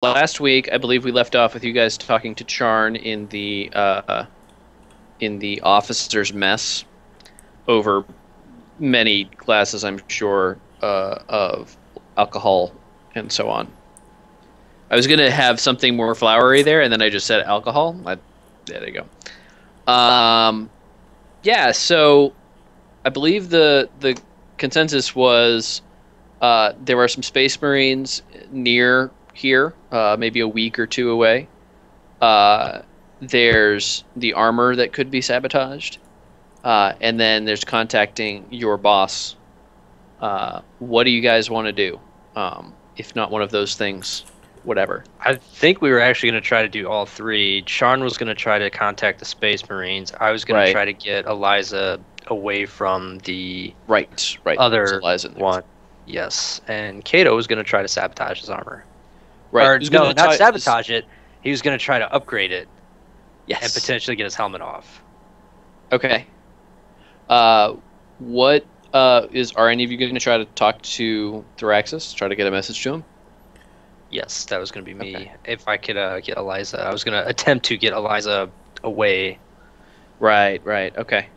last week, I believe we left off with you guys talking to Charn in the officers' mess over many glasses, I'm sure, of alcohol and so on. I was gonna have something more flowery there, and then I just said alcohol. There you go. Yeah. So I believe the consensus was there are some Space Marines near here, maybe a week or two away. There's the armor that could be sabotaged, and then there's contacting your boss. What do you guys want to do? If not one of those things, whatever. I think we were actually going to try to do all three. Charn was going to try to contact the Space Marines. I was going to try to get Eliza away from the other one. Yes, and Cato was going to try to sabotage his armor. Right. Or, no, not sabotage it. He was going to try to upgrade it. Yes. And potentially get his helmet off. Okay. What are any of you going to try to talk to Thraxus? Try to get a message to him? Yes, that was going to be me. Okay. If I could get Eliza, I was going to attempt to get Eliza away. Right. Okay.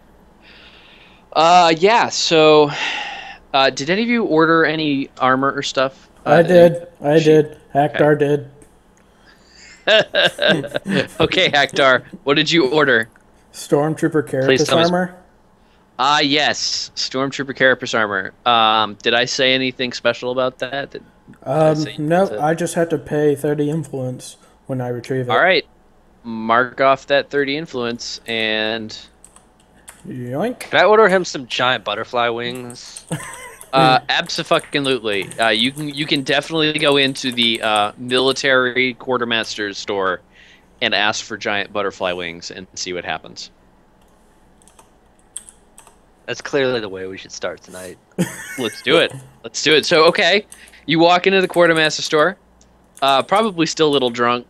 Yeah. So, did any of you order any armor or stuff? I did. Hak Dar did. Okay, Hak Dar. What did you order? Stormtrooper carapace armor. Yes, Stormtrooper carapace armor. Did I say anything special about that? No, I just had to pay 30 influence when I retrieve it. All right, mark off that 30 influence and. Yoink. Can I order him some giant butterfly wings? Abso-fucking-lutely. You can definitely go into the military quartermaster's store and ask for giant butterfly wings and see what happens. That's clearly the way we should start tonight. Let's do it. So, okay, you walk into the quartermaster store, probably still a little drunk,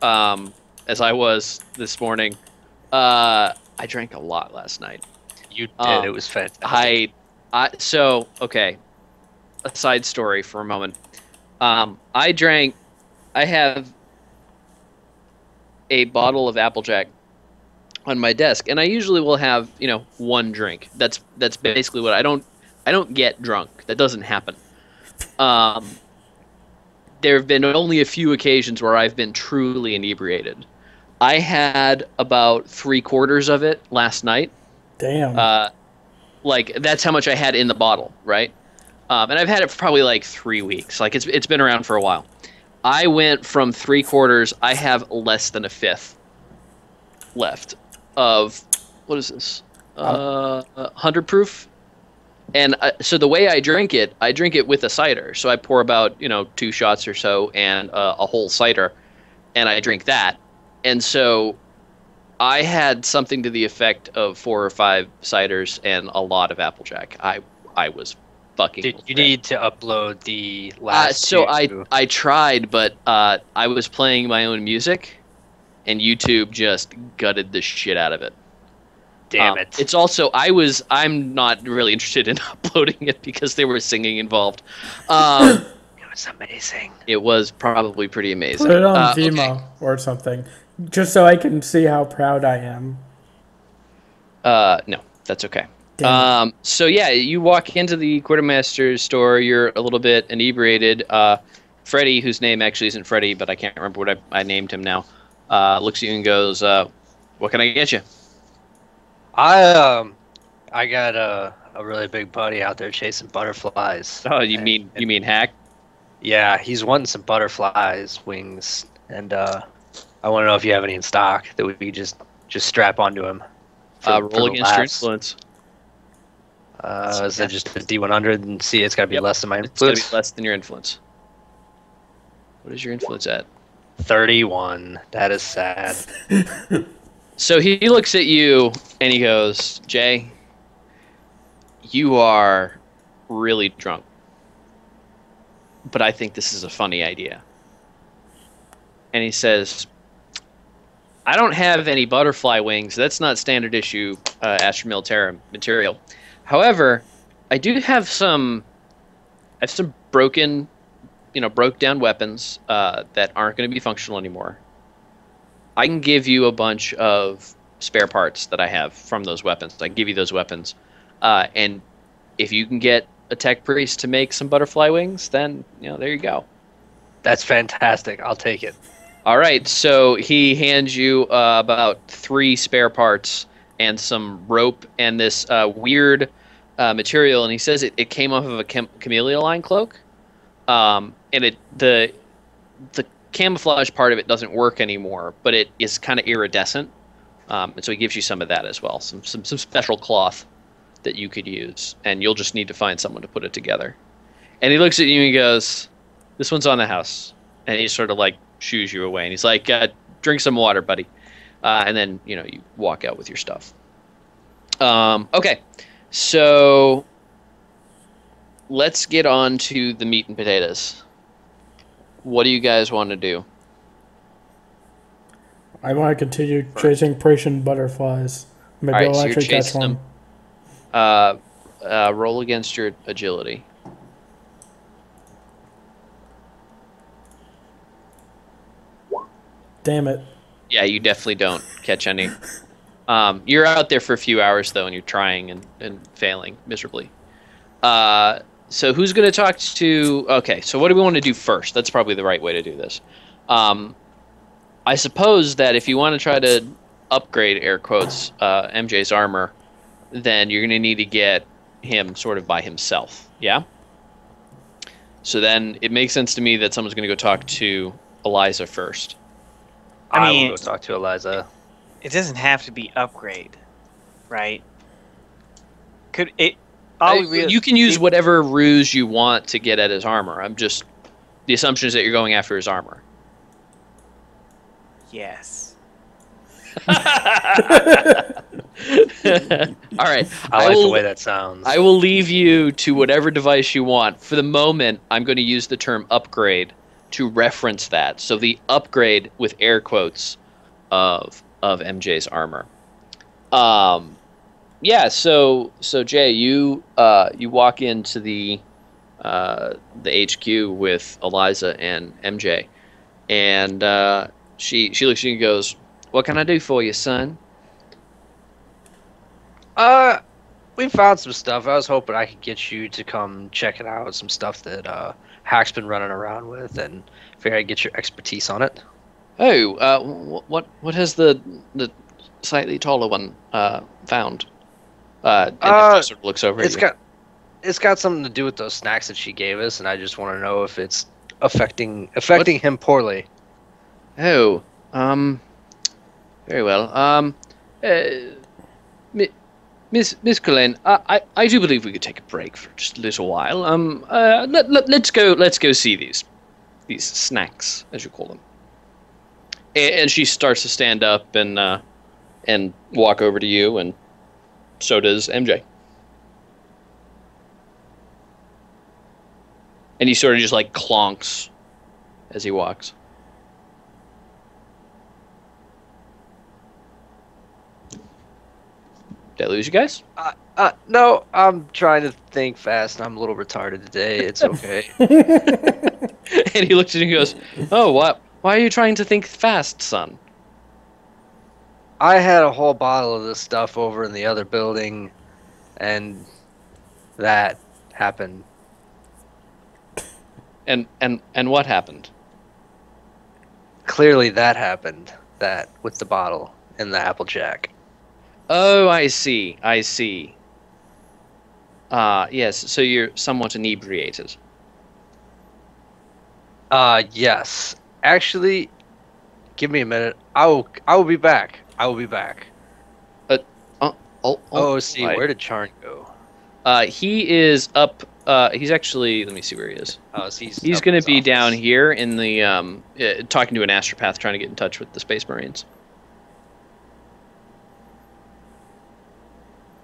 as I was this morning. I drank a lot last night. You did. It was fantastic. So, okay, a side story for a moment. I have a bottle of Applejack on my desk, and I usually will have, one drink. That's basically what I don't get drunk. That doesn't happen. There have been only a few occasions where I've been truly inebriated. I had about 3/4 of it last night. Damn. That's how much I had in the bottle, right? And I've had it for probably like 3 weeks. Like it's been around for a while. I went from 3/4. I have less than a fifth left of what is this? 100 proof. And so the way I drink it with a cider. So I pour about 2 shots or so and a whole cider, and I drink that. And so I had something to the effect of 4 or 5 ciders and a lot of Applejack. I was fucking. Did you need to upload the last? So I tried, but I was playing my own music, and YouTube just gutted the shit out of it. Damn it! It's also I'm not really interested in uploading it because there was singing involved. It was amazing. It was probably pretty amazing. Put it on Vimeo or something. Just so I can see how proud I am. No, that's okay. So yeah, you walk into the quartermaster's store. You're a little bit inebriated. Freddy, whose name actually isn't Freddy, but I can't remember what I named him now, looks at you and goes, "What can I get you?" I got a really big buddy out there chasing butterflies. Oh, you mean Hak? Yeah, he's wanting some butterflies wings, and I want to know if you have any in stock that we could just strap onto him. Roll against your influence. Is that just a D100 and see? It's got to be less than my influence. It's got to be less than your influence. What is your influence at? 31. That is sad. So he looks at you and he goes, "Jay, you are really drunk, but I think this is a funny idea." And he says, "I don't have any butterfly wings. That's not standard issue Astra Militarum material. However, I do have some broken broke down weapons that aren't going to be functional anymore. I can give you a bunch of spare parts that I have from those weapons. I can give you those weapons. And if you can get a tech priest to make some butterfly wings, then, there you go. That's fantastic. I'll take it. All right. So he hands you about 3 spare parts and some rope and this weird material. And he says it came off of a camellia line cloak. And the camouflage part of it doesn't work anymore, but it is kind of iridescent. And so he gives you some of that as well, some special cloth that you could use, and you'll just need to find someone to put it together. And he looks at you and he goes, "This one's on the house." And he sort of like shoos you away, and he's like, "Drink some water, buddy." And then you walk out with your stuff. Okay, so let's get on to the meat and potatoes. What do you guys want to do? I want to continue chasing Praetian butterflies. Maybe I'll actually catch one. Roll against your agility. Damn it. Yeah, you definitely don't catch any. You're out there for a few hours, though, and you're trying and failing miserably. So who's going to talk to... Okay, so what do we want to do first? That's probably the right way to do this. I suppose that if you want to try to upgrade, air quotes, MJ's armor, then you're going to need to get him sort of by himself, yeah? So then it makes sense to me that someone's going to go talk to Eliza first. I will go talk to Eliza. It doesn't have to be upgrade, right? Could it... you can use whatever ruse you want to get at his armor. The assumption is that you're going after his armor. Yes. All right. I like the way that sounds. I will leave you to whatever device you want. For the moment, I'm going to use the term upgrade to reference that. So the upgrade with air quotes of MJ's armor. Yeah, so Jay, you walk into the HQ with Eliza and MJ, and she looks at you and goes, "What can I do for you, son?" We found some stuff. I was hoping I could get you to come check it out. Some stuff that Hak's been running around with, and figure I'd get your expertise on it. Oh, what has the slightly taller one found? And sort of looks over at you. It's got something to do with those snacks that she gave us, and I just want to know if it's affecting him poorly. Oh, very well. Miss Kwellin, I do believe we could take a break for just a little while. Let's go see these snacks, as you call them. And she starts to stand up and walk over to you, and so does MJ. And he sort of just like clonks as he walks. Did I lose you guys? No, I'm trying to think fast, and I'm a little retarded today. It's okay. And he looks at you and goes, "Oh, what? Why are you trying to think fast, son?" I had a whole bottle of this stuff over in the other building, and that happened. And what happened? Clearly that happened. That with the bottle and the Applejack. Oh, I see. Yes, so you're somewhat inebriated. Yes. Actually, give me a minute. I will be back. See, right. Where did Charn go? He is up. He's actually. Let me see where he is. He's going to be down here in the talking to an astropath, trying to get in touch with the Space Marines.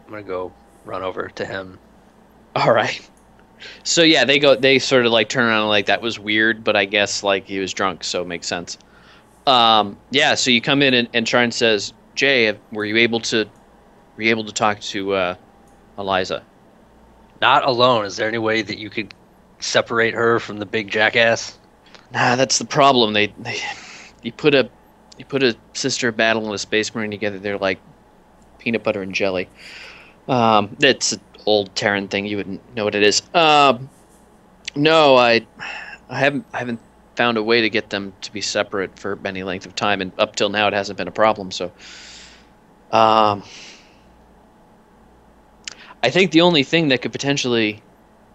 I'm gonna go run over to him. All right. So yeah, they sort of like turn around and like, that was weird, but I guess like he was drunk, so it makes sense. Yeah. So you come in and Charn says, "Jay, were you able to talk to Eliza?" Not alone. Is there any way that you could separate her from the big jackass? Nah, that's the problem. You put a sister battle and a space marine together, they're like peanut butter and jelly. That's an old Terran thing. You wouldn't know what it is. No, I haven't found a way to get them to be separate for any length of time, and up till now it hasn't been a problem. So, I think the only thing that could potentially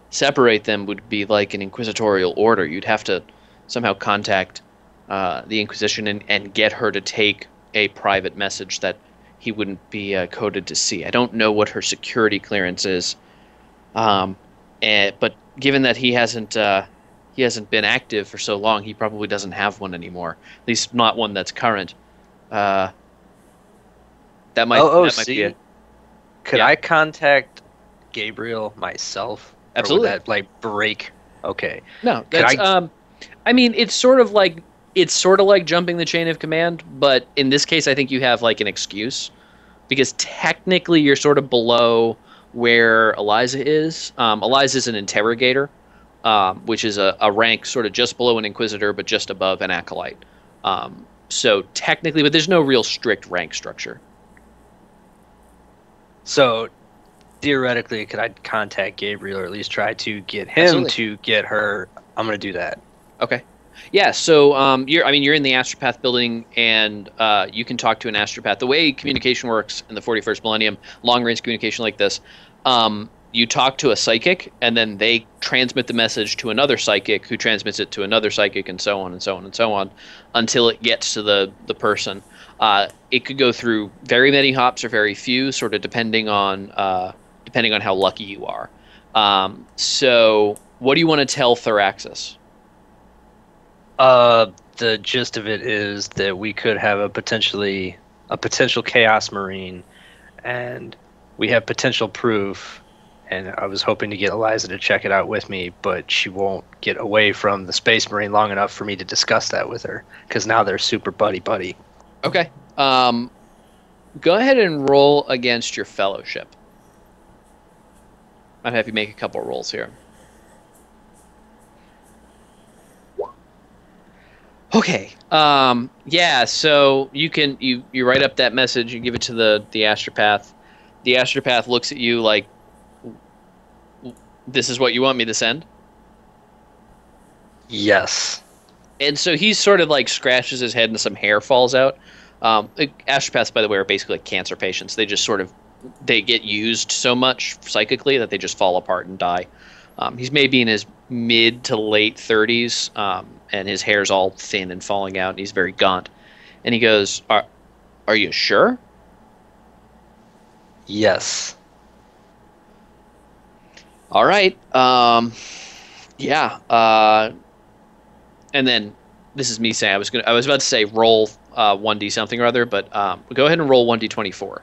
separate them would be like an inquisitorial order. You'd have to somehow contact the Inquisition and get her to take a private message that he wouldn't be coded to see. I don't know what her security clearance is, but given that he hasn't been active for so long, he probably doesn't have one anymore. At least not one that's current. That might be it. Could I contact Gabriel myself? Absolutely. Or would that like break? Okay. No, that's I mean, it's sort of like jumping the chain of command, but in this case, I think you have like an excuse, because technically you're sort of below where Eliza is. Eliza's an interrogator, which is a rank sort of just below an inquisitor, but just above an acolyte. So technically, but there's no real strict rank structure. So theoretically, could I contact Gabriel, or at least try to get him to get her? I'm gonna do that. Okay. Yeah, so you're in the astropath building, and you can talk to an astropath. The way communication works in the 41st millennium, long-range communication like this, you talk to a psychic, and then they transmit the message to another psychic, who transmits it to another psychic, and so on and so on and so on, until it gets to the person. It could go through very many hops or very few, sort of depending on how lucky you are. So, what do you want to tell Theraxis? The gist of it is that we could have a potential Chaos Marine, and we have potential proof, and I was hoping to get Eliza to check it out with me, but she won't get away from the Space Marine long enough for me to discuss that with her, because now they're super buddy-buddy. Okay. Go ahead and roll against your fellowship. I'd have you make a couple rolls here. Okay. Yeah, so you write up that message, you give it to the astropath. The astropath looks at you like, this is what you want me to send? Yes. And so he sort of like scratches his head and some hair falls out. Astropaths, by the way, are basically like cancer patients. They just they get used so much psychically that they just fall apart and die. He's maybe in his mid to late 30s, and his hair's all thin and falling out, and he's very gaunt. And he goes, "Are you sure?" Yes. All right. Yeah. And then this is me saying I was about to say roll 1d something or other, but go ahead and roll 1d24.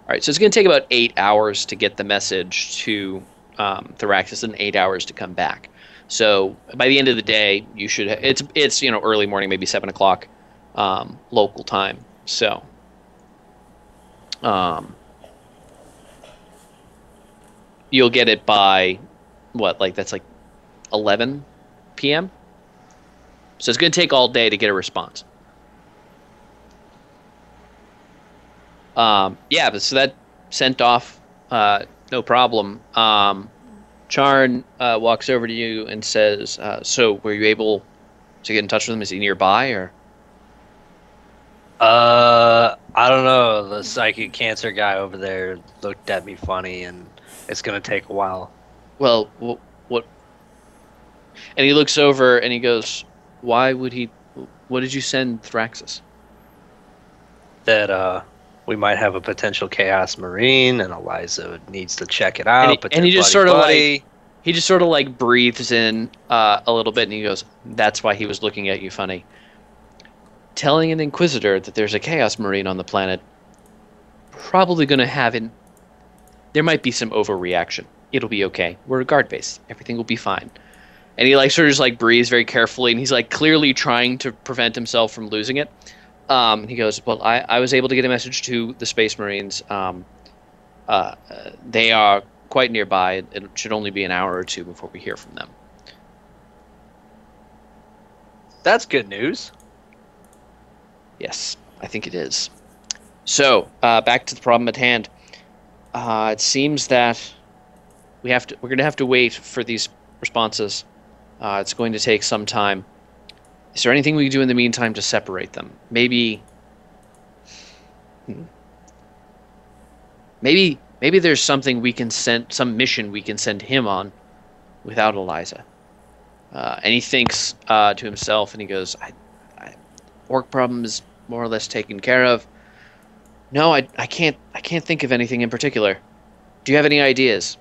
All right, so it's going to take about 8 hours to get the message to Theraxis, and 8 hours to come back. So by the end of the day, you should. It's early morning, maybe 7 o'clock local time. So you'll get it by that's like 11 p.m. So it's going to take all day to get a response. Yeah, but so that sent off, no problem. Charn walks over to you and says, so were you able to get in touch with him? Is he nearby, or? I don't know. The psychic cancer guy over there looked at me funny, and it's going to take a while. Well, what? And he looks over and he goes, why would he, what did you send Theraxis? That, we might have a potential Chaos Marine, and Eliza needs to check it out. And he just sort of like breathes in a little bit, and he goes, "That's why he was looking at you funny. Telling an Inquisitor that there's a Chaos Marine on the planet, probably going to have there might be some overreaction. It'll be okay. We're a guard base. Everything will be fine." And he like sort of just like breathes very carefully, and he's like clearly trying to prevent himself from losing it. He goes, well, I was able to get a message to the Space Marines. They are quite nearby. It should only be an hour or two before we hear from them. That's good news. Yes, I think it is. So, back to the problem at hand. It seems that we're going to have to wait for these responses. It's going to take some time. Is there anything we can do in the meantime to separate them? Maybe there's something we can send, some mission we can send him on without Eliza. And he thinks to himself, and he goes, "Work problem is more or less taken care of. No, I can't think of anything in particular. Do you have any ideas?"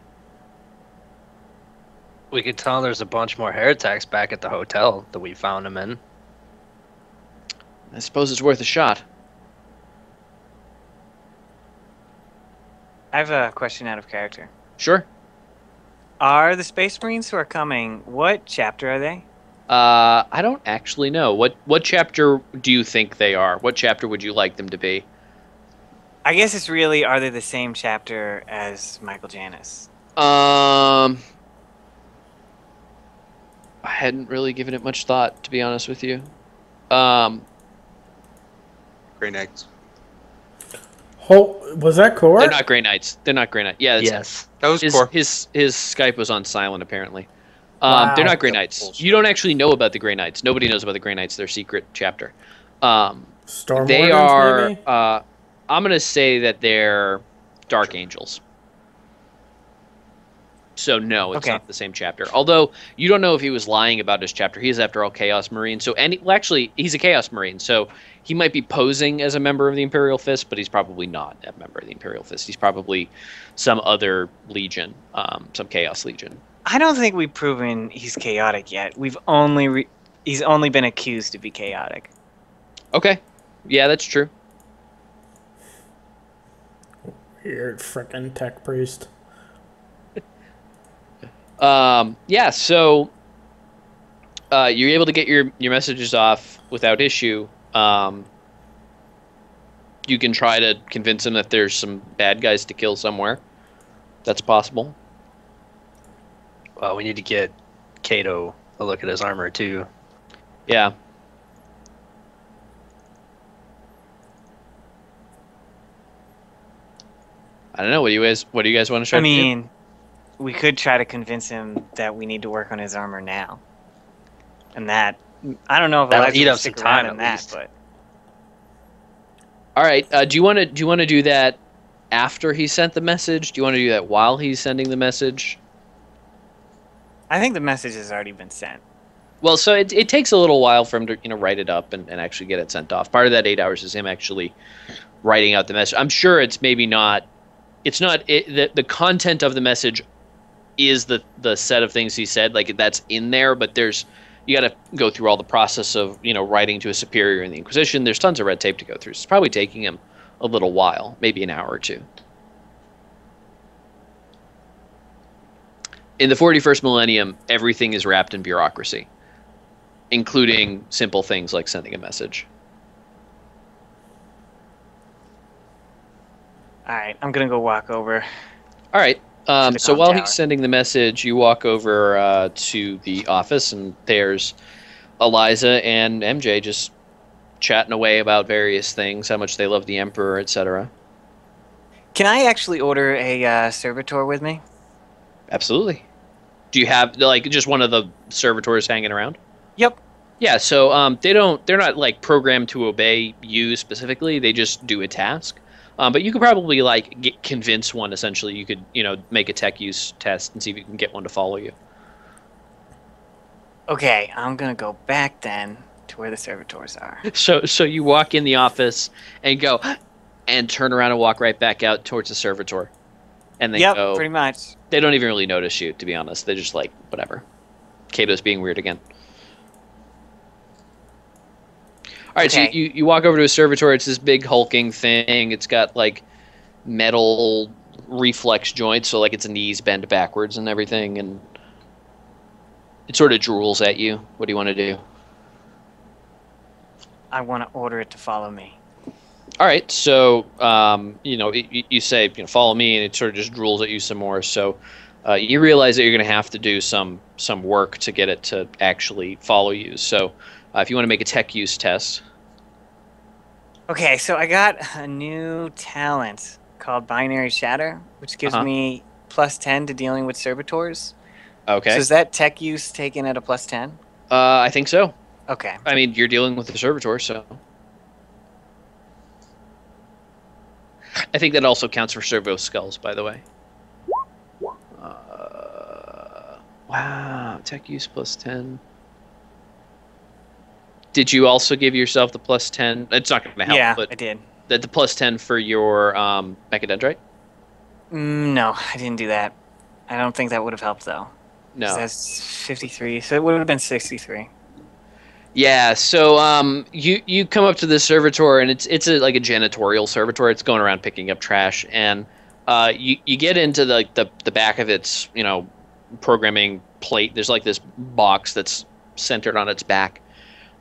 We could tell there's a bunch more heretics back at the hotel that we found him in. I suppose it's worth a shot. I have a question out of character. Sure. Are the Space Marines who are coming, what chapter are they? I don't actually know. What chapter do you think they are? What chapter would you like them to be? I guess it's really, are they the same chapter as Michael Janis? I hadn't really given it much thought, to be honest with you. Grey Knights. Oh, was that Core? They're not Grey Knights. They're not Grey Knights. Yeah, yes. That was his, Core. his Skype was on silent, apparently. Wow. They're not Grey Knights. You don't actually know about the Grey Knights. Nobody knows about the Grey Knights. Their secret chapter. Storm They Wardens, maybe? are... I'm going to say that they're Dark Angels. So no, it's not the same chapter. Although you don't know if he was lying about his chapter. He is, after all, Chaos Marine. So actually, he's a Chaos Marine. So he might be posing as a member of the Imperial Fist, but he's probably not a member of the Imperial Fist. He's probably some other legion, some Chaos Legion. I don't think we've proven he's chaotic yet. He's only been accused to be chaotic. Okay, yeah, that's true. Weird frickin' tech priest. Yeah, so you're able to get your messages off without issue. You can try to convince him that there's some bad guys to kill somewhere. That's possible. Well, we need to get Cato a look at his armor, too. Yeah. I don't know. What do you guys want to try to do? We could try to convince him that we need to work on his armor now. And that, I don't know if that'll I'll eat up some time at least. But all right. Do you want to do that after he sent the message? Do you want to do that while he's sending the message? I think the message has already been sent. Well, so it takes a little while for him to write it up and actually get it sent off. Part of that 8 hours is him actually writing out the message. I'm sure it's maybe not. It's not the content of the message is the set of things he said, like that's in there, but you got to go through all the process of writing to a superior in the Inquisition. There's tons of red tape to go through. So it's probably taking him a little while, maybe an hour or two. In the 41st millennium, everything is wrapped in bureaucracy, including simple things like sending a message. All right, I'm gonna go walk over. All right. So while he's sending the message, you walk over to the office, and there's Eliza and MJ just chatting away about various things, how much they love the Emperor, etc. Can I actually order a servitor with me? Absolutely. Do you have just one of the servitors hanging around? Yep. Yeah. So they're not programmed to obey you specifically. They just do a task. But you could probably convince one. Essentially, you could make a tech use test and see if you can get one to follow you. Okay, I'm gonna go back then to where the servitors are. So you walk in the office and go, and turn around and walk right back out towards the servitor, and they go. Pretty much. They don't even really notice you, to be honest. They're just whatever. Cato's being weird again. All right, okay. So you walk over to a servitor. It's this big hulking thing. It's got metal reflex joints, so its knees bend backwards and everything, and it sort of drools at you. What do you want to do? I want to order it to follow me. All right, so you say follow me, and it sort of just drools at you some more. So you realize that you're going to have to do some work to get it to actually follow you. So if you want to make a tech use test. Okay, so I got a new talent called Binary Shatter, which gives me +10 to dealing with servitors. Okay. So is that tech use taken at a +10? I think so. Okay. I mean, you're dealing with the servitor, so. I think that also counts for servo skulls, by the way. Wow, tech use +10. Did you also give yourself the +10? It's not going to help. Yeah, but I did. The +10 for your mechadendrite? No, I didn't do that. I don't think that would have helped, though. No. That's 53, so it would have been 63. Yeah, so you come up to this servitor, and it's like a janitorial servitor. It's going around picking up trash, and you get into the back of its programming plate. There's like this box that's centered on its back,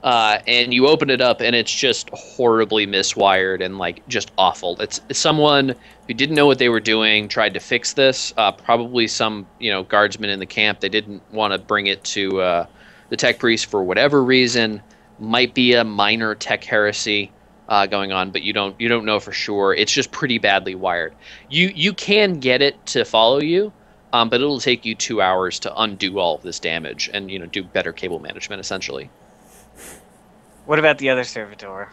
and you open it up, and it's just horribly miswired and like just awful. It's someone who didn't know what they were doing, tried to fix this. Probably some guardsman in the camp. They didn't want to bring it to the tech priest for whatever reason. Might be a minor tech heresy going on, but you don't know for sure. It's just pretty badly wired. You can get it to follow you, but it'll take you 2 hours to undo all of this damage and do better cable management essentially. What about the other servitor?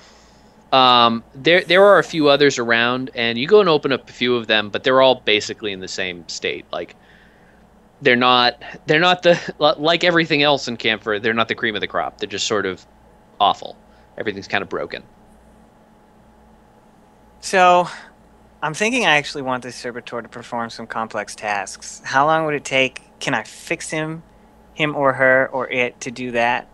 There are a few others around, and you go and open up a few of them, but they're all basically in the same state. Like they're not the like everything else in Camphor. They're not the cream of the crop. They're just sort of awful. Everything's kind of broken. So, I'm thinking I actually want this servitor to perform some complex tasks. How long would it take? Can I fix him or her, or it to do that?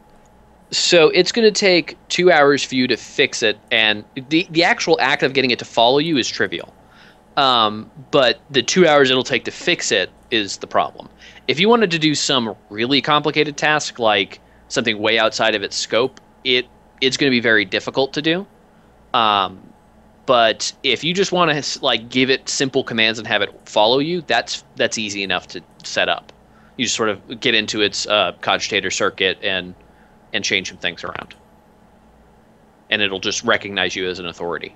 So it's going to take 2 hours for you to fix it, and the actual act of getting it to follow you is trivial. But the 2 hours it'll take to fix it is the problem. If you wanted to do some really complicated task, like something way outside of its scope, it's going to be very difficult to do. But if you just want to like give it simple commands and have it follow you, that's easy enough to set up. You just sort of get into its cogitator circuit and change some things around, and it'll just recognize you as an authority.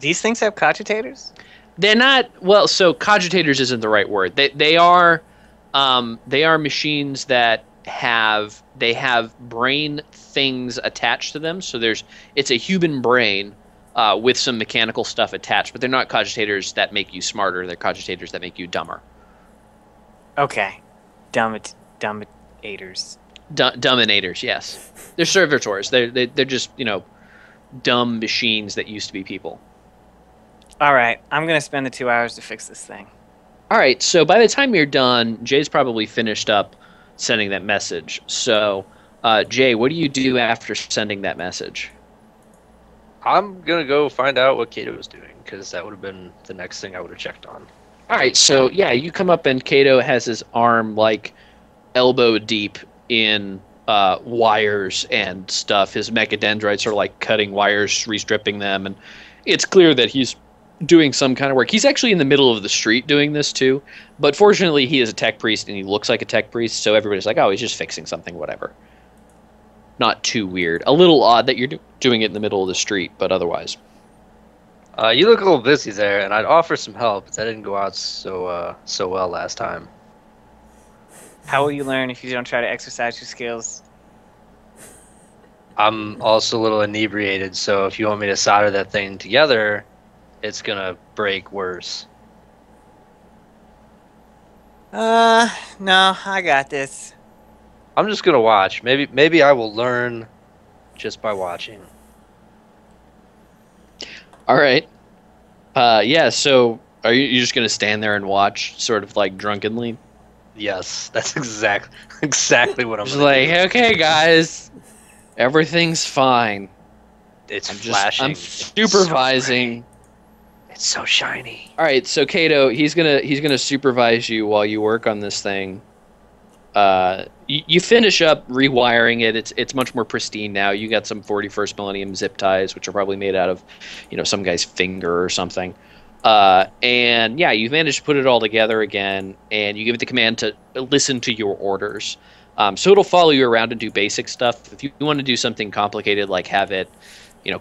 These things have cogitators? They're not, well, so cogitators isn't the right word. They are machines that have brain things attached to them. So it's a human brain with some mechanical stuff attached, but they're not cogitators that make you smarter. They're cogitators that make you dumber. Okay, dumbators. Dominators, yes. They're servitors. They're just dumb machines that used to be people. All right, I'm gonna spend the 2 hours to fix this thing. All right, so by the time you're done, Jay's probably finished up sending that message. So, Jay, what do you do after sending that message? I'm gonna go find out what Cato was doing, because that would have been the next thing I would have checked on. All right, so yeah, you come up and Cato has his arm like elbow deep in wires and stuff. His mechadendrites are like cutting wires, restripping them, and it's clear that he's doing some kind of work. He's actually in the middle of the street doing this too, but fortunately he is a tech priest and he looks like a tech priest, so everybody's like, oh, he's just fixing something, whatever. Not too weird. A little odd that you're doing it in the middle of the street, but otherwise. You look a little busy there, and I'd offer some help, but that didn't go out so well last time. How will you learn if you don't try to exercise your skills? I'm also a little inebriated, so if you want me to solder that thing together, it's gonna break worse. No, I got this. I'm just gonna watch. Maybe I will learn just by watching. All right. Yeah, so are you just gonna stand there and watch, sort of like drunkenly? Yes, that's exactly what I'm just like, do. Okay, guys, everything's fine. It's flashing. I'm supervising. It's so shiny. All right, so Cato, he's gonna supervise you while you work on this thing. you finish up rewiring it. It's much more pristine now. You got some 41st millennium zip ties, which are probably made out of, some guy's finger or something. And yeah, you've managed to put it all together again, and you give it the command to listen to your orders. So it'll follow you around and do basic stuff. If you want to do something complicated, like have it,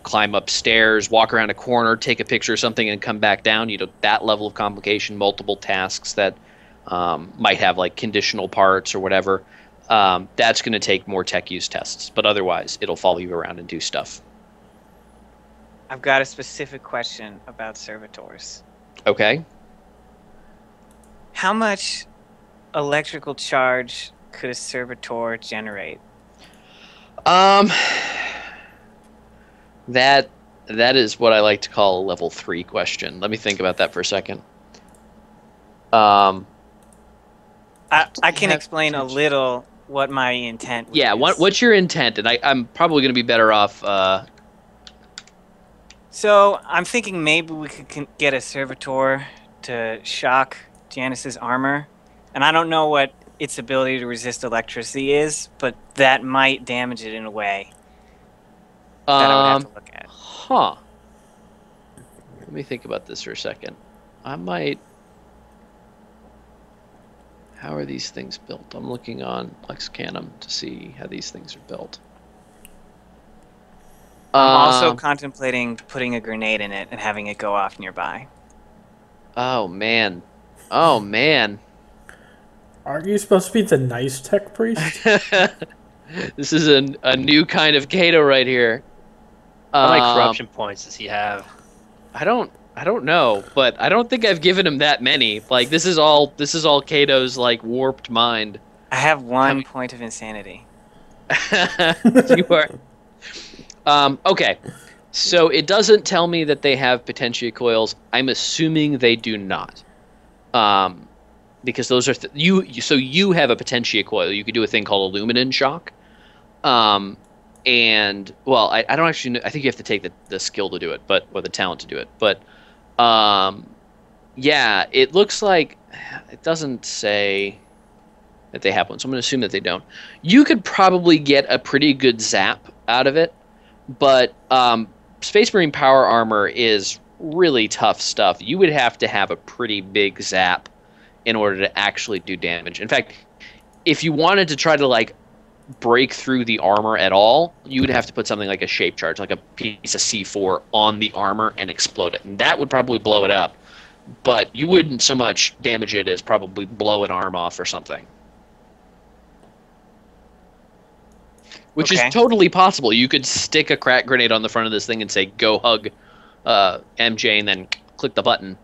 climb up stairs, walk around a corner, take a picture of something, and come back down, that level of complication, multiple tasks that might have like conditional parts or whatever, that's going to take more tech use tests. But otherwise, it'll follow you around and do stuff. I've got a specific question about servitors. Okay. How much electrical charge could a servitor generate? That is what I like to call a level 3 question. Let me think about that for a second. I can explain a little what my intent was. Yeah, what's your intent? And I'm probably going to be better off... So I'm thinking maybe we could get a servitor to shock Janice's armor. And I don't know what its ability to resist electricity is, but that might damage it in a way that I would have to look at. Huh. Let me think about this for a second. I might... How are these things built? I'm looking on Lexcanum to see how these things are built. I'm also contemplating putting a grenade in it and having it go off nearby. Oh, man. Oh, man. Aren't you supposed to be the nice tech priest? This is a new kind of Cato right here. How many corruption points does he have? I don't know, but I don't think I've given him that many. Like, this is all Cato's like warped mind. I have 1 point of insanity. You are... Okay, so it doesn't tell me that they have potentia coils. I'm assuming they do not, because those are so you have a potentia coil. You could do a thing called a luminin shock, and well, I don't actually know. I think you have to take the skill to do it, or the talent to do it. But yeah, it looks like it doesn't say that they have one, so I'm going to assume that they don't. You could probably get a pretty good zap out of it. But Space Marine power armor is really tough stuff. You would have to have a pretty big zap in order to actually do damage. In fact, if you wanted to try to like break through the armor at all, you would have to put something like a shape charge, like a piece of C4 on the armor and explode it. And that would probably blow it up. But you wouldn't so much damage it as probably blow an arm off or something. Which is totally possible. You could stick a crack grenade on the front of this thing and say, go hug MJ, and then click the button.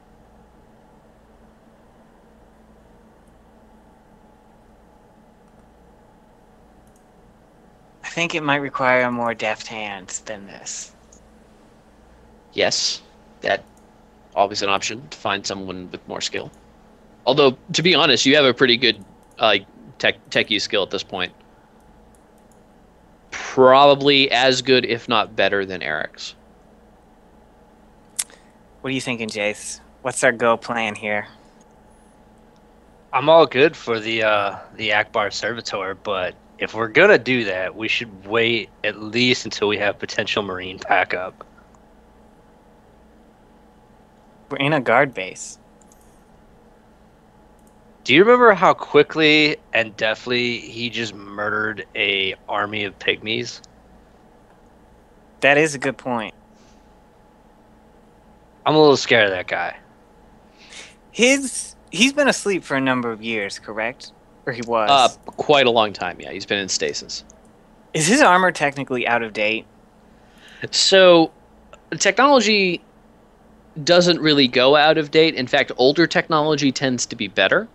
I think it might require a more deft hand than this. Yes, that's always an option, to find someone with more skill. Although, to be honest, you have a pretty good tech-use skill at this point. Probably as good, if not better, than Eric's. What are you thinking, Jayce? What's our go plan here? I'm all good for the Akbar Servitor, but if we're gonna do that, we should wait at least until we have potential Marine backup. We're in a guard base. Do you remember how quickly and deftly he just murdered a army of pygmies? That is a good point. I'm a little scared of that guy. He's been asleep for a number of years, correct? Or he was? Quite a long time, yeah. He's been in stasis. Is his armor technically out of date? So, technology doesn't really go out of date. In fact, older technology tends to be better.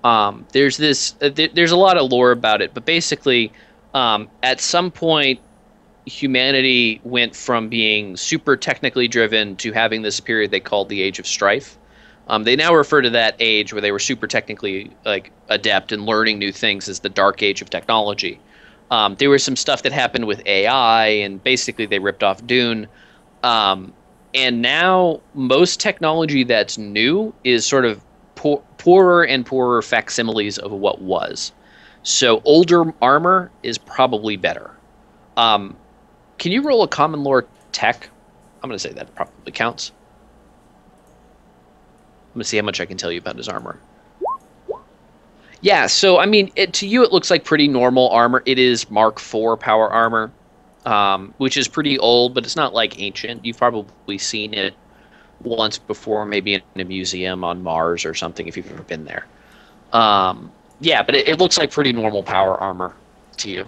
There's a lot of lore about it, but basically, at some point, humanity went from being super technically driven to having this period they called the Age of Strife. They now refer to that age where they were super technically adept and learning new things as the Dark Age of technology. There was some stuff that happened with AI, and basically they ripped off Dune. And now most technology that's new is sort of poorer and poorer facsimiles of what was. So older armor is probably better. Can you roll a common lore tech? I'm going to say that probably counts. I'm going to see how much I can tell you about his armor. Yeah, so, I mean, to you it looks like pretty normal armor. It is Mark IV power armor, which is pretty old, but it's not, like, ancient. You've probably seen it once before, maybe in a museum on Mars or something, if you've ever been there. Yeah, but it looks like pretty normal power armor to you.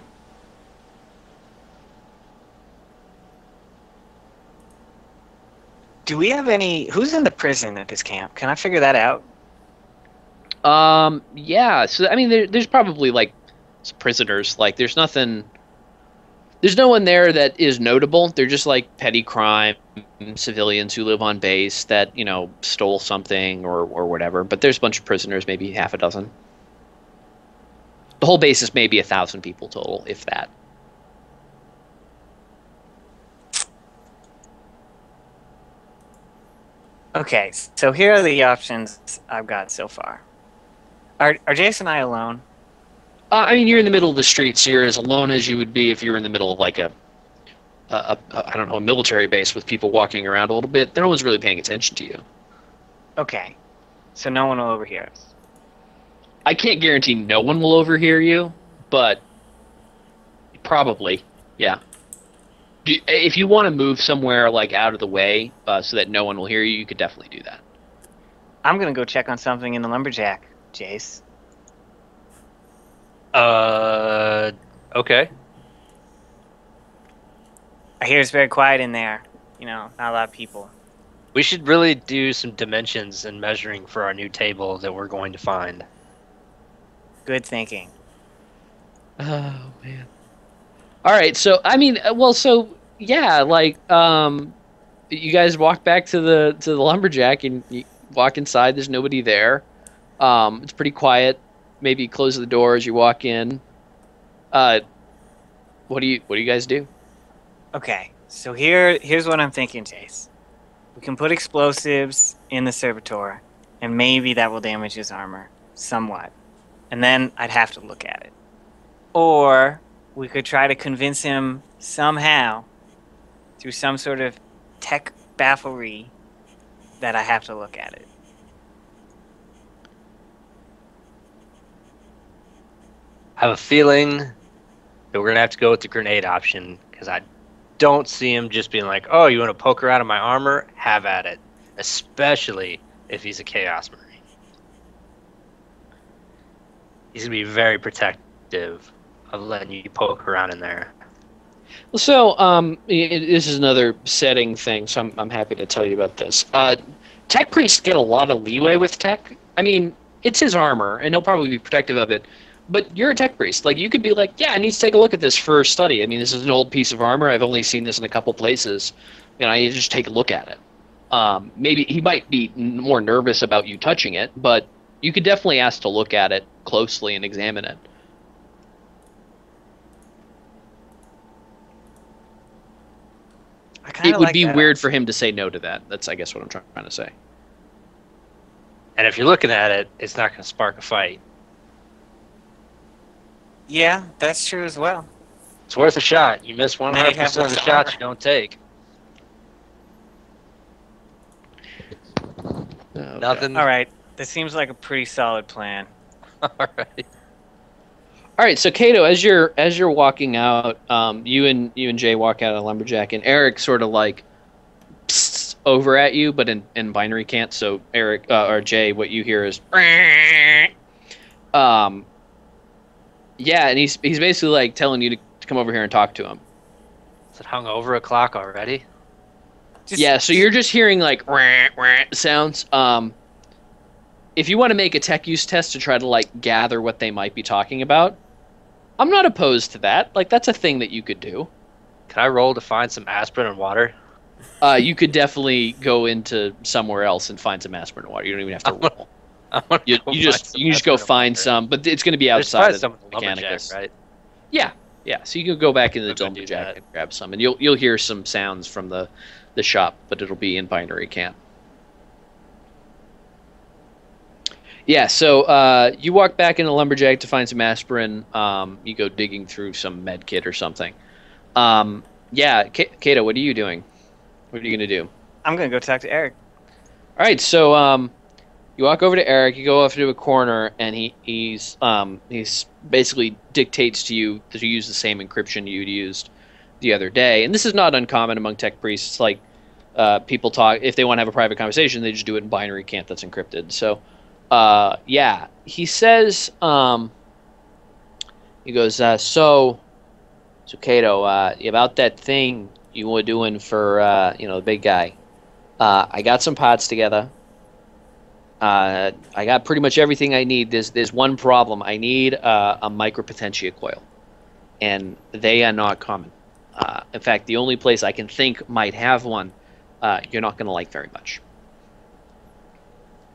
Do we have any... Who's in the prison at this camp? Can I figure that out? Yeah, so, I mean, there's probably, like, prisoners. Like, there's nothing... There's no one there that is notable. They're just, like, petty crime civilians who live on base that, you know, stole something or whatever. But there's a bunch of prisoners, maybe half a dozen. The whole base is maybe 1,000 people total, if that. Okay, so here are the options I've got so far. Are Jayce and I alone? I mean, you're in the middle of the street, so you're as alone as you would be if you were in the middle of, like, I don't know, a military base with people walking around a little bit. No one's really paying attention to you. Okay, so no one will overhear us. I can't guarantee no one will overhear you, but probably, yeah. If you want to move somewhere, like, out of the way so that no one will hear you, you could definitely do that. I'm going to go check on something in the lumberjack, Jayce. Okay. I hear it's very quiet in there. You know, not a lot of people. We should really do some dimensions and measuring for our new table that we're going to find. Good thinking. Oh, man. All right, so, I mean, yeah, like, you guys walk back to the lumberjack and you walk inside. There's nobody there. It's pretty quiet. Maybe close the door as you walk in. What do you guys do? Okay, so here's what I'm thinking, Jayce. We can put explosives in the servitor, and maybe that will damage his armor somewhat. And then I'd have to look at it. Or we could try to convince him somehow through some sort of tech bafflery that I have to look at it. I have a feeling that we're going to have to go with the grenade option, because I don't see him just being like, oh, you want to poke around in my armor? Have at it. Especially if he's a Chaos Marine. He's going to be very protective of letting you poke around in there. Well, so, this is another setting thing, so I'm happy to tell you about this. Tech priests get a lot of leeway with tech. I mean, it's his armor, and he'll probably be protective of it. But you're a tech priest. Like, you could be like, yeah, I need to take a look at this for study. I mean, this is an old piece of armor. I've only seen this in a couple places. You know, I need to just take a look at it. Maybe he might be more nervous about you touching it, but you could definitely ask to look at it closely and examine it. It would be weird for him to say no to that. That's, I guess, what I'm trying to say. And if you're looking at it, it's not going to spark a fight. Yeah, that's true as well. It's worth a shot. You miss 100% of the shots you don't take. Okay. Nothing. All right, that seems like a pretty solid plan. All right. All right, so Cato, as you're walking out, you and Jay walk out of the lumberjack, and Eric sort of like pssts over at you, but in binary can't. So Eric or Jay, what you hear is, yeah, and he's basically like telling you to come over here and talk to him. Is it hung over a clock already? Yeah, so you're just hearing like sounds. If you want to make a tech use test to try to like gather what they might be talking about, I'm not opposed to that. Like, that's a thing that you could do. Can I roll to find some aspirin and water? You could definitely go into somewhere else and find some aspirin and water. You don't even have to roll. You can just go find some, but it's going to be outside of the Mechanicus, right? Yeah. So you can go back into the lumberjack and grab some, and you'll hear some sounds from the shop, but it'll be in binary can't. Yeah, so you walk back in the lumberjack to find some aspirin. You go digging through some med kit or something. Yeah, Cato, what are you doing? What are you gonna do? I'm gonna go talk to Eric. All right, so you walk over to Eric. You go off to a corner, and he's basically dictates to you to use the same encryption you'd used the other day. And this is not uncommon among tech priests. It's like people talk if they want to have a private conversation, they just do it in binary cant that's encrypted. So. Yeah, he says, he goes, so Cato, about that thing you were doing for, the big guy, I got some parts together. I got pretty much everything I need. There's one problem. I need, a micropotentia coil, and they are not common. In fact, the only place I can think might have one, you're not going to like very much.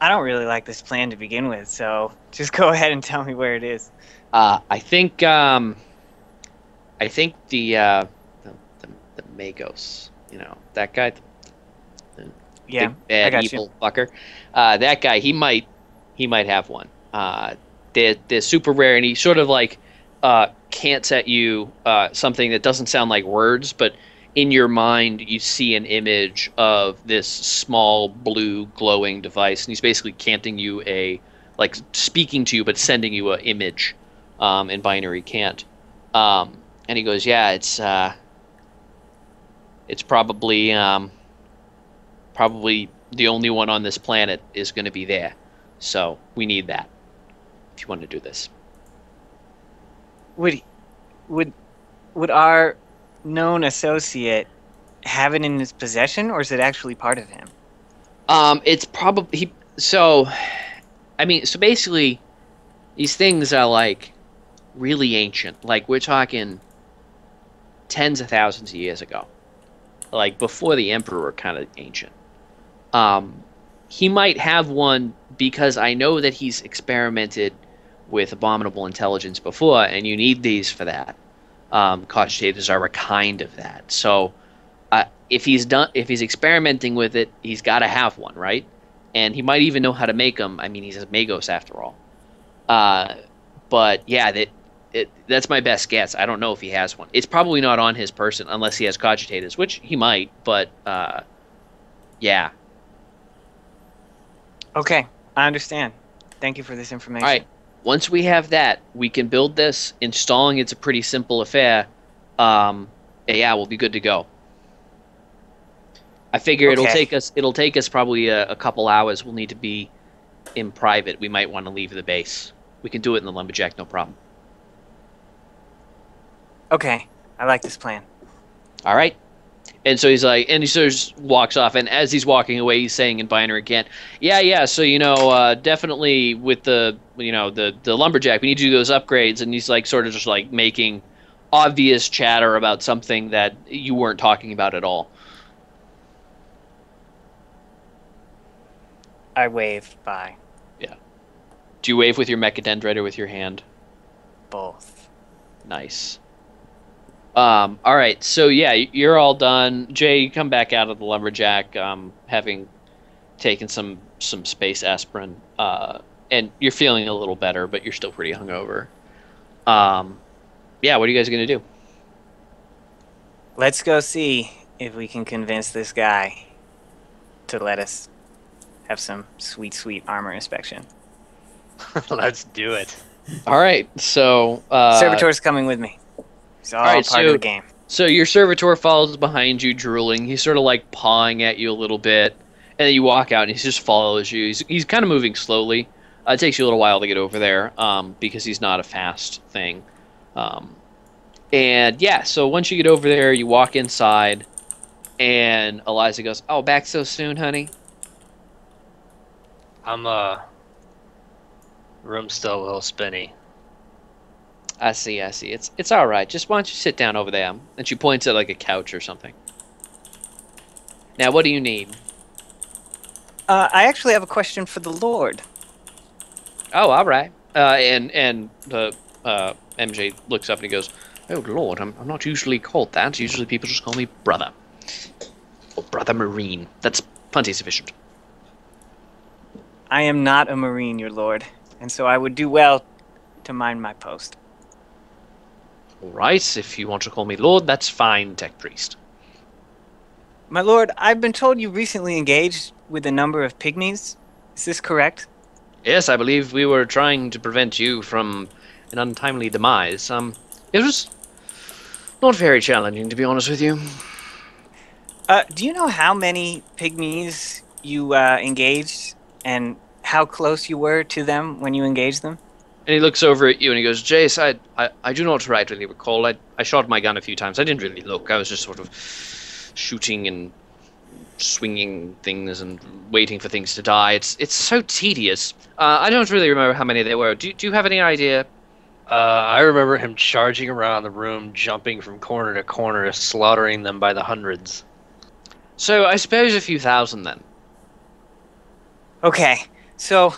I don't really like this plan to begin with, so just go ahead and tell me where it is. I think the Magos, that guy, the big bad evil fucker, that guy, he might have one. They're super rare, and he sort of like cants at you something that doesn't sound like words, but in your mind, you see an image of this small blue glowing device, and he's basically canting you speaking to you, but sending you an image in binary cant. And he goes, yeah, it's probably the only one on this planet is going to be there. So we need that if you want to do this. Would our known associate have it in his possession, or is it actually part of him? It's probably so basically these things are like really ancient. Like we're talking tens of thousands of years ago. Like before the Emperor, kind of ancient. He might have one because I know that he's experimented with abominable intelligence before, and you need these for that. Cogitators are a kind of that. So if he's experimenting with it, he's got to have one, right? And he might even know how to make them. I mean, he's a Magos after all. But yeah, that's my best guess. I don't know if he has one. It's probably not on his person unless he has cogitators, which he might. But yeah. Okay, I understand. Thank you for this information. All right. Once we have that, we can build this. Installing it's a pretty simple affair. Yeah, we'll be good to go. I figure it'll take us probably a couple hours. We'll need to be in private. We might want to leave the base. We can do it in the lumberjack, no problem. Okay, I like this plan. All right. And so he's like, and he sort of just walks off. And as he's walking away, he's saying in binary cant, yeah. So definitely with the lumberjack, we need to do those upgrades. And he's like, sort of just like making obvious chatter about something that you weren't talking about at all. I wave bye. Yeah. Do you wave with your mechadendrite or with your hand? Both. Nice. All right, so yeah, you're all done. Jay, you come back out of the lumberjack, having taken some space aspirin, and you're feeling a little better, but you're still pretty hungover. Yeah, what are you guys gonna do? Let's go see if we can convince this guy to let us have some sweet armor inspection. Let's do it. All right, so Servitor's coming with me. It's all right, part of the game. So your servitor follows behind you, drooling. He's sort of like pawing at you a little bit, and then you walk out, and he just follows you. He's kind of moving slowly. It takes you a little while to get over there, because he's not a fast thing. And yeah, so once you get over there, you walk inside, and Eliza goes, "Oh, back so soon, honey?" Room's still a little spinny. I see. It's all right. Just why don't you sit down over there? And she points at like a couch or something. Now, what do you need? I actually have a question for the Lord. Oh, all right. And the MJ looks up and he goes, "Oh Lord, I'm not usually called that. Usually people just call me brother, or brother Marine. That's plenty sufficient." I am not a Marine, your lord, and so I would do well to mind my post. All right, if you want to call me Lord, that's fine, Tech Priest. My lord, I've been told you recently engaged with a number of pygmies. Is this correct? Yes, I believe we were trying to prevent you from an untimely demise. It was not very challenging, to be honest with you. Do you know how many pygmies you engaged and how close you were to them when you engaged them? And he looks over at you and he goes, Jayce, I do not rightly recall. I shot my gun a few times. I didn't really look. I was just sort of shooting and swinging things and waiting for things to die. It's so tedious. I don't really remember how many there were. Do you have any idea? I remember him charging around the room, jumping from corner to corner, slaughtering them by the hundreds. So I suppose a few thousand then. Okay, so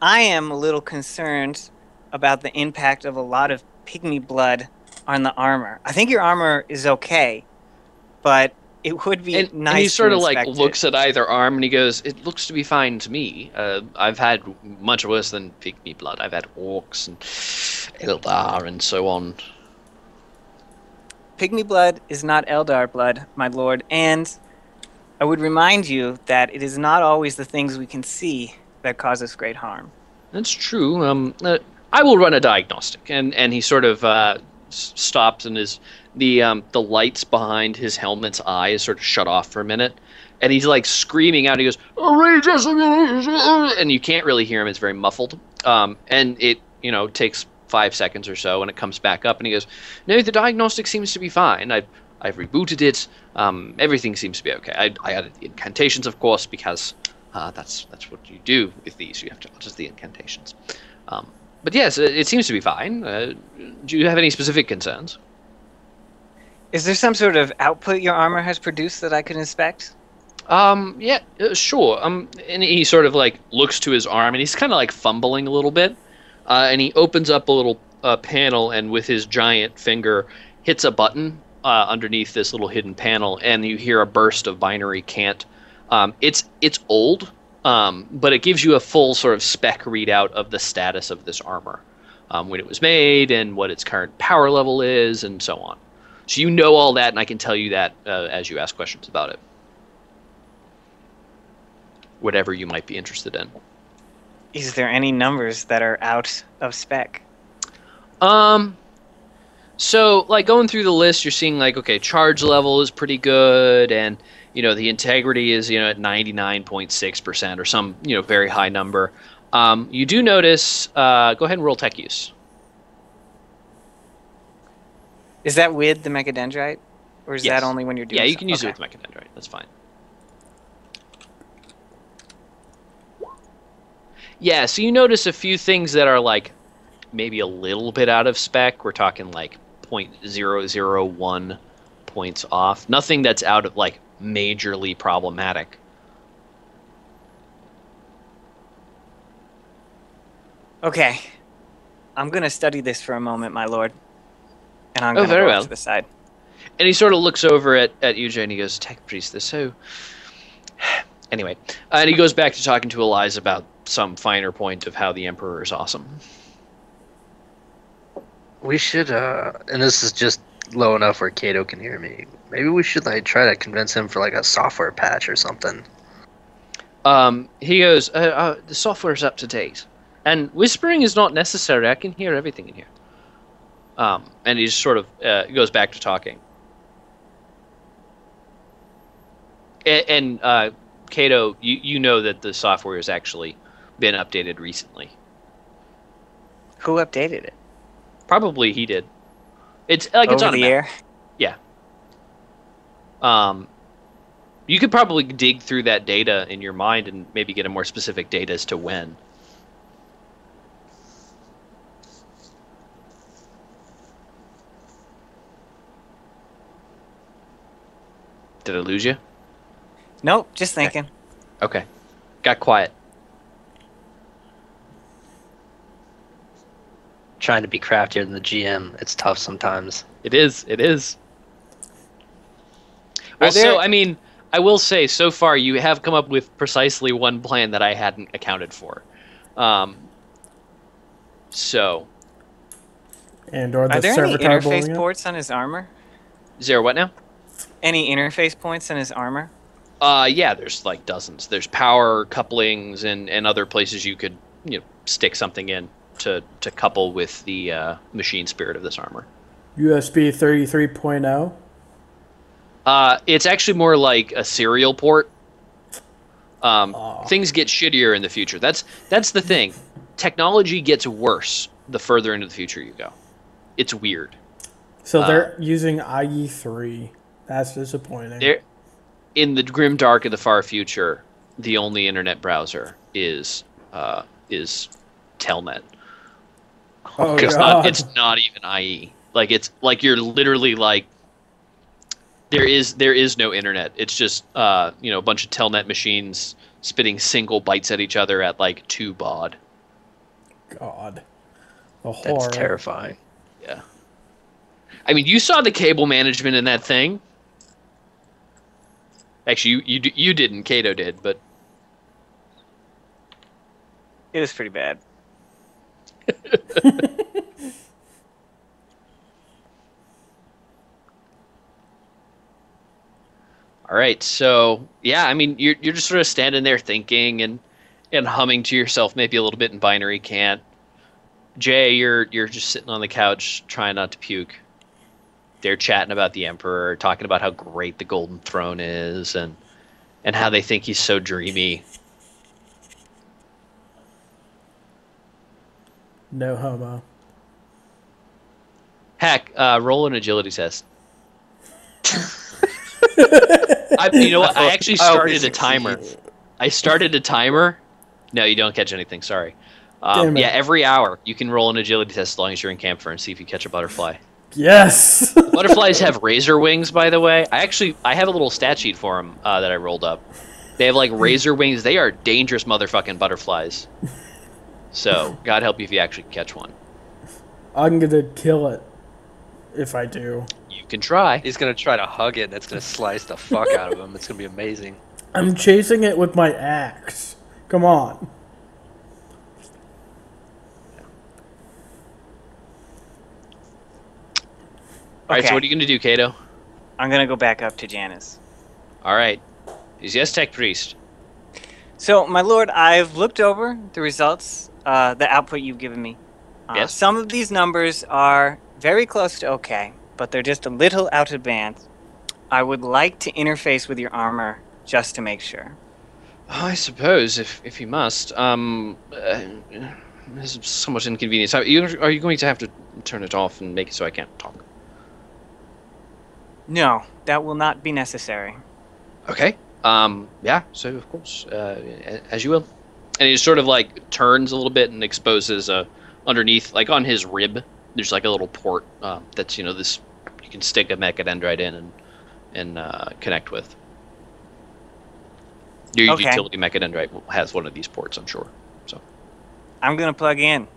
I am a little concerned about the impact of a lot of pygmy blood on the armor. I think your armor is okay, but it would be nice to and he sort of like inspect looks it. at either arm and he goes, it looks to be fine to me. I've had much worse than pygmy blood. I've had orcs and Eldar and so on. Pygmy blood is not Eldar blood, my lord, and I would remind you that it is not always the things we can see that cause us great harm. That's true. I will run a diagnostic, and he sort of stops, and the lights behind his helmet's eyes sort of shut off for a minute, and he's like screaming out. He goes, and you can't really hear him. It's very muffled, and it takes 5 seconds or so, and it comes back up, and he goes, no, the diagnostic seems to be fine. I've rebooted it. Everything seems to be okay. I added the incantations, of course, because that's what you do with these. You have to alter the incantations. But yes, it seems to be fine. Do you have any specific concerns? Is there some sort of output your armor has produced that I could inspect? Yeah, sure. And he sort of like looks to his arm, and he's kind of like fumbling a little bit. And he opens up a little panel, and with his giant finger hits a button underneath this little hidden panel, and you hear a burst of binary cant. It's old, but it gives you a full sort of spec readout of the status of this armor, when it was made and what its current power level is, and so on. So you know all that, and I can tell you that as you ask questions about it. Whatever you might be interested in. Is there any numbers that are out of spec? So, like, going through the list, you're seeing, like, okay, charge level is pretty good, and, the integrity is, at 99.6% or some, very high number. You do notice, go ahead and roll tech use. Is that with the mechadendrite? Or is Yes. that only when you're doing Yeah, you can use okay. it with mechadendrite. That's fine. Yeah, so you notice a few things that are, like, maybe a little bit out of spec. We're talking, like, 0.001 points off. Nothing that's out of, like, majorly problematic. Okay. I'm going to study this for a moment, my lord. And I'm going to very go well. off to the side. And he sort of looks over at UJ and he goes, Tech Priest, they're so... Anyway, and he goes back to talking to Eliza about some finer point of how the Emperor is awesome. We should, and this is just low enough where Cato can hear me. Maybe we should, like, try to convince him for, like, a software patch or something. He goes, the software's up to date. And whispering is not necessary. I can hear everything in here. And he just sort of goes back to talking. And Cato, you know that the software has actually been updated recently. Who updated it? Probably he did. It's like it's Over on the a map. air? Yeah. You could probably dig through that data in your mind and maybe get a more specific data as to when. Did I lose you? Nope, just thinking. Okay. Got quiet. Trying to be craftier than the GM. It's tough sometimes. It is. Well, so, I mean, I will say, so far you have come up with precisely one plan that I hadn't accounted for. So. And are there any interface ports on his armor? Is there what now? Any interface points in his armor? Yeah, there's like dozens. There's power couplings and other places you could stick something in to couple with the machine spirit of this armor. USB 33.0. It's actually more like a serial port. Things get shittier in the future. That's the thing. Technology gets worse the further into the future you go. It's weird. So they're using IE3. That's disappointing. In the grim dark of the far future, the only internet browser is Telnet. Oh, it's not even IE. Like it's like you're literally like there is no internet. It's just a bunch of Telnet machines spitting single bytes at each other at like 2 baud. God, that's terrifying. Yeah. I mean, you saw the cable management in that thing. Actually, you didn't. Cato did, but it was pretty bad. All right, so yeah, I mean, you're just sort of standing there thinking and humming to yourself, maybe a little bit in binary cant. Jay, you're just sitting on the couch trying not to puke. They're chatting about the Emperor, talking about how great the Golden Throne is, and how they think he's so dreamy. No homo. Heck, roll an agility test. I actually started a timer. I started a timer. No, you don't catch anything. Sorry. Yeah, every hour you can roll an agility test as long as you're in camphor and see if you catch a butterfly. Yes. Butterflies have razor wings, by the way. I have a little stat sheet for them that I rolled up. They have like razor wings. They are dangerous motherfucking butterflies. So God help you if you actually catch one. I'm gonna kill it if I do. You can try. He's gonna try to hug it, and it's gonna slice the fuck out of him. It's gonna be amazing. I'm chasing it with my axe. Come on. All right, so what are you going to do, Cato? I'm going to go back up to Janice. All right. He's yes, tech priest. So, my lord, I've looked over the results, the output you've given me. Yes. Some of these numbers are very close to okay, but they're just a little out of band. I would like to interface with your armor just to make sure. I suppose, if you must. This is somewhat inconvenient. Are you going to have to turn it off and make it so I can't talk? No, that will not be necessary. Okay. Yeah, so of course, as you will. And he sort of like turns a little bit and exposes underneath, like on his rib, there's like a little port that's, this, you can stick a mechadendrite in and connect with. Your utility mechadendrite has one of these ports, I'm sure. So I'm going to plug in.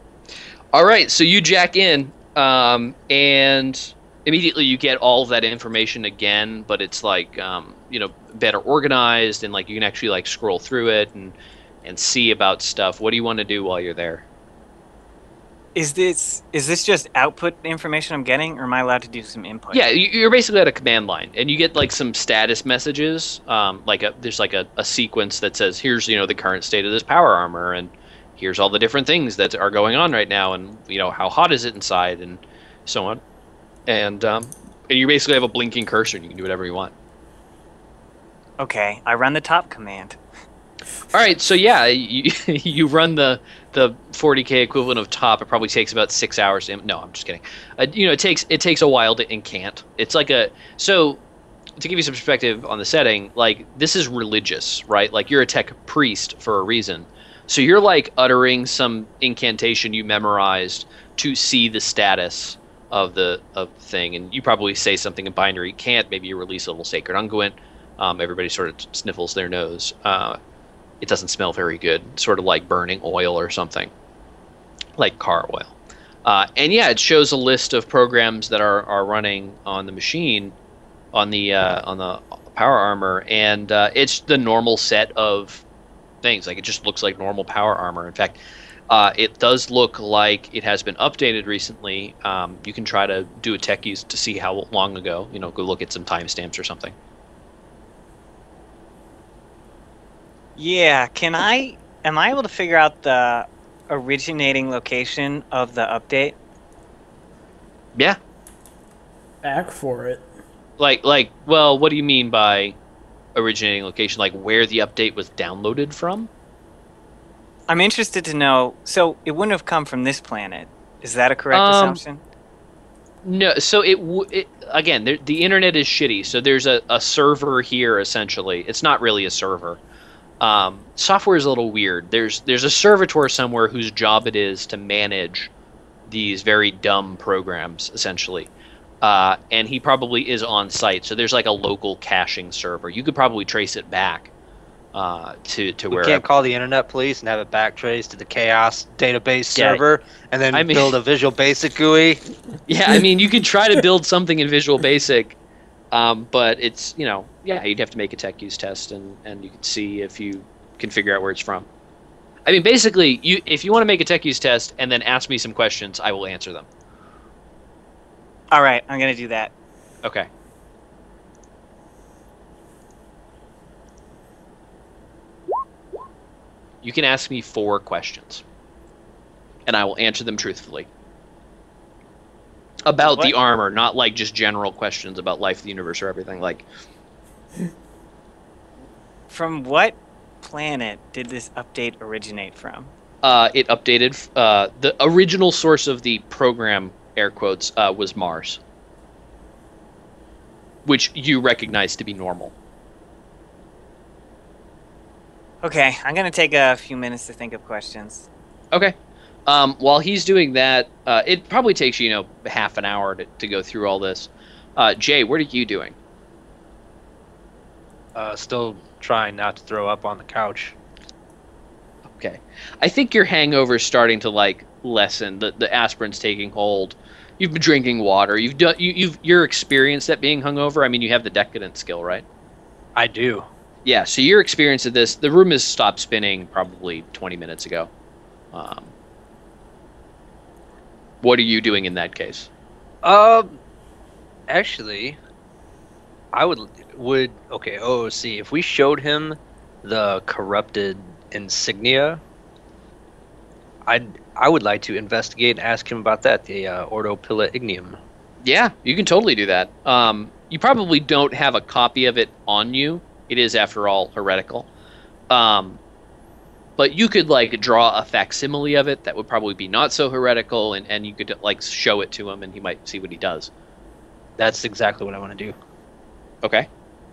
All right, so you jack in, and immediately you get all of that information again, but it's like, better organized, and like you can actually like scroll through it and see about stuff. What do you want to do while you're there? Is this just output information I'm getting, or am I allowed to do some input? Yeah, you're basically at a command line, and you get like some status messages. There's like a sequence that says, here's the current state of this power armor, and here's all the different things that are going on right now, and how hot is it inside, and so on. And you basically have a blinking cursor, and you can do whatever you want. Okay, I run the top command. All right, so yeah, you run the 40K equivalent of top. It probably takes about 6 hours. No, I'm just kidding. It takes a while to incant. It's like so to give you some perspective on the setting, like this is religious, right? Like you're a tech priest for a reason. So you're like uttering some incantation you memorized to see the status of the thing, and you probably say something in binary cant. Maybe you release a little sacred unguent. Everybody sort of sniffles their nose. It doesn't smell very good, sort of like burning oil or something, like car oil. And yeah, it shows a list of programs that are running on the machine, on the power armor, and it's the normal set of things. Like, it just looks like normal power armor. In fact, it does look like it has been updated recently. You can try to do a tech use to see how long ago. Go look at some timestamps or something. Yeah, am I able to figure out the originating location of the update? Yeah. Back for it. Well, what do you mean by originating location? Like, where the update was downloaded from? I'm interested to know. So it wouldn't have come from this planet. Is that a correct assumption? No. So again, the internet is shitty. So there's a server here, essentially. It's not really a server. Software is a little weird. There's a servitor somewhere whose job it is to manage these very dumb programs, essentially. And he probably is on site. So there's like a local caching server. You could probably trace it back to where. We can't call the internet police and have it backtrace to the chaos database server, and then build a Visual Basic GUI. Yeah, I mean, you could try to build something in Visual Basic, but it's, you'd have to make a tech use test, and you could see if you can figure out where it's from. I mean, basically, if you want to make a tech use test and then ask me some questions, I will answer them. All right, I'm going to do that. Okay. You can ask me 4 questions, and I will answer them truthfully. About the armor, not like just general questions about life, the universe, or everything. Like, from what planet did this update originate from? It updated. The original source of the program, air quotes, was Mars, which you recognize to be normal. Okay, I'm going to take a few minutes to think of questions. Okay. While he's doing that, it probably takes you, half an hour to go through all this. Jay, what are you doing? Still trying not to throw up on the couch. Okay. I think your hangover's starting to, lessen. The aspirin's taking hold. You've been drinking water. You're experienced at being hungover. I mean, you have the decadent skill, right? I do. Yeah, so your experience of this, the room has stopped spinning probably 20 minutes ago. What are you doing in that case? Actually, I would okay, OOC, if we showed him the corrupted insignia, I would like to investigate and ask him about that, the Ordo Pilla Ignium. Yeah, you can totally do that. You probably don't have a copy of it on you. It is, after all, heretical. But you could draw a facsimile of it that would probably be not so heretical, and you could show it to him, and he might see what he does. That's exactly what I want to do. Okay.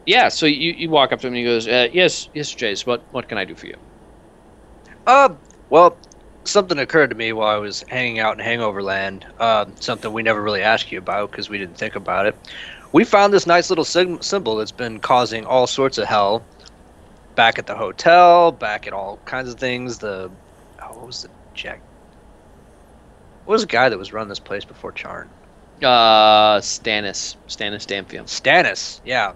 Yeah. So you walk up to him and he goes, "Yes, Jayce. What can I do for you?" Well, something occurred to me while I was hanging out in Hangover Land. Something we never really asked you about because we didn't think about it. We found this nice little symbol that's been causing all sorts of hell. Back at the hotel, back at all kinds of things. What was the Jack? What was the guy that was running this place before Charn? Stannis Dampium. Stannis, yeah.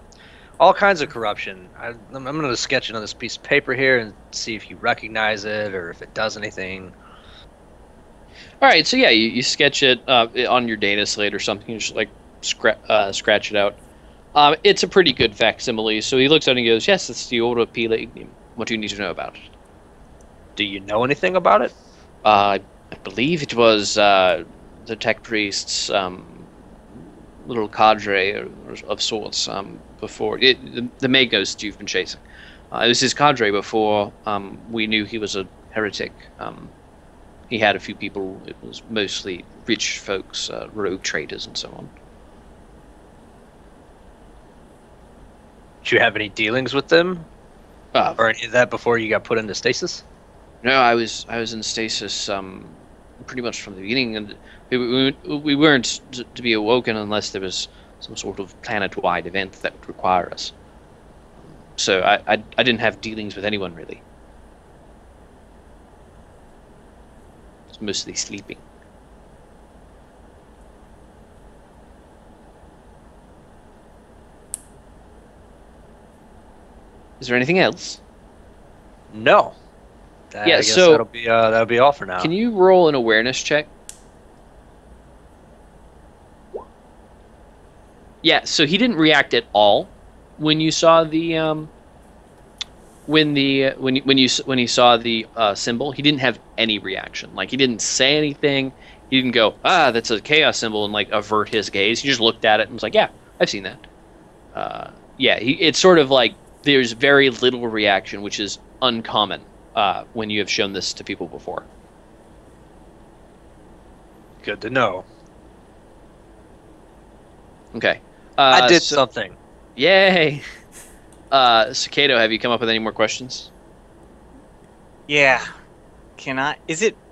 All kinds of corruption. I'm going to sketch it on this piece of paper here and see if you recognize it or if it does anything. All right, so yeah, you sketch it on your data slate or something. You just scratch it out. It's a pretty good facsimile. So he looks at it and goes, "Yes, it's the Ordo Pilla Ignium. What do you need to know about it?" Do you know anything about it? I believe it was the tech priest's little cadre of sorts before the main ghost you've been chasing. It was his cadre before we knew he was a heretic. He had a few people. It was mostly rich folks, rogue traders, and so on. Did you have any dealings with them, or any of that before you got put into stasis? No, I was in stasis pretty much from the beginning, and we weren't to be awoken unless there was some sort of planet-wide event that would require us. So I didn't have dealings with anyone really. It's mostly sleeping. Is there anything else? No. I guess that'll be all for now. Can you roll an awareness check? Yeah, so he didn't react at all when you saw the when he saw the symbol. He didn't have any reaction. Like, he didn't say anything. He didn't go, that's a chaos symbol, and like avert his gaze. He just looked at it and was like, yeah, I've seen that. It's sort of like there's very little reaction, which is uncommon when you have shown this to people before. Good to know. Okay. I did something. Yay! So Cato, have you come up with any more questions? Yeah.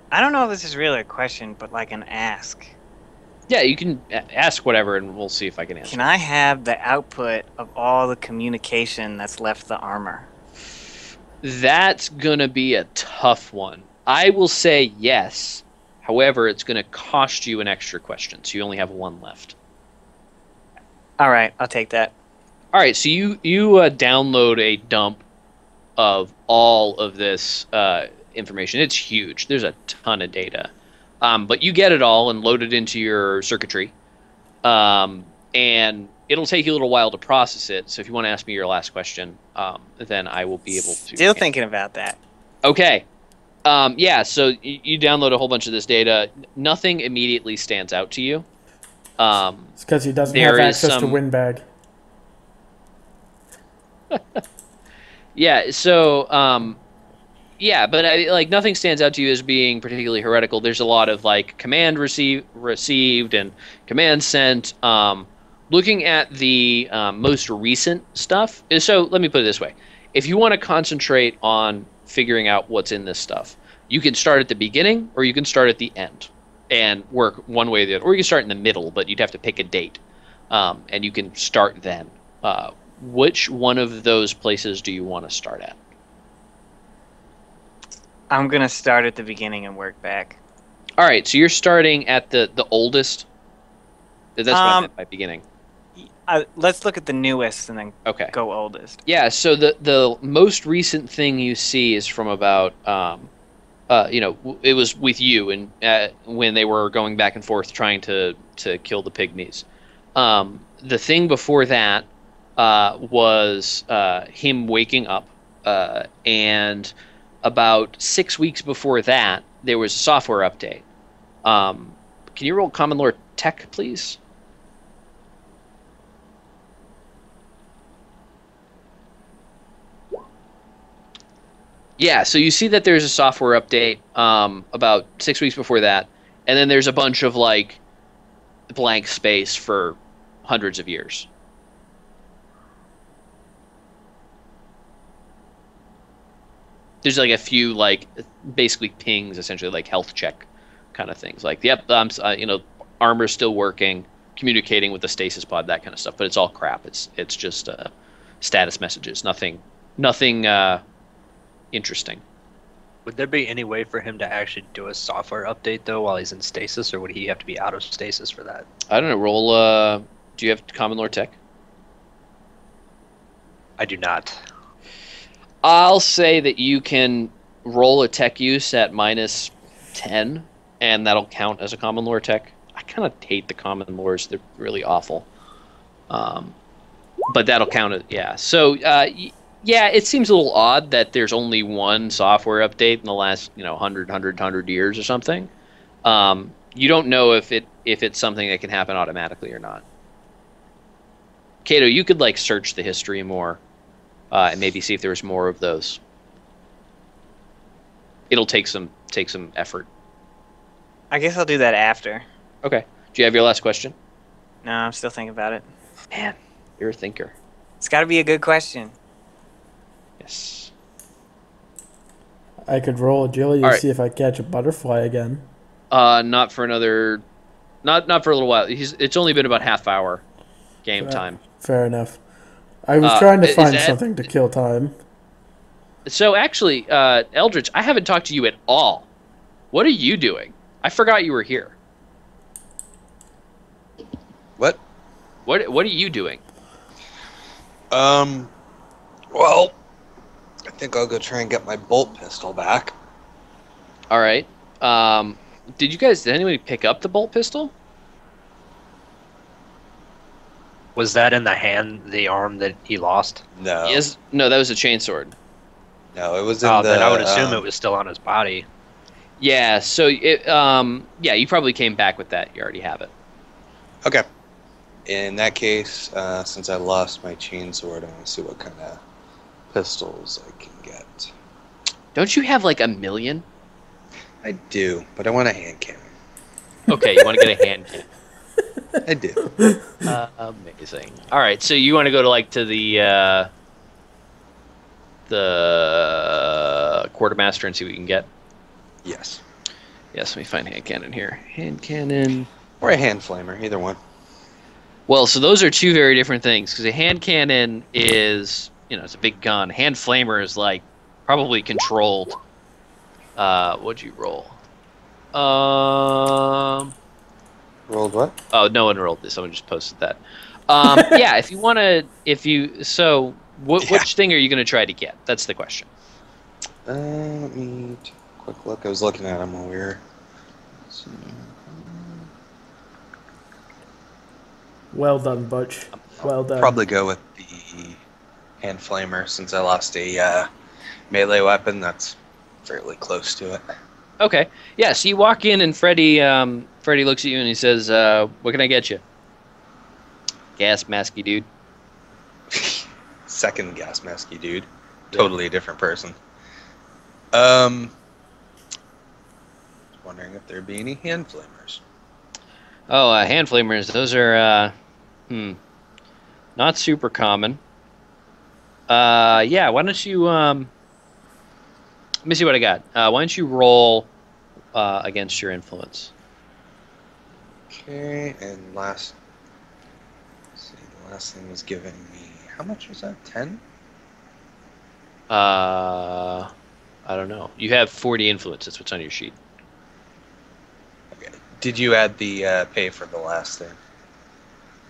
I don't know if this is really a question, but like an ask. Yeah, you can ask whatever, and we'll see if I can answer. Can I have the output of all the communication that's left the armor? That's going to be a tough one. I will say yes. However, it's going to cost you an extra question, so you only have one left. All right, I'll take that. All right, so you download a dump of all of this information. It's huge. There's a ton of data. But you get it all and load it into your circuitry. And it'll take you a little while to process it. So if you want to ask me your last question, then I will be able to. Still thinking about that. Okay. So you download a whole bunch of this data. Nothing immediately stands out to you. It's because he doesn't have access to Windbag. Yeah, so, but nothing stands out to you as being particularly heretical. There's a lot of, like, command received and command sent. Looking at the most recent stuff, so let me put it this way. If you want to concentrate on figuring out what's in this stuff, you can start at the beginning or you can start at the end and work one way or the other. Or you can start in the middle, but you'd have to pick a date. And you can start then. Which one of those places do you want to start at? I'm going to start at the beginning and work back. All right, so you're starting at the oldest? That's what I meant by beginning. Let's look at the newest and then go oldest. Yeah, so the most recent thing you see is from about, it was with you and when they were going back and forth trying to kill the pygmies. The thing before that was him waking up, and about 6 weeks before that, there was a software update. Can you roll Common Lore Tech, please? Yeah, so you see that there's a software update about 6 weeks before that, and then there's a bunch of, like, blank space for hundreds of years. There's, like, a few, like, basically pings, essentially, like health check kind of things. Like, yep, armor's still working, communicating with the stasis pod, that kind of stuff, but it's all crap. It's just status messages, nothing interesting. Would there be any way for him to actually do a software update though while he's in stasis, or would he have to be out of stasis for that? I don't know. Roll. Do you have Common Lore Tech? I do not. I'll say that you can roll a tech use at -10, and that'll count as a Common Lore Tech. I kind of hate the Common Lores; they're really awful. But that'll count it. Yeah. So. Yeah, it seems a little odd that there's only one software update in the last, 100 years or something. You don't know if it's something that can happen automatically or not. Cato, you could like search the history more, and maybe see if there's more of those. It'll take some effort. I guess I'll do that after. Okay. Do you have your last question? No, I'm still thinking about it. Man, you're a thinker. It's got to be a good question. Yes. I could roll agility to see if I catch a butterfly again. Not for another, not for a little while. It's only been about half hour game time. Fair enough. I was trying to find something to kill time. So actually, Eldritch, I haven't talked to you at all. What are you doing? I forgot you were here. What? What are you doing? Well, think I'll go try and get my bolt pistol back. All right. Did anybody pick up the bolt pistol? Was that in the arm that he lost? No. Yes. No, that was a chainsword. No, it was in then I would assume it was still on his body. Yeah, so you probably came back with that. You already have it. Okay. In that case, since I lost my chainsword, I want to see what kind of pistols I can get. Don't you have like 1 million? I do, but I want a hand cannon. Okay, you want to get a hand cannon. I do. Amazing. All right, so you want to go to the quartermaster and see what you can get? Yes. Yes, let me find hand cannon here. Hand cannon. Or a hand flamer, either one. Well, so those are two very different things, because a hand cannon is, it's a big gun. Hand flamer is like probably controlled. What'd you roll? Rolled what? Oh, no one rolled this. Someone just posted that. Yeah, if you want to, which thing are you going to try to get? That's the question. Let me take a quick look. I was looking at them while we were... Well done, Butch. Well done. Probably go with the hand flamer since I lost a melee weapon. That's fairly close to it. Okay. Yeah, so you walk in and Freddy looks at you and he says, what can I get you? Gas masky dude. Second gas masky dude. Totally a different person. Wondering if there'd be any hand flamers. Oh, hand flamers, those are not super common. Yeah, why don't you let me see what I got. Why don't you roll against your influence? Okay, and the last thing was giving me, how much was that? 10? I don't know. You have 40 influence. That's what's on your sheet. Okay. Did you add the pay for the last thing?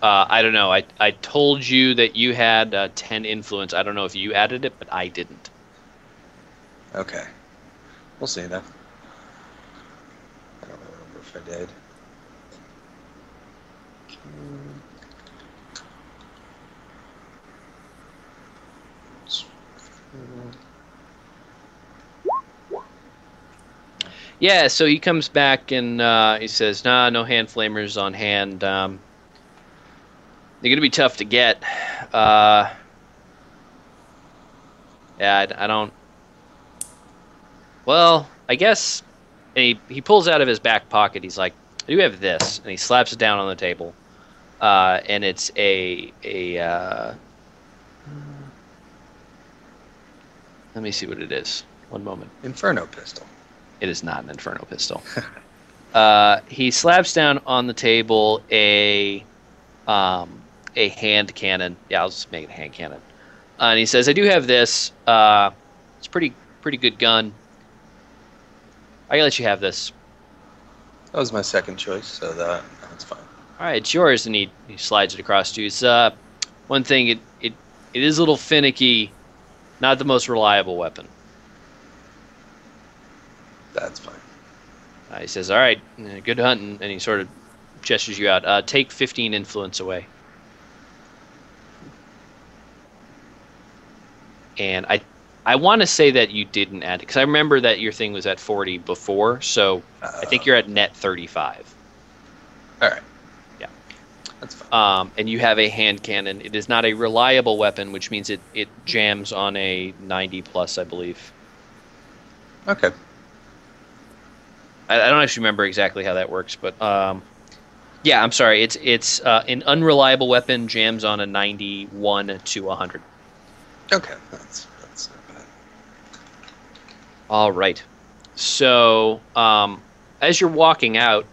I don't know. I told you that you had 10 influence. I don't know if you added it, but I didn't. Okay. We'll see then. I don't remember if I did. Yeah, so he comes back and he says, "Nah, no hand flamers on hand. They're gonna be tough to get. Yeah, I don't. Well, I guess." And he pulls out of his back pocket. He's like, "I do have this," and he slaps it down on the table. And it's a let me see what it is. One moment. Inferno pistol. It is not an Inferno pistol. He slaps down on the table a hand cannon. Yeah, I'll just make it a hand cannon. And he says, "I do have this. It's a pretty good gun. I can let you have this." That was my second choice, so that's fine. All right, it's yours. And he slides it across to you. It's one thing. It is a little finicky. Not the most reliable weapon. That's fine. He says, "All right, good hunting," and he sort of gestures you out. Take 15 influence away. And I want to say that you didn't add it, because I remember that your thing was at 40 before, so I think you're at net 35. All right. Yeah. That's fine. And you have a hand cannon. It is not a reliable weapon, which means it jams on a 90 plus, I believe. Okay. I don't actually remember exactly how that works, but yeah, I'm sorry. It's an unreliable weapon jams on a 91 to 100. Okay, that's not bad. All right. So as you're walking out,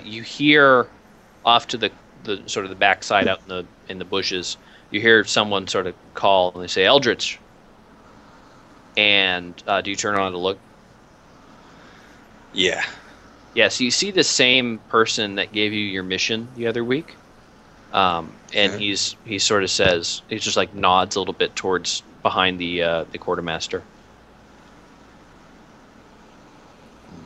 you hear off to the sort of the backside out in the bushes. You hear someone sort of call, and they say, "Eldritch." And do you turn around to look? Yeah. Yeah, so you see the same person that gave you your mission the other week. And he sort of says, he just like nods a little bit towards behind the quartermaster.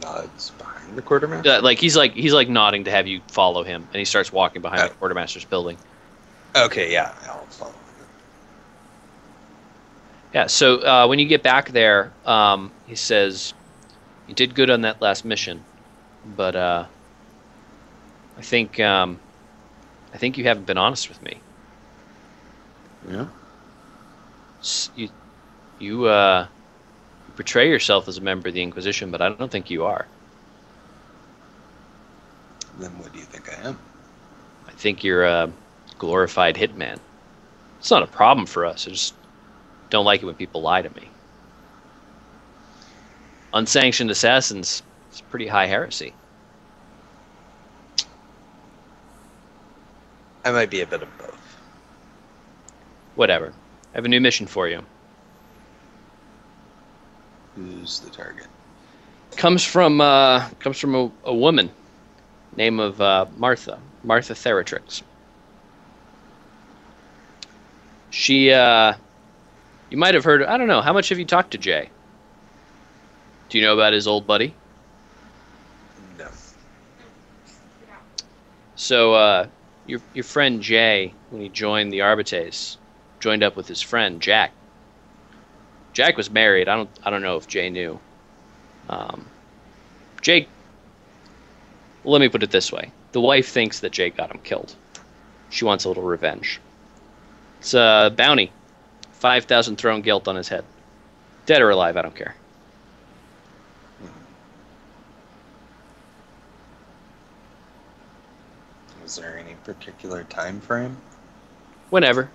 Nods behind the quartermaster? Like he's like nodding to have you follow him, and he starts walking behind the quartermaster's building. Okay, yeah, I'll follow him. Yeah, so when you get back there, he says, you did good on that last mission, but I think you haven't been honest with me. Yeah? You portray yourself as a member of the Inquisition, but I don't think you are. Then what do you think I am? I think you're a glorified hitman. It's not a problem for us. I just don't like it when people lie to me. Unsanctioned assassins, it's pretty high heresy. I might be a bit of both. Whatever. I have a new mission for you. Who's the target? Comes from a woman, name of Martha Theratrix. She, you might have heard. I don't know. How much have you talked to Jay? Do you know about his old buddy? No. So, your friend Jay, when he joined the Arbitrator, joined up with his friend Jack. Jack was married. I don't know if Jay knew. Jake. Well, let me put it this way: the wife thinks that Jake got him killed. She wants a little revenge. It's a bounty, 5,000 thrown guilt on his head. Dead or alive, I don't care. Is there any particular time frame? Whenever.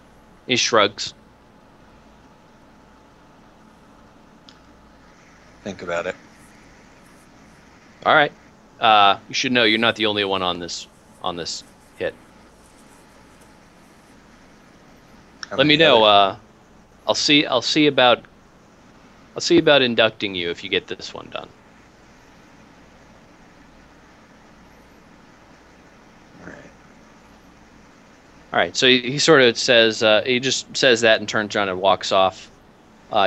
He shrugs. Think about it. All right. You should know you're not the only one on this hit. Let me know. I'll see about inducting you if you get this one done. All right. So he sort of says he just says that and turns around and walks off.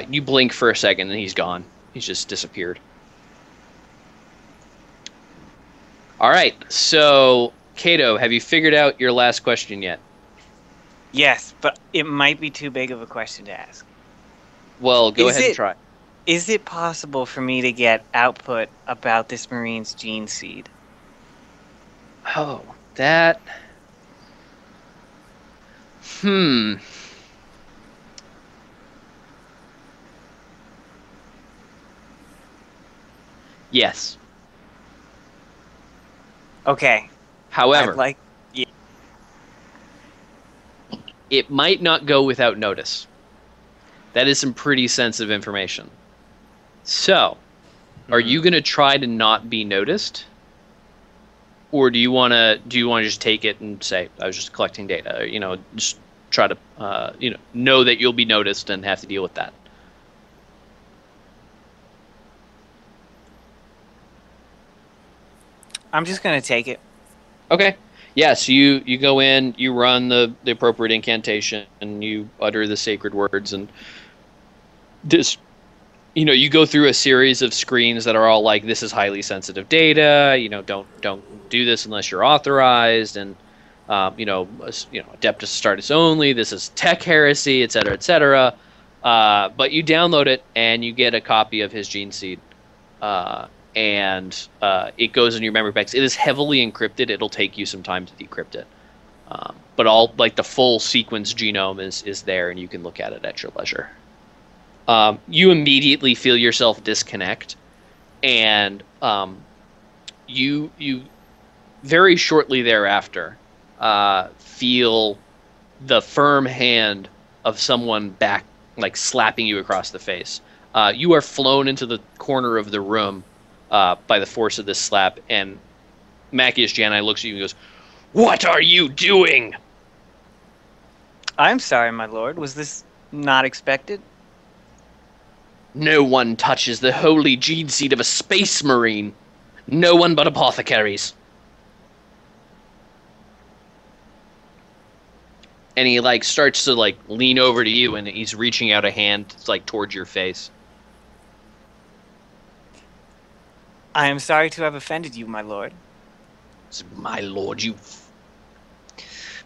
You blink for a second and he's gone. He's just disappeared. All right. So Cato, have you figured out your last question yet? Yes, but it might be too big of a question to ask. Well, go ahead and try. Is it possible for me to get output about this Marine's gene seed? Oh, that... Yes. Okay. However, it might not go without notice. That is some pretty sensitive information. So, are you going to try to not be noticed? Or do you want to just take it and say, I was just collecting data? Or, just try to know that you'll be noticed and have to deal with that. I'm just going to take it. Okay. Yeah, so you go in, you run the appropriate incantation, and you utter the sacred words, and this, you go through a series of screens that are all like, this is highly sensitive data, don't do this unless you're authorized, and Adeptus Astartes only, this is tech heresy, etc., etc. But you download it, and you get a copy of his gene seed. And it goes in your memory banks. It is heavily encrypted. It'll take you some time to decrypt it. But all the full sequence genome is there, and you can look at it at your leisure. You immediately feel yourself disconnect, and you very shortly thereafter feel the firm hand of someone back, slapping you across the face. You are flown into the corner of the room by the force of this slap, and Macius Janai looks at you and goes, "What are you doing?" I'm sorry, my lord. Was this not expected? No one touches the holy gene seed of a space marine. No one but apothecaries. And he like starts to like lean over to you, and he's reaching out a hand like towards your face. I am sorry to have offended you, my lord. My lord, you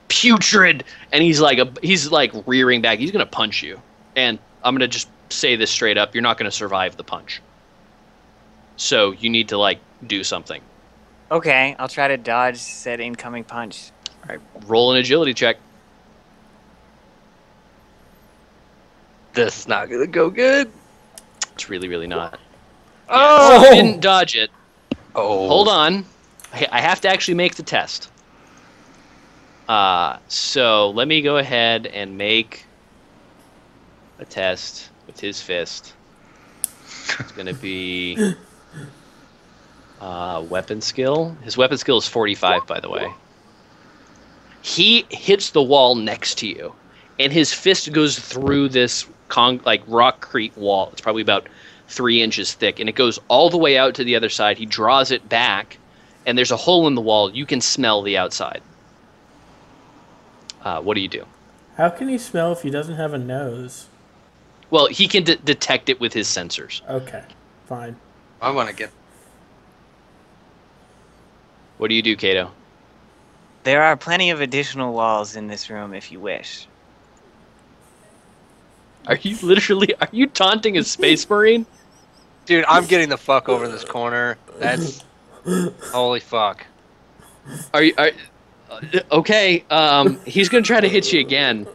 putrid! And he's like rearing back. He's gonna punch you. And I'm gonna just say this straight up: you're not gonna survive the punch. So you need to like do something. Okay, I'll try to dodge said incoming punch. All right, roll an agility check. This is not gonna go good. It's really, really not. Oh! Yeah, you didn't dodge it. Oh. Hold on. I have to actually make the test. So let me go ahead and make a test with his fist. It's going to be weapon skill. His weapon skill is 45, by the way. He hits the wall next to you, and his fist goes through this rockcrete wall. It's probably about 3 inches thick, and it goes all the way out to the other side. He draws it back, and there's a hole in the wall. You can smell the outside. What do you do? How can he smell if he doesn't have a nose? Well, he can detect it with his sensors. Okay, fine. I want to get... What do you do, Cato? There are plenty of additional walls in this room if you wish. Are you taunting a space marine? Dude, I'm getting the fuck over this corner. That's... Holy fuck. Okay, he's going to try to hit you again.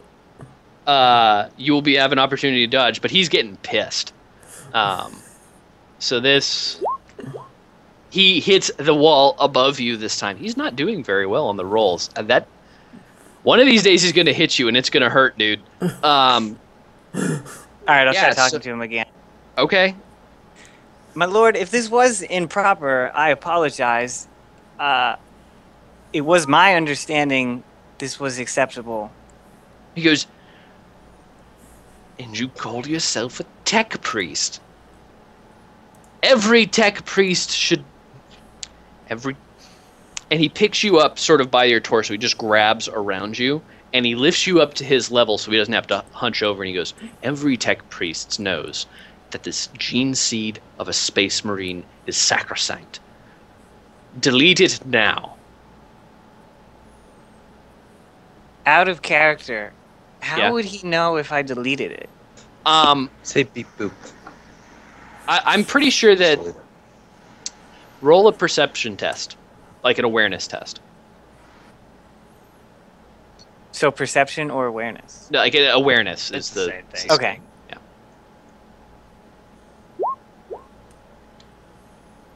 You will have an opportunity to dodge, but he's getting pissed. So this... He hits the wall above you this time. He's not doing very well on the rolls. One of these days he's going to hit you, and it's going to hurt, dude. All right, I'll try talking to him again. Okay. My lord, if this was improper, I apologize. It was my understanding this was acceptable. He goes, and you call yourself a tech priest. Every tech priest should... And he picks you up sort of by your torso. He just grabs around you, and he lifts you up to his level so he doesn't have to hunch over, and he goes, every tech priest knows that this gene seed of a space marine is sacrosanct. Delete it now. Out of character. How would he know if I deleted it? Say beep boop. I'm pretty sure that... Roll a perception test. Like an awareness test. So perception or awareness? No, like awareness It's is the the same thing. Okay.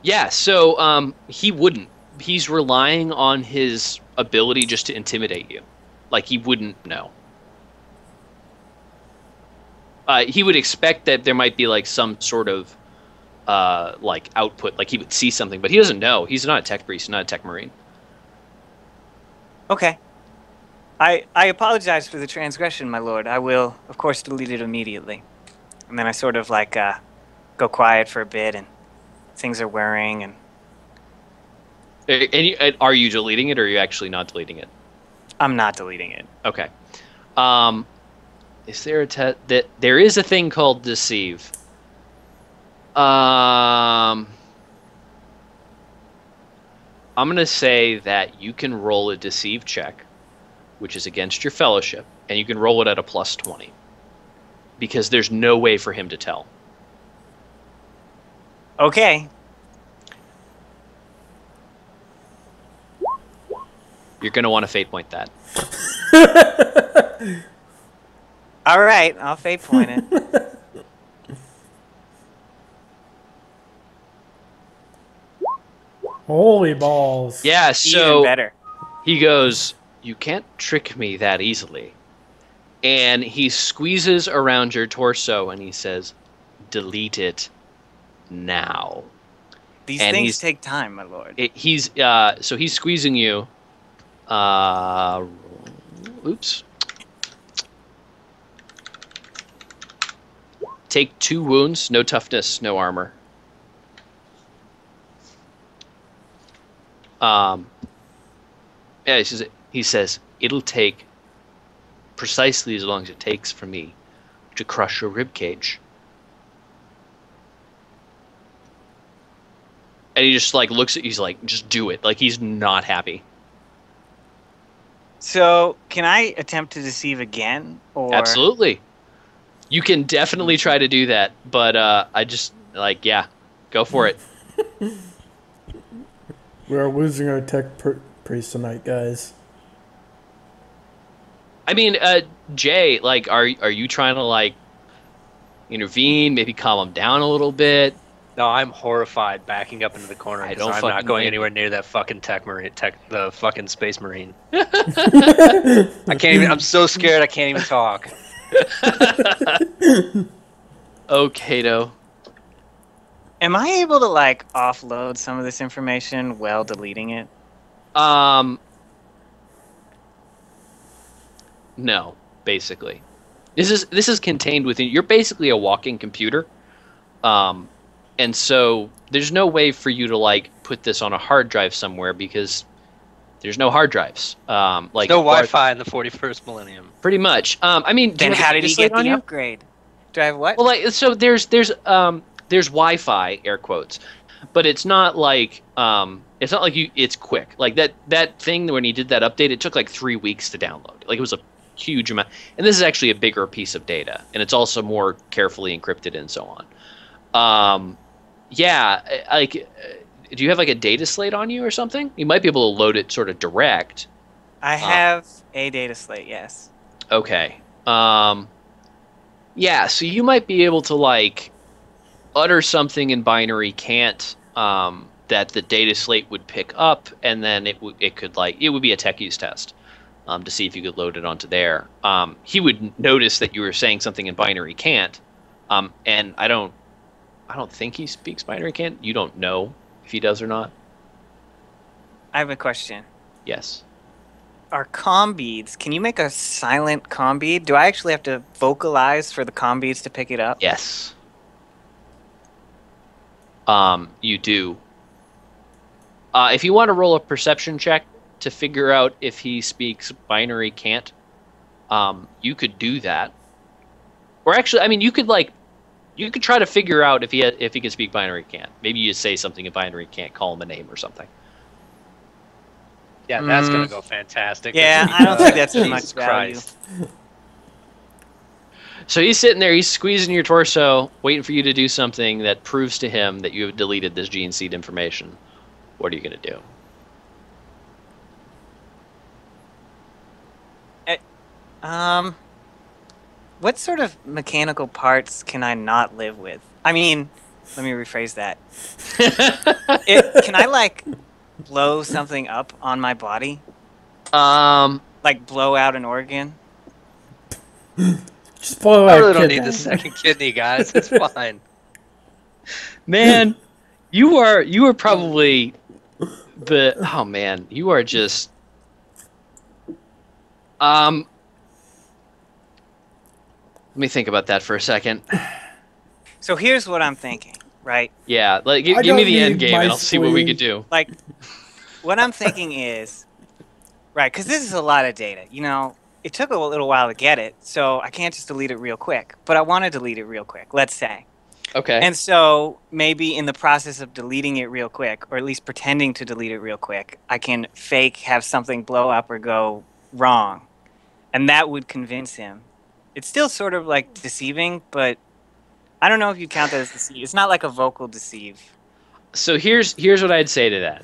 Yeah, so he wouldn't. He's relying on his ability just to intimidate you. Like, he wouldn't know. He would expect that there might be, like, some sort of, like, output. Like, he would see something, but he doesn't know. He's not a tech priest, not a tech marine. Okay. I apologize for the transgression, my lord. I will, of course, delete it immediately. And then I sort of, like, go quiet for a bit, and things are whirring, and... And are you deleting it, or are you actually not deleting it? I'm not deleting it. Okay. Is there there is a thing called deceive. I'm gonna say that you can roll a deceive check, which is against your fellowship, and you can roll it at a plus 20. Because there's no way for him to tell. Okay. You're going to want to fate point that. All right, I'll fate point it. Holy balls. Yeah, so Even better. he goes, you can't trick me that easily. And he squeezes around your torso and he says, delete it now. These and things take time, my lord. So he's squeezing you. Oops. Take 2 wounds, no toughness, no armor. Yeah, he says it'll take precisely as long as it takes for me to crush your rib cage. And he just like looks at you, he's like, just do it. Like he's not happy. So, can I attempt to deceive again? Or Absolutely. You can definitely try to do that, but I just like, yeah, go for it. We are losing our tech priest tonight, guys. I mean, Jay, like, are you trying to like intervene, maybe calm him down a little bit? No, I'm horrified, backing up into the corner because I'm not going anywhere near that fucking the fucking space marine. I can't even. I'm so scared I can't even talk. Oh, Cato. Am I able to like offload some of this information while deleting it? No, basically. This is contained within. You're basically a walking computer. And so there's no way for you to like put this on a hard drive somewhere because there's no hard drives. Like no Wi-Fi in the 41st millennium. Pretty much. I mean, then how did he get the upgrade? Do I have what? Well, like so there's Wi-Fi, air quotes, but it's not like it's quick. Like that thing when he did that update, it took like 3 weeks to download. Like it was a huge amount, and this is actually a bigger piece of data, and it's also more carefully encrypted and so on. Yeah, like, do you have like a data slate on you or something? You might be able to load it sort of direct. I have a data slate, yes. Okay. Yeah, so you might be able to like utter something in binary can't that the data slate would pick up, and then it would be a tech use test to see if you could load it onto there. He would notice that you were saying something in binary can't, and I don't think he speaks binary can't. You don't know if he does or not. I have a question. Yes. Are comm beads, can you make a silent comm bead? Do I actually have to vocalize for the comm beads to pick it up? Yes. You do. If you want to roll a perception check to figure out if he speaks binary can't, you could do that. Or actually, I mean, you could try to figure out if he can speak binary can't. Maybe you say something in binary can't, call him a name or something. Yeah, that's gonna go fantastic. Yeah, I don't think that's as much value. So he's sitting there, he's squeezing your torso, waiting for you to do something that proves to him that you have deleted this gene seed information. What are you gonna do? What sort of mechanical parts can I not live with? I mean, let me rephrase that. Can I like blow something up on my body? Like blow out an organ? Just blow out. I really don't need the second kidney, guys. It's fine. Man, you are probably oh man, you are just let me think about that for a second. So here's what I'm thinking, right? Yeah, like give me the end game and I'll see what we could do. Like, what I'm thinking is, right, because this is a lot of data. You know, it took a little while to get it, so I can't just delete it real quick. But I want to delete it real quick, let's say. Okay. And so maybe in the process of deleting it real quick, or at least pretending to delete it real quick, I can have something blow up or go wrong. And that would convince him. It's still sort of like deceiving, but I don't know if you count that as deceive. It's not like a vocal deceive. So here's what I'd say to that.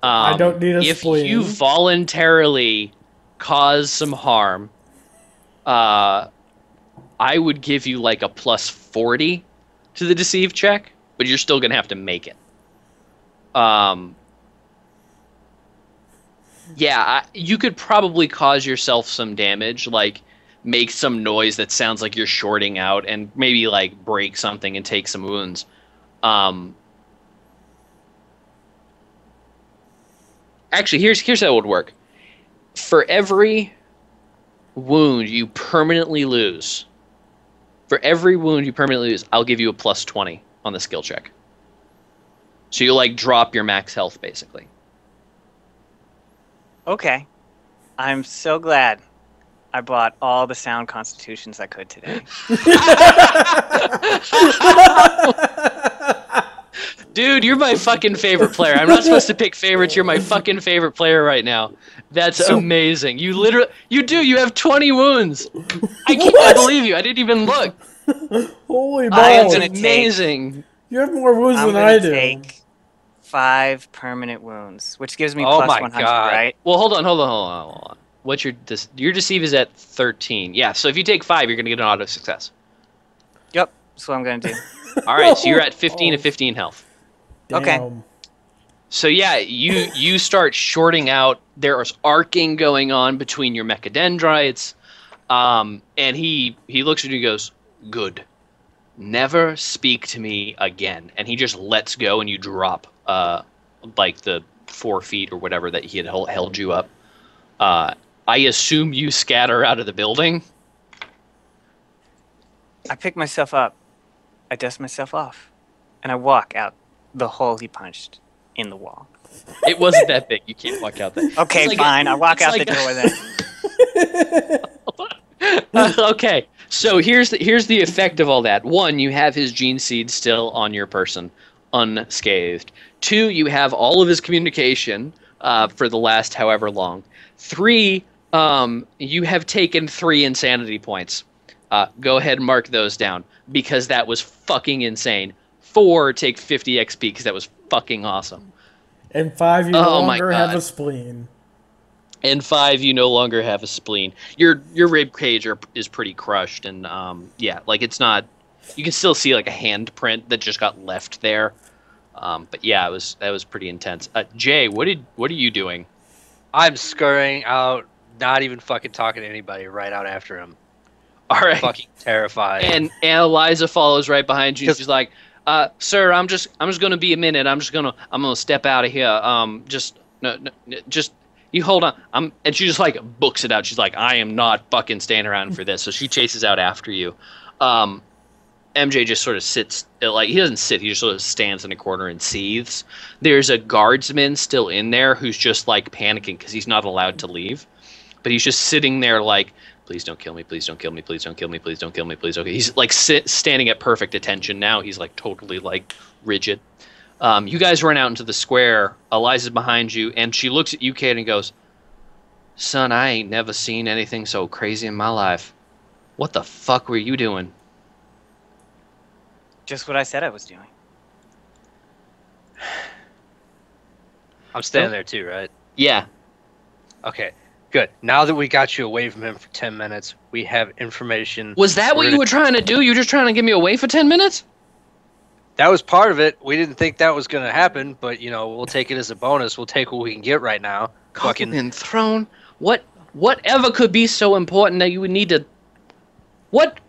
I don't need a spleen. If you voluntarily cause some harm, I would give you like a plus 40 to the deceive check, but you're still gonna have to make it. Yeah, you could probably cause yourself some damage, like make some noise that sounds like you're shorting out, and maybe like break something and take some wounds. Actually, here's how it would work. For every wound you permanently lose, I'll give you a plus 20 on the skill check. So you like drop your max health basically. Okay. I'm so glad. I bought all the sound constitutions I could today. Dude, you're my fucking favorite player. I'm not supposed to pick favorites. You're my fucking favorite player right now. That's amazing. You literally, you have 20 wounds. I can't believe you. I didn't even look. Holy balls. That's amazing. You have more wounds than I do. Take 5 permanent wounds, which gives me plus 100, right? Well, hold on. What's your deceive is at 13. Yeah, so if you take 5, you're going to get an auto success. Yep, that's what I'm going to do. All right, so you're at 15 and 15 health. Damn. Okay. So yeah, you start shorting out. There's arcing going on between your mechadendrites, and he looks at you and goes, "Good. Never speak to me again." And he just lets go, and you drop like the 4 feet or whatever that he had held you up. I assume you scatter out of the building. I pick myself up, I dust myself off, and I walk out the hole he punched in the wall. It wasn't that big. You can't walk out there. Okay, like fine. I walk out the door then. Okay, so here's the effect of all that. 1, you have his gene seed still on your person, unscathed. 2, you have all of his communication for the last however long. 3, you have taken 3 insanity points. Go ahead and mark those down because that was fucking insane. 4, take 50 XP because that was fucking awesome. And 5, you no longer have a spleen. And 5, you no longer have a spleen. Your rib cage is pretty crushed, and yeah, like it's not. You can still see like a handprint that just got left there. But yeah, that was pretty intense. Jay, what are you doing? I'm scurrying out, not even fucking talking to anybody. Right out after him. All right. Fucking terrified. And Eliza follows right behind you. She's like, "Sir, I'm just gonna be a minute. I'm gonna step out of here. Just you hold on." And she just like books it out. She's like, "I am not fucking staying around for this." So she chases out after you. MJ just sort of sits, like he doesn't sit. He just sort of stands in a corner and seethes. There's a guardsman still in there who's just like panicking because he's not allowed to leave, but he's just sitting there like, "Please don't kill me. Please don't kill me. Please don't kill me. Please don't kill me. Please don't." He's like standing at perfect attention now. He's like totally like rigid. You guys run out into the square. Eliza's behind you, and she looks at you, kid, and goes, "Son, I ain't never seen anything so crazy in my life. What the fuck were you doing?" Just what I said I was doing. I'm standing there too, right? Yeah. Okay. Good. Now that we got you away from him for 10 minutes, we have information. Was that what you were trying to do? You were just trying to get me away for 10 minutes? That was part of it. We didn't think that was going to happen, but, you know, we'll take it as a bonus. We'll take what we can get right now. Fucking throne? Whatever could be so important that you would need to... What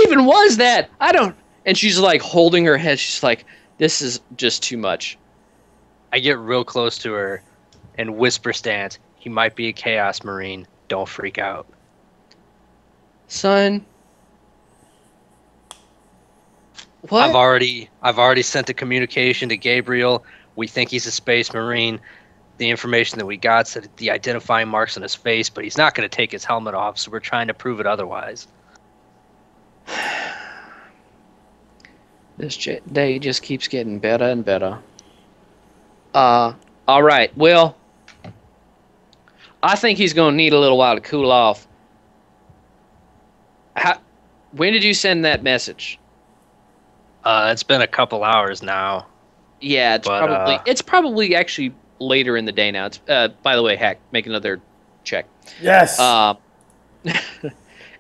even was that? I don't... And she's like holding her head. She's like, "This is just too much." I get real close to her and whisper stance. "He might be a Chaos Marine. Don't freak out." Son. What? I've already sent a communication to Gabriel. We think he's a Space Marine. The information that we got said the identifying marks on his face, but he's not going to take his helmet off, so we're trying to prove it otherwise. This day just keeps getting better and better. All right. Well, I think he's going to need a little while to cool off. When did you send that message? It's been a couple hours now. Yeah, it's probably actually later in the day now. It's by the way, Hak, make another check. Yes.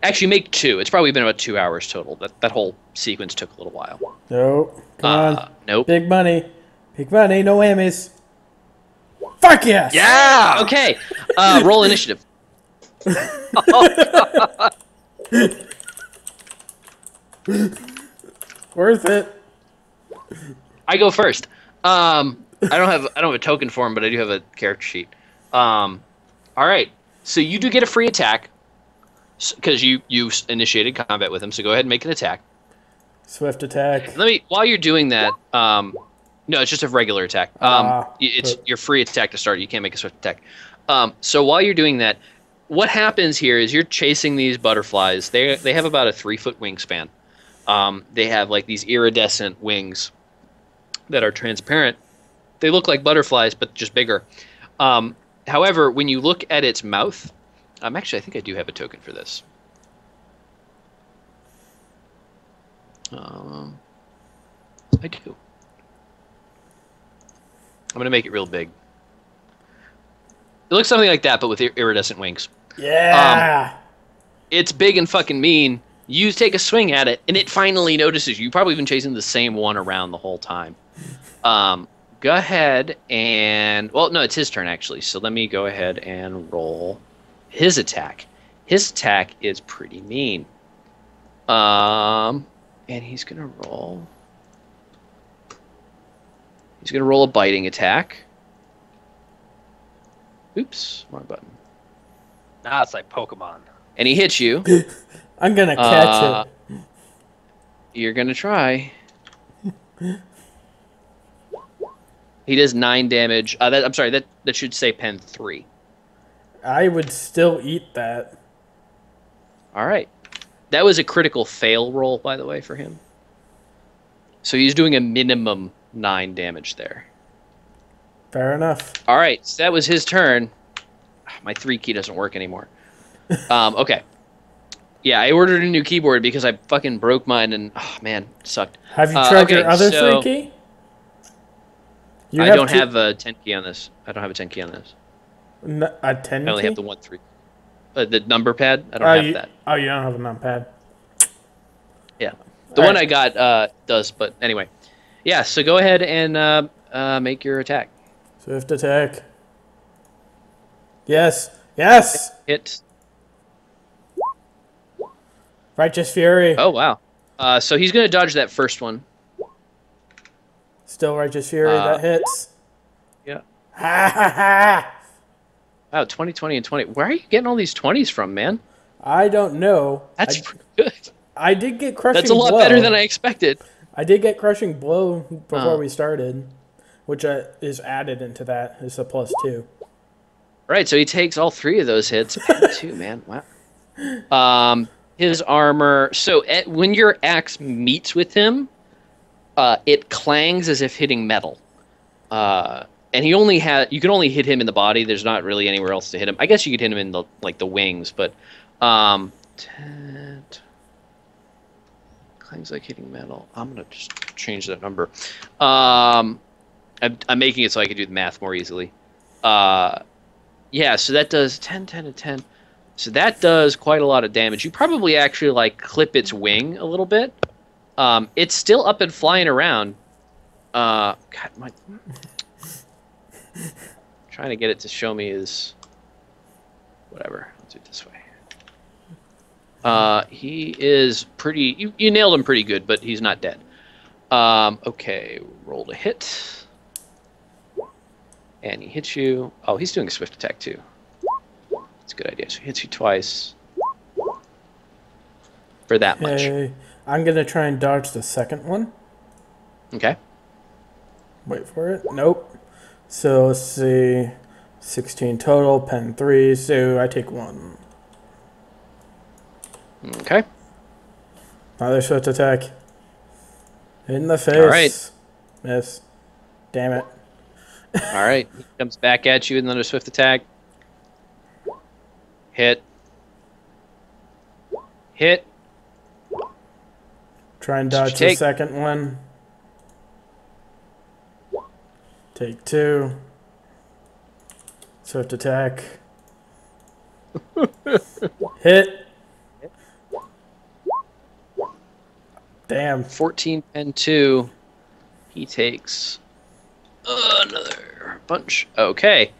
Actually, make 2. It's probably been about 2 hours total. That whole sequence took a little while. Nope. Come on. Nope. Big money. Big money. No whammies. Fuck yes. Yeah. Okay. Roll initiative. Worth it. I go first. I don't have a token for him, but I do have a character sheet. All right. So you do get a free attack because you initiated combat with him. So go ahead and make an attack. Swift attack. While you're doing that, no, it's just a regular attack. It's your free attack to start. You can't make a swift attack. So while you're doing that, what happens here is you're chasing these butterflies. They have about a 3-foot wingspan. They have like these iridescent wings that are transparent. They look like butterflies, but just bigger. However, when you look at its mouth, actually, I think I do have a token for this. I do. I'm going to make it real big. It looks something like that, but with iridescent wings. Yeah. It's big and fucking mean. You take a swing at it, and it finally notices you. You've probably been chasing the same one around the whole time. Go ahead and... Well, no, it's his turn, actually. So let me go ahead and roll his attack. His attack is pretty mean. And he's going to roll... He's going to roll a biting attack. Oops, wrong button. Nah, it's like Pokemon. And he hits you. I'm going to catch it. You're going to try. He does 9 damage. I'm sorry, that should say pen 3. I would still eat that. All right. That was a critical fail roll, by the way, for him. So he's doing a minimum 9 damage there. Fair enough. All right, so that was his turn. My 3 key doesn't work anymore. Okay. Yeah, I ordered a new keyboard because I fucking broke mine and, oh man, it sucked. Have you tried your other 3 key? I don't have a 10 key on this. I don't have a 10 key on this. A 10 key? I only have the 1-3. The number pad, I don't have that. Oh, you don't have a number pad? Yeah. The one I got does, but anyway. Yeah, so go ahead and make your attack. Swift attack. Yes. Yes! Hit. Righteous Fury. Oh, wow. So he's going to dodge that first one. Still Righteous Fury, that hits. Yeah. Ha ha ha! Wow, 20, 20, and 20. Where are you getting all these 20s from, man? I don't know. That's pretty good. I did get Crushing Blow. That's a lot better than I expected. I did get Crushing Blow before we started, which is added into that. It's a +2. Right, so he takes all 3 of those hits. 2, man. Wow. His armor... So when your axe meets with him, it clangs as if hitting metal. And he only you can only hit him in the body. There's not really anywhere else to hit him. I guess you could hit him in the wings, but 10 clangs like hitting metal. I'm gonna just change that number. I'm making it so I can do the math more easily. Yeah, so that does 10, 10, and 10. So that does quite a lot of damage. You probably actually like clip its wing a little bit. It's still up and flying around. God, trying to get it to show me is whatever. Let's do it this way. He is pretty. You nailed him pretty good, but he's not dead. Okay, roll to hit, and he hits you. Oh, he's doing a swift attack too. That's a good idea. So he hits you twice for that much. I'm gonna try and dodge the second one. Okay. Wait for it. Nope. So let's see, 16 total, pen 3, so I take 1. Okay. Another swift attack. In the face. All right. Miss. Damn it. All right. He comes back at you with another swift attack. Hit. Hit. Try and dodge the second one. Take 2. Swift attack. Hit. Damn. 14 pen 2. He takes another bunch. Okay.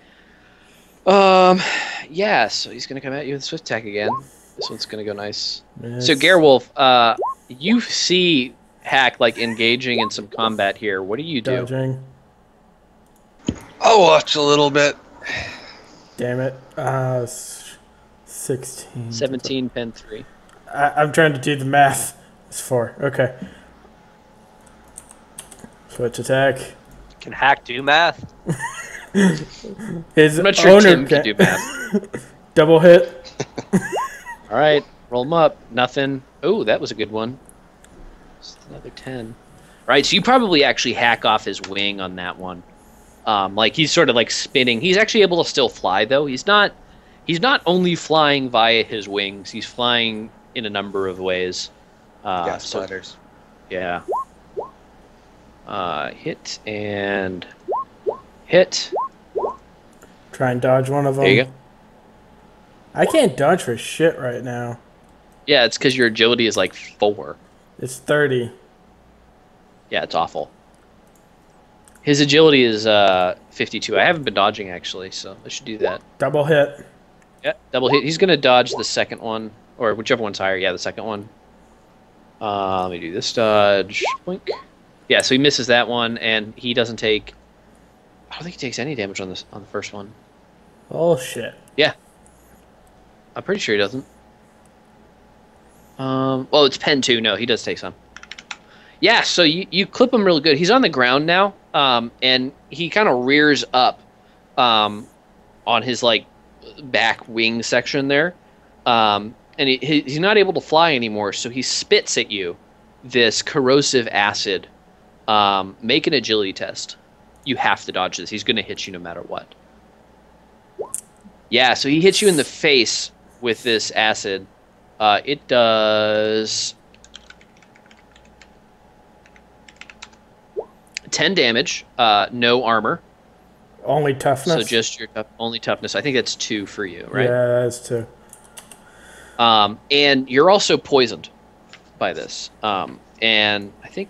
Yeah, so he's going to come at you with a swift attack again. This one's going to go nice. Miss. So Gerwulf, you see Hak like engaging in some combat here. What do you do? Dodging. I'll watch a little bit. Damn it. 16. 17 pen 3. I'm trying to do the math. It's 4. Okay. Switch attack. Can Hak do math? His I'm not sure owner Tim can do math. Double hit. All right, roll them up. Nothing. Oh, that was a good one. Just another 10. All right, so you probably actually hack off his wing on that one. Like he's sort of like spinning. He's actually able to still fly though. He's not only flying via his wings. He's flying in a number of ways. Gas splatters. Yeah. Hit and hit. Try and dodge one of them. There you go. I can't dodge for shit right now. Yeah, it's because your agility is like 4. It's 30. Yeah, it's awful. His agility is 52. I haven't been dodging actually, so I should do that. Double hit. Yeah, double hit. He's gonna dodge the second one, or whichever one's higher. Yeah, the second one. Let me do this dodge. Blink. Yeah, so he misses that one, and he doesn't take. I don't think he takes any damage on the first one. Oh shit. Yeah. I'm pretty sure he doesn't. Well, it's pen 2. No, he does take some. Yeah, so you clip him really good. He's on the ground now, and he kind of rears up on his like back wing section there, and he's not able to fly anymore. So he spits at you this corrosive acid. Make an agility test. You have to dodge this. He's going to hit you no matter what. Yeah, so he hits you in the face with this acid. It does 10 damage. No armor. Only toughness. So just your only toughness. I think that's 2 for you, right? Yeah, that's 2. And you're also poisoned by this. And I think,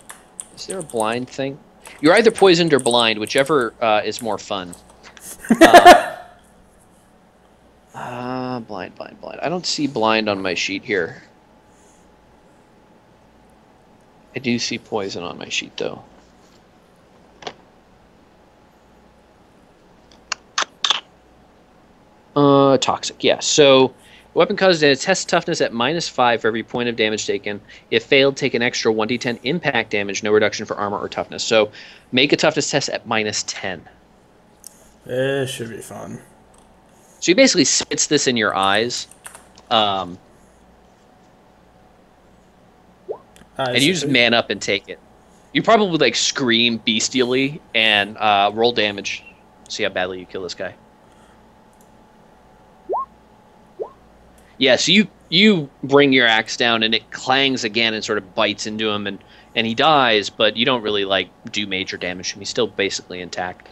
is there a blind thing? You're either poisoned or blind, whichever is more fun. Blind. I don't see blind on my sheet here. I do see poison on my sheet, though. Toxic, yeah. So, weapon causes a test toughness at -5 for every point of damage taken. If failed, take an extra 1d10 impact damage, no reduction for armor or toughness. So, make a toughness test at -10. It should be fun. So he basically spits this in your eyes. And you just man up and take it. You probably like scream bestially and roll damage. See how badly you kill this guy. Yeah, so you bring your axe down and it clangs again and sort of bites into him and he dies, but you don't really like do major damage to him. He's still basically intact.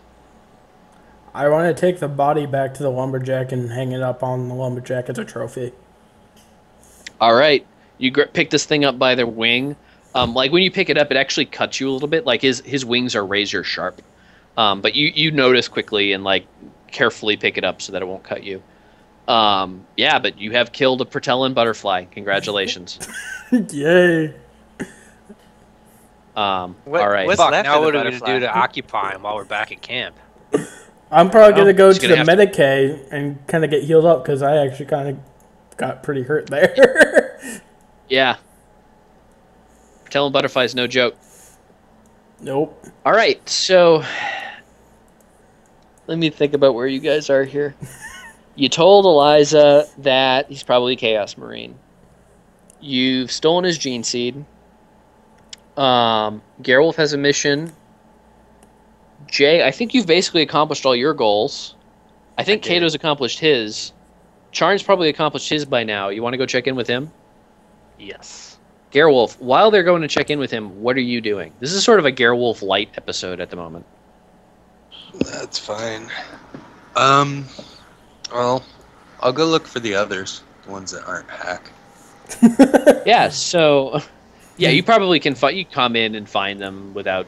I want to take the body back to the lumberjack and hang it up on the lumberjack as a trophy. All right. You pick this thing up by the wing. Like when you pick it up, it actually cuts you a little bit. Like his wings are razor sharp. But you notice quickly and like carefully pick it up so that it won't cut you. Yeah, but you have killed a Protellin butterfly. Congratulations. Yay. All right. Now what are we going to do to occupy him while we're back at camp? I'm probably going to go to the Medicaid and kind of get healed up because I actually kind of got pretty hurt there. Yeah. Protellin butterfly's no joke. Nope. All right, so let me think about where you guys are here. You told Eliza that he's probably Chaos Marine. You've stolen his gene seed. Gerwulf has a mission. Jay, I think you've basically accomplished all your goals. I think Cato's accomplished his. Charn's probably accomplished his by now. You want to go check in with him? Yes. Gerwulf, while they're going to check in with him, what are you doing? This is sort of a Gerwulf light episode at the moment. That's fine. Well, I'll go look for the others, the ones that aren't Hak. Yeah, so yeah, you probably can you come in and find them without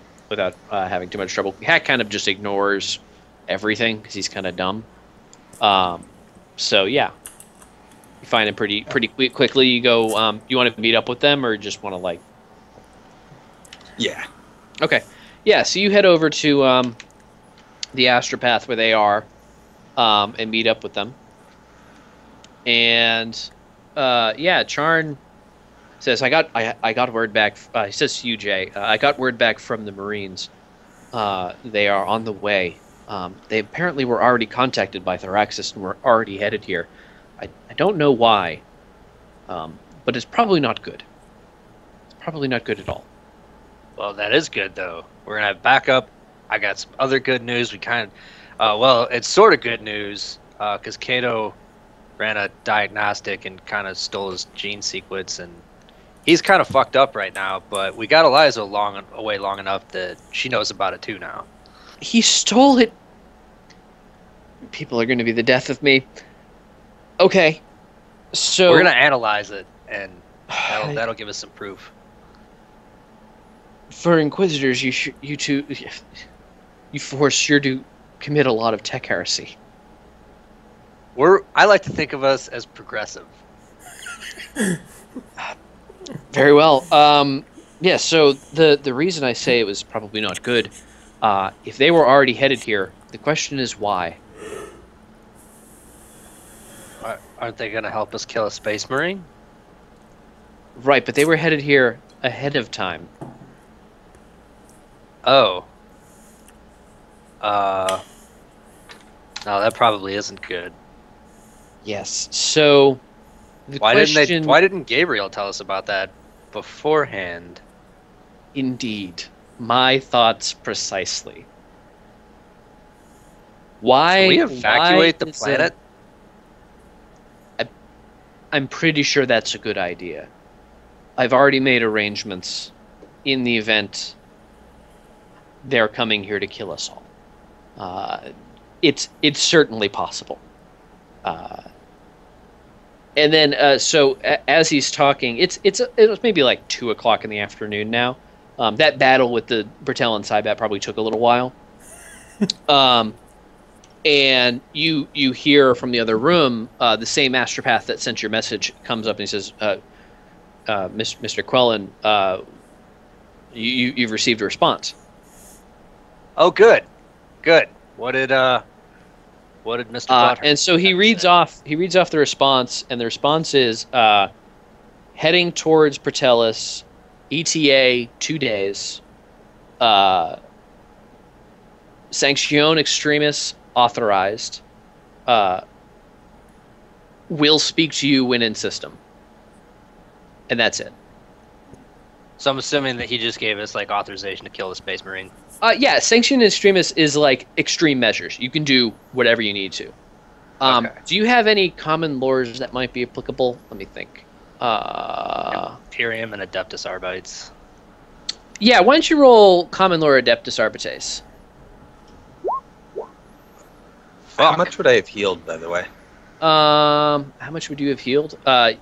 having too much trouble. Hak kind of just ignores everything because he's kind of dumb. So yeah, you find him pretty quickly. You go. You want to meet up with them or just want to like? Yeah. Okay. Yeah. So you head over to the astropath where they are, and meet up with them. And yeah, Charn says, I got word back. He says to you, Jay, I got word back from the Marines. They are on the way. They apparently were already contacted by Thraxis and were already headed here. I don't know why, but it's probably not good. It's probably not good at all. Well, that is good, though. We're going to have backup. I got some other good news. We kind of, well, it's sort of good news because Cato ran a diagnostic and kind of stole his gene sequence, and he's kind of fucked up right now, but we got Eliza away long enough that she knows about it too now. He stole it. People are going to be the death of me. Okay, so we're going to analyze it, and that'll give us some proof. For Inquisitors, you force sure to commit a lot of tech heresy. I like to think of us as progressive. Very well. Yeah, so the reason I say it was probably not good, if they were already headed here, the question is why? Aren't they going to help us kill a space marine? Right, but they were headed here ahead of time. Oh. No, that probably isn't good. Yes, so Why didn't Gabriel tell us about that beforehand? Indeed. My thoughts precisely. Why? Can we evacuate the planet? I'm pretty sure that's a good idea. I've already made arrangements in the event they're coming here to kill us all. It's certainly possible. And then, so as he's talking, it was maybe like 2 o'clock in the afternoon now. That battle with the Bertel and Sybat probably took a little while. And you hear from the other room, the same astropath that sent your message comes up and he says, Mr. Kwellin, you've received a response. Oh, good. Good. What did Mr. Butch and so he reads off the response, and the response is heading towards Bertelis, ETA 2 days, Sanction Extremis authorized, will speak to you when in system. And that's it. So I'm assuming that he just gave us like authorization to kill the Space Marine. Yeah, Sanction Extremis is like extreme measures. You can do whatever you need to. Okay. Do you have any common lores that might be applicable? Let me think. Imperium and Adeptus Arbites. Yeah, why don't you roll common lore Adeptus Arbites? How much would I have healed, by the way? How much would you have healed?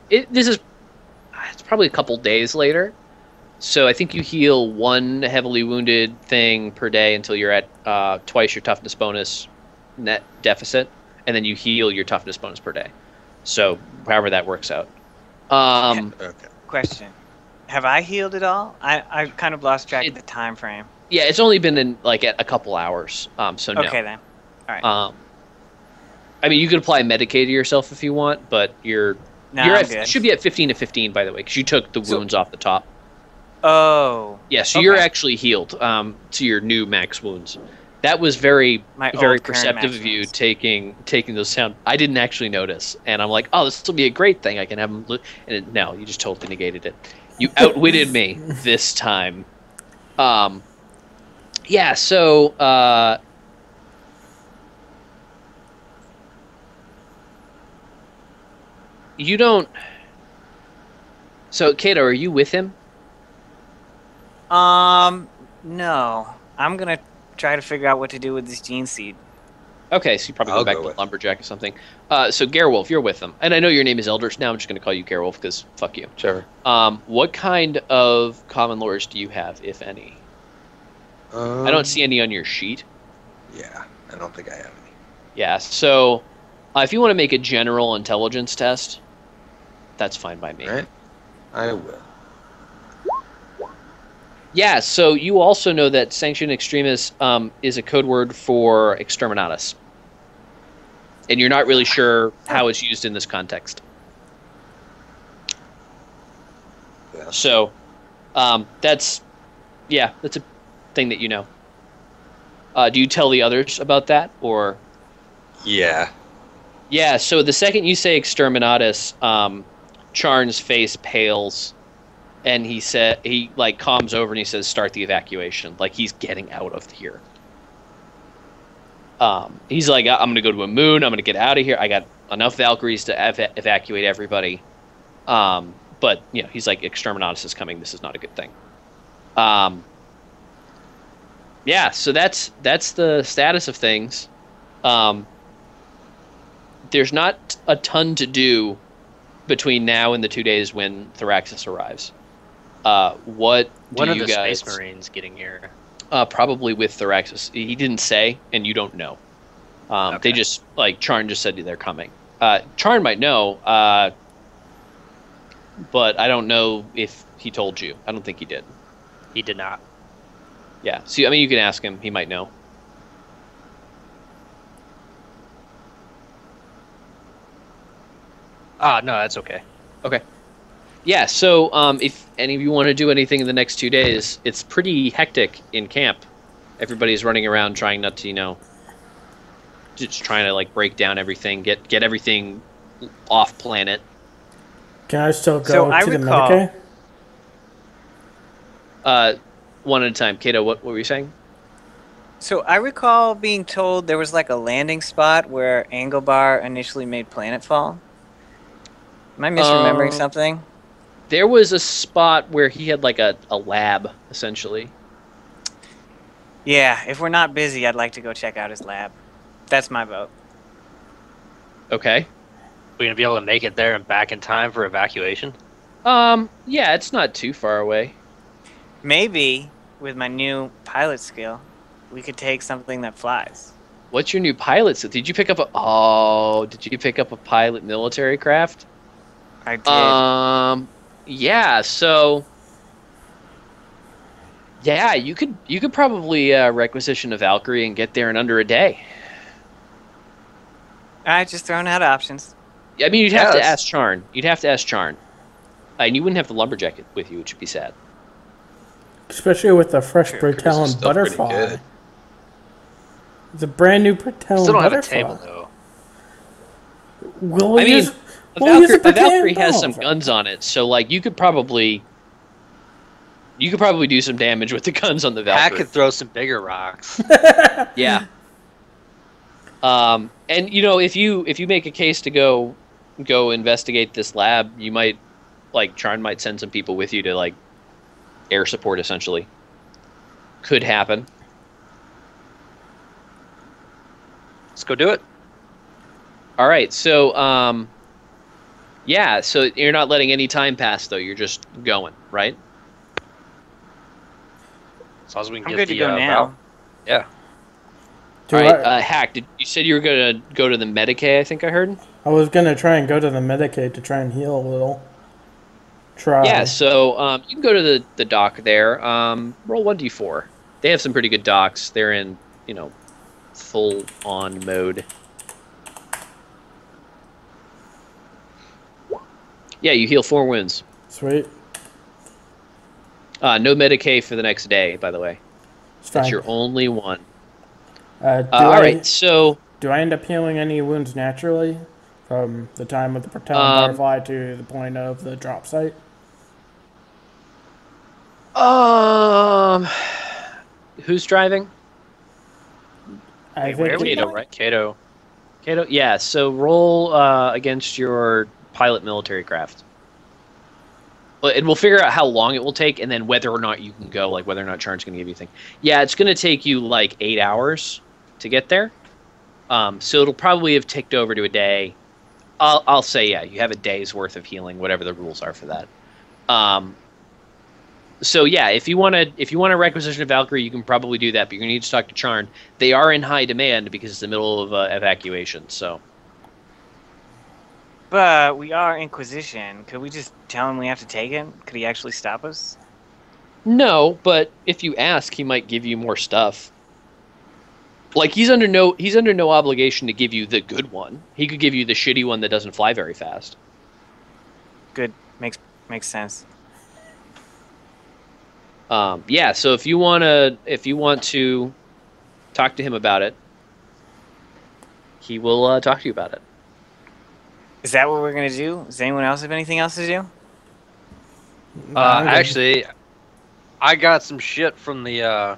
It's probably a couple days later. So I think you heal 1 heavily wounded thing per day until you're at twice your toughness bonus net deficit, and then you heal your toughness bonus per day. So however that works out. Okay. Question: have I healed at all? I kind of lost track of the time frame. Yeah, it's only been in like a couple hours. So no. Okay then. All right. I mean, you could apply Medicaid to yourself if you want, but you should be at 15 to 15, by the way, because you took the wounds off the top. Oh. Yeah, so you're actually healed to your new max wounds. That was very perceptive of you taking those sound. I didn't actually notice, and I'm like, oh, this will be a great thing. I can have them. No, you just totally negated it. You outwitted me this time. Yeah. So. You don't. So, Cato, are you with him? No. I'm gonna try to figure out what to do with this gene seed. Okay, so you probably go back to Lumberjack or something. So, Gerwulf, you're with him. And I know your name is Eldritch now. I'm just going to call you Gerwulf because fuck you. Sure. What kind of common lores do you have, if any? I don't see any on your sheet. Yeah, I don't think I have any. Yeah, so if you want to make a general intelligence test, that's fine by me. All right. I will. Yeah, so you also know that Sanction Extremis is a code word for Exterminatus. And you're not really sure how it's used in this context. Yeah. So, that's a thing that you know. Do you tell the others about that, or? Yeah. Yeah, so the second you say exterminatus, Charn's face pales, and he like calms over and he says, "Start the evacuation." Like he's getting out of here. He's like, "I'm gonna go to a moon. I'm gonna get out of here. I got enough Valkyries to evacuate everybody." But he's like, "Exterminatus is coming. This is not a good thing." Yeah, so that's the status of things. There's not a ton to do between now and the 2 days when Thraxus arrives. When are the Space Marines getting here? Probably with Thraxus. He didn't say, and you don't know. Okay. They just, Charn just said they're coming. Charn might know, but I don't know if he told you. I don't think he did. He did not. Yeah, so, you can ask him. He might know. No, that's okay. Okay. Yeah, so if any of you want to do anything in the next 2 days, it's pretty hectic in camp. Everybody's running around trying not to, just trying to break down everything, get everything off planet. Can I still go to the Medicaid? One at a time. Cato, what were you saying? So I recall being told there was a landing spot where Angelbar initially made planetfall. Am I misremembering something? There was a spot where he had a lab, essentially. Yeah, if we're not busy, I'd like to go check out his lab. That's my vote. Okay. We're going to be able to make it there and back in time for evacuation? Yeah, it's not too far away. Maybe, with my new pilot skill, we could take something that flies. What's your new pilot skill? Did you pick up a pilot military craft? I did. Yeah, so yeah, you could probably requisition a Valkyrie and get there in under a day. Alright, just throwing out options. I mean, you'd have to ask Charn. And you wouldn't have the lumberjack with you, which would be sad. Especially with the fresh Bertalon butterfly. It's a brand new Bertalon Still don't butterfly. have a table though. A Valkyrie has some guns on it, so you could probably do some damage with the guns on the Valkyrie. Hak could throw some bigger rocks. Yeah. And if you make a case to go investigate this lab, you might Charn might send some people with you to air support, essentially. Could happen. Let's go do it. All right, so yeah, so you're not letting any time pass though. You're just going, right? As long as we can I'm get good to go now. Yeah. All right, Hak, you said you were gonna go to the Medicaid, I think I heard. I was gonna try and go to the Medicaid to try and heal a little. Yeah, so you can go to the dock there. Roll 1d4. They have some pretty good docks. They're in, full on mode. Yeah, you heal 4 wounds. Sweet. No Medicaid for the next day, by the way. That's your only one. Alright, so... Do I end up healing any wounds naturally from the time of the Bertalon butterfly to the point of the drop site? Who's driving? I think Cato, right? Cato, yeah, so roll against your pilot military craft. And we'll figure out how long it will take, and then whether or not you can go, whether or not Charn's going to give you a thing. Yeah, it's going to take you 8 hours to get there. So it'll probably have ticked over to a day. I'll say, yeah, you have a day's worth of healing, whatever the rules are for that. So yeah, if you want to requisition a Valkyrie, you can probably do that, but you're going to need to talk to Charn. They are in high demand because it's the middle of evacuation, so... But we are Inquisition. Could we just tell him we have to take it? Could he actually stop us? No, but if you ask, he might give you more stuff. He's under no obligation to give you the good one. He could give you the shitty one that doesn't fly very fast. Good. Makes sense. Yeah, so if you want to talk to him about it, he will talk to you about it. Is that what we're gonna do? Does anyone else have anything else to do? Actually, I got some shit from the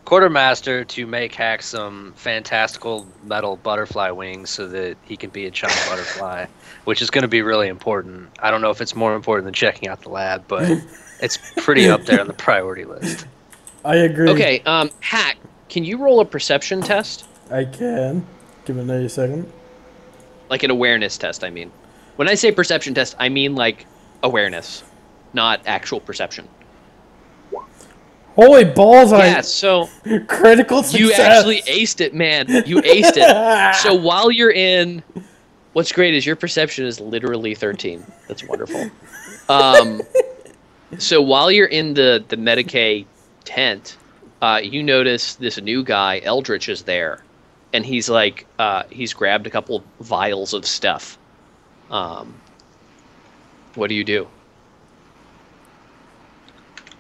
quartermaster to make Hak some fantastical metal butterfly wings so that he can be a giant butterfly, which is going to be really important. I don't know if it's more important than checking out the lab, but it's pretty up there on the priority list. I agree. Okay, Hak, can you roll a perception test? I can. Give me a second. Like an awareness test, I mean. When I say perception test, I mean like awareness, not actual perception. Holy balls! Yeah, so critical success. You actually aced it, man. You aced it. So while you're in, what's great is your perception is literally 13. That's wonderful. So while you're in the Medicaid tent, you notice this new guy, Eldritch, is there, and he's like, he's grabbed a couple vials of stuff. What do you do?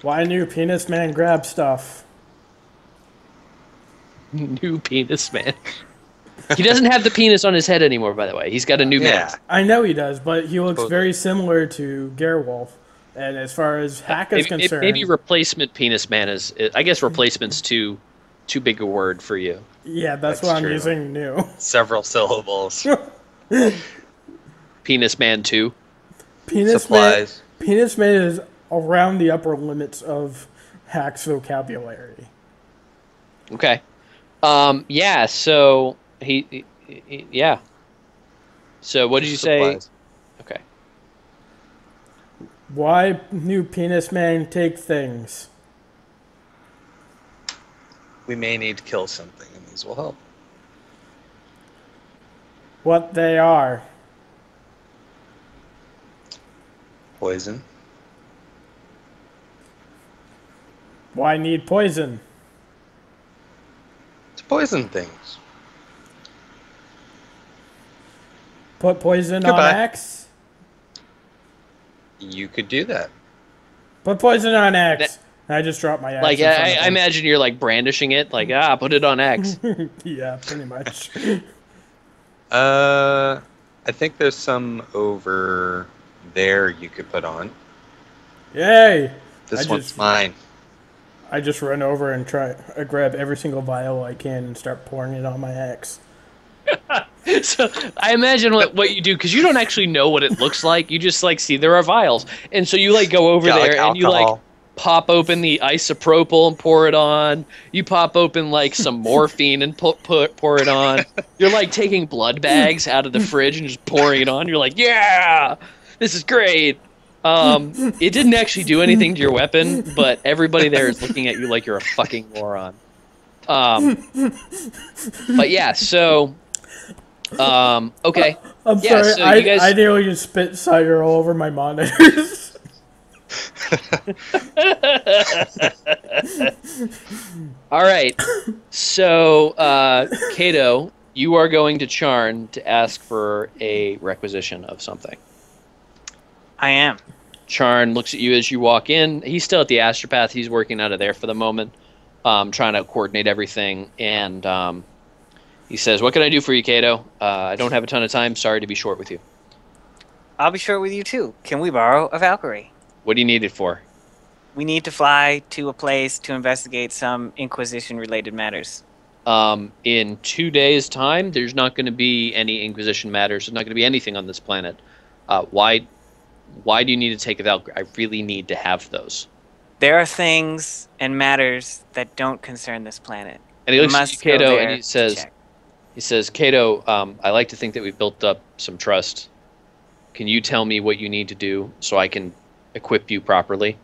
Why new penis man grab stuff? New penis man. He doesn't have the penis on his head anymore, by the way. He's got a new mask. I know he does, but he looks very similar to Gerwulf. And as far as Hak is concerned... Maybe replacement penis man is... I guess replacement's too big a word for you. Yeah, that's what I'm using new. Several syllables. Penis man 2. Penis man is around the upper limits of Hak's vocabulary. Okay. Yeah, so... Yeah. So what did you say? Okay. Why new penis man take things? We may need to kill something, and these will help. What they are. Poison. Why need poison? To poison things. Put poison on X? You could do that. Put poison on X. I just dropped my X. Like, I imagine you're like brandishing it, like, put it on X. Yeah, pretty much. I think there's some over there you could put on. Yay! This one's mine. I just run over and grab every single vial I can and start pouring it on my X. So I imagine what you do, because you don't actually know what it looks like. You just like see there are vials, and so you like go over there and you like pop open the isopropyl and pour it on. You pop open like some morphine and pour it on. You're like taking blood bags out of the fridge and just pouring it on. You're like, yeah, this is great. It didn't actually do anything to your weapon, but everybody there is looking at you like you're a fucking moron. But yeah, so. Okay. I'm sorry, so I nearly just spit cider all over my monitors. Alright. So, Cato, you are going to Charn to ask for a requisition of something. I am. Charn looks at you as you walk in. He's still at the Astropath. He's working out of there for the moment, trying to coordinate everything, and, he says, "What can I do for you, Cato? I don't have a ton of time. Sorry to be short with you." I'll be short with you, too. Can we borrow a Valkyrie? What do you need it for? We need to fly to a place to investigate some Inquisition-related matters. In 2 days' time, there's not going to be any Inquisition matters. There's not going to be anything on this planet. Why do you need to take a Valkyrie? I really need to have those. There are things and matters that don't concern this planet. And he looks at Cato and he says, Cato, I like to think that we've built up some trust. Can you tell me what you need to do so I can equip you properly?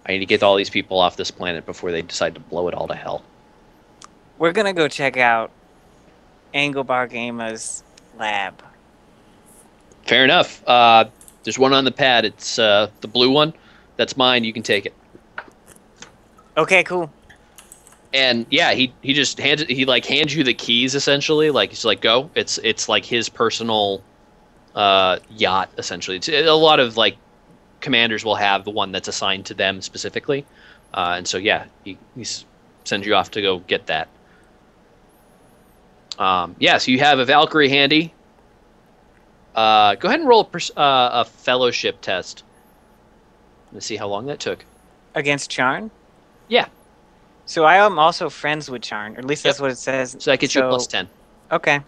I need to get all these people off this planet before they decide to blow it all to hell. We're going to go check out Engelbar Gama's lab. Fair enough. There's one on the pad. It's the blue one. That's mine. You can take it. Okay, cool. And yeah, he just hands you the keys essentially. Like he's like, go. It's like his personal yacht essentially. It's, a lot of like commanders will have the one that's assigned to them specifically, and so yeah, he sends you off to go get that. Yeah, so you have a Valkyrie handy. Go ahead and roll a fellowship test. Let's see how long that took. Against Charn? Yeah. So I am also friends with Charn, or at least that's what it says. So that gets you a plus 10. Okay.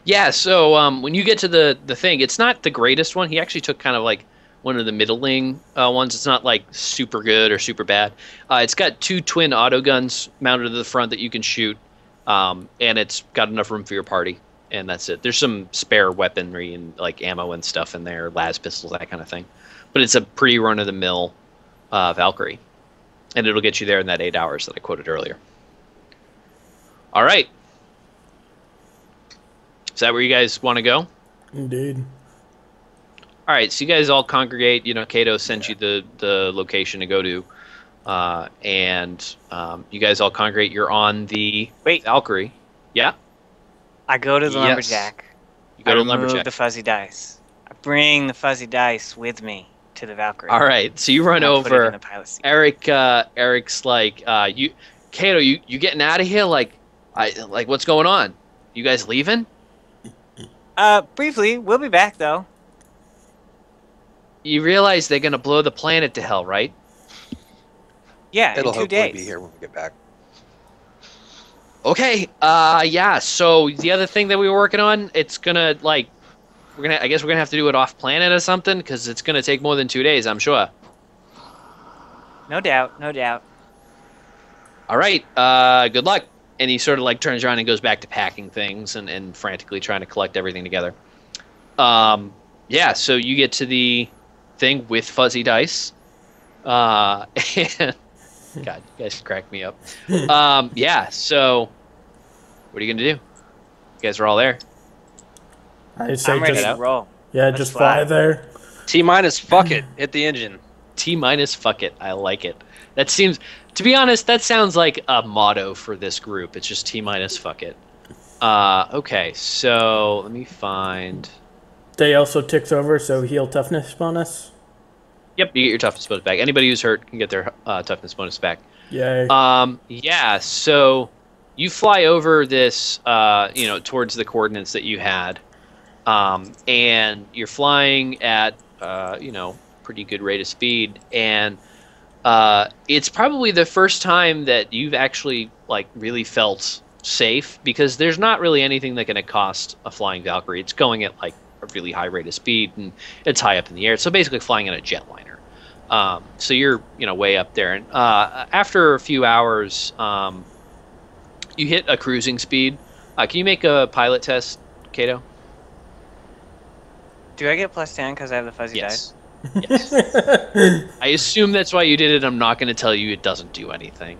Yeah, so when you get to the thing, it's not the greatest one. He actually took kind of like one of the middling ones. It's not like super good or super bad. It's got 2 twin auto guns mounted to the front that you can shoot, and it's got enough room for your party, and that's it. There's some spare weaponry and like ammo and stuff in there, las pistols, that kind of thing. But it's a pretty run-of-the-mill Valkyrie, and it'll get you there in that 8 hours that I quoted earlier. All right. Is that where you guys want to go? Indeed. All right, so you guys all congregate. You know, Cato sends you the location to go to, and you guys all congregate. You're on the Valkyrie. Yeah. I go to the lumberjack. You go to the lumberjack. lumberjack. The fuzzy dice. I bring the fuzzy dice with me to the Valkyrie. All right, so you run over. Put it in the pilot seat. Eric's like, Cato, you getting out of here? Like what's going on? You guys leaving? Briefly, we'll be back though. You realize they're gonna blow the planet to hell, right? Yeah, It'll in 2 hopefully days. be here when we get back. Okay. Yeah. So the other thing that we were working on, it's gonna I guess we're gonna have to do it off planet or something, because it's gonna take more than 2 days, I'm sure. No doubt. No doubt. All right. Good luck. And he sort of like turns around and goes back to packing things and frantically trying to collect everything together. Yeah. So you get to the thing with fuzzy dice. And God, you guys crack me up. Yeah. So what are you gonna do? You guys are all there. I say I'm ready just to roll. yeah, Let's just fly there. T-minus, fuck it. Hit the engine. T-minus, fuck it. I like it. That seems, to be honest, that sounds like a motto for this group. It's just T-minus, fuck it. Okay, so let me find. Day also ticks over, so heal toughness bonus. Yep, you get your toughness bonus back. Anybody who's hurt can get their toughness bonus back. Yay. Yeah, so you fly over this, towards the coordinates that you had, and you're flying at, pretty good rate of speed, and it's probably the first time that you've actually really felt safe, because there's not really anything that can accost a flying Valkyrie. It's going at a really high rate of speed, and it's high up in the air. So basically flying in a jetliner. So you're way up there, and after a few hours, you hit a cruising speed. Can you make a pilot test, Cato? Do I get plus 10 because I have the fuzzy dice? Yes. I assume that's why you did it. I'm not going to tell you it doesn't do anything.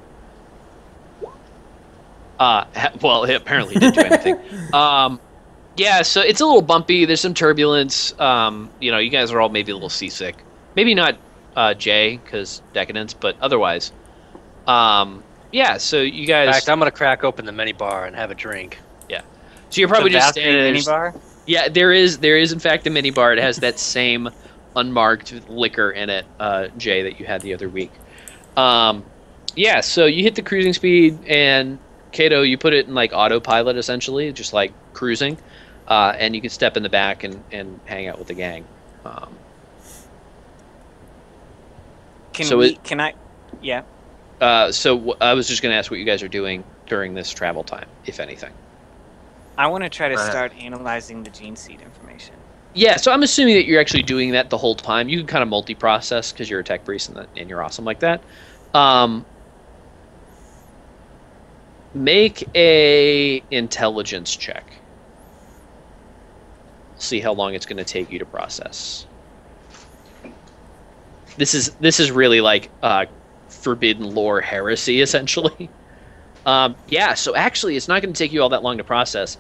Well, it apparently didn't do anything. Yeah, so it's a little bumpy. There's some turbulence. You guys are all maybe a little seasick. Maybe not Jay, because decadence, but otherwise. Yeah, so you guys... In fact, I'm going to crack open the mini bar and have a drink. Yeah. So you're probably the just Valkyrie standing there. mini bar? Yeah, there is in fact a mini bar. It has that same unmarked liquor in it, Jay, that you had the other week. Yeah, so you hit the cruising speed, and Cato, you put it in autopilot essentially, just cruising, and you can step in the back and hang out with the gang. Yeah. So I was just going to ask what you guys are doing during this travel time, if anything. I want to try to start analyzing the gene seed information. Yeah, so I'm assuming that you're actually doing that the whole time. You can kind of multi-process because you're a tech priest and you're awesome like that. Make a intelligence check. See how long it's going to take you to process. This is really forbidden lore heresy, essentially. Yeah, so actually it's not going to take you all that long to process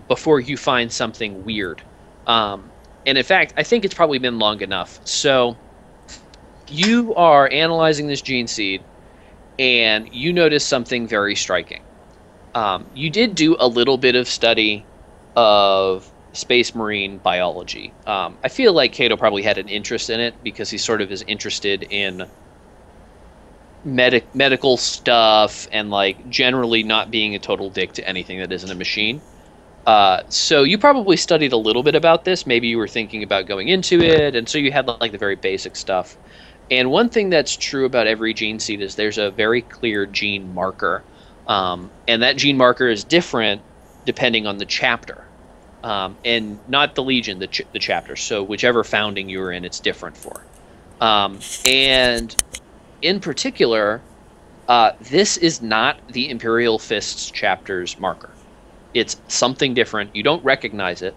before you find something weird. And in fact, I think it's probably been long enough. So you are analyzing this gene seed, and you notice something very striking. You did do a little bit of study of Space Marine biology. I feel like Cato probably had an interest in it because he sort of is interested in medical stuff and like generally not being a total dick to anything that isn't a machine. So you probably studied a little bit about this. Maybe you were thinking about going into it, and so you had like the very basic stuff. And one thing that's true about every gene seed is there's a very clear gene marker, and that gene marker is different depending on the chapter, and not the Legion, the chapter. So whichever founding you were in, it's different for. And in particular, this is not the Imperial Fists chapter's marker. It's something different. You don't recognize it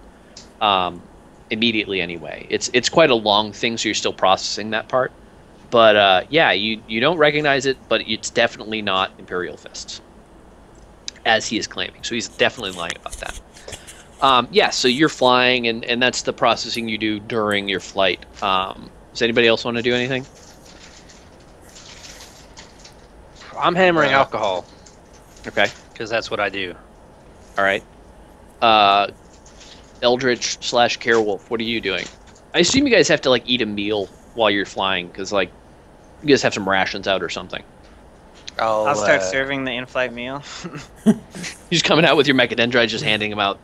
immediately anyway. It's quite a long thing, so you're still processing that part. But yeah, you don't recognize it, but it's definitely not Imperial Fists, as he is claiming. So he's definitely lying about that. Yeah, so you're flying, and that's the processing you do during your flight. Does anybody else want to do anything? I'm hammering alcohol. Okay. Because that's what I do. All right. Eldritch / Gerwulf, what are you doing? I assume you guys have to like eat a meal while you're flying, because like you guys have some rations out or something. I'll start serving the in-flight meal. You're just coming out with your mechadendrite, just handing them out.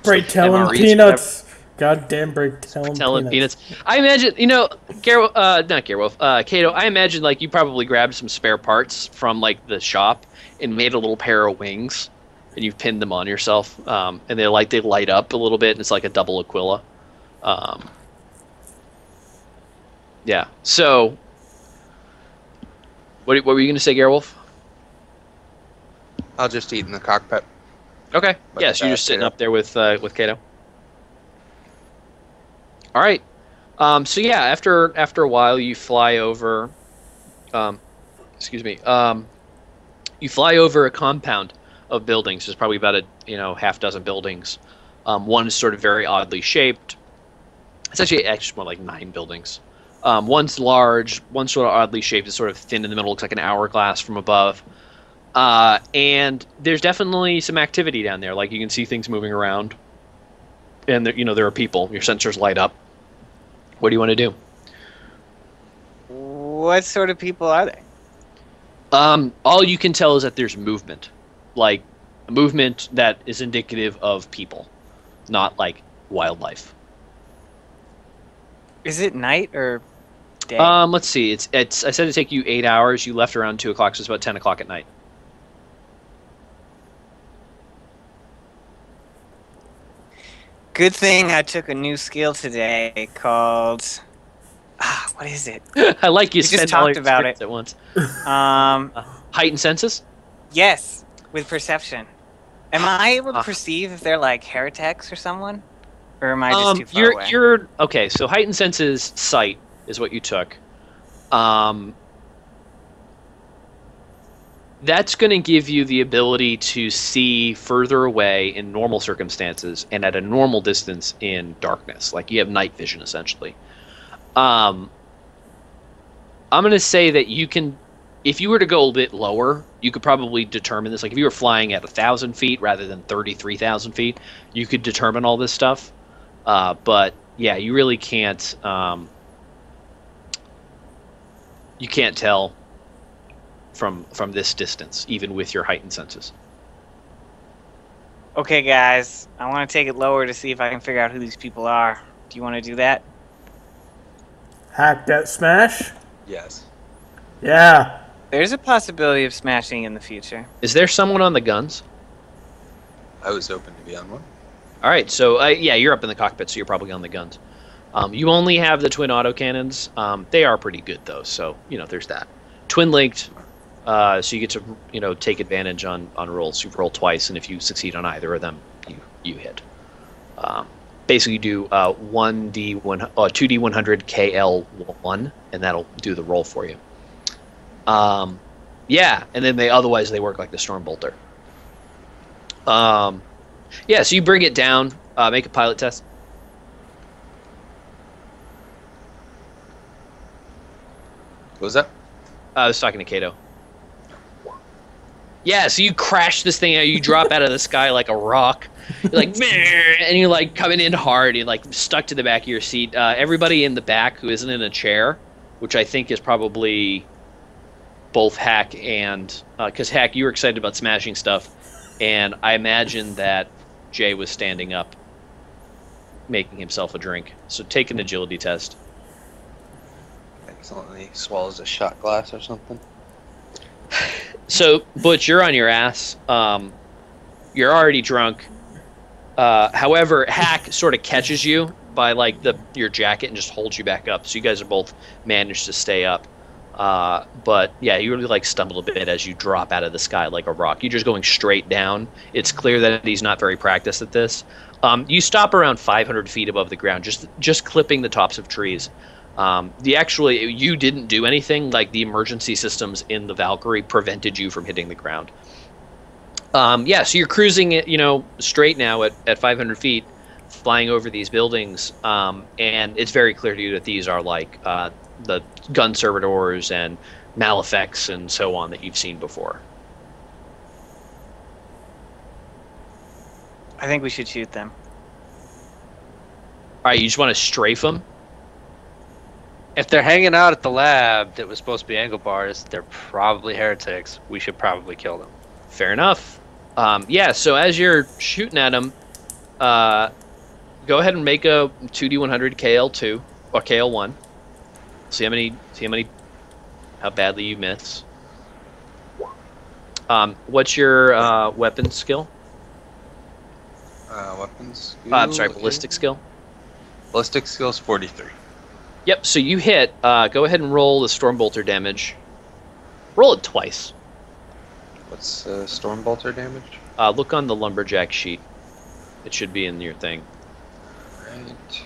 Break-telling peanuts. Goddamn break-telling peanuts. I imagine, not Gerwulf, Cato, I imagine like you probably grabbed some spare parts from like the shop and made a little pair of wings, and you've pinned them on yourself, and they light up a little bit, and it's like a double Aquila. Yeah. So, what were you going to say, Gerwulf? I'll just eat in the cockpit. Okay. Yeah, so you're just sitting up there with Cato. All right. So yeah, after a while, you fly over. You fly over a compound of buildings. There's probably about a half dozen buildings. One is sort of very oddly shaped. It's actually more like 9 buildings. One's large, one's sort of oddly shaped. It's sort of thin in the middle, looks like an hourglass from above. And there's definitely some activity down there. Like you can see things moving around, and there are people. Your sensors light up. What do you want to do? What sort of people are they? All you can tell is that there's movement, like a movement that is indicative of people, not like wildlife. Is it night or day? Let's see. It's. I said it'd take you 8 hours. You left around 2 o'clock, so it's about 10 o'clock at night. Good thing I took a new skill today called. What is it? I like you. We just talked about it at once. Heightened senses. Yes, with perception. Am I able to perceive if they're like heretics or someone, or am I just too far away? You're okay. So heightened senses, sight is what you took. That's going to give you the ability to see further away in normal circumstances and at a normal distance in darkness. Like you have night vision, essentially. I'm going to say that you can, if you were to go a bit lower, you could probably determine this. Like if you were flying at 1,000 feet rather than 33,000 feet, you could determine all this stuff. But yeah, you really can't. You can't tell from this distance, even with your heightened senses. Okay, guys, I want to take it lower to see if I can figure out who these people are. Do you want to do that? Hack that smash? Yes. Yeah. There's a possibility of smashing in the future. Is there someone on the guns? I was hoping to be on one. All right, so yeah, you're up in the cockpit, so you're probably on the guns. You only have the twin autocannons. They are pretty good, though, so, there's that. Twin-linked, so you get to, take advantage on rolls. You roll twice, and if you succeed on either of them, you hit. Basically, you do 2d100 KL1, and that'll do the roll for you. Yeah, and then they work like the Stormbolter. Yeah, so you bring it down, make a pilot test. What was that? I was talking to Cato. Yeah, so you crash this thing out, you drop out of the sky like a rock. You're like, and you're like coming in hard, you're like stuck to the back of your seat. Everybody in the back who isn't in a chair, which I think is probably both Hak and because Hak, you were excited about smashing stuff, and I imagine that Jay was standing up, making himself a drink. So take an agility test. Excellently swallows a shot glass or something. So Butch, you're on your ass. You're already drunk. However, Hak sort of catches you by like your jacket and just holds you back up. So you guys are both managed to stay up. But yeah, you really like stumble a bit as you drop out of the sky like a rock. You're just going straight down. It's clear that he's not very practiced at this. You stop around 500 feet above the ground, just clipping the tops of trees. You didn't do anything. Like the emergency systems in the Valkyrie prevented you from hitting the ground. So you're cruising it, straight now at 500 feet, flying over these buildings, and it's very clear to you that these are like the gun servitors and malefacts and so on that you've seen before. I think we should shoot them. All right, you just want to strafe them? If they're hanging out at the lab that was supposed to be angle bars, they're probably heretics. We should probably kill them. Fair enough. So as you're shooting at them, go ahead and make a 2d100 KL2 or KL1. See how badly you miss. What's your weapon skill? Weapons skill? I'm sorry, ballistic skill. Ballistic skill is 43. Yep, so you hit. Go ahead and roll the Stormbolter damage. Roll it twice. What's Stormbolter damage? Look on the Lumberjack sheet. It should be in your thing. Right.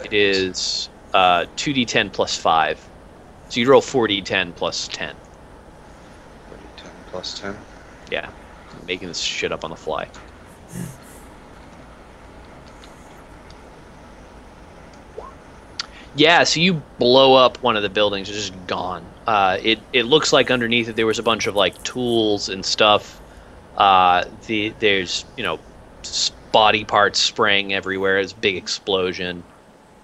It is 2d10 plus 5. So you roll 4d10 plus 10. 4d10 plus 10? Yeah, I'm making this shit up on the fly. Yeah, so you blow up one of the buildings. It's just gone. It looks like underneath it there was a bunch of like tools and stuff. There's body parts spraying everywhere. It's a big explosion.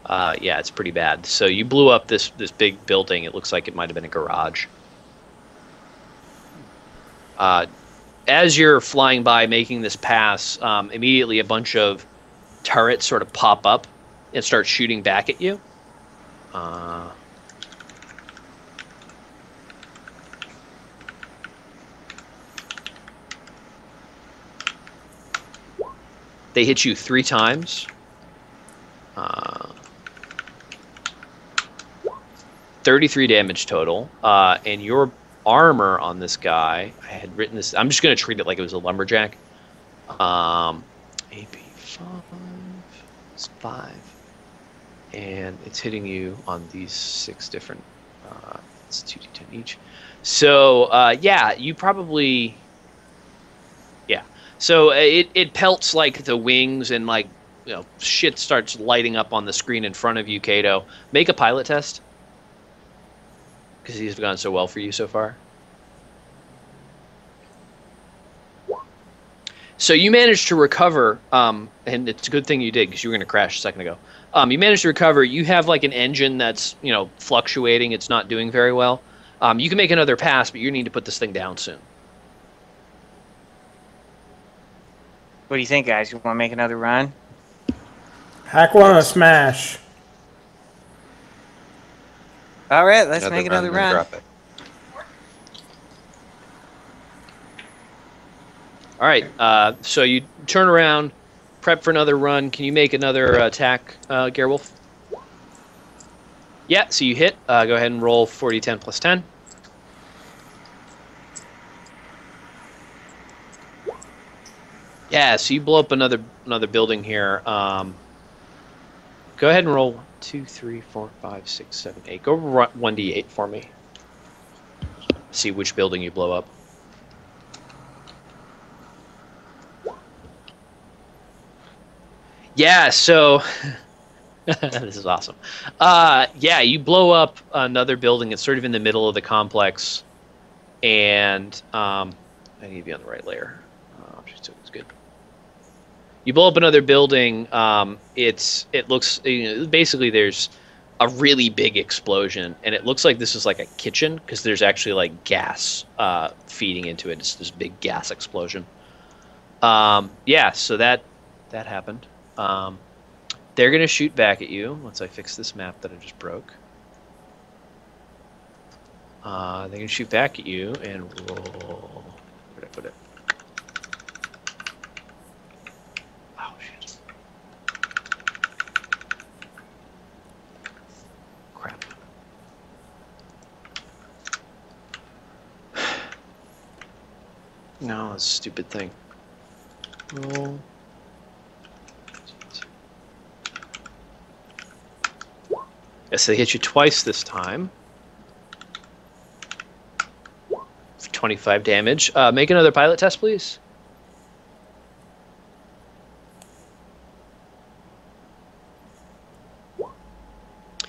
Yeah, it's pretty bad. So you blew up this big building. It looks like it might have been a garage. As you're flying by making this pass, immediately a bunch of turrets sort of pop up and start shooting back at you. They hit you 3 times. 33 damage total. And your armor on this guy, I had written this. I'm just going to treat it like it was a lumberjack. AP5 is 5. And it's hitting you on these 6 different. It's 2d10 each. So you probably. Yeah. So it pelts like the wings and like shit starts lighting up on the screen in front of you, Cato. Make a pilot test because these have gone so well for you so far. So you managed to recover, and it's a good thing you did because you were going to crash a second ago. You managed to recover. You have like an engine that's fluctuating. It's not doing very well. You can make another pass, but you need to put this thing down soon. What do you think, guys? You want to make another run? Hak want to smash. All right, let's make another run. Drop it. All right, so you turn around, prep for another run. Can you make another attack, Gerwulf? Yeah, so you hit. Go ahead and roll 40-10 plus 10. Yeah, so you blow up another building here. Go ahead and roll 2, 3, 4, 5, 6, 7, 8. Go 1d8 for me. See which building you blow up. Yeah, so this is awesome. You blow up another building. It's sort of in the middle of the complex, and I need to be on the right layer. So it's good. You blow up another building. It looks basically there's a really big explosion, and it looks like this is like a kitchen because there's actually like gas feeding into it. It's this big gas explosion. Yeah, so that happened. They're gonna shoot back at you once I fix this map that I just broke. They're gonna shoot back at you and roll. Where'd I put it? Oh shit! Crap. No, that's a stupid thing. Roll. Yes, they hit you twice this time. 25 damage. Make another pilot test, please.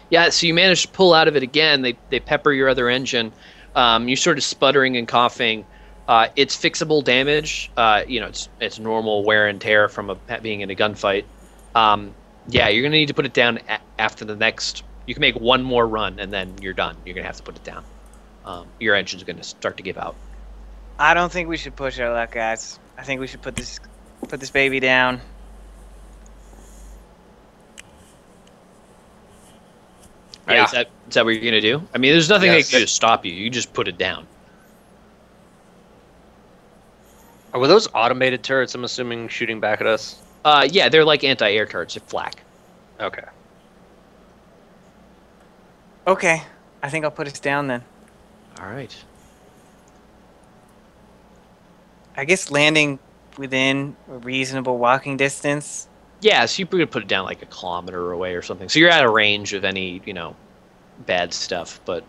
Yeah, so you managed to pull out of it again. They pepper your other engine. You're sort of sputtering and coughing. It's fixable damage. You know, it's normal wear and tear from being in a gunfight. Yeah, you're gonna need to put it down after the next. You can make one more run and then you're done. You're gonna have to put it down. Your engine's gonna start to give out. I don't think we should push our luck, guys. I think we should put this baby down. All right, is that what you're gonna do? I mean, there's nothing that can just stop you. You just put it down. Were those automated turrets? I'm assuming shooting back at us. Yeah, they're like anti-air turrets. They're flak. Okay. Okay, I think I'll put us down then. All right. I guess landing within a reasonable walking distance. Yeah, so you could put it down like a kilometer away or something. So you're out of range of any, you know, bad stuff. But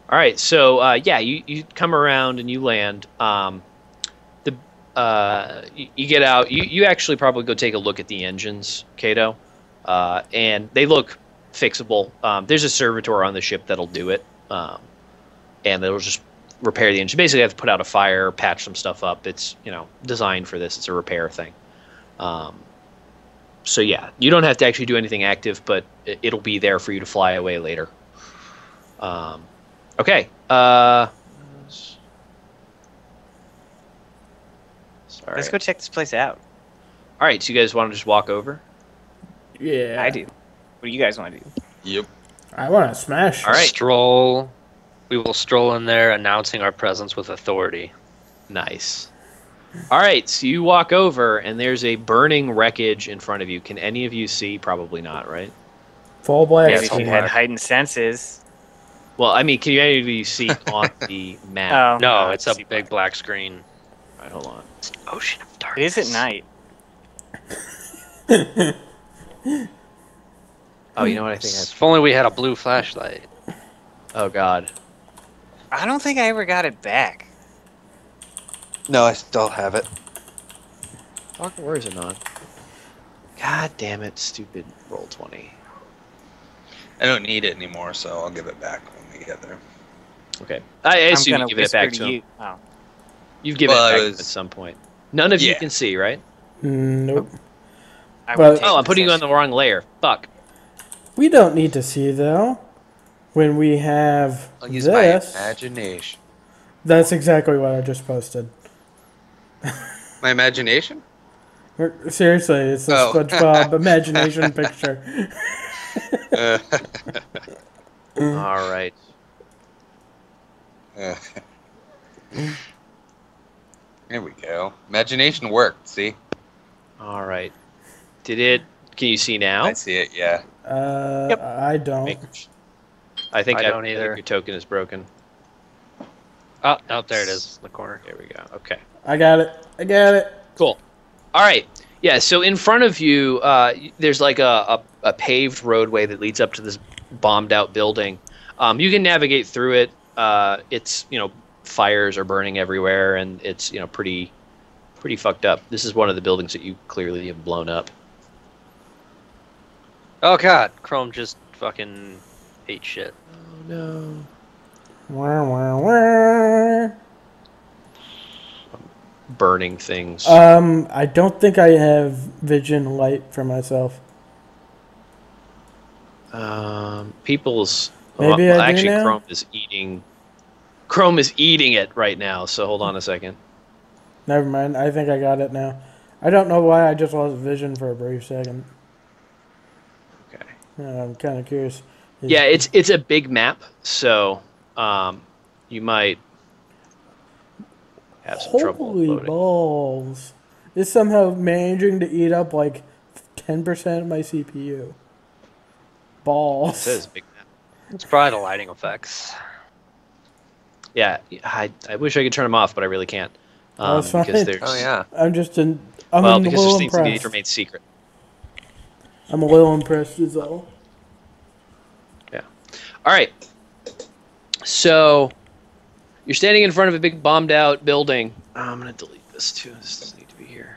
all right, so yeah, you come around and you land. You get out. You actually probably go take a look at the engines, Cato, and they look fixable. There's a servitor on the ship that'll do it, and they'll just repair the engine. Basically, you have to put out a fire, patch some stuff up. It's, you know, designed for this. It's a repair thing. So yeah, you don't have to actually do anything active, but it'll be there for you to fly away later. Okay. Sorry. Let's go check this place out. All right, so you guys want to just walk over? Yeah. I do. What do you guys want to do? Yep. I want to smash. All right. Stroll. We will stroll in there, announcing our presence with authority. Nice. All right, so you walk over, and there's a burning wreckage in front of you. Can any of you see? Probably not, right? Full black. Yeah, if you had heightened senses. Well, I mean, can you any of you see on the map? Oh, No, it's a big black screen. All right, hold on. It's an ocean of It darkness. is at night. Oh, you know what I think? If only we had a blue flashlight. Oh God. I don't think I ever got it back. No, I still have it. Fuck, where is it on? God damn it, stupid Roll20. I don't need it anymore, so I'll give it back when we get there. Okay. I assume I'm you gonna give it back whisper to him. you. Oh. You've given Well, it back it to him was- at some point. None of you Yeah. can see, right? Nope. I But- would take Oh, I'm putting you on possession. the wrong layer. Fuck. We don't need to see though. When we have I'll use my this, imagination. that's exactly what I just posted. My imagination? Seriously, it's the Oh. SpongeBob imagination picture. All right. There we go. Imagination worked, see? All right. Did it? Can you see now? I see it, yeah. I don't. I think I don't think either. your token is broken. Oh, there it is in the corner. There we go. Okay. I got it. I got it. Cool. All right. Yeah. So in front of you, there's like a paved roadway that leads up to this bombed-out building. You can navigate through it. It's, you know, fires are burning everywhere, and it's, you know, pretty fucked up. This is one of the buildings that you clearly have blown up. Oh god, Chrome just fucking ate shit. Oh no. Wah, wah, wah. burning things. I don't think I have vision light for myself. People's Maybe well, I do actually now? Chrome is eating it right now, so hold on a second. Never mind. I think I got it now. I don't know why I just lost vision for a brief second. Okay. I'm kind of curious. Yeah, it's a big map, so you might have some trouble Holy loading. balls. It's somehow managing to eat up like 10% of my CPU. Balls. It says big map. It's probably the lighting effects. Yeah, I wish I could turn them off, but I really can't. That's because fine. there's Oh yeah. I'm just a because little there's things that need impressed. to remain secret. I'm a little impressed is all. Yeah. All right. So you're standing in front of a big bombed out building. I'm going to delete this too. This doesn't need to be here.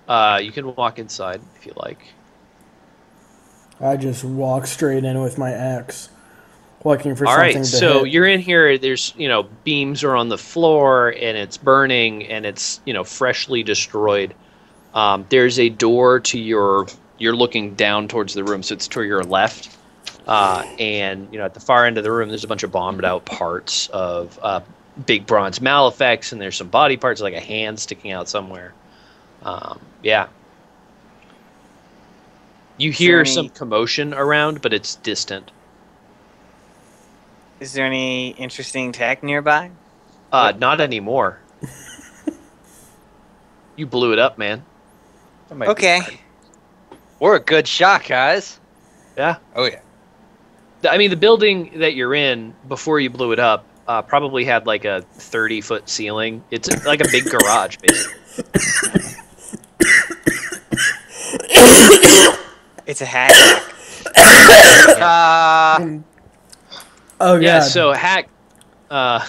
And you can walk inside if you like. I just walk straight in with my axe, looking for All something right, to so hit. you're in here. There's, beams are on the floor, and it's burning, and it's, freshly destroyed. There's a door to you're looking down towards the room, so it's to your left. And, at the far end of the room, there's a bunch of bombed out parts of big bronze malefacts, and there's some body parts, like a hand sticking out somewhere. Yeah. You hear some commotion around, but it's distant. Is there any interesting tech nearby? Not anymore. You blew it up, man. Okay. We're a good shot, guys. Yeah. Oh yeah. I mean, the building that you're in before you blew it up probably had like a 30-foot ceiling. It's like a big garage, basically. It's a hack. Oh, yeah. God. So Hak. I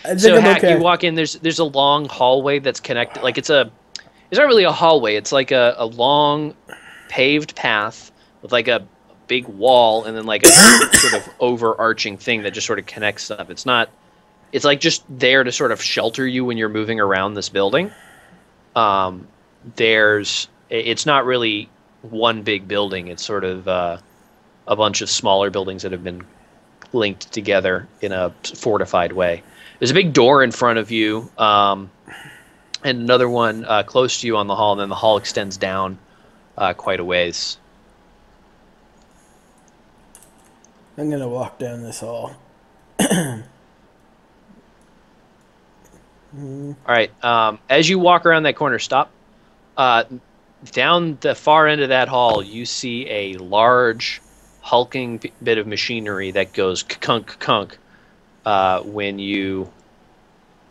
think So I'm Hak, okay. you walk in. There's a long hallway that's connected. Like it's not really a hallway. It's like a long paved path with like a big wall and then like a sort of overarching thing that just sort of connects up. It's like just there to sort of shelter you when you're moving around this building. It's not really one big building. It's sort of a bunch of smaller buildings that have been linked together in a fortified way. There's a big door in front of you, and another one close to you on the hall, and then the hall extends down quite a ways. I'm going to walk down this hall. All right. As you walk around that corner, stop. Down the far end of that hall, you see a large, hulking bit of machinery that goes kunk kunk when you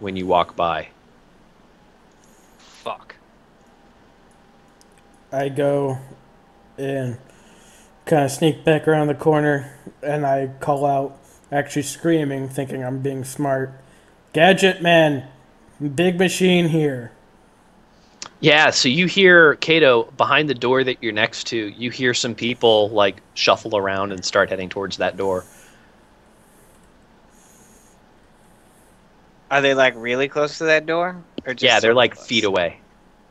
walk by. Fuck. I go and kind of sneak back around the corner, and I call out, actually screaming, thinking I'm being smart. Gadget man, big machine here. Yeah, so you hear, Cato, behind the door that you're next to, you hear some people, like, shuffle around and start heading towards that door. Are they, like, really close to that door? Or just Yeah, they're, like, close? feet away.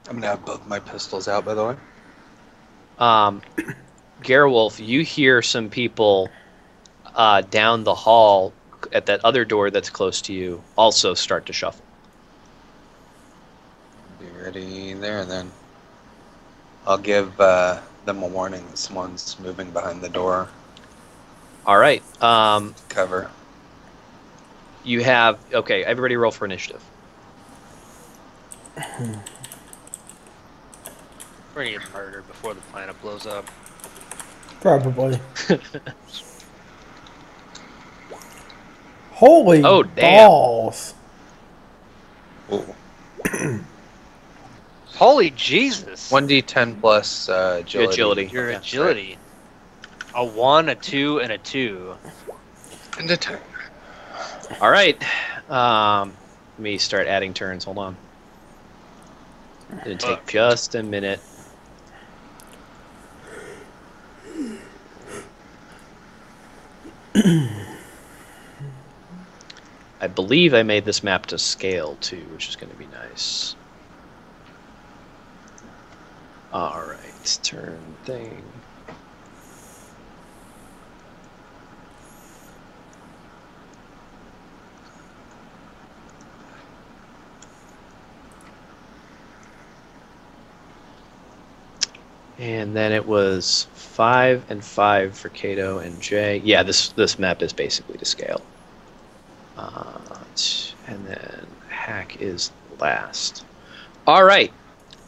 I'm gonna have both my pistols out, by the way. Gerwulf, you hear some people down the hall at that other door that's close to you also start to shuffle. Be ready there, then. I'll give them a warning that someone's moving behind the door. All right. Cover. You have... Okay, everybody roll for initiative. We're gonna get murdered before the planet blows up. Probably. Holy damn. balls. Ooh. Holy Jesus! 1d10 plus agility. Agility. Your Yeah, agility. A 1, a 2, and a 2. And a 10. All right. Let me start adding turns. Hold on. It'll take just a minute. I believe I made this map to scale too, which is going to be nice. Alright, turn thing. And then it was 5 and 5 for Cato and Jay. Yeah, this map is basically to scale. And then Hak is last. All right,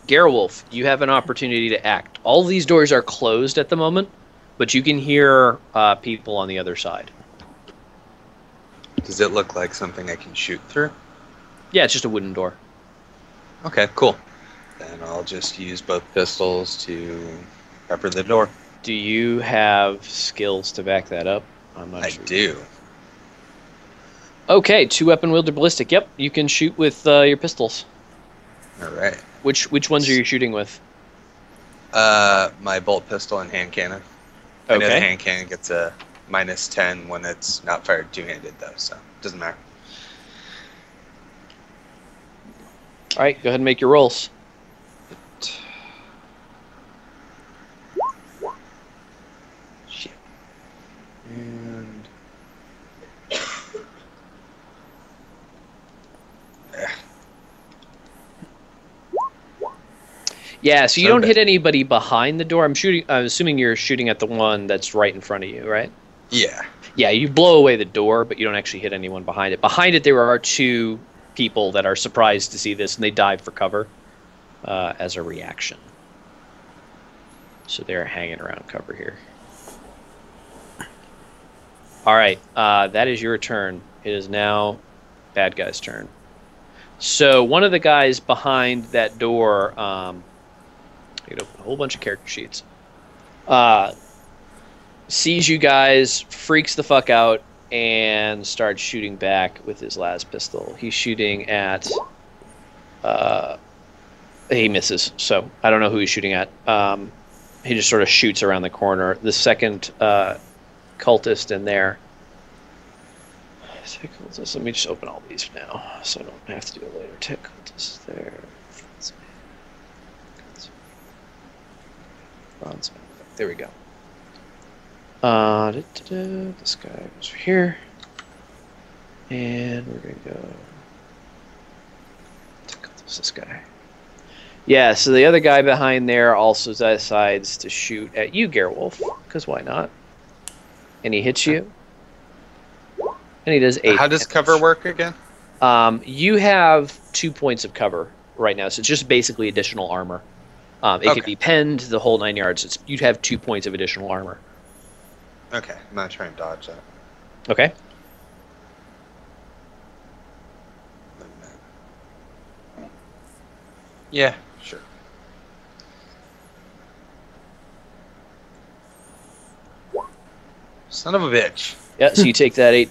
Gerwulf, you have an opportunity to act. All these doors are closed at the moment, but you can hear people on the other side. Does it look like something I can shoot through? Yeah, it's just a wooden door. Okay, cool. Then I'll just use both pistols to pepper the door. Do you have skills to back that up? I'm not sure. I do. Okay, 2-weapon wielded ballistic. Yep, you can shoot with your pistols. All right. Which ones are you shooting with? My bolt pistol and hand cannon. Okay. I know the hand cannon gets a -10 when it's not fired two-handed, though, so it doesn't matter. All right, go ahead and make your rolls. Shit. And... Yeah, so you don't hit anybody behind the door. I'm assuming you're shooting at the one that's right in front of you, right? Yeah. Yeah, you blow away the door, but you don't actually hit anyone behind it. Behind it, there are 2 people that are surprised to see this, and they dive for cover as a reaction. So they're hanging around cover here. All right, that is your turn. It is now bad guy's turn. So one of the guys behind that door, I could open a whole bunch of character sheets, sees you guys, freaks the fuck out, and starts shooting back with his last pistol. He's shooting at... he misses, so I don't know who he's shooting at. He just sort of shoots around the corner. The second cultist in there... Let me just open all these now, so I don't have to do it later. Tech cultist there. Bronzeman. There we go. This guy goes over here. And we're going to go... This guy. Yeah, so the other guy behind there also decides to shoot at you, Gerwulf, because why not? And he hits you. And he does 8 How does cover work again? You have 2 points of cover right now, so it's just basically additional armor. It could be penned the whole 9 yards. You'd have 2 points of additional armor. Okay, I'm going to try and dodge that. Okay. Yeah, sure. Son of a bitch. Yeah, so you take that 8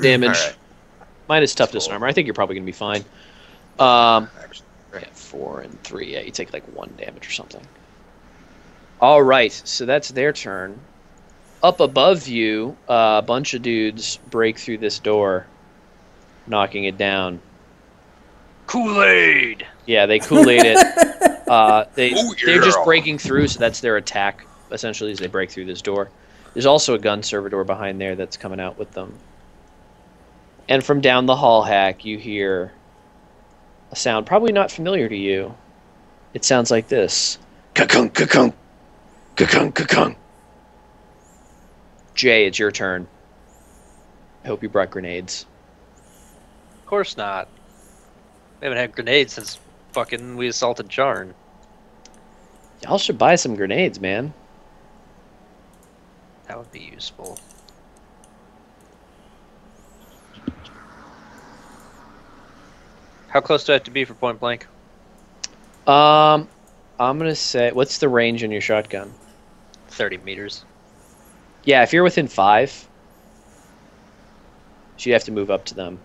damage. Right. Minus toughness and armor. I think you're probably going to be fine. Actually, right. Yeah, 4 and 3. Yeah, you take like 1 damage or something. All right, so that's their turn. Up above you, a bunch of dudes break through this door, knocking it down. Kool-Aid! Yeah, they Kool-Aid it. They're just breaking through, so that's their attack, essentially, as they break through this door. There's also a gun servitor behind there that's coming out with them. And from down the hall, Hak, you hear a sound probably not familiar to you. It sounds like this. Ka-kunk, ka-kunk. Ka-kunk, ka-kunk. Jay, it's your turn. I hope you brought grenades. Of course not. We haven't had grenades since fucking we assaulted Charn. Y'all should buy some grenades, man. That would be useful. How close do I have to be for point blank? I'm gonna say, what's the range on your shotgun? 30 meters. Yeah, if you're within 5, so you have to move up to them.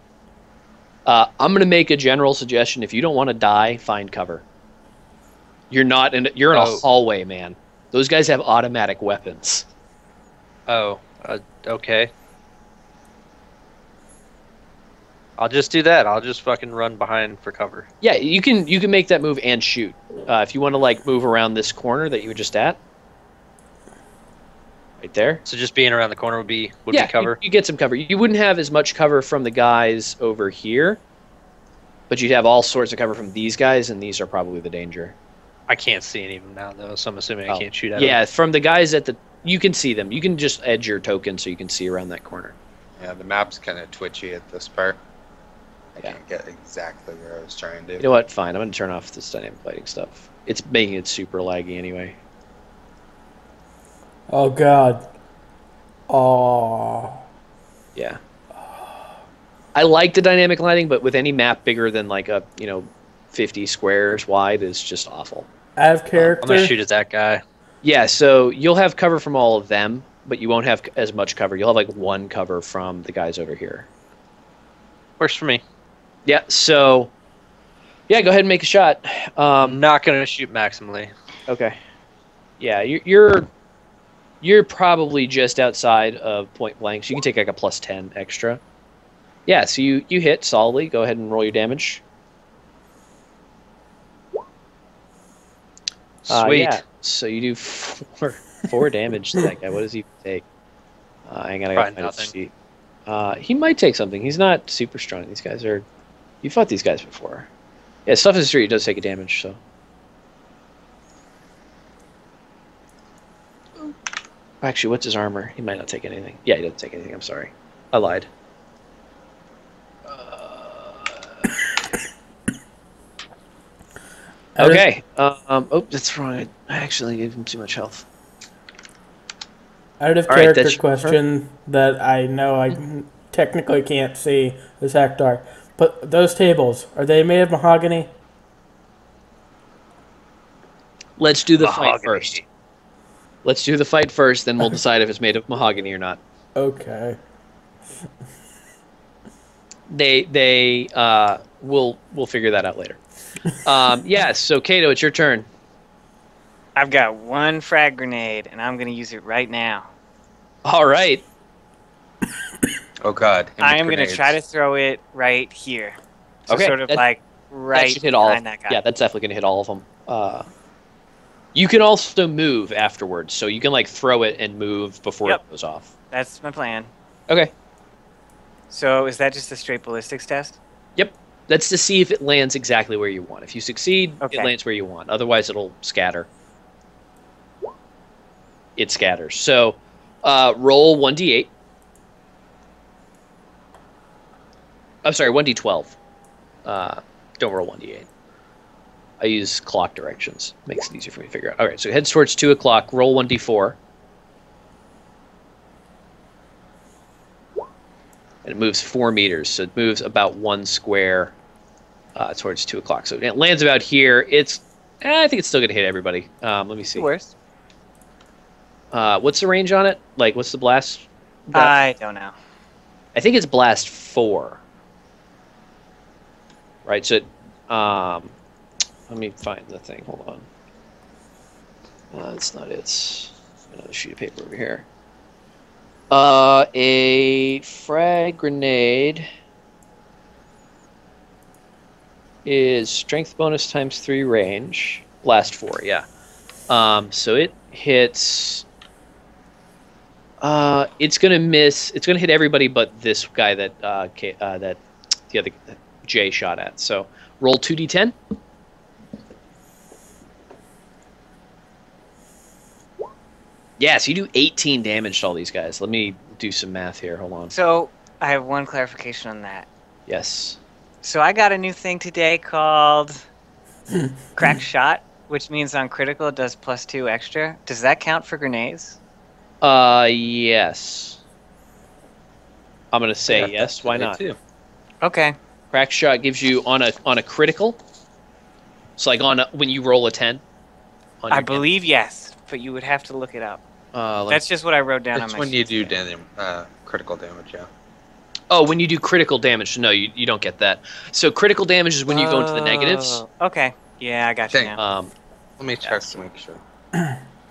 I'm gonna make a general suggestion. If you don't want to die, find cover. You're in a hallway, man. Those guys have automatic weapons. Oh, Okay. I'll just do that. I'll just fucking run behind for cover. Yeah, you can make that move and shoot. If you want to like move around this corner that you were just at. Right there. So just being around the corner would be cover? You get some cover. You wouldn't have as much cover from the guys over here, but you'd have all sorts of cover from these guys, and these are probably the danger. I can't see any of them now, though, so I'm assuming I can't shoot at them. Yeah, from the guys at the... You can see them. You can just edge your token so you can see around that corner. Yeah, the map's kind of twitchy at this part. I can't get exactly where I was trying to. You know what? Fine. I'm going to turn off this dynamic lighting stuff. It's making it super laggy anyway. Oh, God. Oh. Yeah. I like the dynamic lighting, but with any map bigger than like 50 squares wide is just awful. I have character. I'm going to shoot at that guy. Yeah, so you'll have cover from all of them, but you won't have as much cover. You'll have like one cover from the guys over here. Works for me. Yeah, so... Yeah, go ahead and make a shot. I'm not going to shoot maximally. Okay. Yeah, you're probably just outside of point blank, so you can take like a +10 extra. Yeah, so you hit solidly. Go ahead and roll your damage. Sweet. Yeah. So you do four damage to that guy. What does he take? Hang on, I gotta find his sheet. He might take something. He's not super strong. These guys are... You fought these guys before. Yeah, stuff in the street does take a damage, so... Actually, what's his armor? He might not take anything. Yeah, he doesn't take anything. I'm sorry. I lied. Okay. Oh, that's wrong. I actually gave him too much health. Out of character question that I know I technically can't see is Hak Dar. But those tables, are they made of mahogany? Let's do the fight first. Let's do the fight first, then we'll decide if it's made of mahogany or not. Okay. We'll figure that out later. Yeah, so Cato, it's your turn. I've got one frag grenade, and I'm going to use it right now. All right. Oh, God. I am going to try to throw it right here. So okay. sort of like right that hit all behind that guy. Yeah, that's definitely going to hit all of them. You can also move afterwards, so you can like throw it and move before it goes off. That's my plan. Okay. So is that just a straight ballistics test? Yep. That's to see if it lands exactly where you want. If you succeed, it lands where you want. Otherwise, it'll scatter. It scatters. So roll 1d8. I'm sorry, 1d12. Don't roll 1d8. I use clock directions. Makes it easier for me to figure out. All right, so it heads towards 2 o'clock. Roll 1d4. And it moves 4 meters. So it moves about 1 square towards 2 o'clock. So it lands about here. I think it's still going to hit everybody. Let me see. Worst. What's the range on it? Like, what's the blast? I don't know. I think it's blast 4. Right, so let me find the thing. Hold on. That's not it. It's another sheet of paper over here. A frag grenade is strength bonus times 3 range. Blast 4, yeah. So it hits... it's gonna miss. It's gonna hit everybody but this guy that that the other Jay shot at. So roll 2d10. Yes, you do 18 damage to all these guys. Let me do some math here. Hold on. So I have one clarification on that. Yes. So I got a new thing today called Crack Shot, which means on critical it does +2 extra. Does that count for grenades? Yes. I'm gonna say yes. Why not? Too. Okay. Crack Shot gives you on a critical. So like when you roll a 10. I believe yes, but you would have to look it up. That's just what I wrote down on my when sheet. you do critical damage, yeah. Oh, when you do critical damage, no, you don't get that. So critical damage is when you go into the negatives. Okay. Yeah, I got you now. Let me check to make sure.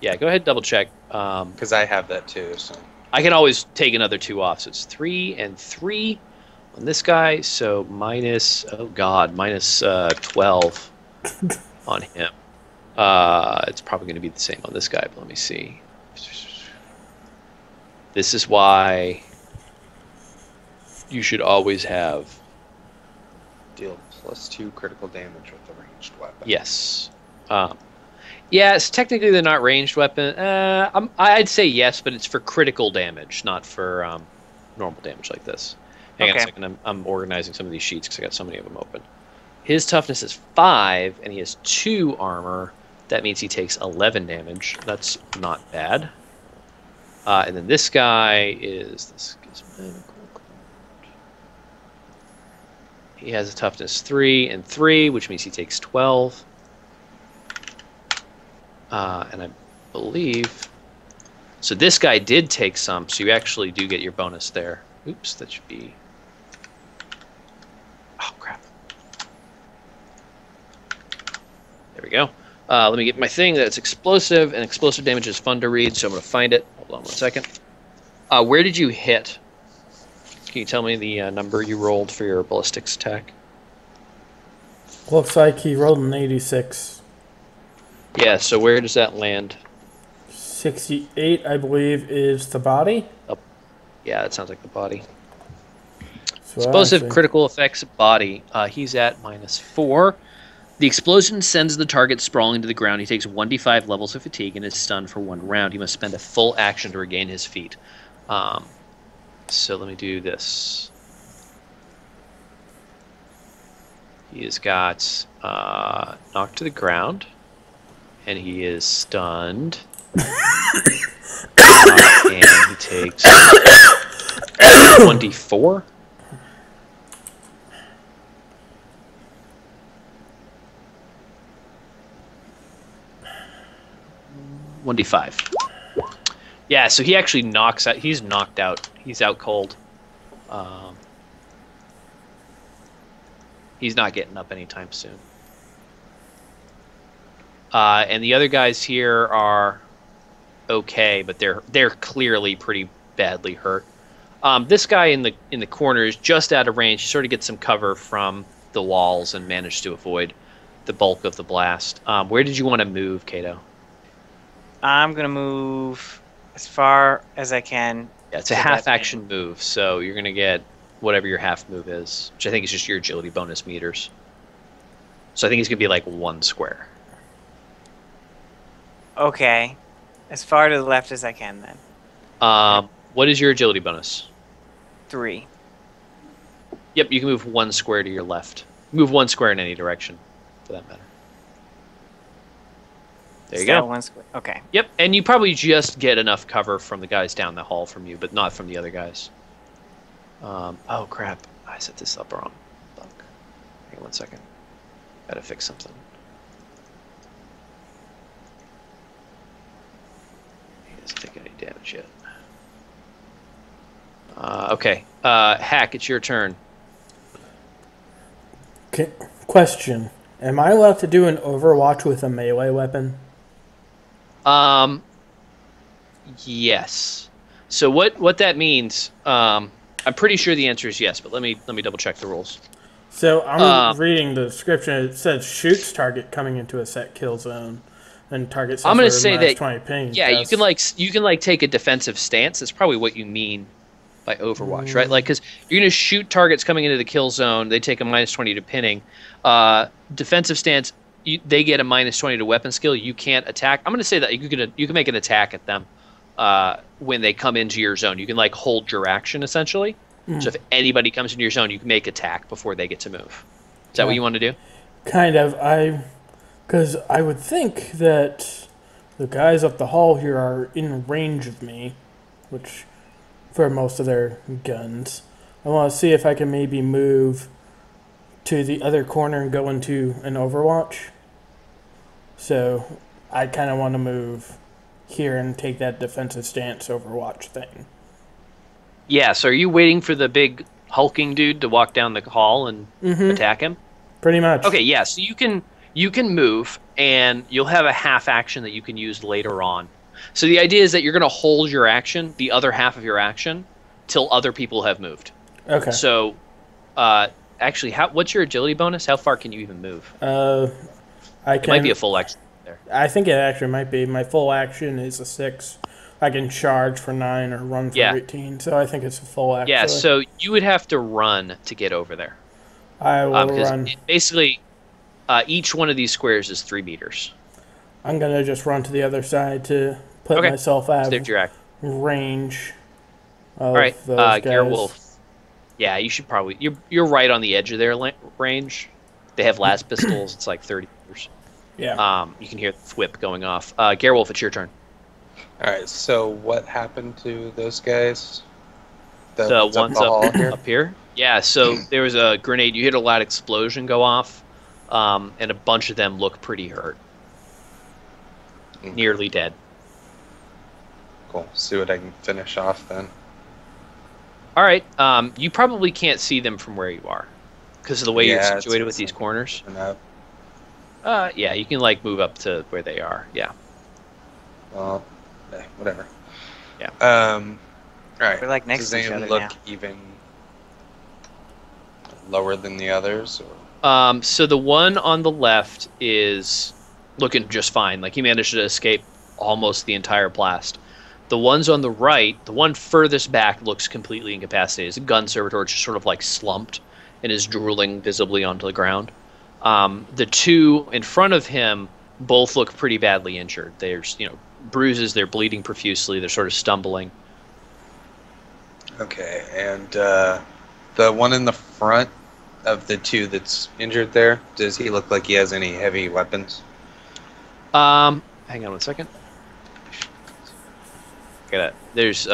Yeah, go ahead, double check. Because I have that too. So. I can always take another 2 off. So it's 3 and 3 on this guy. So minus, minus 12 on him. It's probably going to be the same on this guy, but let me see. This is why you should always have... Deal +2 critical damage with a ranged weapon. Yes. Yes, technically they're not ranged weapon. I'd say yes, but it's for critical damage, not for normal damage like this. Hang on a second, I'm organizing some of these sheets because I got so many of them open. His toughness is 5, and he has 2 armor. That means he takes 11 damage. That's not bad. And then this guy is... He has a toughness 3 and 3, which means he takes 12. And I believe... So this guy did take some, so you actually do get your bonus there. Oops, that should be... Oh, crap. There we go. Let me get my thing that's explosive, and explosive damage is fun to read, so I'm going to find it. Hold on 1 second. Where did you hit? Can you tell me the number you rolled for your ballistics attack? Looks like he rolled an 86. Yeah, so where does that land? 68, I believe, is the body. Oh, yeah, that sounds like the body. So Explosive critical effects body. He's at -4. The explosion sends the target sprawling to the ground. He takes 1d5 levels of fatigue and is stunned for 1 round. He must spend a full action to regain his feet. So let me do this. He has got knocked to the ground, and he is stunned. And he takes 1d4. $1d5. Yeah, so he actually knocks out. He's knocked out. He's out cold. He's not getting up anytime soon. And the other guys here are okay, but they're clearly pretty badly hurt. This guy in the corner is just out of range. He sort of gets some cover from the walls and managed to avoid the bulk of the blast. Where did you want to move, Cato? I'm gonna move as far as I can. Yeah, it's a half action move, so you're gonna get whatever your half move is, which I think is just your agility bonus meters. So I think he's gonna be like 1 square. Okay, as far to the left as I can then. What is your agility bonus? 3. Yep, you can move 1 square to your left. Move 1 square in any direction, for that matter. There you go. 1 square. Okay. Yep, and you probably just get enough cover from the guys down the hall from you, but not from the other guys. Oh crap! I set this up wrong. Fuck. Hang on 1 second. Gotta fix something. He doesn't take any damage yet. Okay. Hak, it's your turn. Okay. Question: am I allowed to do an Overwatch with a melee weapon? Yes. So what that means, I'm pretty sure the answer is yes, but let me double check the rules. So I'm reading the description. It says shoots target coming into a set kill zone, and target. I'm going to say that 20 ping. Yeah, you can take a defensive stance. That's probably what you mean by Overwatch, right? Like, because you're going to shoot targets coming into the kill zone. They take a -20 to pinning. Defensive stance. They get a -20 to weapon skill. You can't attack. I'm going to say that you can make an attack at them when they come into your zone. You can like hold your action essentially. So if anybody comes into your zone, you can make attack before they get to move. Is that what you want to do? Kind of. Because I would think that the guys up the hall here are in range of me, which for most of their guns. I want to see if I can maybe move to the other corner and go into an Overwatch. So I kind of want to move here and take that defensive stance Overwatch thing. Yeah, so are you waiting for the big hulking dude to walk down the hall and attack him? Pretty much. Okay, yeah, so you can move, and you'll have a half action that you can use later on. So the idea is that you're going to hold your action, the other half of your action, till other people have moved. Okay. So, actually, what's your agility bonus? How far can you even move? It might be a full action there. I think it actually might be. My full action is a 6. I can charge for 9 or run for 18, so I think it's a full action. Yeah, so you would have to run to get over there. I will run. Basically, each one of these squares is 3 meters. I'm going to just run to the other side to put myself out of range of those guys. Gerwulf. Yeah, you should probably... You're right on the edge of their range. They have las pistols. It's like 30 meters. Yeah. You can hear the whip going off. Gerwulf, it's your turn. All right, so what happened to those guys? The ones up here? Yeah, so there was a grenade. You hit a loud explosion go off, and a bunch of them look pretty hurt. Nearly dead. Cool. See what I can finish off then. All right. You probably can't see them from where you are because of the way you're situated with these corners. Yeah, you can like move up to where they are. Yeah. Well, whatever. Yeah. All right. We're like next to each other look now. even lower than the others? Or? So the one on the left is looking just fine. Like he managed to escape almost the entire blast. The ones on the right, the one furthest back looks completely incapacitated. His gun servitor just sort of like slumped and is drooling visibly onto the ground. The two in front of him both look pretty badly injured. There's, bruises. They're bleeding profusely. They're sort of stumbling. Okay, and the one in the front of the two that's injured there, does he look like he has any heavy weapons? Hang on 1 second. There's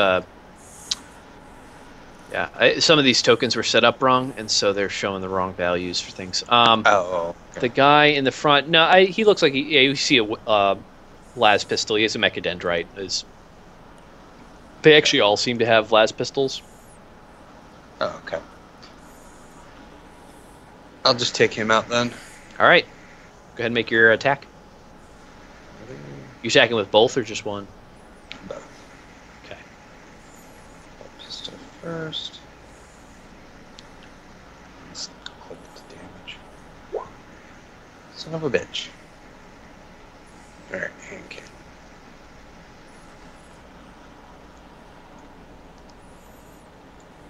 some of these tokens were set up wrong, and so they're showing the wrong values for things. Okay. The guy in the front, no, he looks like you see a las pistol. He has a mechadendrite. They actually all seem to have las pistols. Oh, okay. I'll just take him out then. All right. Go ahead and make your attack. You attacking with both or just one? Both. Okay. Pistol first. Let's click the damage. Son of a bitch. Alright, hand cannon.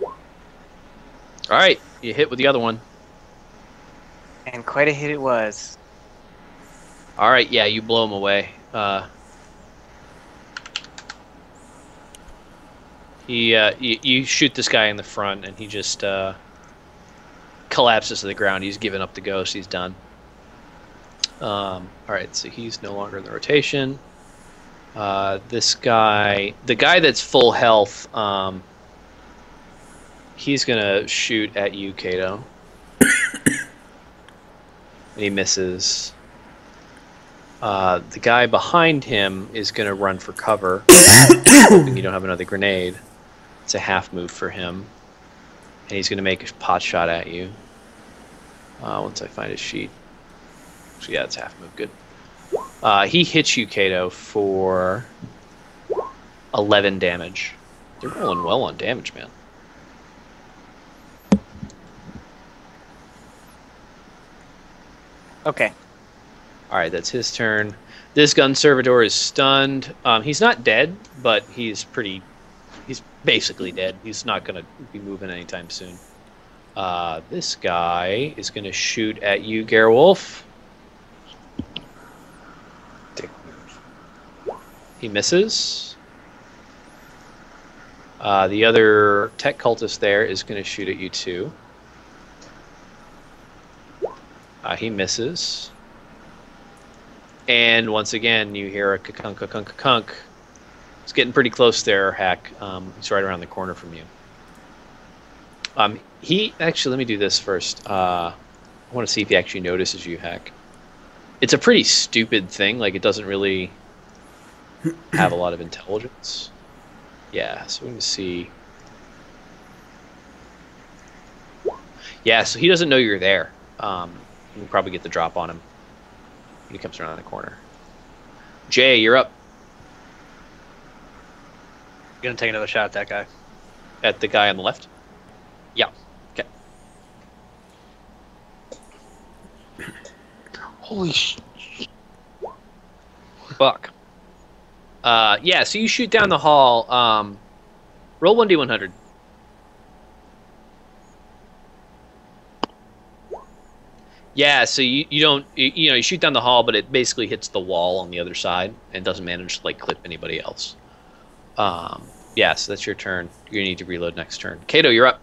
All right. You hit with the other one. And quite a hit it was. All right. Yeah, you blow him away. You shoot this guy in the front, and he just collapses to the ground. He's given up the ghost. He's done. All right, so he's no longer in the rotation. This guy, the guy that's full health, he's gonna shoot at you, Cato. And he misses. The guy behind him is gonna run for cover. You don't have another grenade. It's a half move for him. And he's going to make a pot shot at you. Once I find his sheet. So yeah, it's half move. Good. He hits you, Cato, for 11 damage. They're rolling well on damage, man. Okay. Alright, that's his turn. This gun servitor is stunned. He's not dead, but he's basically dead. He's not going to be moving anytime soon. This guy is going to shoot at you, Gerwulf. Dick move. He misses. The other tech cultist there is going to shoot at you too. He misses. And once again, you hear a ka-kunk, ka-kunk, ka-kunk. It's getting pretty close there, Hak. He's right around the corner from you. Actually, let me do this first. I want to see if he actually notices you, Hak. It's a pretty stupid thing. Like, it doesn't really have a lot of intelligence. Yeah, so we can see. Yeah, so he doesn't know you're there. You can probably get the drop on him. He comes around the corner. Jay, you're up. Gonna take another shot at that guy. At the guy on the left? Yeah. Okay. Holy sh... Fuck. Yeah, so you shoot down the hall. Roll 1d100. Yeah, so you don't you shoot down the hall, but it basically hits the wall on the other side and doesn't manage to like clip anybody else. Yeah, so that's your turn. You're gonna need to reload next turn. Cato, you're up.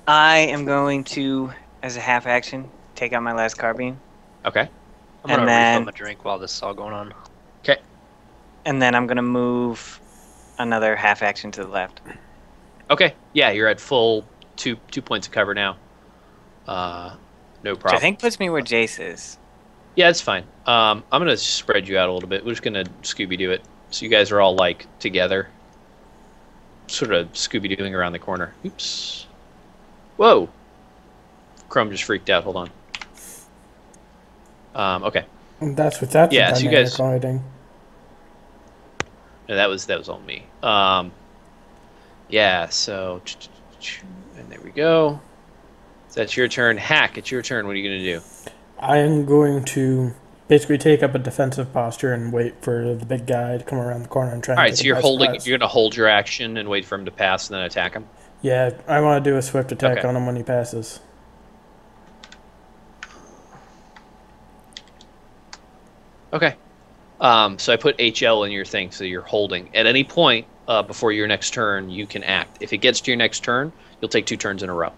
I am going to, as a half action, take out my last carbine. Okay. I'm gonna refill my drink while this is all going on. Okay. And then I'm gonna move another half action to the left. Okay. Yeah, you're at full two points of cover now. No problem. Which I think puts me where Jayce is. Yeah, it's fine. I'm gonna spread you out a little bit. We're just gonna Scooby-Doo it. So you guys are all like together. Sort of Scooby-Dooing around the corner. Oops. Whoa. Chrome just freaked out. Hold on. Okay. That's what that's. Yeah, so you guys. Lighting. No, that was all me. Yeah. So, and there we go. So that's your turn. Hak, it's your turn. What are you gonna do? I am going to basically take up a defensive posture and wait for the big guy to come around the corner and try. All right. So you're holding. You're gonna hold your action and wait for him to pass and then attack him. Yeah, I want to do a swift attack on him when he passes. Okay. So I put HL in your thing, so you're holding. At any point before your next turn, you can act. If it gets to your next turn, you'll take 2 turns in a row.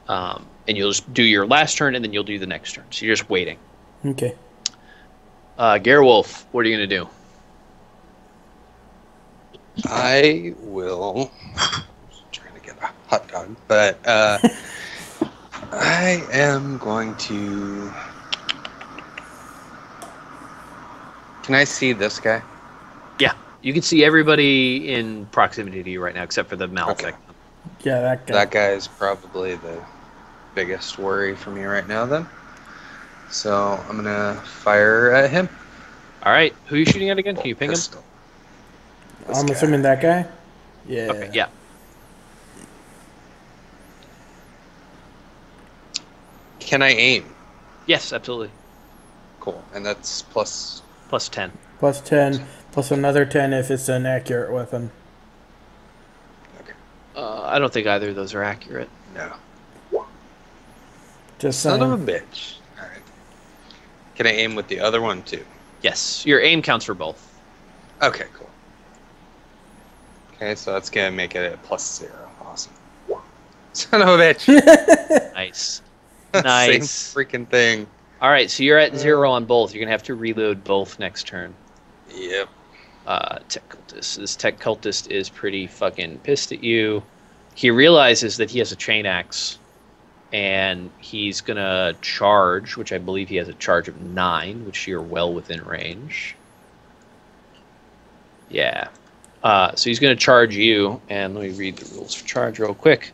And you'll just do your last turn, and then you'll do the next turn. So you're just waiting. Okay. Gerwulf, what are you going to do? I will... trying to get a hot dog, but I am going to... Can I see this guy? Yeah. You can see everybody in proximity to you right now, except for the Malefect. Okay. Yeah, that guy. That guy is probably the biggest worry for me right now, then. So I'm going to fire at him. All right. Who are you shooting at again? Can you ping him? I'm assuming that guy? Yeah. Okay, yeah. Can I aim? Yes, absolutely. Cool. And that's plus... Plus 10. Plus 10, plus another 10 if it's an accurate weapon. Okay. I don't think either of those are accurate. No. Just Son saying. of a bitch. All right. Can I aim with the other one, too? Yes. Your aim counts for both. Okay, cool. Okay, so that's going to make it a +0. Awesome. Son of a bitch. Nice. Nice. Same freaking thing. All right, so you're at 0 on both. You're going to have to reload both next turn. Yep. Tech Cultist. This Tech Cultist is pretty fucking pissed at you. He realizes that he has a chain axe, and he's going to charge, which I believe he has a charge of 9, which you're well within range. Yeah. So he's going to charge you, and let me read the rules for charge real quick.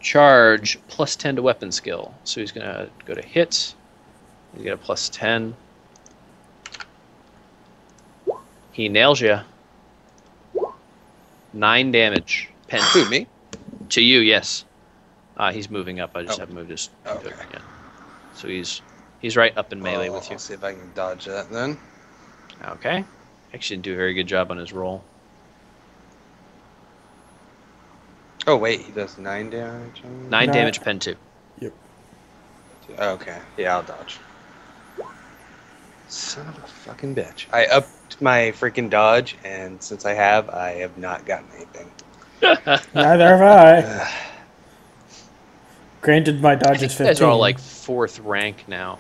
Charge plus 10 to weapon skill. So he's going to go to hit. You get a plus 10. He nails you. 9 damage. Pen. Who, me? To you, yes. He's moving up. I just haven't moved his. Okay. Yeah. So he's right up in melee with you. I'll see if I can dodge that then. Okay. Actually didn't do a very good job on his roll. Oh wait, he does 9 damage. 9 damage, pen 2. Yep. Okay. Yeah, I'll dodge. Son of a fucking bitch. I upped my freaking dodge, and since I have not gotten anything. Neither have I. Granted, my dodge is 15. You guys are all like 4th rank now.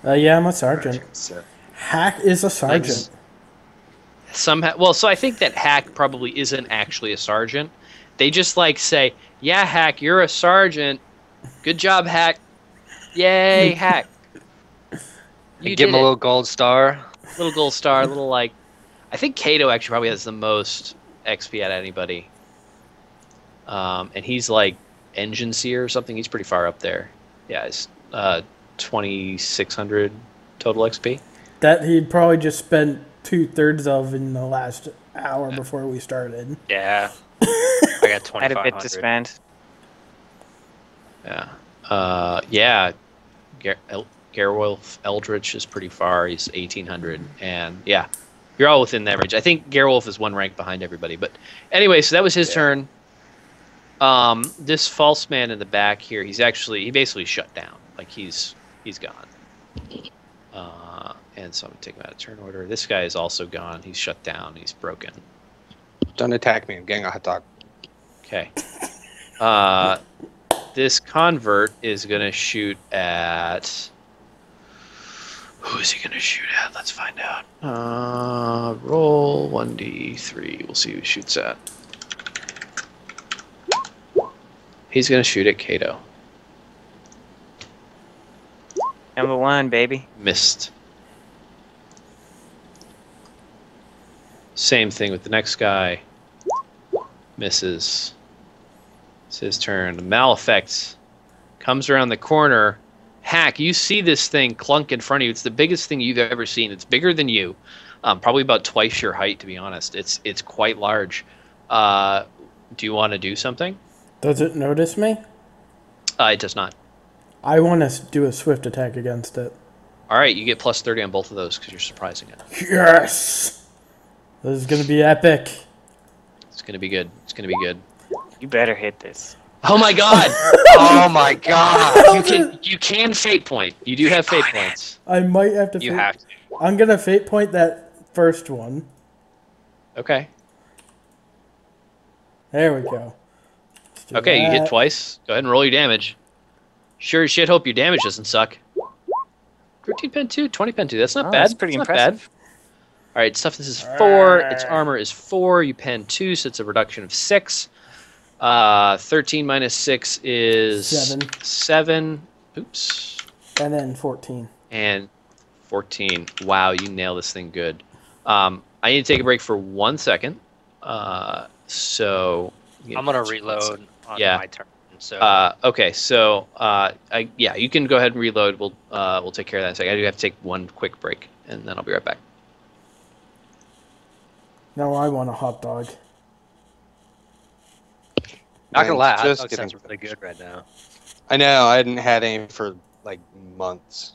Yeah, I'm a sergeant. So, Hak is a sergeant. Somehow, well, so I think that Hak probably isn't actually a sergeant. They just like say, "Yeah, Hak, you're a sergeant. Good job, Hak. Yay, Hak." You give him a little gold star. Little gold star, little like. I think Cato actually probably has the most XP out of anybody. And he's like engine seer or something. He's pretty far up there. Yeah, it's 2,600 total XP. That he'd probably just spent 2/3 of in the last hour before we started. Yeah. I got 2,500. I had a bit to spend. Yeah. Gerwulf Eldritch is pretty far. He's 1,800. And yeah, you're all within that range. I think Gerwulf is one rank behind everybody. But anyway, so that was his turn. This false man in the back here, he basically shut down. Like he's gone. And so I'm going to take him out of turn order. This guy is also gone. He's shut down. He's broken. Don't attack me. I'm getting a hot dog. Okay. This convert is going to shoot at... Who is he going to shoot at? Let's find out. Roll 1d3. We'll see who he shoots at. He's going to shoot at Cato. Number 1, baby. Missed. Same thing with the next guy. Misses. It's his turn. The Malefict comes around the corner. Hak, you see this thing clunk in front of you. It's the biggest thing you've ever seen. It's bigger than you. Probably about twice your height, to be honest. It's quite large. Do you want to do something? Does it notice me? It does not. I want to do a swift attack against it. All right, you get plus 30 on both of those because you're surprising it. Yes! This is going to be epic. It's going to be good. It's going to be good. You better hit this. Oh my god! Oh my god! You can fate point. You do have fate points. I might have to. You have to. I'm gonna fate point that first one. Okay. There we go. Okay, you hit twice. Go ahead and roll your damage. Sure as shit hope your damage doesn't suck. 13 pen 2, 20 pen 2. That's not bad. That's pretty impressive. All right, stuff. This is 4. Its armor is 4. You pen 2, so it's a reduction of 6. 13 minus 6 is 7. Oops. And then 14. And 14. Wow, you nail this thing good. I need to take a break for 1 second. So I'm gonna reload on my turn. So okay, so yeah, you can go ahead and reload. We'll take care of that in a second. I do have to take one quick break, and then I'll be right back. Now I want a hot dog. Not gonna lie, hot just dog getting sounds really good right now. I know. I hadn't had any for like months.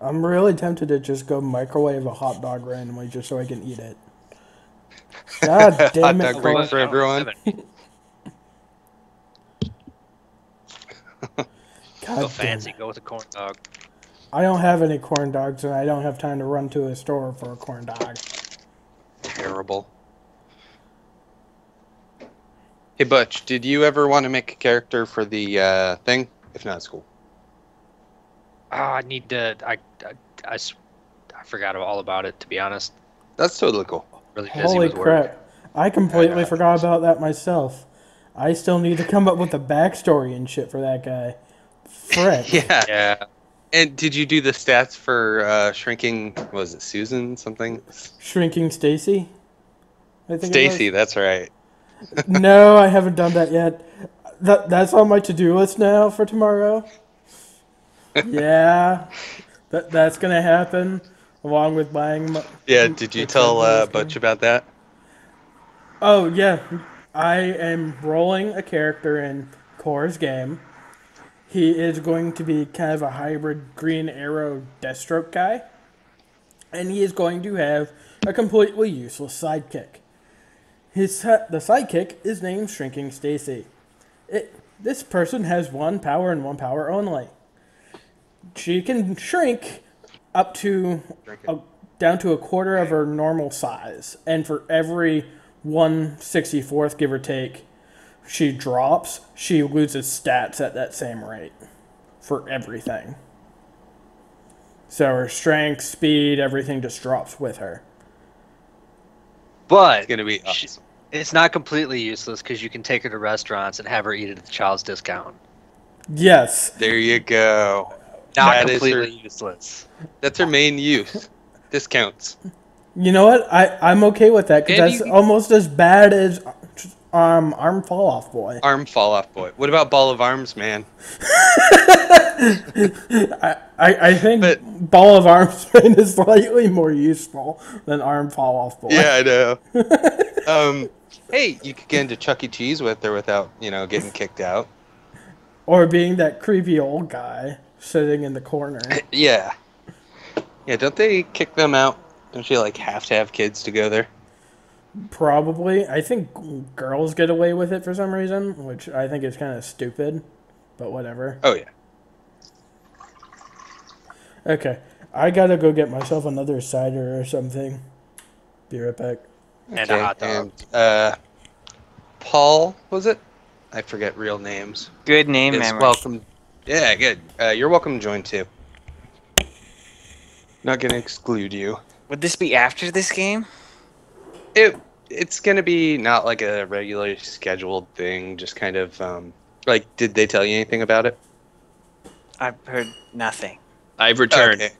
I'm really tempted to just go microwave a hot dog randomly just so I can eat it. God damn it! Hot dog break for everyone. Go fancy. Go with a corn dog. I don't have any corn dogs, and I don't have time to run to a store for a corn dog. Terrible. Hey, Butch, did you ever want to make a character for the thing? If not, it's cool. I need to. I forgot all about it, to be honest. That's totally cool. Really busy Holy with crap. work. I completely forgot about that myself. I still need to come up with a backstory and shit for that guy. Frick. Yeah. And did you do the stats for shrinking, was it Susan something? Shrinking Stacy? Stacy, that's right. No, I haven't done that yet. That's on my to-do list now for tomorrow. Yeah. That's going to happen along with buying... Yeah, did you tell Butch about that? Oh, yeah. I am rolling a character in Core's game. He is going to be kind of a hybrid Green Arrow Deathstroke guy. And he is going to have a completely useless sidekick. The sidekick is named Shrinking Stacy. This person has one power and one power only. She can shrink up to down to a quarter of her normal size. And for every 1/64th, give or take, she drops, she loses stats at that same rate for everything. So her strength, speed, everything just drops with her. But it's gonna be awesome. It's not completely useless because you can take her to restaurants and have her eat it at the child's discount. Yes. There you go. Not completely useless. That's her main use. Discounts. You know what? I'm okay with that because that's almost as bad as Arm Fall Off Boy. Arm Fall Off Boy. What about Ball of Arms, man? I think Ball of Armsman is slightly more useful than Arm Fall Off Boy. Yeah, I know. Hey, you could get into Chuck E. Cheese with or without, getting kicked out. Or being that creepy old guy sitting in the corner. Yeah. Yeah, don't they kick them out? Don't you, have to have kids to go there? Probably. I think girls get away with it for some reason, which I think is kind of stupid, but whatever. Oh, yeah. Okay. I gotta go get myself another cider or something. Be right back. And a hot dog. And, Paul, was it? I forget real names. Good name memory. Welcome. Yeah, good. You're welcome to join, too. Not gonna exclude you. Would this be after this game? It's gonna be not like a regularly scheduled thing, just kind of did they tell you anything about it? I've heard nothing. I've returned. Okay.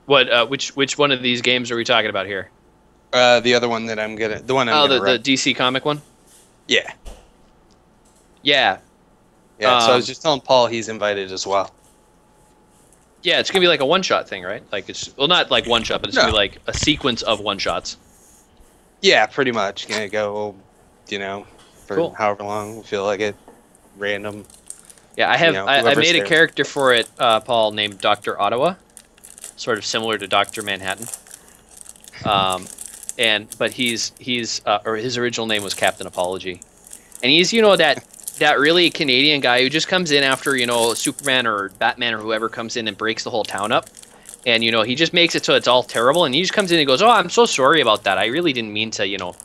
What? Which one of these games are we talking about here? The other one that I'm gonna, the DC comic one. Yeah. Yeah. Yeah. So I was just telling Paul he's invited as well. Yeah, it's gonna be like a one-shot thing, right? Like not like one shot, but it's gonna be like a sequence of one-shots. Yeah, pretty much. Gonna go, for however long we feel like it, random. Yeah, I made a character for it, Paul, named Dr. Ottawa, sort of similar to Dr. Manhattan. But he's or his original name was Captain Apology, and he's that really Canadian guy who just comes in after Superman or Batman or whoever comes in and breaks the whole town up, and he just makes it so it's all terrible, and he just comes in and goes, "Oh, I'm so sorry about that. I really didn't mean to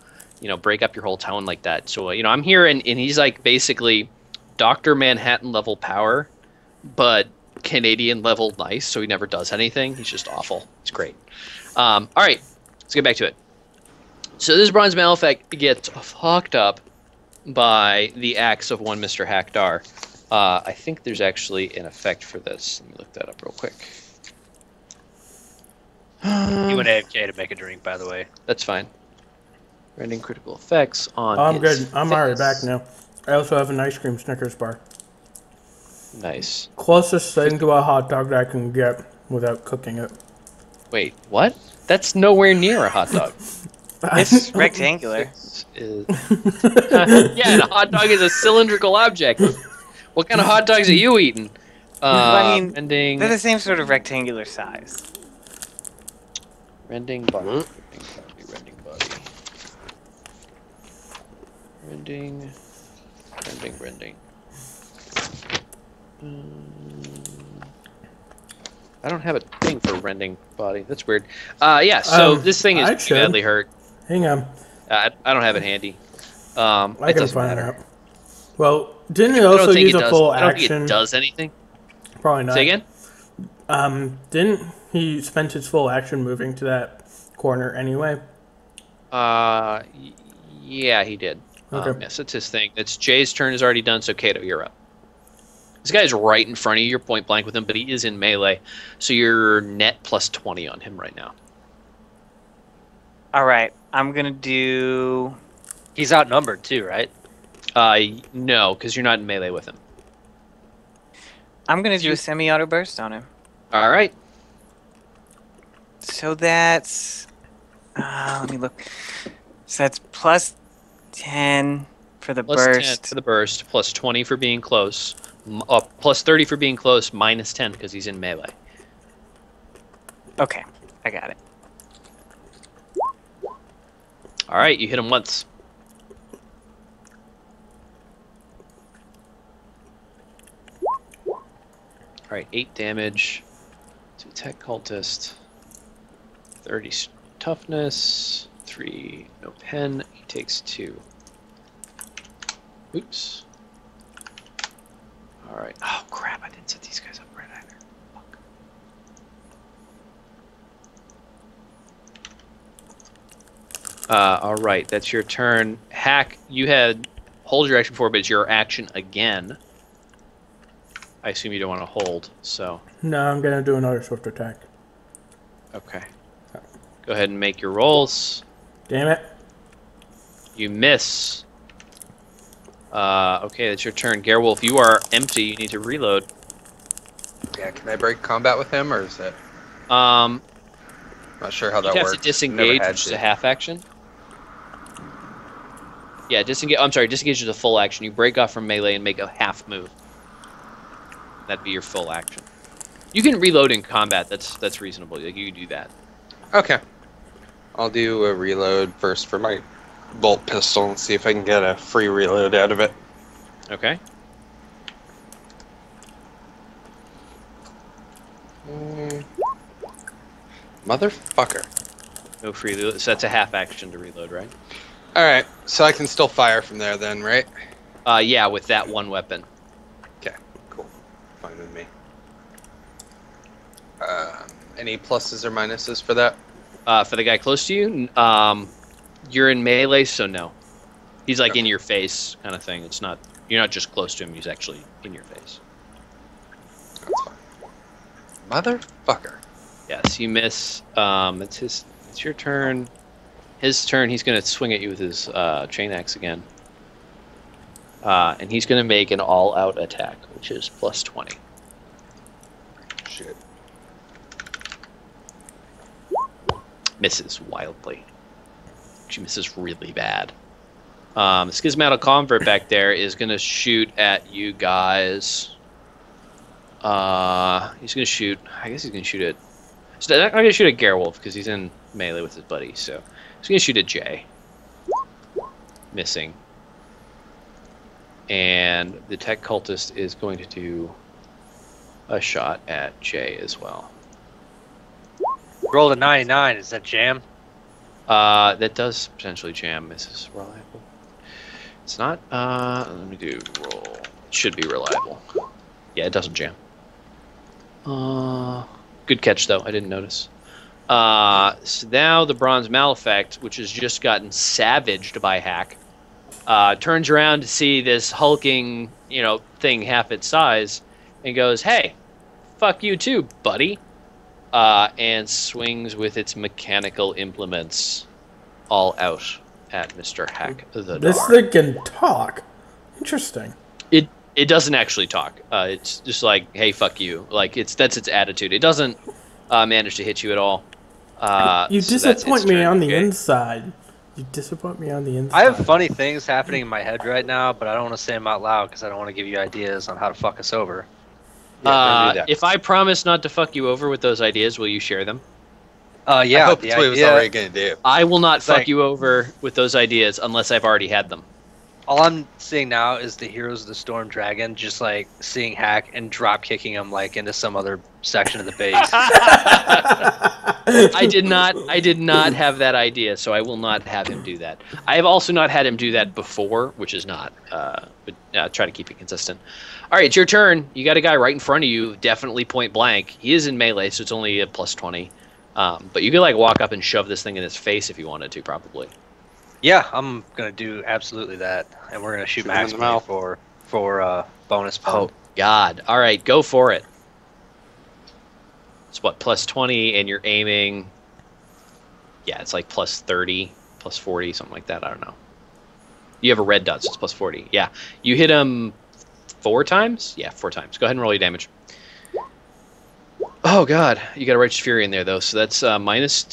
break up your whole town like that." So I'm here, and he's like basically Dr. Manhattan level power, but Canadian level nice. So he never does anything. He's just awful. It's great. All right, let's get back to it. So this Bronze Malefic gets fucked up by the axe of one Mr. Hak Dar. I think there's actually an effect for this. Let me look that up real quick. You went AFK to make a drink, by the way. That's fine. Rending critical effects on. I'm good. I'm already back now. I also have an ice cream Snickers bar. Nice. Closest thing to a hot dog that I can get without cooking it. Wait, what? That's nowhere near a hot dog. It's rectangular. Yeah, and a hot dog is a cylindrical object. What kind of hot dogs are you eating? I mean, they're the same sort of rectangular size. Rending body. Rending body. Rending. I don't have a thing for rending body. That's weird. Yeah, so this thing is badly hurt. Hang on. I don't have it handy. I it can doesn't find matter. out. Well, didn't it also use a full action? I don't think it does anything. Probably not. Say again? Didn't he spend his full action moving to that corner anyway? Yeah, he did. Okay. Yes, it's his thing. It's Jay's turn is already done, so Cato, you're up. This guy's right in front of you. You're point blank with him, but he is in melee, so you're net plus 20 on him right now. All right, I'm gonna do. He's outnumbered too, right? No, because you're not in melee with him. I'm gonna do a semi-auto burst on him. All right. So that's. Let me look. So that's plus 10 for the plus burst. 10 for the burst, plus 20 for being close, plus 30 for being close, minus 10 because he's in melee. Okay, I got it. All right, you hit him once. All right, 8 damage to attack cultist. 30 toughness. 3 no pen. He takes 2. Oops. All right. Oh crap! I didn't set these guys up right either. Fuck. All right, that's your turn. Hak, you had hold your action before, but it's your action again. I assume you don't want to hold, so. No, I'm gonna do another swift attack. Okay. Go ahead and make your rolls. Damn it. You miss. Okay, that's your turn. Gerwulf, you are empty. You need to reload. Yeah, can I break combat with him, or is that? Not sure how that works. You have to disengage, which is a half action. Yeah, disengage. I'm sorry, disengage is a full action. You break off from melee and make a half move. That'd be your full action. You can reload in combat. That's reasonable. Like, you can do that. Okay. I'll do a reload first for my bolt pistol and see if I can get a free reload out of it. Okay. Motherfucker. No free reload. So that's a half action to reload, right? Alright, so I can still fire from there then, right? Yeah, with that one weapon. Okay, cool. Fine with me. Any pluses or minuses for that? For the guy close to you, you're in melee, so no. He's like in your face kind of thing. It's not, you're not just close to him, he's actually in your face. That's fine. Motherfucker. Yes, you miss. It's your turn. His turn, he's going to swing at you with his chain axe again. And he's going to make an all-out attack, which is plus 20. Shit. Misses wildly. She misses really bad. Schismatic Convert back there is going to shoot at you guys. He's going to shoot... I guess he's going to shoot at... So I'm not going to shoot at Gerwulf because he's in melee with his buddy, so... He's going to shoot at Jay. Missing. And the tech cultist is going to do a shot at Jay as well. Rolled a 99. Is that jam? That does potentially jam. Misses reliable. It's not. Let me do roll. It should be reliable. Yeah, it doesn't jam. Good catch though. I didn't notice. So now the Bronze Malefact, which has just gotten savaged by Hak, turns around to see this hulking, thing half its size, and goes, "Hey, fuck you too, buddy," and swings with its mechanical implements all out at Mr. Hak Dar. This thing can talk. Interesting. It doesn't actually talk. It's just like, "Hey, fuck you." Like that's its attitude. It doesn't manage to hit you at all. You disappoint me on the inside. You disappoint me on the inside. I have funny things happening in my head right now, but I don't want to say them out loud because I don't want to give you ideas on how to fuck us over. Yeah, if I promise not to fuck you over with those ideas, will you share them? Yeah. I hope that's what he was already going to do. I will not fuck you over with those ideas unless I've already had them. All I'm seeing now is the Heroes of the Storm Dragon, just like seeing Hak and drop kicking him like into some other section of the base. I did not have that idea, so I will not have him do that. I have also not had him do that before, which is not. But try to keep it consistent. All right, it's your turn. You got a guy right in front of you, definitely point blank. He is in melee, so it's only a plus 20. But you could like walk up and shove this thing in his face if you wanted to, probably. Yeah, I'm gonna do absolutely that, and we're gonna shoot max for bonus pump. Oh God! All right, go for it. It's what, plus 20, and you're aiming. Yeah, it's like plus 30, plus 40, something like that. I don't know. You have a red dot, so it's plus 40. Yeah, you hit him 4 times. Yeah, 4 times. Go ahead and roll your damage. Oh God, you got a Righteous Fury in there though, so that's minus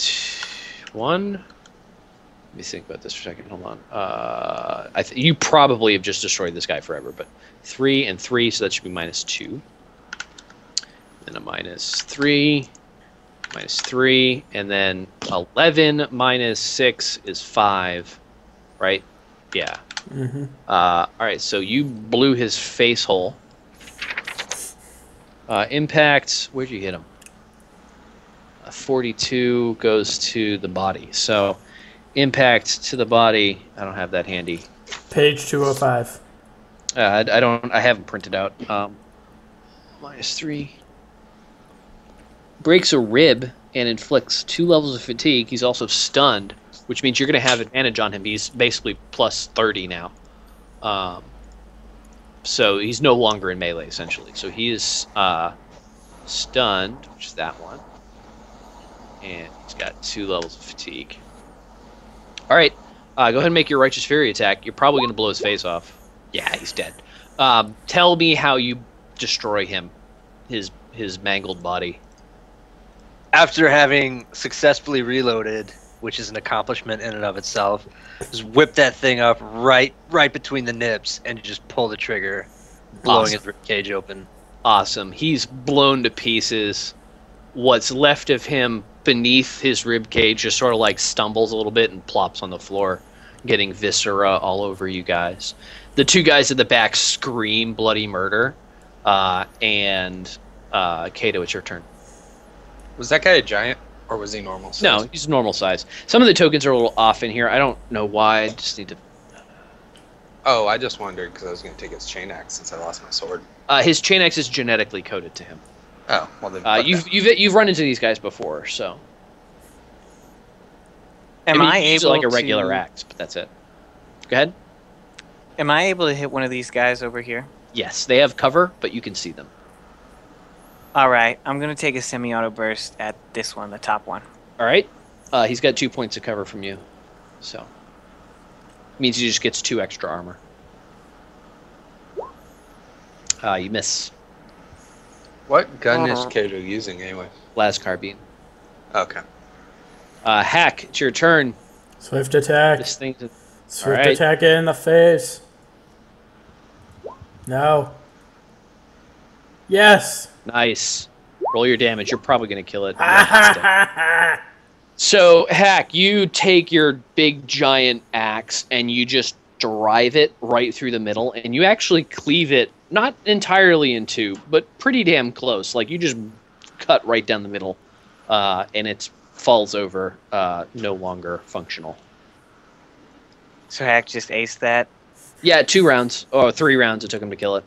1. Let me think about this for a second. Hold on. You probably have just destroyed this guy forever, but 3 and 3, so that should be minus 2. Then a minus 3, and then 11 minus 6 is 5, right? Yeah. Mm-hmm. All right, so you blew his face hole. Impact, where'd you hit him? 42 goes to the body. So impact to the body, I don't have that handy. Page 205. I haven't printed out. Minus 3. Breaks a rib and inflicts 2 levels of fatigue. He's also stunned, which means you're going to have advantage on him. He's basically plus 30 now. So he's no longer in melee, essentially. So he is stunned, which is that one. And he's got 2 levels of fatigue. All right. Go ahead and make your Righteous Fury attack. You're probably going to blow his face off. Yeah, he's dead. Tell me how you destroy him. his mangled body. After having successfully reloaded, which is an accomplishment in and of itself, just whip that thing up right between the nips and just pull the trigger, blowing his ribcage open. Awesome. He's blown to pieces. What's left of him beneath his ribcage just sort of like stumbles a little bit and plops on the floor, getting viscera all over you guys. The two guys at the back scream bloody murder, and Cato, it's your turn. Was that guy a giant, or was he normal size? No, he's normal size. Some of the tokens are a little off in here. I don't know why. I just need to... Oh, I just wondered because I was going to take his chain axe since I lost my sword. His chain axe is genetically coded to him. Oh, well then. You've run into these guys before, so. Am I able able like a regular to... axe, but that's it. Go ahead. Am I able to hit one of these guys over here? Yes, they have cover, but you can see them. All right, I'm gonna take a semi-auto burst at this one, the top one. All right. He's got 2 points of cover from you, so means he just gets 2 extra armor. You miss. What gun is Cato using anyway? Las carbine. Okay. Hak, it's your turn. Swift attack. This thing's Swift attack in the face. No. Yes. Nice. Roll your damage. You're probably going to kill it. So, Hak, you take your big giant axe and you just drive it right through the middle, and you actually cleave it, not entirely in two, but pretty damn close. Like, you just cut right down the middle, and it falls over, no longer functional. So Hak just aced that? Yeah, 2 rounds, or 3 rounds it took him to kill it.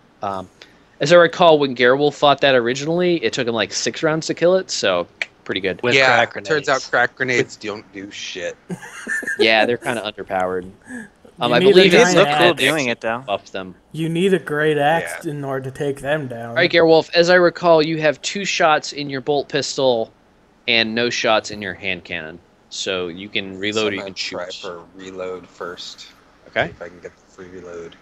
As I recall, when Gerwulf fought that originally, it took him like 6 rounds to kill it, so pretty good. With crack grenades. Turns out crack grenades don't do shit. Yeah, they're kind of underpowered. I believe it looked cool doing it, though. Buffed them. You need a great axe in order to take them down. All right, Gerwulf, as I recall, you have 2 shots in your bolt pistol and no shots in your hand cannon. So you can reload or you can shoot. Try for reload first. Okay. See if I can get the free reload.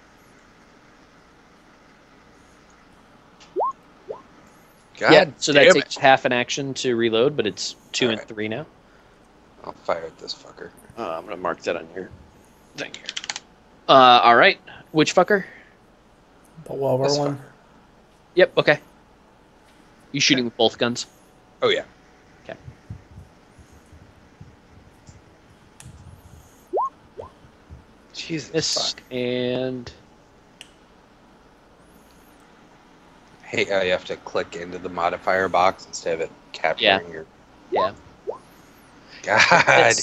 God yeah, so that damn takes half an action to reload, but it's 2 and 3 now. I'll fire at this fucker. I'm going to mark that on your thing here. All right. Which fucker? The lower This one. fucker. Yep, okay. You shooting with both guns? Oh, yeah. Okay. Jesus. Fuck. And... Hey, you have to click into the modifier box instead of it capturing your... Yeah. God.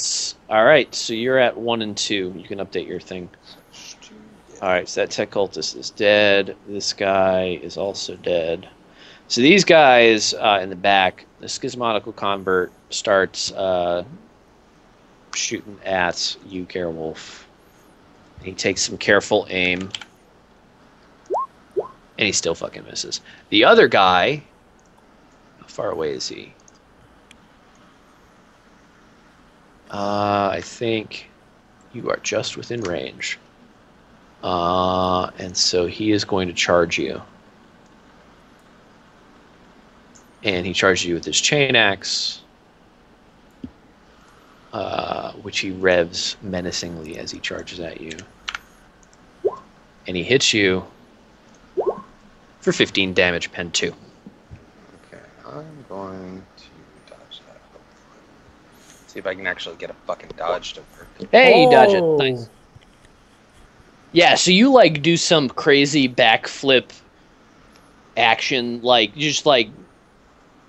All right, so you're at 1 and 2. You can update your thing. All right, so that tech cultist is dead. This guy is also dead. So these guys in the back, the schismatical convert starts shooting at you, Gerwulf. He takes some careful aim. And he still fucking misses. The other guy, how far away is he? I think you are just within range. And so he is going to charge you. And he charges you with his chain axe, which he revs menacingly as he charges at you. And he hits you for 15 damage, pen 2. Okay, I'm going to dodge that. See if I can actually get a fucking dodge to work. Hey, dodge it. Nice. Yeah, so you like do some crazy backflip action, like just like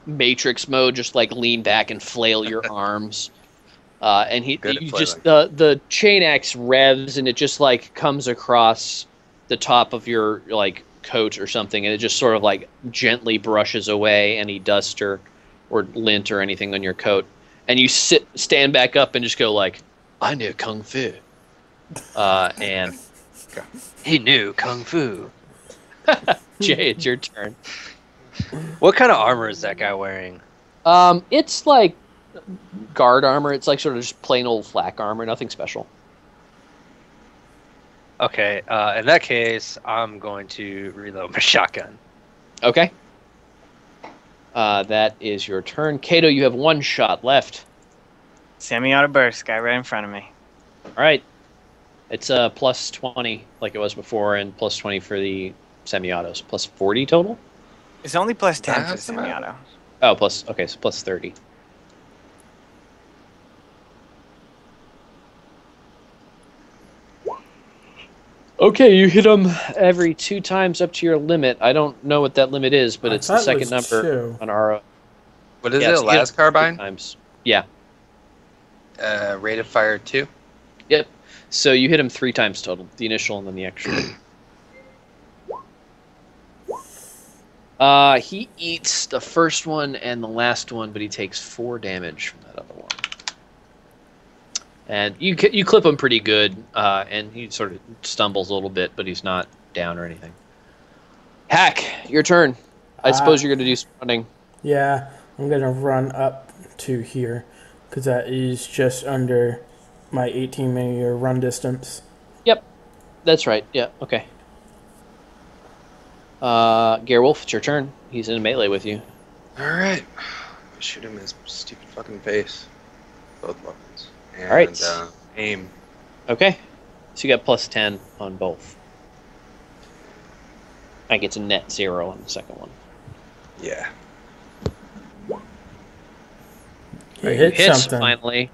Matrix mode, just like lean back and flail your arms. And the chain axe revs and it just like comes across the top of your like coat or something, and it just sort of like gently brushes away any dust or lint or anything on your coat, and you stand back up and just go like, I know kung fu, and he knew kung fu. Jay, it's your turn. What kind of armor is that guy wearing? It's like guard armor. It's like sort of just plain old flak armor, nothing special. Okay, in that case, I'm going to reload my shotgun. Okay. That is your turn. Cato, you have 1 shot left. Semi-auto burst, guy right in front of me. All right. It's plus 20 like it was before, and plus 20 for the semi-autos. Plus 40 total? It's only plus 10 for the semi-auto. Oh, okay, so plus 30. Okay, you hit him every 2 times up to your limit. I don't know what that limit is, but it's the second number on our... What is it, last carbine? Times. Yeah. Rate of fire 2? Yep. So you hit him 3 times total. The initial and then the extra. He eats the first one and the last one, but he takes 4 damage from that other one. And you clip him pretty good, and he sort of stumbles a little bit, but he's not down or anything. Hak, your turn. I suppose you're going to do some running. Yeah, I'm going to run up to here, because that is just under my 18-meter run distance. Yep, that's right. Yeah, okay. Gerwulf, it's your turn. He's in melee with you. Alright. Shoot him in his stupid fucking face. Both weapons. And, Alright. Aim. Okay. So you got plus 10 on both. I get to net 0 on the second one. Yeah. You hit something. Finally.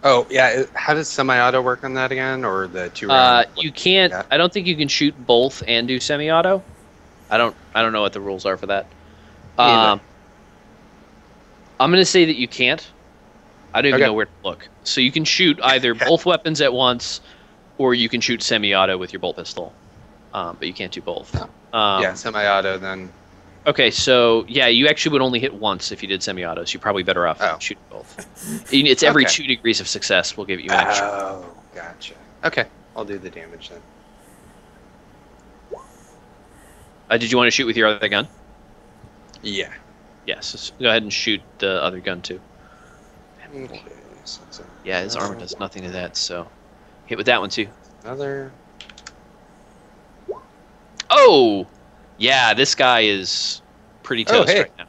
Oh, yeah. How does semi-auto work on that again? Or the 2-round? You can't... Yeah. I don't think you can shoot both and do semi-auto. I don't know what the rules are for that. I'm going to say that you can't. I don't even know where to look. So you can shoot either both weapons at once, or you can shoot semi-auto with your bolt pistol. But you can't do both. Yeah, semi-auto then. Okay, so yeah, you actually would only hit once if you did semi-auto, so you're probably better off shooting both. It's every 2 degrees of success will give you an extra. Oh, gotcha. Okay, I'll do the damage then. Did you want to shoot with your other gun? Yeah. Yes, go ahead and shoot the other gun too. Okay. Yeah, his armor does nothing to that, so hit with that one too. Another. Oh! Yeah, this guy is pretty toast right now.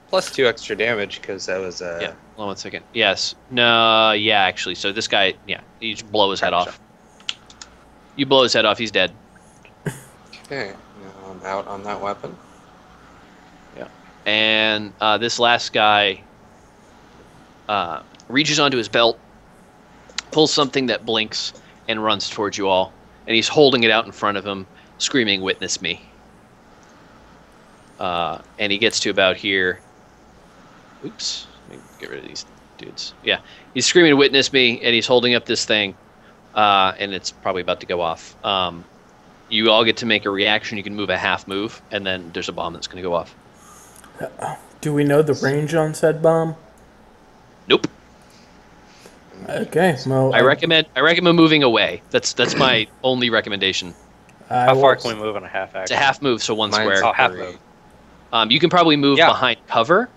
Plus 2 extra damage because that was Yeah, hold on 1 second. Yes. No, yeah, actually. So this guy, yeah, you just blow his head off. You blow his head off, he's dead. Okay, now I'm out on that weapon. Yeah. And this last guy reaches onto his belt, pulls something that blinks, and runs towards you all. And he's holding it out in front of him, screaming, "Witness me." And he gets to about here. Oops. Let me get rid of these dudes. Yeah. He's screaming, "Witness me," and he's holding up this thing. And it's probably about to go off. You all get to make a reaction. You can move a half move, and then there's a bomb that's going to go off. Do we know the range on said bomb? Nope. Okay, well... I recommend moving away. That's my only recommendation. How far can we move on a half action? It's a half move, so 1 square. Oh, half move. You can probably move behind cover.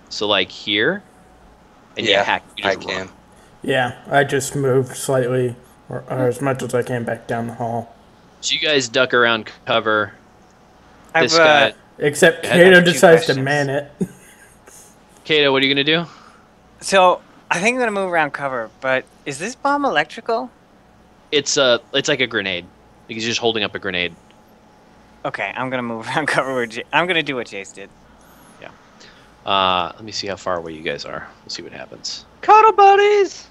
So like here. And Hak, you just can. run. Yeah, I just moved slightly, or as much as I can back down the hall. So you guys duck around cover. This guy... Except Cato decides to man it. Cato, what are you going to do? So, I think I'm going to move around cover, but is this bomb electrical? It's like a grenade. He's just holding up a grenade. Okay, I'm going to move around cover where I'm going to do what Jayce did. Yeah. Let me see how far away you guys are. We'll see what happens. Cuddle buddies!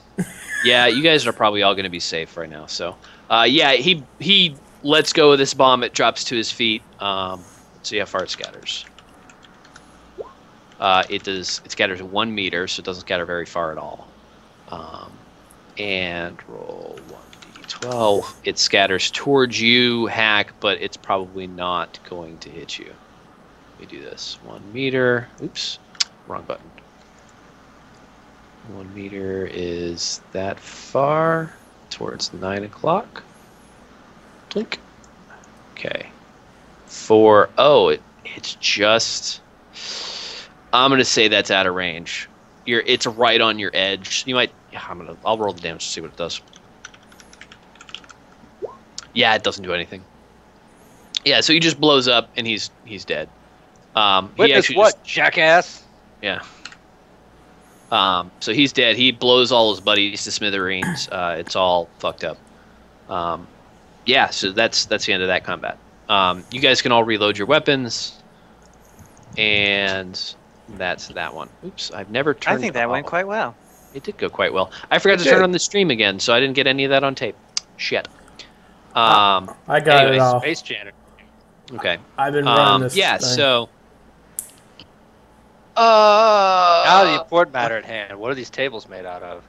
Yeah, you guys are probably all going to be safe right now. So, yeah, he lets go of this bomb. It drops to his feet. Let's see how far it scatters. It scatters 1 meter, so it doesn't scatter very far at all. And roll 1d12. It scatters towards you, Hak, but it's probably not going to hit you. Let me do this. 1 meter. Oops, wrong button. 1 meter is that far towards 9 o'clock. Blink. Okay. It's just... I'm gonna say that's out of range. It's right on your edge. You might... I'll roll the damage to see what it does. Yeah, it doesn't do anything. Yeah, so he just blows up and he's dead. Witness what, jackass? Yeah. So he's dead. He blows all his buddies to smithereens. It's all fucked up. Yeah, so that's the end of that combat. You guys can all reload your weapons, and that's that one. Oops, I've never turned. I think that went quite well. It did go quite well. I forgot to turn on the stream again, so I didn't get any of that on tape. Shit. I got it all. Space Janitor. Okay. I've been running this. Yeah. thing. So. Now the important matter at hand. What are these tables made out of?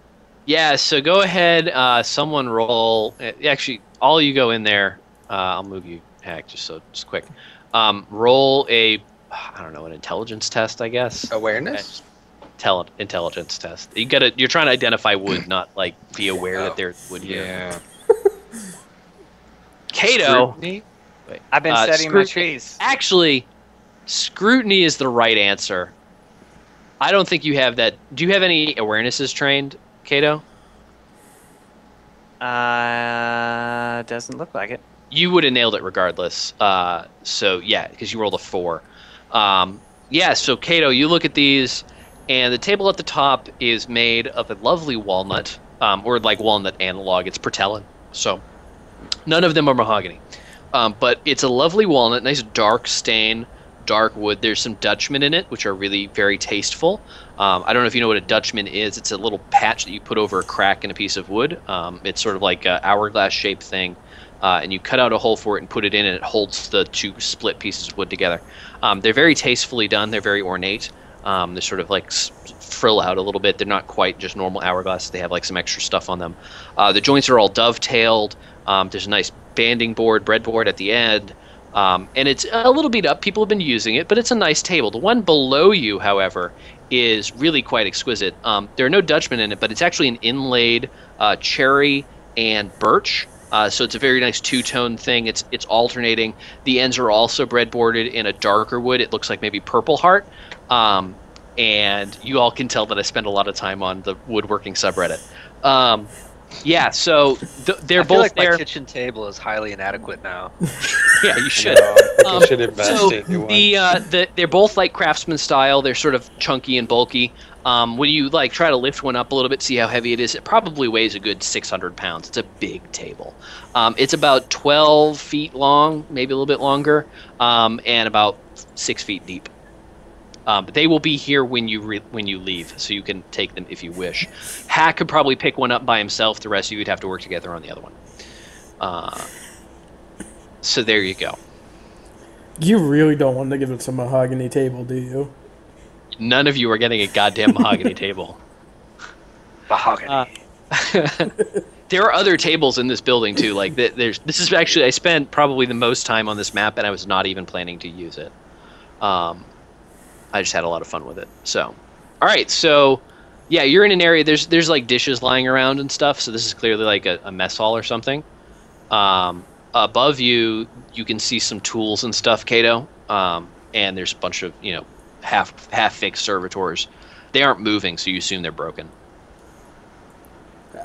Yeah, so go ahead. Someone roll. Actually, all you go in there. I'll move you, Hak, just quick. Roll a, I don't know, an intelligence test, I guess. Awareness. Intelligence test. You're trying to identify wood, not like be aware that there's wood here. Yeah. Cato. Scrutiny? Wait, I've been studying my trees. Actually, scrutiny is the right answer. I don't think you have that. Do you have any awarenesses trained, Cato? Doesn't look like it. You would have nailed it regardless. So yeah, because you rolled a 4. Yeah, so Cato, you look at these, and the table at the top is made of a lovely walnut, or like walnut analog. It's Pertellin, so none of them are mahogany. But it's a lovely walnut, nice dark stain, dark wood. There's some Dutchman in it, which are really very tasteful. I don't know if you know what a Dutchman is. It's a little patch that you put over a crack in a piece of wood. It's sort of like an hourglass-shaped thing, and you cut out a hole for it and put it in, and it holds the two split pieces of wood together. They're very tastefully done. They're very ornate. They sort of like frill out a little bit. They're not quite just normal hourglass. They have like some extra stuff on them. The joints are all dovetailed. There's a nice banding board, breadboard at the end. And it's a little beat up. People have been using it, but it's a nice table. The one below you, however, is really quite exquisite. There are no Dutchmen in it, but it's actually an inlaid cherry and birch. So it's a very nice two-tone thing. It's alternating. The ends are also breadboarded in a darker wood. It looks like maybe Purple Heart. And you all can tell that I spend a lot of time on the woodworking subreddit. Yeah, so they're I feel both like there. My kitchen table is highly inadequate now. Yeah, you should. You should invest in one. They're both like Craftsman style. They're sort of chunky and bulky. When you like try to lift one up a little bit, see how heavy it is, it probably weighs a good 600 pounds. It's a big table. It's about 12 feet long, maybe a little bit longer, and about 6 feet deep. But they will be here when you leave, so you can take them if you wish. Hak could probably pick one up by himself. The rest of you would have to work together on the other one. So there you go. You really don't want to give us a mahogany table, do you? None of you are getting a goddamn mahogany table. Mahogany. There are other tables in this building too. Like this is actually, I spent probably the most time on this map, and I was not even planning to use it. I just had a lot of fun with it. So, all right. So, yeah, you're in an area. There's like dishes lying around and stuff. So this is clearly like a mess hall or something. Above you, you can see some tools and stuff, Cato. And there's a bunch of half fixed servitors. They aren't moving, so you assume they're broken.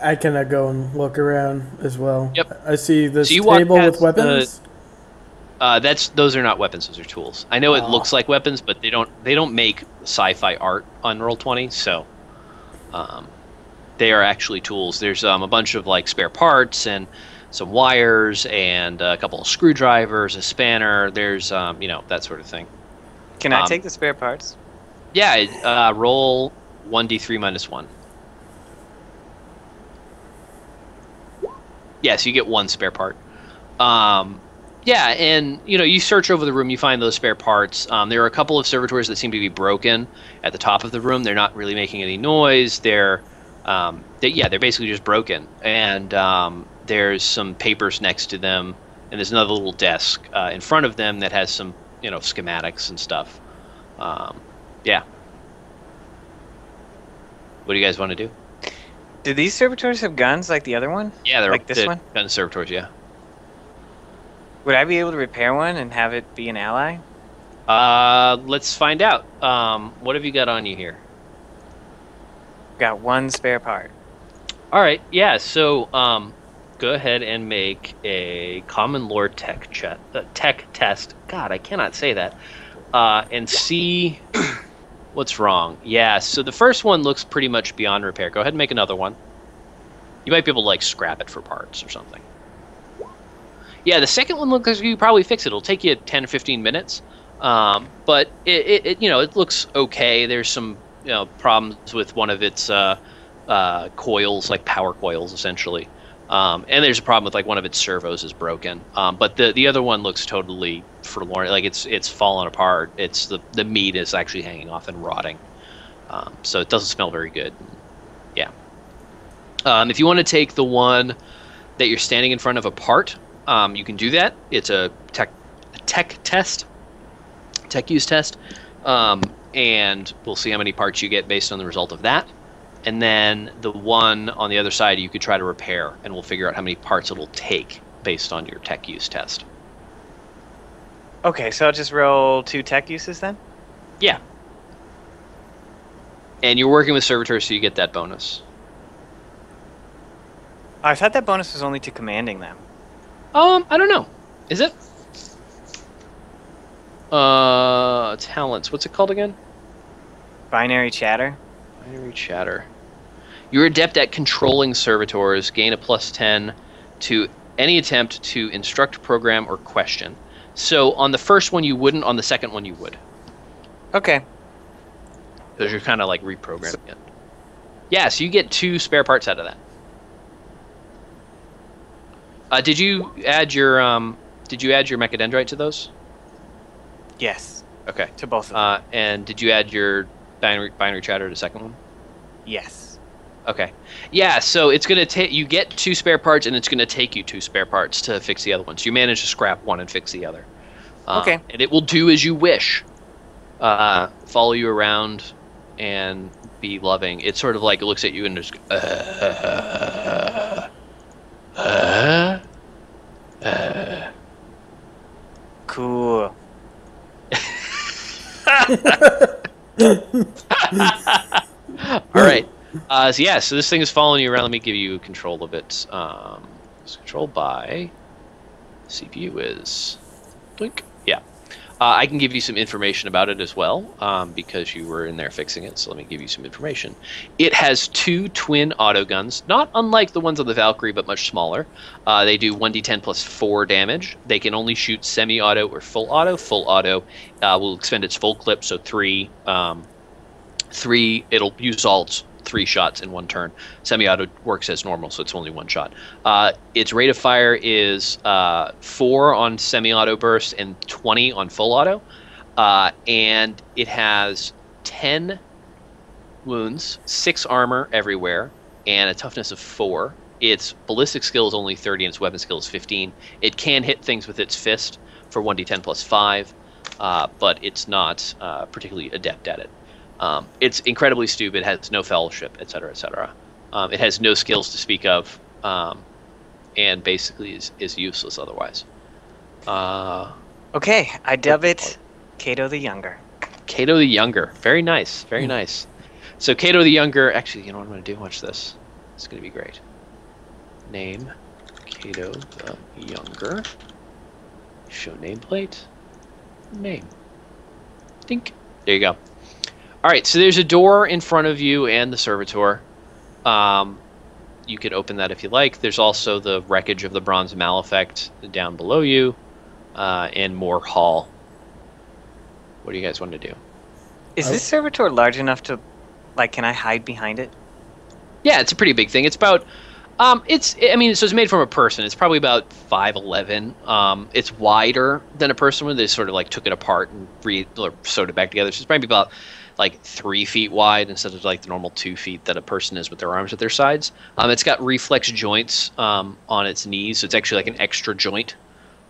I cannot go and look around as well. Yep. I see this So you walk table with past weapons. Those are not weapons; those are tools. I know it looks like weapons, but they don't make sci-fi art on Roll20, so they are actually tools. There's a bunch of like spare parts and some wires and a couple of screwdrivers, a spanner. There's that sort of thing. Can I take the spare parts? Yeah, roll 1d3 minus 1. Yeah, so you get 1 spare part. Yeah, and you search over the room, you find those spare parts. There are a couple of servitors that seem to be broken at the top of the room. They're not really making any noise. They're basically just broken. And there's some papers next to them, and there's another little desk in front of them that has some schematics and stuff. Yeah. What do you guys want to do? Do these servitors have guns like the other one? Yeah, they're like this one. Gun servitors, yeah. Would I be able to repair one and have it be an ally? Let's find out. What have you got on you here? Got 1 spare part. All right, yeah. So, go ahead and make a common lore tech test. God, I cannot say that. and see what's wrong. Yeah, so the first one looks pretty much beyond repair. Go ahead and make another one. You might be able to like scrap it for parts or something. Yeah, the second one looks like you probably fix it. It'll take you 10 or 15 minutes. But it you know, it looks okay. There's some problems with one of its coils, like power coils, essentially. And there's a problem with like one of its servos is broken. But the other one looks totally forlorn. Like it's fallen apart. It's the meat is actually hanging off and rotting. So it doesn't smell very good. Yeah. If you want to take the one that you're standing in front of apart, you can do that. It's a tech use test, and we'll see how many parts you get based on the result of that. And then the one on the other side you could try to repair, and we'll figure out how many parts it'll take based on your tech use test. Okay, so I'll just roll 2 tech uses then? Yeah. And you're working with servitors, so you get that bonus. I thought that bonus was only to commanding them. I don't know. Is it? Talents. What's it called again? Binary chatter. Binary chatter. You're adept at controlling servitors. Gain a +10 to any attempt to instruct, program, or question. So on the first one you wouldn't. On the second one you would. Okay. Because you're kind of like reprogramming it. Yeah. So you get 2 spare parts out of that. Did you add your mechadendrite to those? Yes. Okay. To both of them. And did you add your binary chatter to the second one? Yes. Okay. Yeah, so it's going to take you get 2 spare parts, and it's going to take you 2 spare parts to fix the other one. So you manage to scrap one and fix the other. Okay. And it will do as you wish. Follow you around and be loving. It's sort of like it looks at you and just Cool. All right. So yeah, so this thing is following you around. Let me give you control of it. It's controlled by CPU is blink. Yeah. I can give you some information about it as well, because you were in there fixing it. So let me give you some information. It has 2 twin autoguns, not unlike the ones on the Valkyrie, but much smaller. They do 1d10 plus 4 damage. They can only shoot semi-auto or full auto. Full auto will expend its full clip, so 3. It'll use all 3 shots in 1 turn. Semi-auto works as normal, so it's only 1 shot. Its rate of fire is 4 on semi-auto burst and 20 on full auto. And it has 10 wounds, 6 armor everywhere, and a toughness of 4. Its ballistic skill is only 30, and its weapon skill is 15. It can hit things with its fist for 1d10 plus 5, but it's not particularly adept at it. It's incredibly stupid, has no fellowship, etc., etc. It has no skills to speak of, and basically is useless otherwise. Okay, I dub it Cato the Younger. Cato the Younger. Very nice, very nice. So Cato the Younger, actually, you know what I'm going to do? Watch this. It's going to be great. Name, Cato the Younger. Show nameplate. Name. Dink. There you go. All right, so there's a door in front of you and the servitor. You could open that if you like. There's also the wreckage of the Bronze Malefict down below you, and more hall. What do you guys want to do? Is this servitor large enough to, like, can I hide behind it? Yeah, it's a pretty big thing. It's about, so it's made from a person. It's probably about 5'11". It's wider than a person would. They sort of like took it apart and sewed it back together. So it's probably about like 3 feet wide instead of like the normal 2 feet that a person is with their arms at their sides. It's got reflex joints on its knees, so it's actually like an extra joint.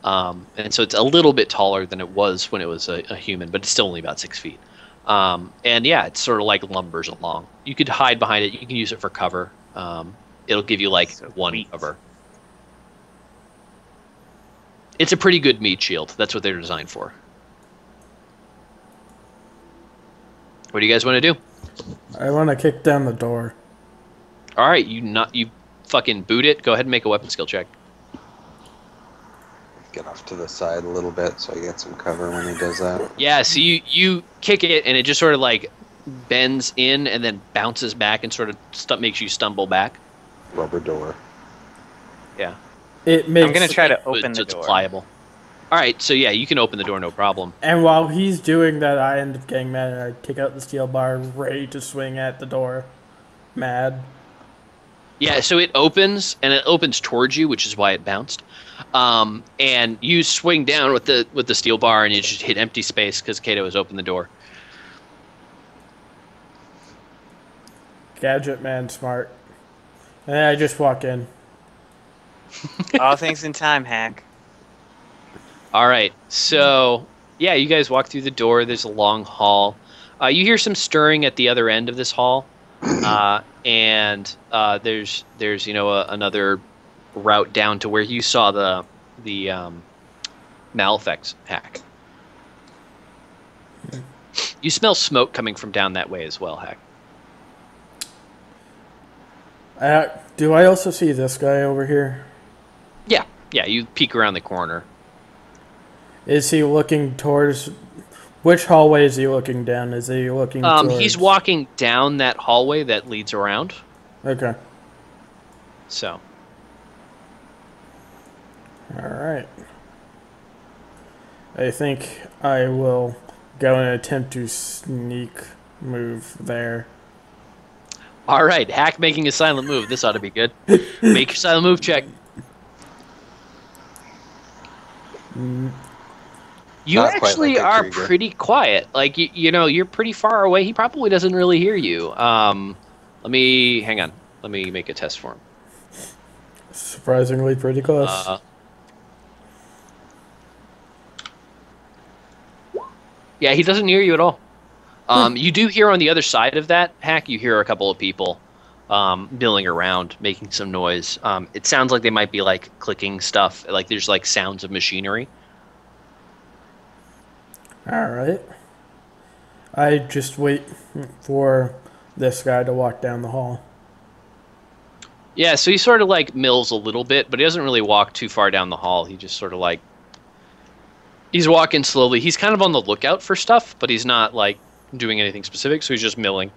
And so it's a little bit taller than it was when it was a human, but it's still only about 6 feet. And yeah, it's sort of like lumbers along. You could hide behind it. You can use it for cover. It'll give you like one cover. It's a pretty good meat shield. That's what they're designed for. What do you guys want to do? I want to kick down the door. All right, you fucking boot it. Go ahead and make a weapon skill check. get off to the side a little bit so I get some cover when he does that. Yeah, so you kick it, and it just sort of like bends in and then bounces back and sort of makes you stumble back. Rubber door. Yeah. It makes, I'm going to try to open the door. It's pliable. All right, so yeah, you can open the door, no problem. And while he's doing that, I end up getting mad, and I take out the steel bar, ready to swing at the door. Mad. Yeah, so it opens, and it opens towards you, which is why it bounced. And you swing down with the steel bar, and you just hit empty space because Cato has opened the door. Gadget man smart. And then I just walk in. All things in time, Hak. All right, so yeah, you guys walk through the door. There's a long hall. You hear some stirring at the other end of this hall, and there's another route down to where you saw the Malefics Hak. You smell smoke coming from down that way as well, Hak. Do I also see this guy over here? Yeah, you peek around the corner. Is he looking towards... Which hallway is he looking down? Is he looking towards... He's walking down that hallway that leads around. Okay. So. Alright. I think I will go and attempt to sneak move there. Alright, Hak making a silent move. This ought to be good. Make your silent move check. You Not actually quite like a are Krieger. pretty quiet. Like, you're pretty far away. He probably doesn't really hear you. Hang on. Let me make a test for him. Surprisingly pretty close. Yeah, he doesn't hear you at all. You do hear on the other side of that, Hak, you hear a couple of people milling around, making some noise. It sounds like they might be, like, clicking stuff. Like, there's, like, sounds of machinery. Alright. I just wait for this guy to walk down the hall. Yeah, so he sort of, like, mills a little bit, but he doesn't really walk too far down the hall. He just sort of, like... He's walking slowly. He's kind of on the lookout for stuff, but he's not, like, doing anything specific, so he's just milling.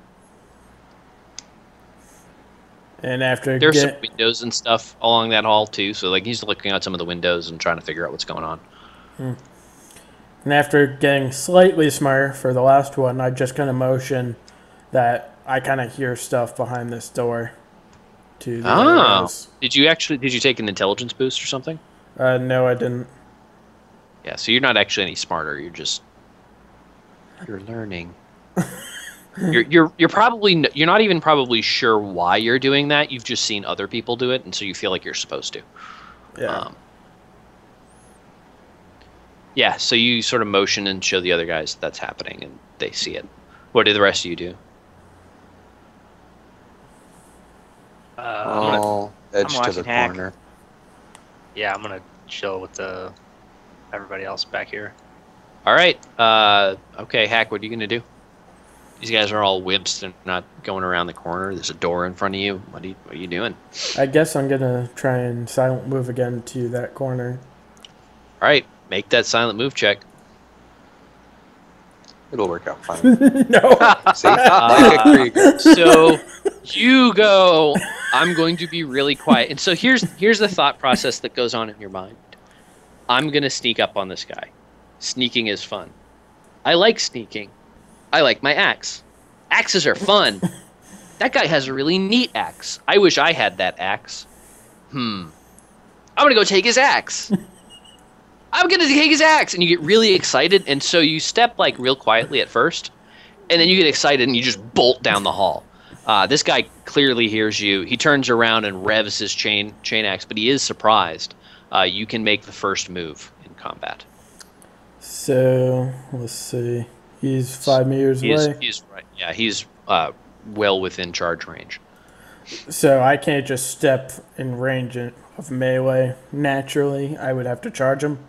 And after There's some windows and stuff along that hall, too, so, like, he's looking out some of the windows and trying to figure out what's going on. And after getting slightly smarter for the last one, I just kind of motion that I kind of hear stuff behind this door. To the areas. Did you take an intelligence boost or something? No, I didn't. Yeah, so you're not actually any smarter. You're learning. you're not even probably sure why you're doing that. You've just seen other people do it, and so you feel like you're supposed to. Yeah. Yeah, so you sort of motion and show the other guys that's happening, and they see it. What do the rest of you do? I'll edge to the Hak. corner. Yeah, I'm gonna chill with everybody else back here. All right. Okay, Hak, what are you going to do? These guys are all wimps. They're not going around the corner. There's a door in front of you. What are you doing? I guess I'm going to try and silent move again to that corner. All right. Make that silent move check. It'll work out fine. No. See? Like a Krieger. So you go, I'm going to be really quiet. And so here's the thought process that goes on in your mind. I'm going to sneak up on this guy. Sneaking is fun. I like sneaking. I like my axe. Axes are fun. That guy has a really neat axe. I wish I had that axe. I'm going to go take his axe. I'm going to take his axe. And you get really excited. And so you step like real quietly at first. And then you get excited and you just bolt down the hall. This guy clearly hears you. He turns around and revs his chain axe. But he is surprised. You can make the first move in combat. So, let's see. He's 5 meters away. He's right. Yeah, he's well within charge range. So I can't just step in range of melee naturally. I would have to charge him.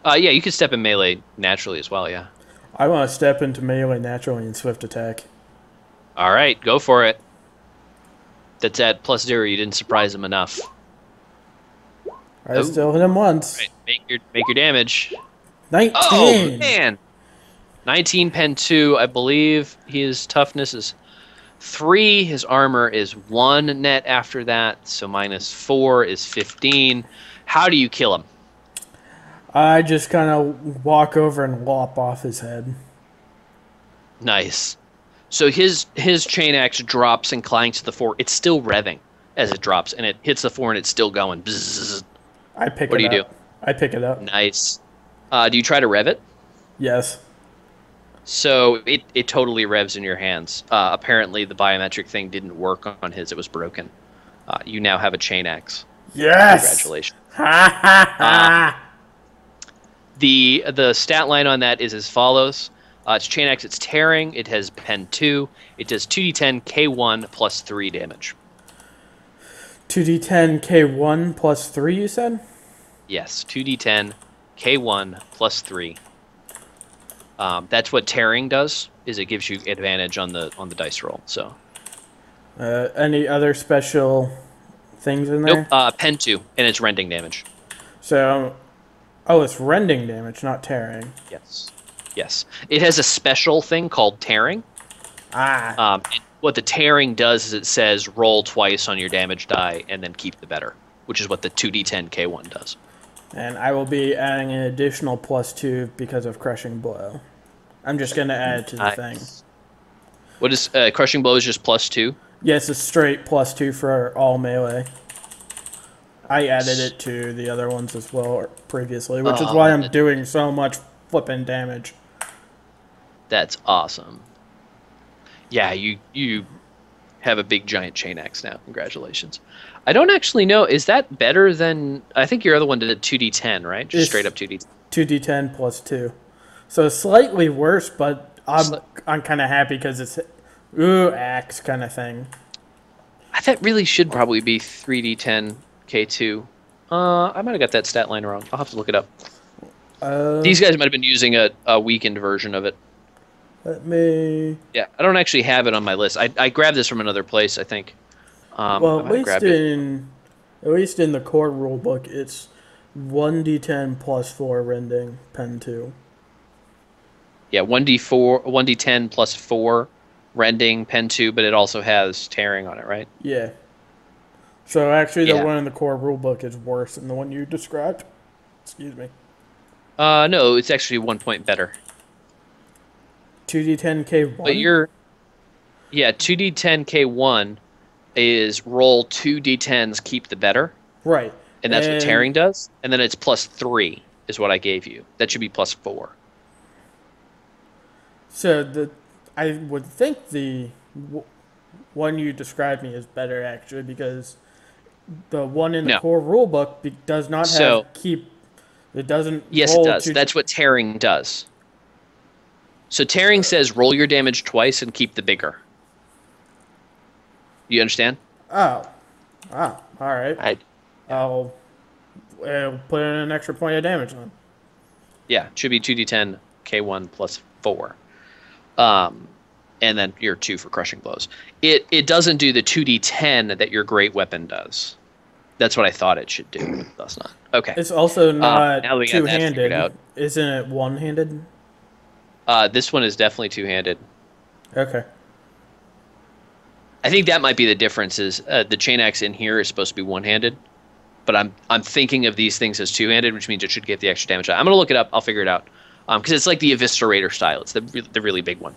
Yeah, you can step in melee naturally as well, yeah. I want to step into melee naturally and swift attack. All right, go for it. That's at +0. You didn't surprise him enough. I still hit him once. Right, make your damage. 19. Oh man, 19 pen 2. I believe his toughness is 3. His armor is 1 net after that, so -4 is 15. How do you kill him? I just kind of walk over and lop off his head. Nice. So his chain axe drops and clangs to the floor. It's still revving as it drops, and it hits the floor, and it's still going. Bzzz. I pick it up. What do you do? I pick it up. Nice. Do you try to rev it? Yes. So it totally revs in your hands. Apparently, the biometric thing didn't work on his. It was broken. You now have a chain axe. Yes! Congratulations. Ha ha ha! The stat line on that is as follows. It's chain axe, it's tearing, it has pen 2, it does 2d10 K1 plus 3 damage. 2d10 K1 plus 3, you said? Yes, 2d10 K1 plus 3. That's what tearing does, is it gives you advantage on the dice roll. So. Any other special things in there? Nope, pen 2, and it's rending damage. So, oh, it's rending damage, not tearing. Yes. Yes. It has a special thing called tearing. What the tearing does is it says roll twice on your damage die and then keep the better, which is what the 2d10 K1 does. And I will be adding an additional +2 because of Crushing Blow. I'm just going to add it to the thing. What is Crushing Blow is just +2? Yes, it's straight +2 for all melee. I added it to the other ones as well previously, which is why I'm doing so much flipping damage. That's awesome. Yeah, you have a big giant chain axe now. Congratulations. I don't actually know. Is that better than... I think your other one did a 2d10, right? Just straight up 2d10. 2d10 +2. So slightly worse, but I'm kind of happy because it's axe kind of thing. That really should probably be 3d10 K2. I might have got that stat line wrong. I'll have to look it up. These guys might have been using a weakened version of it. Let me... Yeah, I don't actually have it on my list. I grabbed this from another place, I think. Well, at least in the core rulebook, it's 1d10 +4 rending, pen 2. Yeah, 1d10 +4 rending, pen 2, but it also has tearing on it, right? Yeah. So actually, the one in the core rulebook is worse than the one you described. Excuse me. No, it's actually 1 point better. 2d10 K1? But 2d10 K1 is roll 2d10s, keep the better. Right. And that's what tearing does. And then it's +3 is what I gave you. That should be +4. So I would think the one you described me is better, actually, because the one in the core rulebook does not have keep... It doesn't. Yes, it does. That's what tearing does. So tearing says roll your damage twice and keep the bigger. You understand? Oh. All right. I'll put in an extra point of damage on. Yeah, it should be 2d10 K1 +4. And then your 2 for crushing blows. It doesn't do the 2d10 that your great weapon does. That's what I thought it should do. It does not. Okay. It's also not now that we got that figured out. two-handed. Isn't it one-handed? This one is definitely two-handed. Okay. I think that might be the difference. Is the chain axe in here is supposed to be one-handed, but I'm thinking of these things as two-handed, which means it should get the extra damage. I'm gonna look it up. I'll figure it out. Because it's like the Eviscerator style. It's the really big one.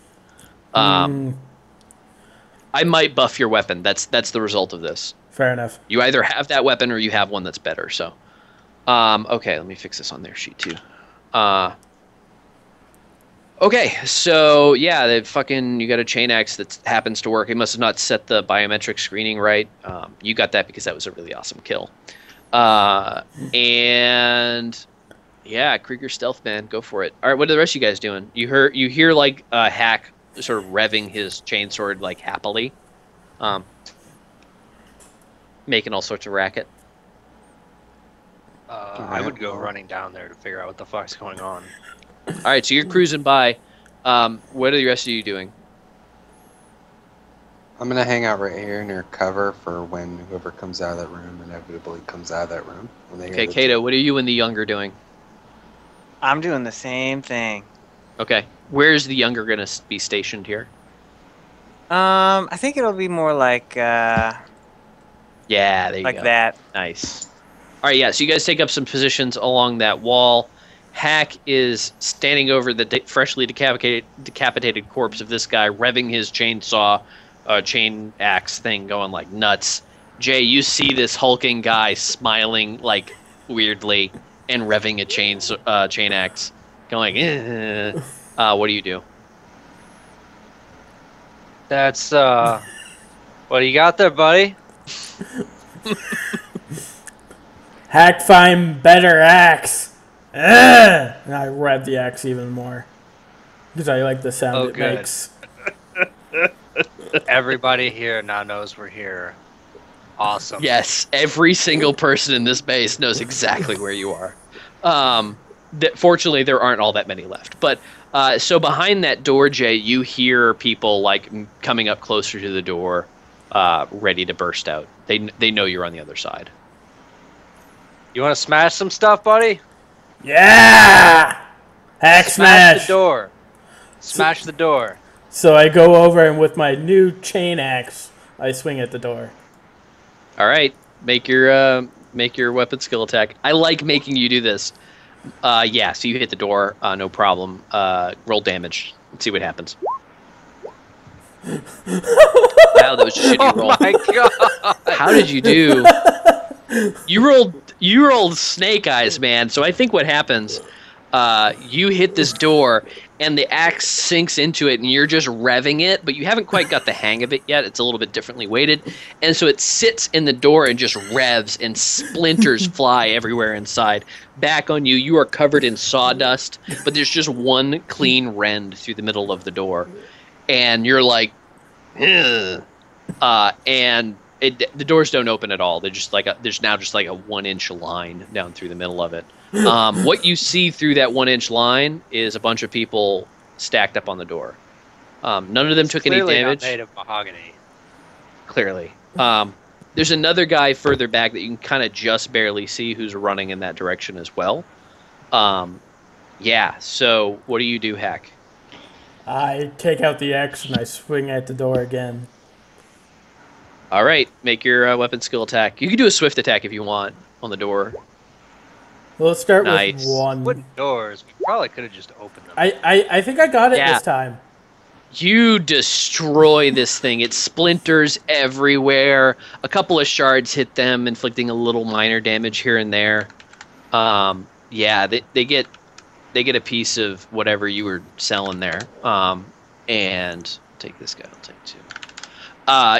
I might buff your weapon. That's the result of this. Fair enough. You either have that weapon or you have one that's better. So, okay, let me fix this on their sheet too. Okay, so yeah, you got a chain axe that happens to work. It must have not set the biometric screening right. You got that because that was a really awesome kill. And yeah, Krieger stealth man, go for it. All right, what are the rest of you guys doing? You hear like Hak sort of revving his chainsword like happily, making all sorts of racket. I would go running down there to figure out what the fuck's going on. All right, so you're cruising by. What are the rest of you doing? I'm going to hang out right here near cover for when whoever comes out of that room inevitably comes out of that room. Okay, Cato, what are you and the younger doing? I'm doing the same thing. Okay. Where's the younger going to be stationed here? I think it'll be more like yeah, there you like go. that. Nice. All right, yeah. So you guys take up some positions along that wall. Hak is standing over the freshly decapitated corpse of this guy, revving his chainsaw, chain axe thing, going like nuts. Jay, you see this hulking guy smiling like weirdly and revving a chain axe, going. What do you do? That's what do you got there, buddy? Hak find better axe. And I rev the axe even more because I like the sound it good. makes. Everybody here now knows we're here. Awesome. Yes, every single person in this base knows exactly where you are. Fortunately, there aren't all that many left. But so behind that door, Jay, you hear people like coming up closer to the door, ready to burst out. They know you're on the other side. You want to smash some stuff, buddy? Yeah! Hak smash! The door. Smash the door. So I go over and with my new chain axe, I swing at the door. All right, make your weapon skill attack. I like making you do this. Yeah, so you hit the door, no problem. Roll damage. Let's see what happens. Wow, that was a shitty roll. Oh my god! How did you do? You rolled snake eyes, man. So I think what happens, you hit this door and the axe sinks into it and you're just revving it, but you haven't quite got the hang of it yet. It's a little bit differently weighted. And so it sits in the door and just revs and splinters fly everywhere inside. Back on you, you are covered in sawdust, but there's just one clean rend through the middle of the door. And you're like, ugh. And the doors don't open at all. They're just like there's now just like a 1-inch line down through the middle of it. What you see through that 1-inch line is a bunch of people stacked up on the door. None of them took any damage. Not made of mahogany. Clearly. There's another guy further back that you can kind of just barely see who's running in that direction as well. Yeah, so what do you do, Hak? I take out the axe and I swing at the door again. All right, make your weapon skill attack. You can do a swift attack if you want on the door. Well, let's start Nice. with one. Wooden doors. We probably could have just opened them. I think I got it Yeah. this time. You destroy this thing. It splinters everywhere. A couple of shards hit them, inflicting a little minor damage here and there. Yeah, they get a piece of whatever you were selling there. And take this guy. I'll take two.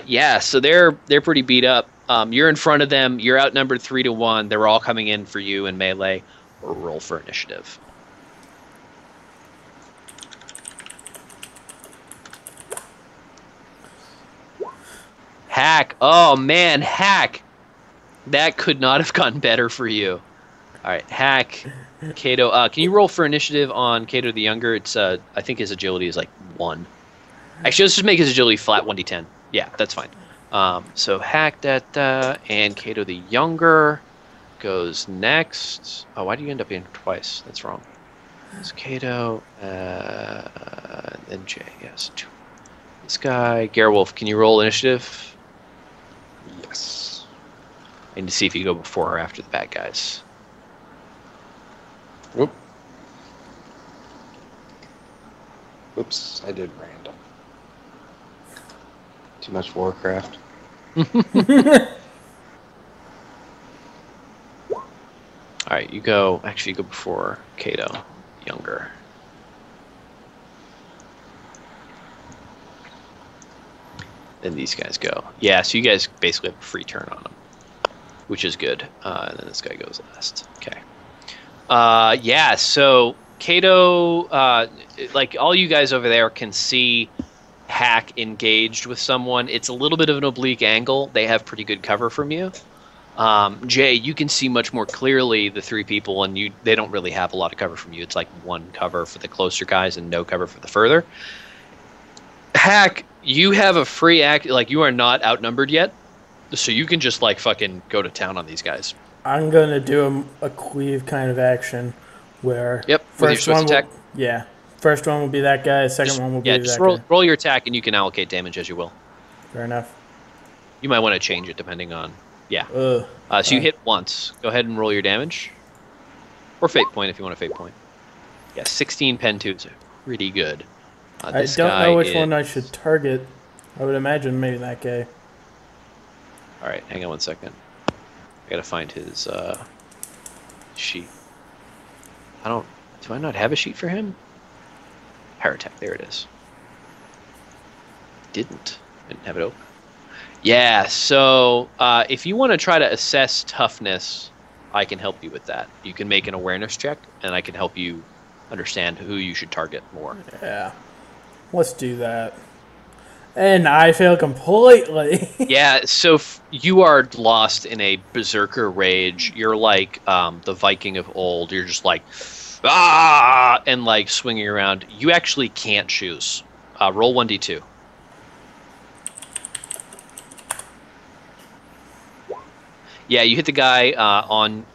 Yeah, so they're pretty beat up. You're in front of them. You're outnumbered 3-1. They're all coming in for you in melee. Or roll for initiative. Hak. Oh, man, Hak. That could not have gotten better for you. All right, Hak, Cato. Can you roll for initiative on Cato the Younger? It's I think his agility is like 1. Actually, let's just make his agility flat 1d10. Yeah, that's fine. So Hak that and Cato the Younger goes next. Oh, why do you end up being twice? That's wrong. It's Cato, then Jay. Yes. This guy, Gerwulf. Can you roll initiative? Yes. I need to see if you go before or after the bad guys. Whoop. Oops, I did random. Too much Warcraft. Alright, you go. Actually, you go before Cato, Younger. Then these guys go. Yeah, so you guys basically have a free turn on them, which is good. And then this guy goes last. Okay. Yeah, so Cato, like all you guys over there can see Hak engaged with someone. It's a little bit of an oblique angle. They have pretty good cover from you. Jay, you can see much more clearly the 3 people, and they don't really have a lot of cover from you. It's like 1 cover for the closer guys and no cover for the further. Hak, you have a free act. Like, you are not outnumbered yet, so you can just like fucking go to town on these guys. I'm gonna do a cleave kind of action. Where Yep. With your swift attack. Yeah. First one will be that guy. Second one will be that guy. Roll your attack, and you can allocate damage as you will. Fair enough. You might want to change it depending on. Yeah. So you hit once. Go ahead and roll your damage. Or fate point if you want a fate point. Yeah, 16 pen 2 is pretty good. I don't know which one I should target. I would imagine maybe that guy. All right, hang on 1 second. I gotta find his sheet. Do I not have a sheet for him? Power attack, there it is. Didn't have it open. Yeah, so if you want to try to assess toughness, I can help you with that. You can make an awareness check, and I can help you understand who you should target more. Yeah, let's do that. And I fail completely. Yeah, so you are lost in a berserker rage. You're like the Viking of old. You're just like, ah, and like swinging around. You actually can't choose. Roll 1d2. Yeah, you hit the guy on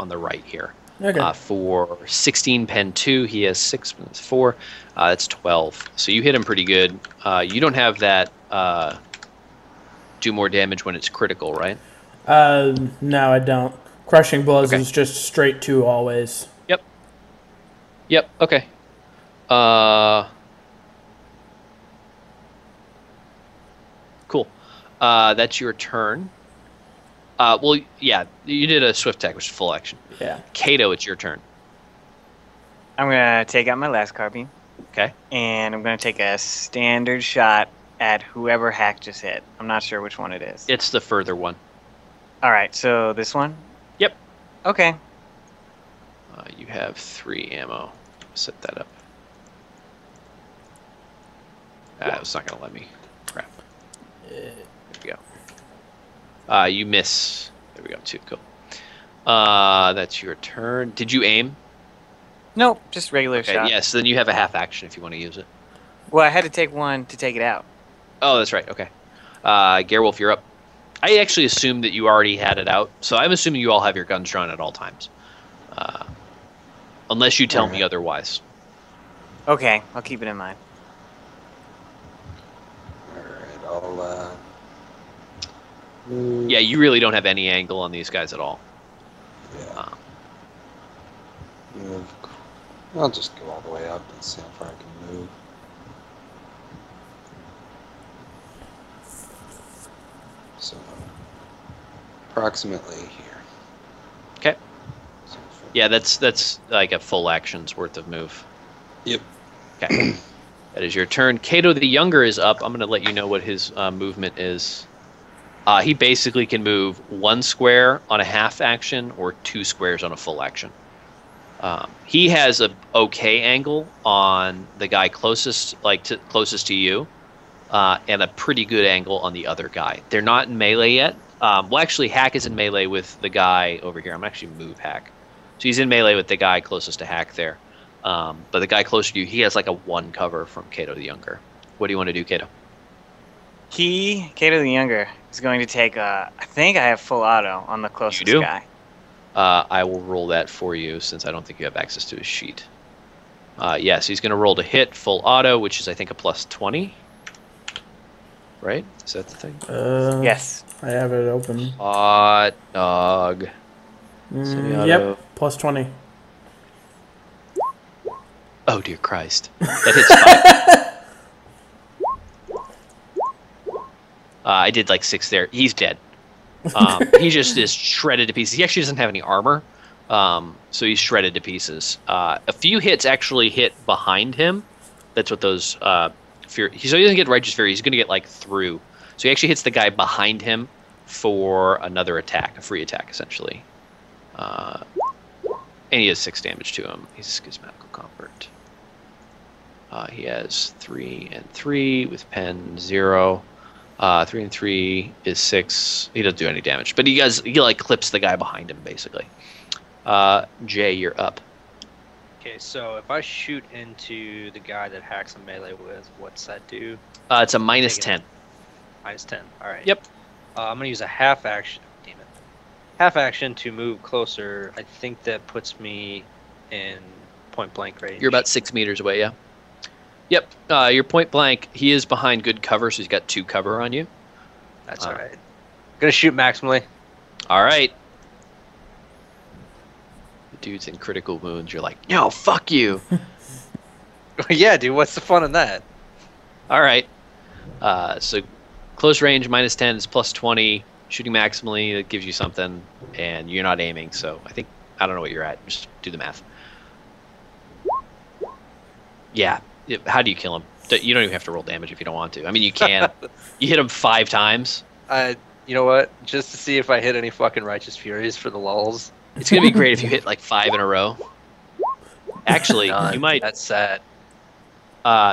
the right here. Okay. For 16 pen 2, he has 6 minutes 4. That's 12. So you hit him pretty good. You don't have that do more damage when it's critical, right? No, I don't. Crushing blows is just straight 2 always. Yep. Okay. Cool. That's your turn. Well, yeah, you did a swift attack, which is full action. Yeah. Cato, it's your turn. I'm going to take out my last carbine. Okay. And I'm going to take a standard shot at whoever Hak just hit. I'm not sure which one it is. It's the further one. All right, so this one? Yep. Okay. You have 3 ammo. Set that up. It's not going to let me. Crap. There we go. You miss. There we go, 2. Cool. That's your turn. Did you aim? Nope, just regular shot. Yes, then you have a half action if you want to use it. Well, I had to take one to take it out. Oh, that's right. Okay. Gerwulf, you're up. I actually assumed that you already had it out, so I'm assuming you all have your guns drawn at all times. Unless you tell me otherwise. Okay, I'll keep it in mind. Alright, I'll... Yeah, you really don't have any angle on these guys at all. Yeah. Move. I'll just go all the way up and see how far I can move. So, approximately here. Okay. Yeah, that's like a full action's worth of move. Yep. Okay. That is your turn. Cato the Younger is up. I'm going to let you know what his movement is. He basically can move 1 square on a half action or 2 squares on a full action. He has a okay angle on the guy closest, closest to you, and a pretty good angle on the other guy. They're not in melee yet. Well, actually, Hak is in melee with the guy over here. I'm gonna actually move Hak. So he's in melee with the guy closest to Hak there. But the guy closer to you, he has like a 1 cover from Cato the Younger. What do you want to do, Cato? Cato the Younger is going to take I think I have full auto on the closest guy. I will roll that for you since I don't think you have access to his sheet. Yes, he's going to roll to hit full auto, which is I think a plus 20. Right? Is that the thing? Yes. I have it open. Hot dog. Yep, plus 20. Oh, dear Christ. That hits 5. I did like 6 there. He's dead. He just is shredded to pieces. He actually doesn't have any armor, so he's shredded to pieces. A few hits actually hit behind him. That's what those fear. So he doesn't get Righteous Fury. He's going to get like through. So he actually hits the guy behind him for another attack, a free attack essentially. And he has 6 damage to him. He's a schismatical convert. He has 3 and 3 with pen 0. 3 and 3 is 6. He doesn't do any damage, but he like clips the guy behind him basically. Jay, you're up. Okay, so if I shoot into the guy that Hak's in melee with, what's that do? It's a minus 10. Minus 10. All right. Yep. I'm gonna use a half action. Damn it. Half action to move closer. I think that puts me in point blank range. You're about 6 meters away, yeah. Yep, you're point blank. He is behind good cover, so he's got 2 cover on you. That's all right. Gonna shoot maximally. All right. The dude's in critical wounds. You're like, no, fuck you. Yeah, dude. What's the fun in that? All right. So close range -10 is +20. Shooting maximally, that gives you something, and you're not aiming. So I don't know what you're at. Just do the math. Yeah. How do you kill him? You don't even have to roll damage if you don't want to. I mean, you can. You hit him 5 times. You know what? Just to see if I hit any fucking Righteous Furies for the lulls. It's gonna be great if you hit like 5 in a row. Actually, you might. That's sad.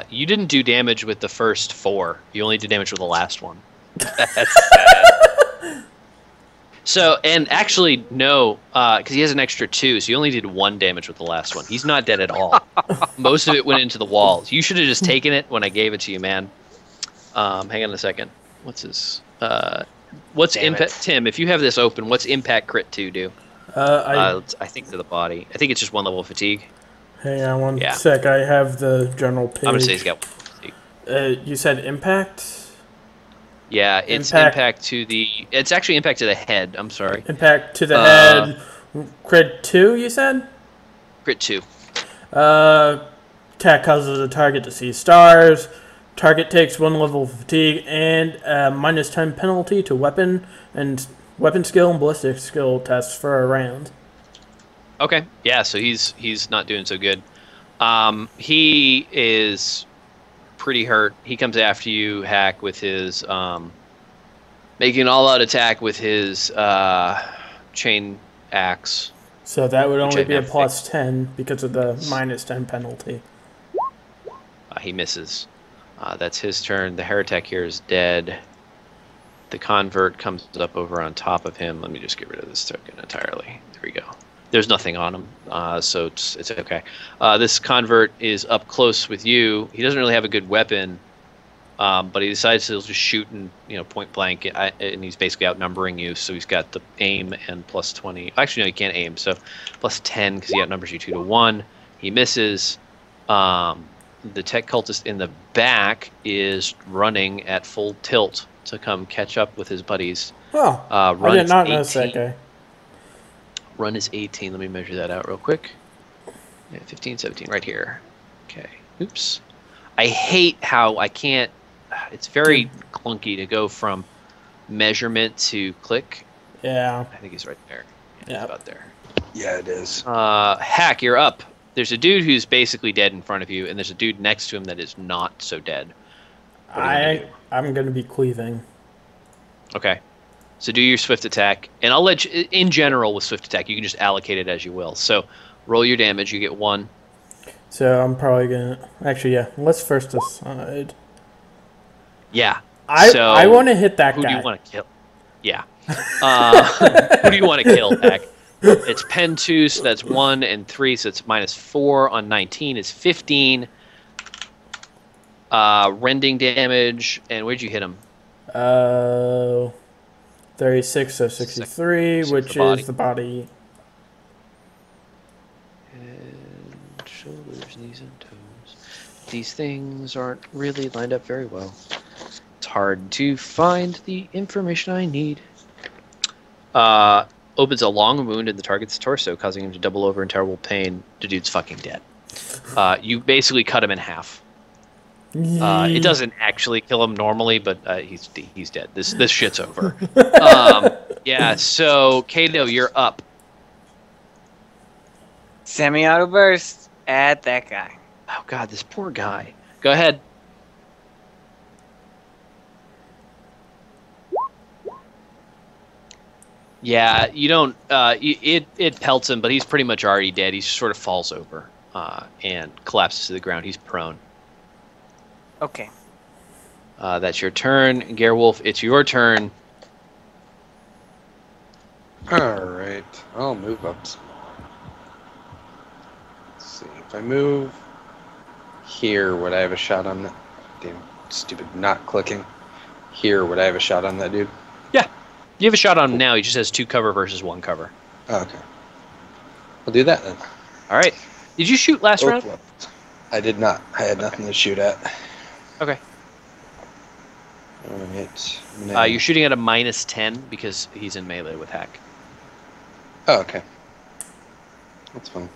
You didn't do damage with the first 4. You only did damage with the last one. That's sad. So, and actually, no, because he has an extra 2, so you only did 1 damage with the last one. He's not dead at all. Most of it went into the walls. You should have just taken it when I gave it to you, man. Hang on a second. What's his? What's impact? Tim, if you have this open, what's impact crit 2 do? I think to the body. I think it's just 1 level of fatigue. Hang on one sec. I have the general page. I'm gonna say he's got 1 fatigue. You said impact? Yeah, it's impact to the. It's actually impact to the head. I'm sorry. Impact to the head. Crit 2, you said? Crit 2. Attack causes the target to see stars. Target takes 1 level of fatigue and -10 penalty to weapon skill and ballistic skill tests for a round. Okay. Yeah. So he's not doing so good. He is pretty hurt. He comes after you, Hak, with his making an all-out attack with his chain axe. So that would only be a +10 because of the -10 penalty. He misses. That's his turn. The heretic here is dead. The convert comes up over on top of him. Let me just get rid of this token entirely. There we go. There's nothing on him, so it's okay. This convert is up close with you. He doesn't really have a good weapon, but he decides to just shoot and point blank, and he's basically outnumbering you. So he's got the aim and +20. Actually, no, he can't aim. So +10 because he outnumbers you 2 to 1. He misses. The tech cultist in the back is running at full tilt to come catch up with his buddies. Oh, I did not notice that guy. Run is 18. Let me measure that out real quick. Yeah, 15, 17, right here. Okay. Oops. I hate how I can't... It's very clunky to go from measurement to click. Yeah. I think he's right there. Yeah, he's about there. Yeah, it is. Hak, you're up. There's a dude who's basically dead in front of you, and there's a dude next to him that is not so dead. I'm going to be cleaving. Okay. So do your swift attack, and I'll let you, in general with swift attack, you can just allocate it as you will. So roll your damage, you get 1. So I'm probably going to... Actually, yeah, let's first decide. Yeah. I want to hit that guy. Who do you want to kill? Yeah. Who do you want to kill, Hak? It's pen 2, so that's 1, and 3, so it's -4 on 19 is 15. Rending damage, and where'd you hit him? 36, so 63, which is the body. And shoulders, knees, and toes. These things aren't really lined up very well. It's hard to find the information I need. Opens a long wound in the target's torso, causing him to double over in terrible pain. The dude's fucking dead. You basically cut him in half. It doesn't actually kill him normally, but he's dead. This shit's over. Yeah, so Cato, you're up. Semi-auto burst at that guy. Oh god, this poor guy. Go ahead. Yeah, you don't. It pelts him, but he's pretty much already dead. He sort of falls over and collapses to the ground. He's prone. Okay. That's your turn, Gerwulf. It's your turn. All right, I'll move up some more. Let's see if I move here. Would I have a shot on that? Damn, stupid not clicking. Here, would I have a shot on that dude? Yeah. You have a shot on him now. He just has 2 cover versus 1 cover. Oh, okay. I'll do that then. All right. Did you shoot last round? I did not. I had nothing to shoot at. Okay. All right. You're shooting at a -10 because he's in melee with Hak. Oh, okay. That's fine.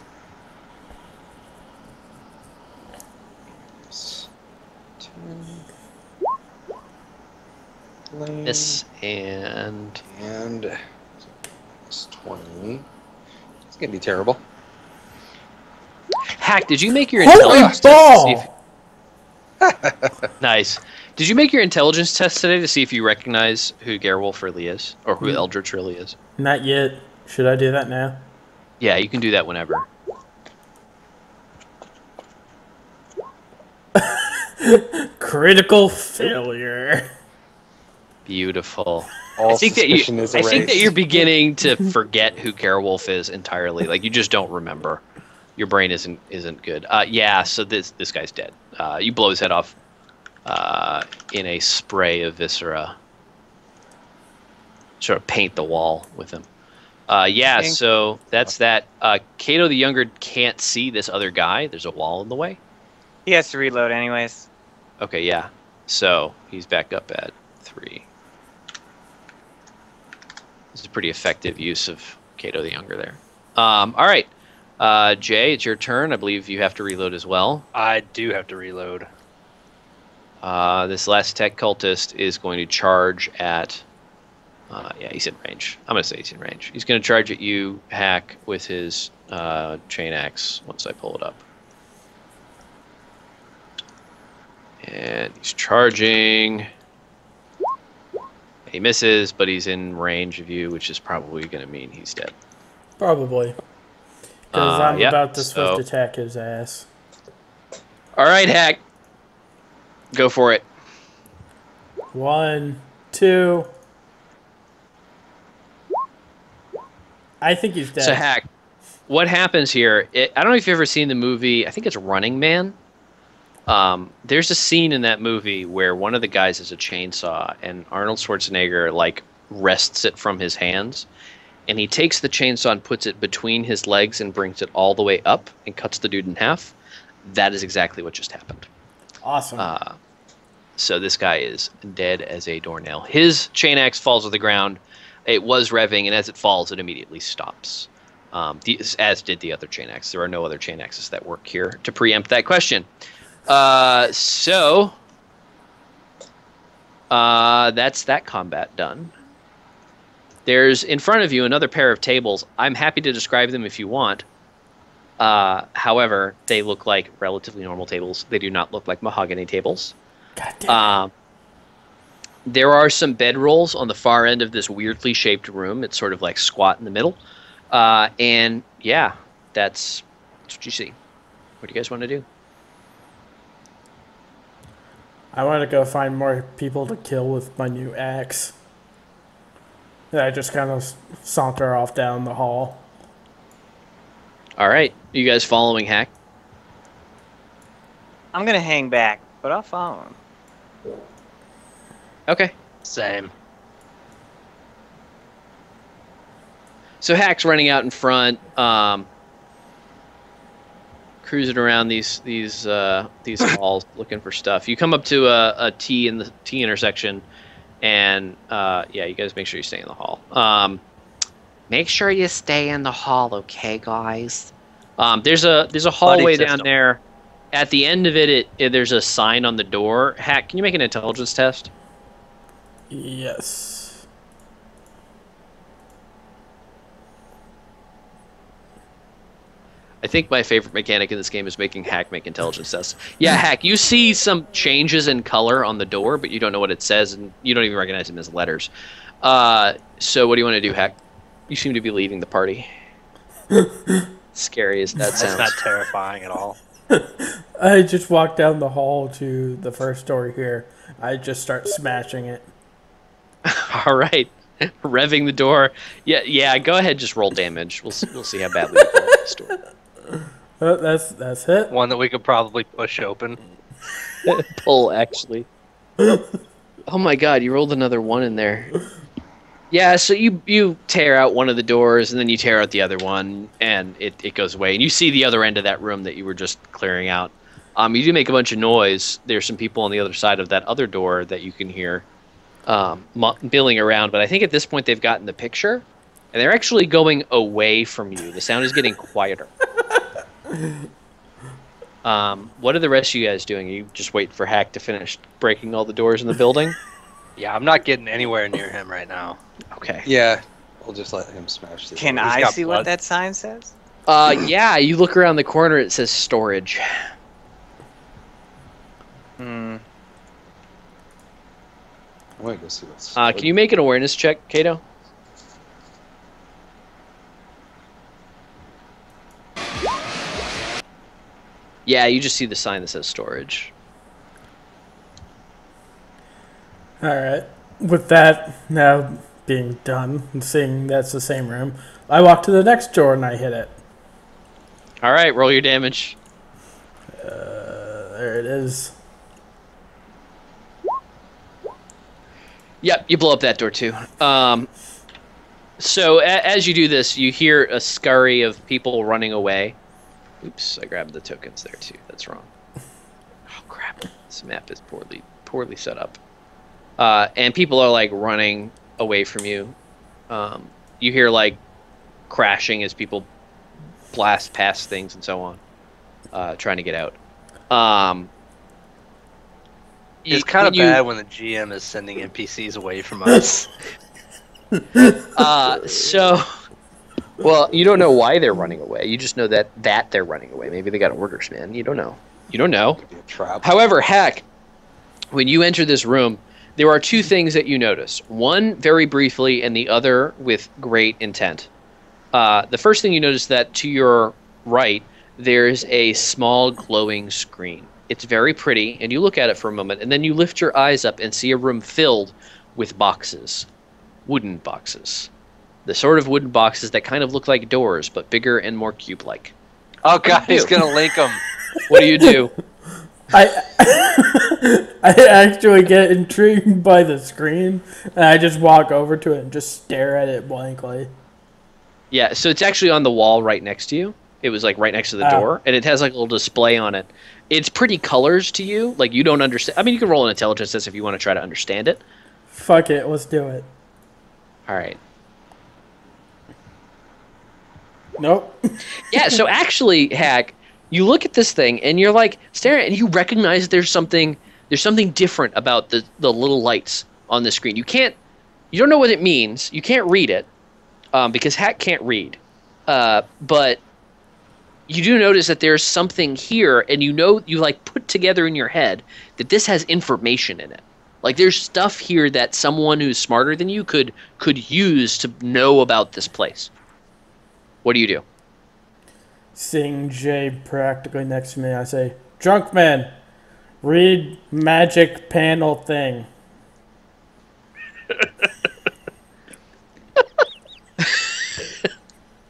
Miss and it's 20. It's gonna be terrible. Hak, did you make your Holy intelligence ball! test? Nice. Did you make your intelligence test today to see if you recognize who Gerwulf really is, or who Eldritch really is? Not yet. Should I do that now? Yeah, you can do that whenever. Critical failure. Beautiful. All I think that you're erased. beginning to forget who Gerwulf is entirely. Like you just don't remember. Your brain isn't good. Yeah. So this guy's dead. You blow his head off in a spray of viscera. Sort of paint the wall with him. Yeah. So that's that. Cato the Younger can't see this other guy. There's a wall in the way. He has to reload anyways. Okay. Yeah. So he's back up at 3. This is a pretty effective use of Cato the Younger there. All right. Jay, it's your turn. I believe you have to reload as well. I do have to reload. This last tech cultist is going to charge at... yeah, he's in range. I'm going to say he's in range. He's going to charge at you, Hak, with his chain axe once I pull it up. And he's charging. He misses, but he's in range of you, which is probably going to mean he's dead. Probably. Because I'm yep, about to swift attack his ass. All right, Hak. Go for it. 1, 2. I think he's dead. So, Hak, what happens here? I don't know if you've ever seen the movie, I think it's Running Man. There's a scene in that movie where one of the guys is a chainsaw, and Arnold Schwarzenegger, like, wrests it from his hands. And he takes the chainsaw and puts it between his legs and brings it all the way up and cuts the dude in half. That is exactly what just happened. Awesome. So this guy is dead as a doornail. His chain axe falls to the ground. It was revving, and as it falls, it immediately stops. As did the other chain axe. There are no other chain axes that work here to preempt that question. So that's that combat done. There's in front of you another pair of tables. I'm happy to describe them if you want. However, they look like relatively normal tables. They do not look like mahogany tables. God damn. There are some bedrolls on the far end of this weirdly shaped room. It's sort of like squat in the middle. And yeah, that's what you see. What do you guys want to do? I want to go find more people to kill with my new axe. And I just kind of saunter off down the hall. All right. You guys following Hak? I'm going to hang back, but I'll follow him. Okay. Same. So Hak's running out in front, cruising around these halls looking for stuff. You come up to a T in the T intersection, and yeah, you guys make sure you stay in the hall. Make sure you stay in the hall, okay, guys? There's a hallway down there. At the end of it, there's a sign on the door. Hak, can you make an intelligence test? Yes. I think my favorite mechanic in this game is making Hak make intelligence tests. Yeah, Hak, you see some changes in color on the door, but you don't know what it says, and you don't even recognize them as letters. So what do you want to do, Hak? You seem to be leaving the party. Scary as that sounds. That's not terrifying at all. I just walk down the hall to the first door here. I just start smashing it. All right. Revving the door. Yeah. Go ahead, just roll damage. We'll see how badly you blow this door. That's it. One that we could probably push open. Pull, actually. Oh my god, you rolled another 1 in there. Yeah, so you tear out one of the doors, and then you tear out the other one, and it goes away. And you see the other end of that room that you were just clearing out. You do make a bunch of noise. There's some people on the other side of that other door that you can hear milling around. But I think at this point they've gotten the picture, and they're actually going away from you. The sound is getting quieter. What are the rest of you guys doing? Are you just waiting for Hak to finish breaking all the doors in the building? Yeah, I'm not getting anywhere near him right now. Okay. Yeah, we'll just let him smash the Can door. I see what that sign says? Yeah, you look around the corner, it says storage. I want to go see what's... Can you make an awareness check, Cato? Yeah, you just see the sign that says storage. Alright. With that now being done and seeing that's the same room, I walk to the next door and I hit it. Alright, roll your damage. There it is. Yep, you blow up that door too. So as you do this, you hear a scurry of people running away. Oops, I grabbed the tokens there too. That's wrong. Oh crap! This map is poorly set up. And people are like running away from you. You hear like crashing as people blast past things and so on, trying to get out. It's kind of bad when the GM is sending NPCs away from us. Well, you don't know why they're running away. You just know that they're running away. Maybe they got orders, man. You don't know. You don't know. Could be a trap. However, Hak, when you enter this room, there are two things that you notice. One very briefly, and the other with great intent. The first thing you notice that to your right, there's a small glowing screen. It's very pretty, and you look at it for a moment, and then you lift your eyes up and see a room filled with boxes. Wooden boxes. The sort of wooden boxes that kind of look like doors, but bigger and more cube-like. Oh god, he's gonna link them. What do you do? I actually get intrigued by the screen, and I just walk over to it and just stare at it blankly. Yeah, so it's actually on the wall right next to you. It was like right next to the door, and it has like a little display on it. It's pretty colors to you, like you don't understand. I mean, you can roll an intelligence test if you want to try to understand it. Fuck it, let's do it. All right. Nope. Yeah, so actually, Hak, you look at this thing and you're like staring, and you recognize there's something different about the little lights on the screen. You don't know what it means. You can't read it because Hak can't read. But you do notice that there's something here, and you like put together in your head that this has information in it. Like there's stuff here that someone who's smarter than you could use to know about this place. What do you do? Seeing Jay practically next to me, I say, "Drunk man, read magic panel thing."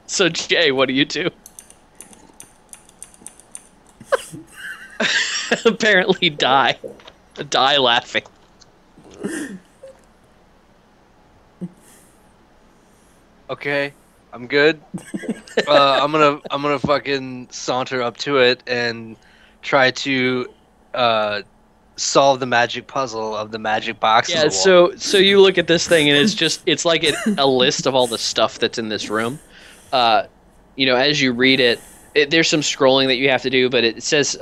So Jay, what do you do? Apparently die laughing. Okay, I'm good. I'm gonna fucking saunter up to it and try to solve the magic puzzle of the magic box. Yeah, so you look at this thing and it's like a list of all the stuff that's in this room. As you read it, there's some scrolling that you have to do, but it says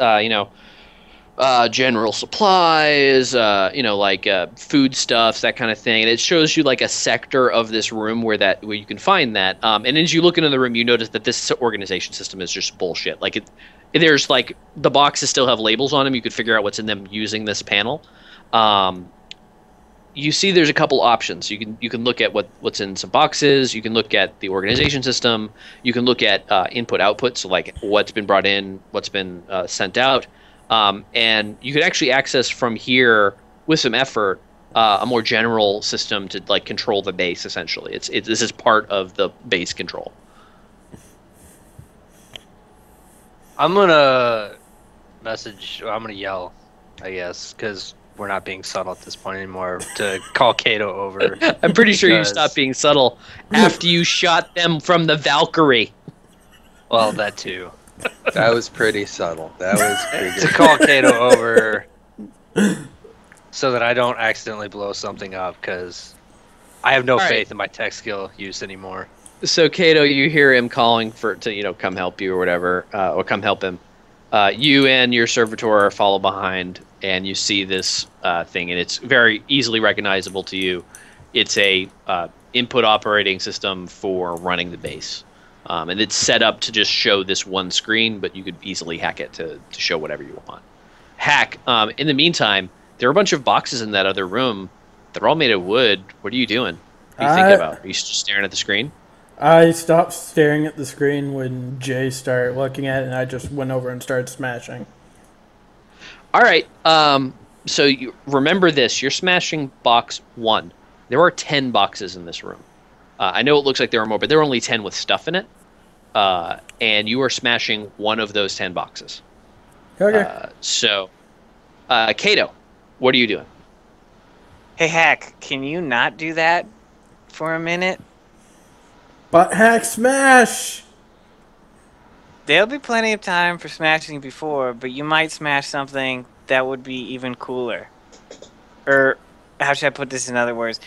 general supplies, food stuffs, that kind of thing, and it shows you like a sector of this room where you can find that. And as you look into the room, you notice that this organization system is just bullshit. Like there's like the boxes still have labels on them. You could figure out what's in them using this panel. You see, there's a couple options. You can look at what's in some boxes. You can look at the organization system. You can look at input output, so like what's been brought in, what's been sent out. And you could actually access from here with some effort a more general system to like control the base. Essentially, this is part of the base control. I'm gonna yell, I guess, because we're not being subtle at this point anymore to call Cato over. I'm pretty sure you stopped being subtle after you shot them from the Valkyrie. Well, that too. That was pretty subtle. That was pretty To good. call Cato over so that I don't accidentally blow something up, because I have no faith in my tech skill use anymore. So Cato, you hear him calling to come help you or whatever, or come help him. You and your servitor follow behind, and you see this thing, and it's very easily recognizable to you. It's a input operating system for running the base, and it's set up to just show this one screen, but you could easily hack it to show whatever you want. Hack. In the meantime, there are a bunch of boxes in that other room. They're all made of wood. What are you doing? What are you thinking about? Are you just staring at the screen? I stopped staring at the screen when Jay started looking at it, and I just went over and started smashing. All right. So you remember this. You're smashing box 1. There are 10 boxes in this room. I know it looks like there are more, but there are only 10 with stuff in it. And you are smashing one of those 10 boxes. Okay. Cato, what are you doing? Hey, Hak, can you not do that for a minute? But Hak, smash! There'll be plenty of time for smashing before, but you might smash something that would be even cooler. Or, how should I put this in other words?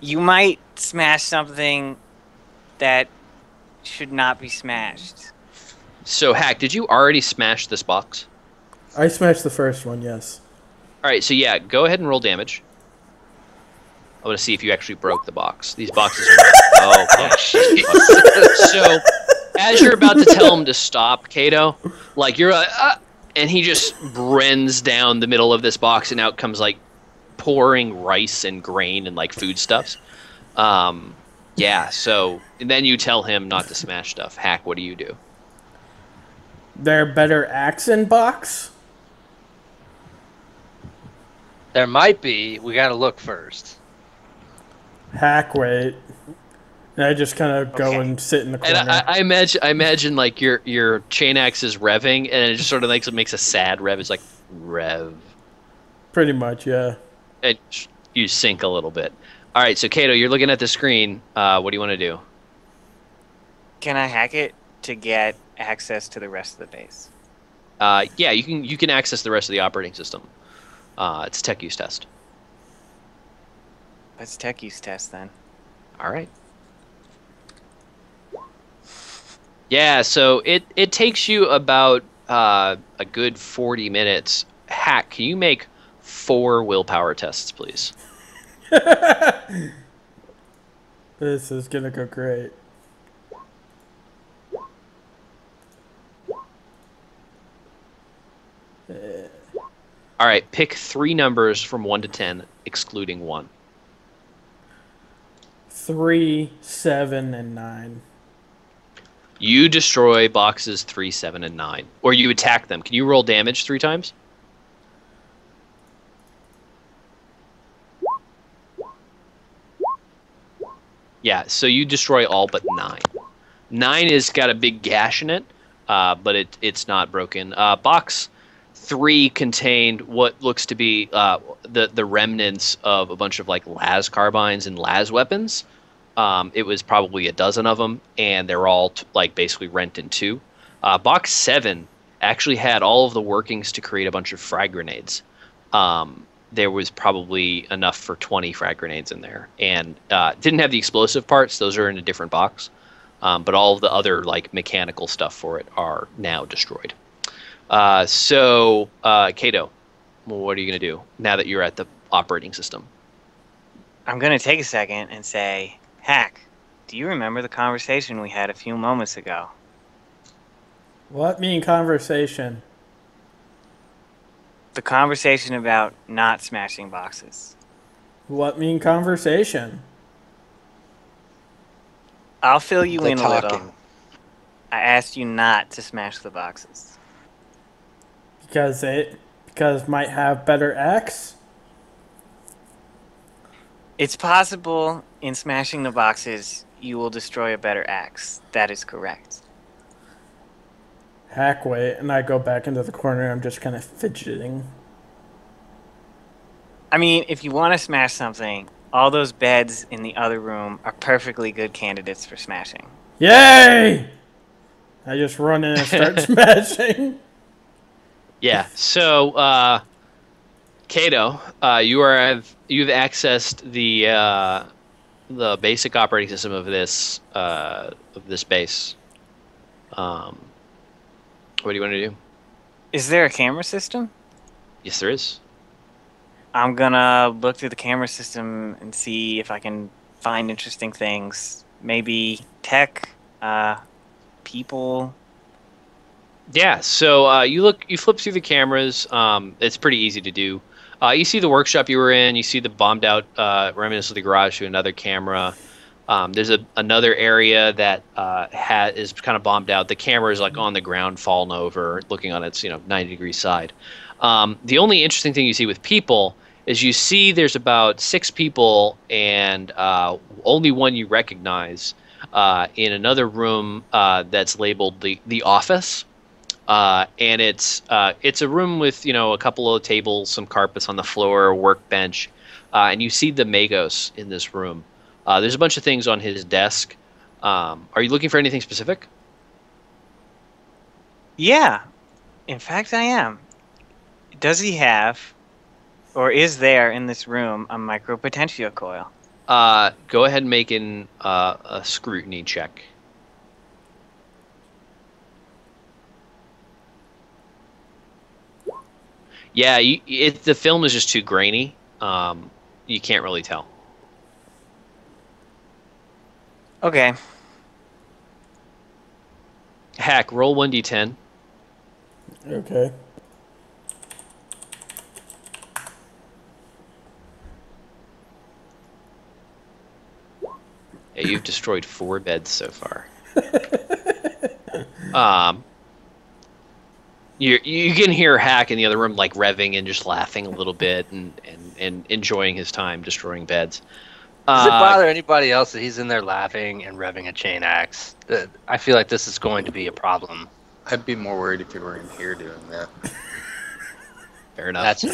You might smash something that should not be smashed. So, Hak, did you already smash this box? I smashed the first one, yes. All right, so yeah, go ahead and roll damage. I want to see if you actually broke the box. These boxes are... Oh, gosh. So, as you're about to tell him to stop, Cato, like, you're and he just brends down the middle of this box, and out comes, like, pouring rice and grain and, like, foodstuffs. Yeah, so... And then you tell him not to smash stuff. Hak, what do you do? There are better accent box? There might be. We gotta look first. Hak, wait. And I just kind of go and sit in the corner. And I imagine like your chain axe is revving, and it just sort of makes a sad rev. It's like rev. Pretty much, yeah. And you sink a little bit. All right, so Cato, you're looking at the screen. What do you want to do? Can I hack it to get access to the rest of the base? Yeah, you can access the rest of the operating system. It's a tech use test. Let's tech use test then. All right. Yeah, so it takes you about a good 40 minutes. Hak, can you make 4 willpower tests, please? This is gonna go great. All right, pick 3 numbers from 1 to 10, excluding 1. 3, 7, and 9. You destroy boxes 3, 7, and 9. Or you attack them. Can you roll damage 3 times? Yeah, so you destroy all but 9. 9 has got a big gash in it, but it's not broken. Box 3 contained what looks to be the remnants of a bunch of like las carbines and las weapons. It was probably a dozen of them, and they're all like basically rent in 2. Box 7 actually had all of the workings to create a bunch of frag grenades. There was probably enough for 20 frag grenades in there, and didn't have the explosive parts. Those are in a different box, but all of the other like mechanical stuff for it are now destroyed. So Cato, what are you gonna do now that you're at the operating system? I'm gonna take a second and say, Hak, do you remember the conversation we had a few moments ago? What mean conversation? The conversation about not smashing boxes. What mean conversation? I'll fill you The in a talking. little. I asked you not to smash the boxes. Because might have better axe? It's possible in smashing the boxes you will destroy a better axe. That is correct. Hak, wait, and I go back into the corner. I'm just kind of fidgeting. I mean, if you want to smash something, all those beds in the other room are perfectly good candidates for smashing. Yay! I just run in and start smashing. Yeah. So, Cato, you've accessed the basic operating system of this base. What do you want to do? Is there a camera system? Yes, there is. I'm gonna look through the camera system and see if I can find interesting things. Maybe tech, people. Yeah. So you flip through the cameras. It's pretty easy to do. You see the workshop you were in. You see the bombed out remnants of the garage through another camera. There's another area that is kind of bombed out. The camera is like on the ground, fallen over, looking on its 90-degree side. The only interesting thing you see with people is you see there's about 6 people and only one you recognize in another room that's labeled the office. And it's a room with a couple of tables, some carpets on the floor, a workbench, and you see the Magos in this room. There's a bunch of things on his desk. Are you looking for anything specific? Yeah, in fact, I am. Does he have, or is there in this room, a micropotential coil? Go ahead and make a scrutiny check. Yeah, the film is just too grainy. You can't really tell. Okay. Hak, roll 1d10. Okay. Yeah, you've destroyed 4 beds so far. You can hear Hak in the other room like revving and just laughing a little bit and enjoying his time destroying beds. Does it bother anybody else that he's in there laughing and revving a chain axe? I feel like this is going to be a problem. I'd be more worried if you were in here doing that. Fair enough.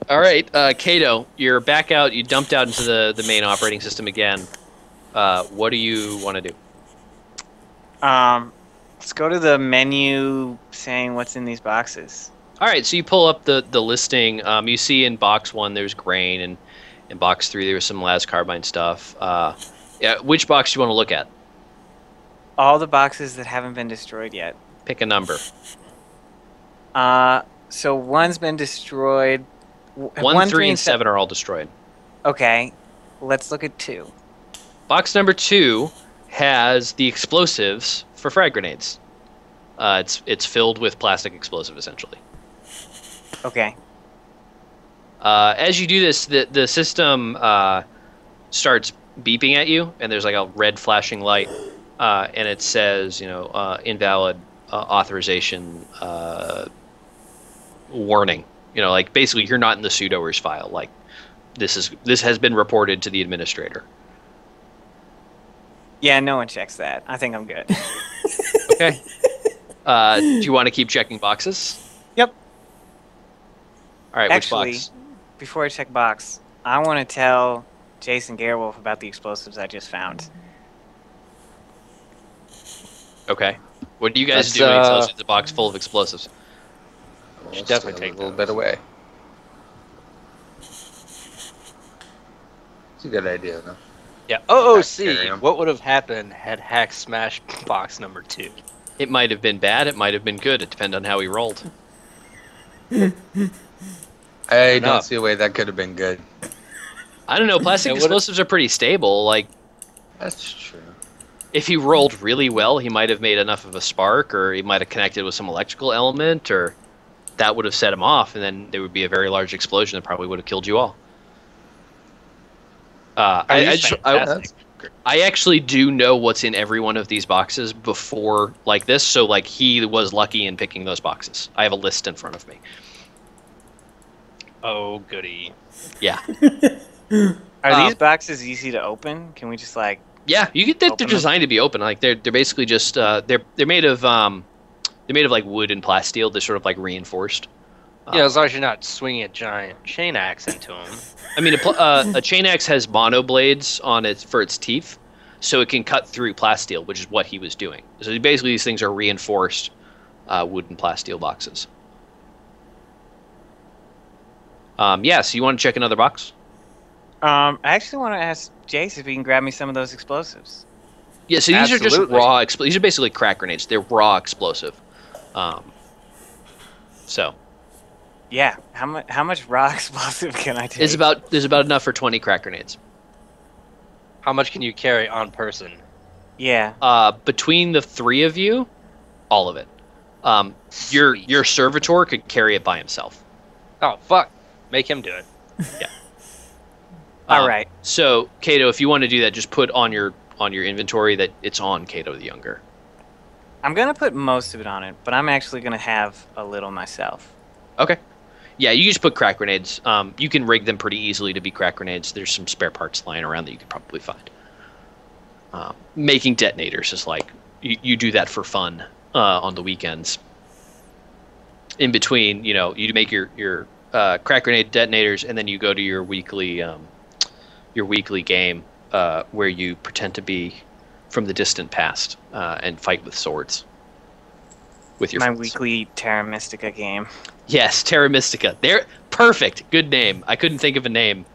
All right, Cato, you're back out. You dumped out into the main operating system again. What do you want to do? Let's go to the menu saying what's in these boxes. All right, so you pull up the listing. You see in box 1 there's grain, and in box 3 there's some las carbine stuff. Yeah, which box do you want to look at? All the boxes that haven't been destroyed yet. Pick a number. So one's been destroyed. 1, 3, and 7 are all destroyed. Okay, let's look at 2. Box number 2 has the explosives for frag grenades. It's filled with plastic explosive, essentially. Okay. As you do this, the system starts beeping at you, and there's like a red flashing light, and it says, invalid authorization warning. Like basically you're not in the sudoers file. Like this has been reported to the administrator. Yeah, no one checks that. I think I'm good. Okay. Do you want to keep checking boxes? Yep. All right, Actually, which box? Before I check box, I want to tell Jayce and Gerwulf about the explosives I just found. Okay. What do you guys do when it's a box full of explosives? We'll Should definitely stay take a little bit away. It's a good idea, though. Yeah. Carry OOC. 'em. What would have happened had Hak smashed box number 2? It might have been bad. It might have been good. It depends on how he rolled. I don't see a way that could have been good. I don't know. Plastic explosives are pretty stable. Like, That's true. if he rolled really well, he might have made enough of a spark, or he might have connected with some electrical element, or that would have set him off, and then there would be a very large explosion that probably would have killed you all. I actually do know what's in every one of these boxes before like this, so like he was lucky in picking those boxes. I have a list in front of me. Oh, goody. Yeah. Are these boxes easy to open? Can we just like? Yeah, you get that they're designed to be open. Like they're basically just they're made of like wood and plasteel. They're sort of like reinforced. Yeah, as long as you're not swinging a giant chain axe into him. I mean, a chain axe has mono blades on it for its teeth, so it can cut through plasteel, which is what he was doing. So basically, these things are reinforced wooden plasteel boxes. Yeah, so you want to check another box? I actually want to ask Jayce if he can grab me some of those explosives. Yeah, so these are just raw. These are basically crack grenades. They're raw explosive. So. Yeah, how much raw explosive can I take? There's about enough for 20 crack grenades. How much can you carry on person? Yeah. Between the three of you, all of it. Your servitor could carry it by himself. Oh fuck! Make him do it. Yeah. All right. So, Cato, if you want to do that, just put on your inventory that it's on Cato the Younger. I'm gonna put most of it on it, but I'm actually gonna have a little myself. Okay. Yeah, you just put crack grenades. You can rig them pretty easily to be crack grenades. There's some spare parts lying around that you could probably find. Making detonators is like you do that for fun on the weekends. In between, you make your crack grenade detonators, and then you go to your weekly game where you pretend to be from the distant past and fight with swords. With your friends. Weekly Terra Mystica game. Yes, Terra Mystica. They're perfect. Good name. I couldn't think of a name.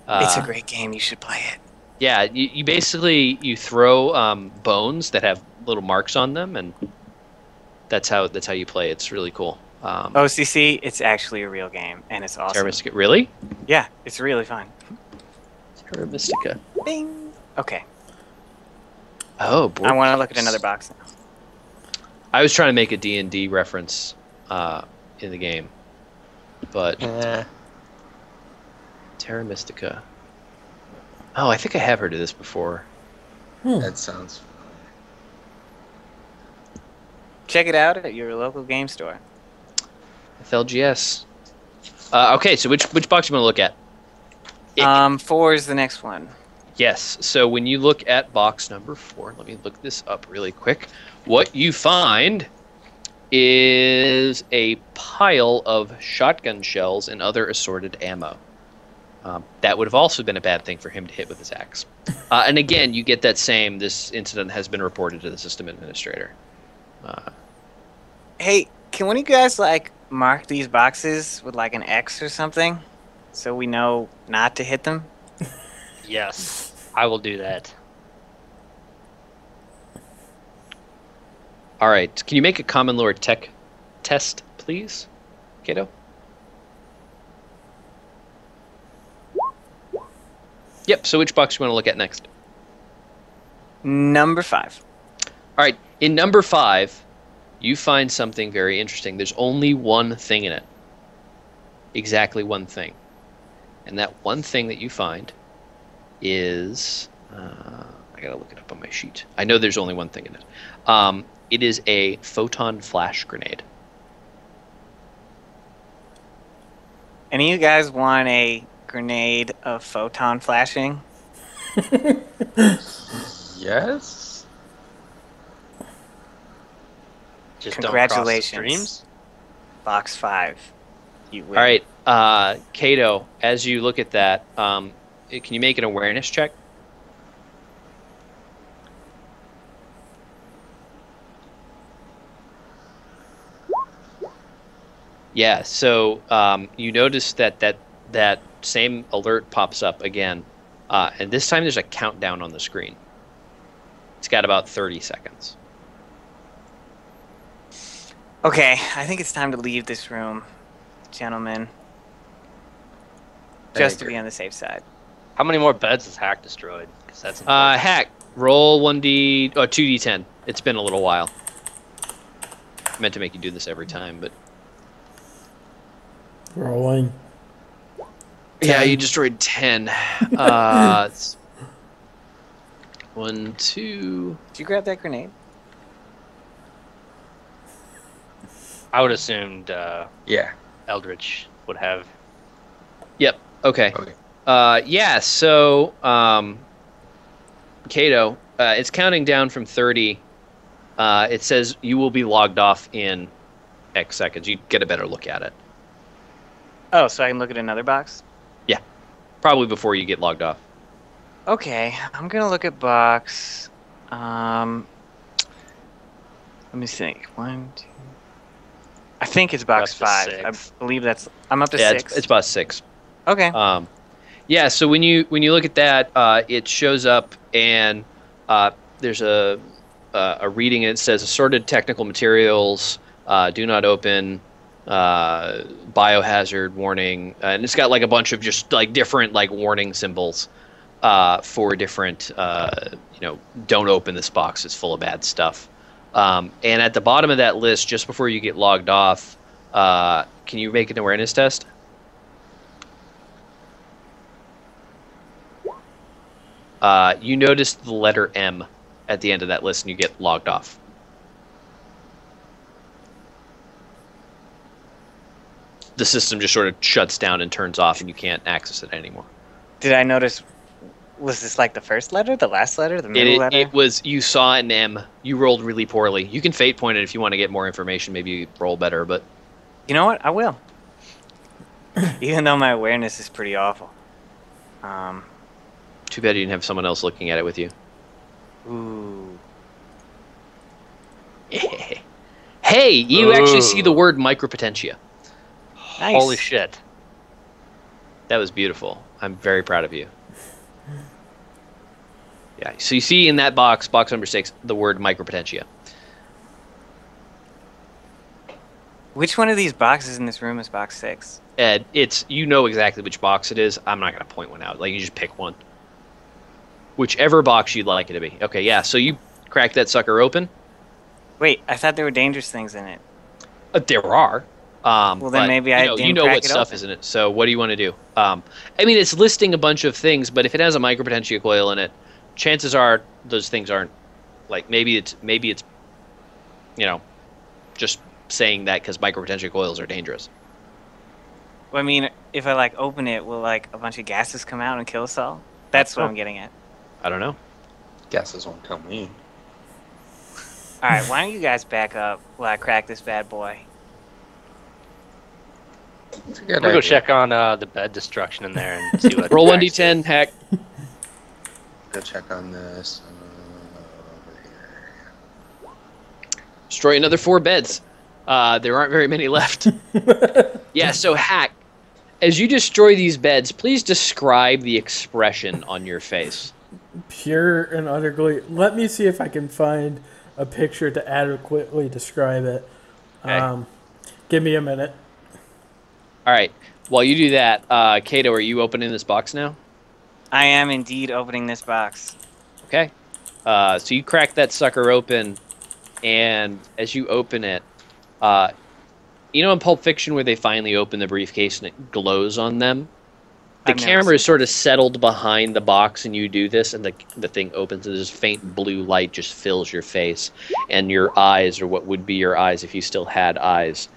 It's a great game. You should play it. Yeah, you basically throw bones that have little marks on them, and that's how you play. It's really cool. OCC, it's actually a real game, and it's awesome. Terra Mystica, really? Yeah, it's really fun. Terra Mystica. Bing. Okay. Oh, boy. I want to look at another box now. I was trying to make a D&D reference in the game, but Terra Mystica. Oh, I think I have heard of this before. That sounds fun. Check it out at your local game store. FLGS. Okay, so which box you want to look at? 4 is the next one. Yes. So when you look at box number 4, let me look this up really quick. What you find is a pile of shotgun shells and other assorted ammo. That would have also been a bad thing for him to hit with his axe. And again, you get that same, this incident has been reported to the system administrator. Hey, can one of you guys, mark these boxes with, an X or something? So we know not to hit them? Yes, I will do that. All right. Can you make a common lore tech test, please, Cato? Yep. So which box do you want to look at next? Number 5. All right. In number 5, you find something very interesting. There's only one thing in it. Exactly one thing. And that one thing that you find is... I gotta look it up on my sheet. I know there's only one thing in it. It is a photon flash grenade. Any of you guys want a grenade of photon flashing? Yes. Just congratulations. Box 5. You win. All right, Cato, as you look at that, can you make an awareness check? Yeah, so you notice that same alert pops up again, and this time there's a countdown on the screen. It's got about 30 seconds. Okay, I think it's time to leave this room, gentlemen. Just to be on the safe side. How many more beds has Hak destroyed? 'Cause that's Hak, roll 2d10. It's been a little while. I meant to make you do this every time, but... Rolling. Yeah, you destroyed 10. It's 1, 2... Did you grab that grenade? I would assumed Yeah. Eldritch would have. Yep, okay. Yeah, so... Cato, it's counting down from 30. It says you will be logged off in X seconds. You get a better look at it. Oh, so I can look at another box? Yeah, probably before you get logged off. Okay, I'm gonna look at box. Let me think. 1, 2. I think it's box 5. I believe that's. I'm up to 6. It's box 6. Okay. Yeah. So when you look at that, it shows up, and there's a reading. It says assorted technical materials. Do not open. Biohazard warning, and it's got like a bunch of just like different like warning symbols. For different, don't open this box. It's full of bad stuff. And at the bottom of that list, just before you get logged off, can you make an awareness test? You notice the letter M at the end of that list, and you get logged off. The system just sort of shuts down and turns off, and you can't access it anymore. Did I notice? Was this like the first letter, the last letter, the middle letter? It was, you saw an M. You rolled really poorly. You can fate point it if you want to get more information. Maybe you roll better, but... You know what? I will. Even though my awareness is pretty awful. Too bad you didn't have someone else looking at it with you. Ooh. Hey, you actually see the word micropotentia. Nice. Holy shit. That was beautiful. I'm very proud of you. Yeah, so you see in that box number 6, the word micropotentia. Which one of these boxes in this room is box 6? Ed, you know exactly which box it is. I'm not going to point one out. Like, you just pick one. Whichever box you'd like it to be. Okay, yeah, so you crack that sucker open. Wait, I thought there were dangerous things in it. There are. Well, then but, maybe I didn't you know crack what it stuff open. is in it. So what do you want to do? I mean, it's listing a bunch of things, but if it has a micropotentia coil in it, chances are those things aren't, like, maybe it's just saying that because micropotentia coils are dangerous. Well, I mean, if I like open it, will like a bunch of gases come out and kill us all? That's what I'm getting at. I don't know. Gases won't kill me. All right, why don't you guys back up while I crack this bad boy? I'm gonna go check on the bed destruction in there and see what. Roll 1d10, Hack. Go check on this. Over here. Destroy another 4 beds. There aren't very many left. Yeah, so Hack, as you destroy these beds, please describe the expression on your face. Pure and utter glee. Let me see if I can find a picture to adequately describe it. Okay. Give me a minute. All right. While you do that, Cato, are you opening this box now? I am indeed opening this box. Okay. So you crack that sucker open, and as you open it, in Pulp Fiction where they finally open the briefcase and it glows on them? The camera is sort of settled behind the box, and you do this, and the thing opens, and this faint blue light just fills your face, and your eyes, or what would be your eyes if you still had eyes,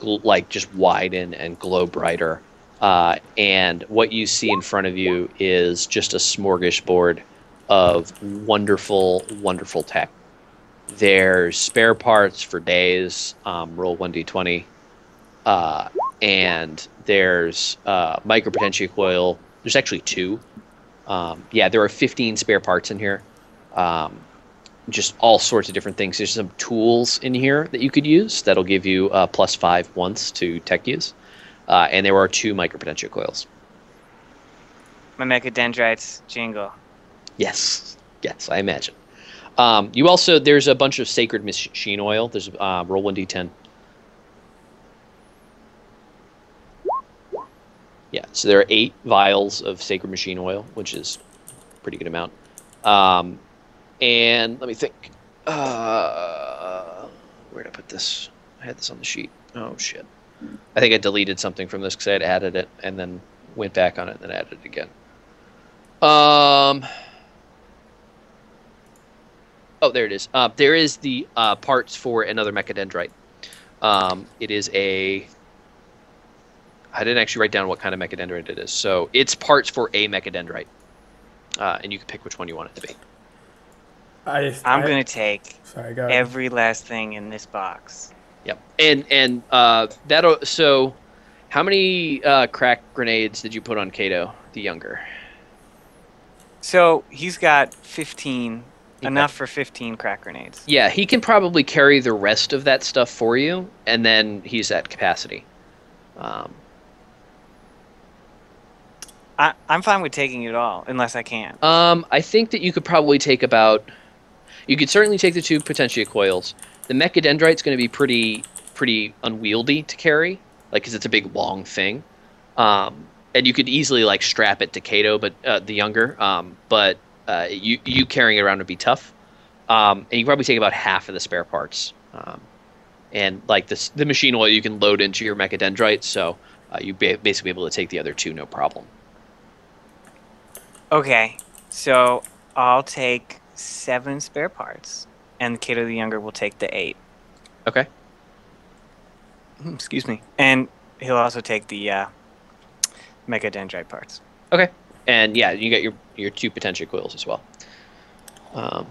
like just widen and glow brighter. And what you see in front of you is just a smorgasbord of wonderful, wonderful tech. There's spare parts for days. Roll 1d20. And there's micropotentia coil. There's actually 2. There are 15 spare parts in here. Just all sorts of different things. There's some tools in here that you could use that'll give you +5 once to tech use. And there are 2 micropotentia coils. My mechadendrites jingle. Yes, I imagine. There's a bunch of sacred machine oil. There's roll 1d10. Yeah, so there are 8 vials of sacred machine oil, which is a pretty good amount. And let me think. Where'd I put this? I had this on the sheet. Oh, shit. I think I deleted something from this because I had added it and then went back on it and then added it again. Oh, there it is. There is the parts for another mechadendrite. It is a... I didn't actually write down what kind of mechadendrite it is. So it's parts for a mechadendrite. And you can pick which one you want it to be. I'm going to take every last thing in this box. Yep. And that'll... So How many crack grenades did you put on Cato, the younger? So he's got 15, enough for 15 crack grenades. Yeah, he can probably carry the rest of that stuff for you, and then he's at capacity. I'm fine with taking it all, unless I can. I think that you could probably take about... You could certainly take the 2 Potentia coils. The Mechadendrite's going to be pretty unwieldy to carry, like, because it's a big, long thing. And you could easily, like, strap it to Cato, but the younger. But you carrying it around would be tough. And you probably take about half of the spare parts. And, like, the machine oil you can load into your Mechadendrite, so you'd basically be able to take the other 2, no problem. Okay, so I'll take 7 spare parts, and Cato the Younger will take the 8. Okay. Excuse me. And he'll also take the Mechadendrite parts. Okay. And yeah, you got your 2 Potentia coils as well. Okay.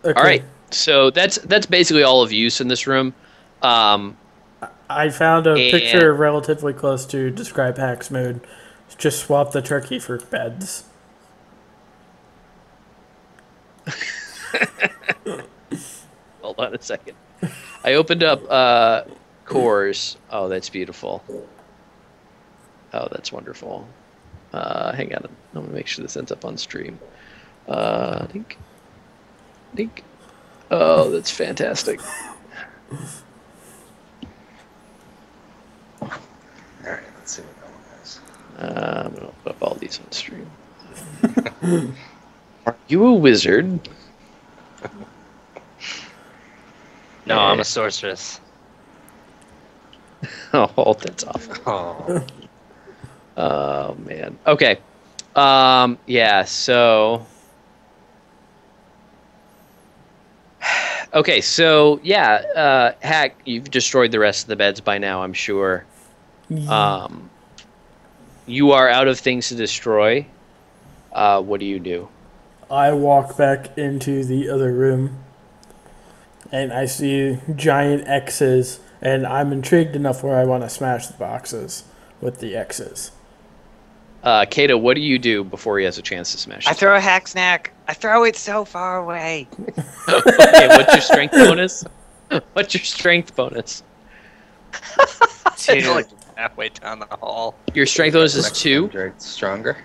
All right. So that's basically all of use in this room. I found a picture relatively close to describe Hak's mood. Just swap the turkey for beds. Hold on a second. I opened up cores. Oh, that's beautiful. Oh, that's wonderful. Hang on. I'm gonna make sure this ends up on stream. Dink. Oh, that's fantastic. All right, let's see what that one is. I'm gonna put up all these on stream. Are you a wizard? No, I'm a sorceress. Oh, that's awful. Oh. Oh, man. Okay. Yeah, so... Okay, so, yeah, Hak, you've destroyed the rest of the beds by now, I'm sure. Yeah. You are out of things to destroy. What do you do? I walk back into the other room, and I see giant X's, and I'm intrigued enough where I want to smash the boxes with the X's. Cato, what do you do before he has a chance to smash it? I throw a hack snack. I throw it so far away. Okay, what's your strength bonus? What's your strength bonus? 2. Like halfway down the hall. Your strength bonus is 2. Mechadendrite's stronger.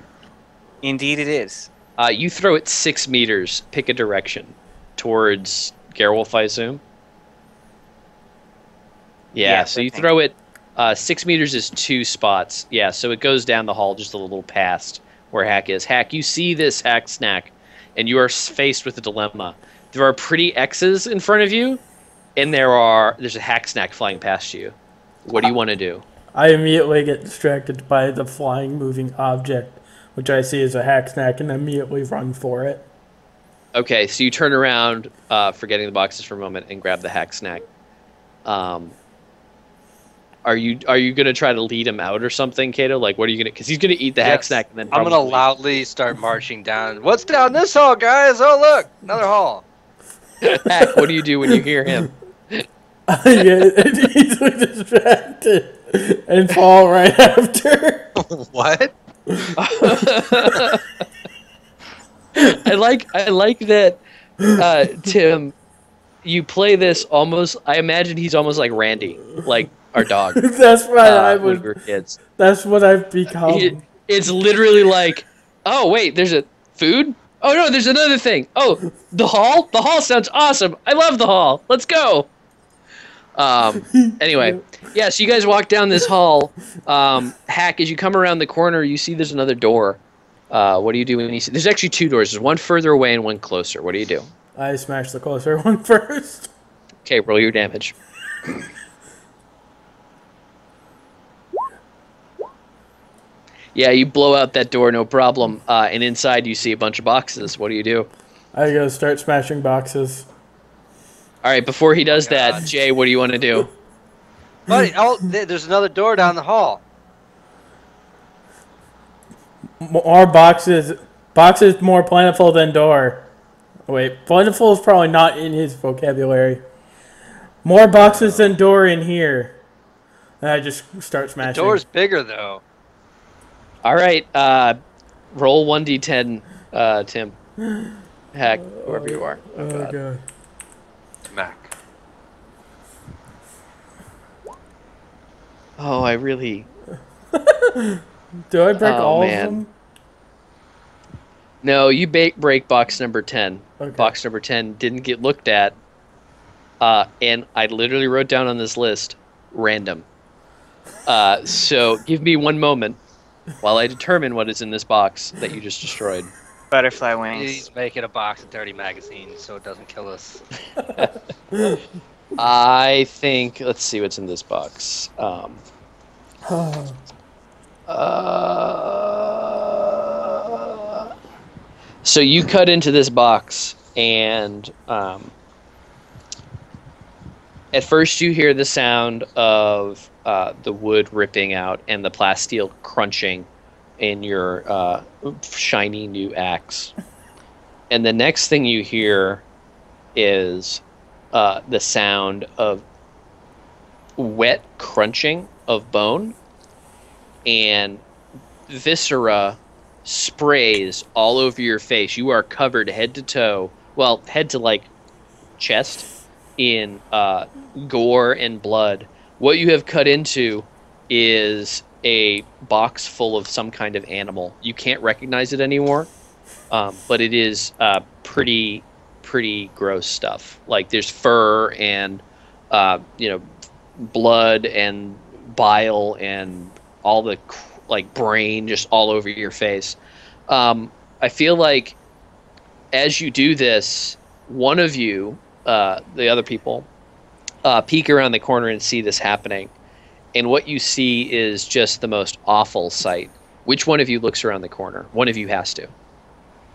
Indeed it is. You throw it 6 meters. Pick a direction. Towards Gerwulf, I assume? Yeah, so you throw it... 6 meters is 2 spots. Yeah, so it goes down the hall just a little past where Hak is. Hak, you see this hack snack, and you are faced with a dilemma. There are pretty X's in front of you, and there's a hack snack flying past you. What do you want to do? I immediately get distracted by the flying, moving object, which I see as a hack snack, and immediately run for it. Okay, so you turn around, forgetting the boxes for a moment, and grab the hack snack. Are you gonna try to lead him out or something, Cato? Like, what are you gonna? Because he's gonna eat the hack snack and then. I'm gonna loudly start marching down. What's down this hall, guys? Oh, look, another hall. Hak, what do you do when you hear him? I get easily distracted and fall right after. What? I like that, Tim. You play this almost. I imagine he's almost like Randy, like our dog. That's what I would. When we were kids. That's what I've become. It's literally like, oh wait, there's a food. Oh no, there's another thing. Oh, the hall. The hall sounds awesome. I love the hall. Let's go. Anyway, yeah. So you guys walk down this hall. Hak, as you come around the corner, you see there's another door. What do you do when you see? There's actually 2 doors. There's one further away and one closer. What do you do? I smash the closer one first. Okay, roll your damage. Yeah, you blow out that door, no problem. And inside you see a bunch of boxes. What do you do? I go start smashing boxes. All right, before he does that, Jay, what do you want to do? Buddy, there's another door down the hall. More boxes. Boxes more plentiful than door. Wait, plentiful is probably not in his vocabulary. More boxes than door in here. And I just start smashing. The door's bigger, though. All right. Roll 1d10, Tim. Hak, whoever you are. Oh, God. Mac. Oh, I really... Do I break all of them? No, you break box number 10. Okay. Box number 10 didn't get looked at. And I literally wrote down on this list, random. So give me one moment while I determine what is in this box that you just destroyed. Butterfly wings. He's making a box of dirty magazines so it doesn't kill us. I think... Let's see what's in this box. So you cut into this box, and at first you hear the sound of the wood ripping out and the plasteel crunching in your shiny new axe. And the next thing you hear is the sound of wet crunching of bone, and viscera sprays all over your face. You are covered head to toe, well, head to like chest, in gore and blood. What you have cut into is a box full of some kind of animal. You can't recognize it anymore, but it is pretty gross stuff. Like there's fur and blood and bile and all the like brain just all over your face. I feel like as you do this, one of you, the other people, peek around the corner and see this happening. And what you see is just the most awful sight. Which one of you looks around the corner? One of you has to.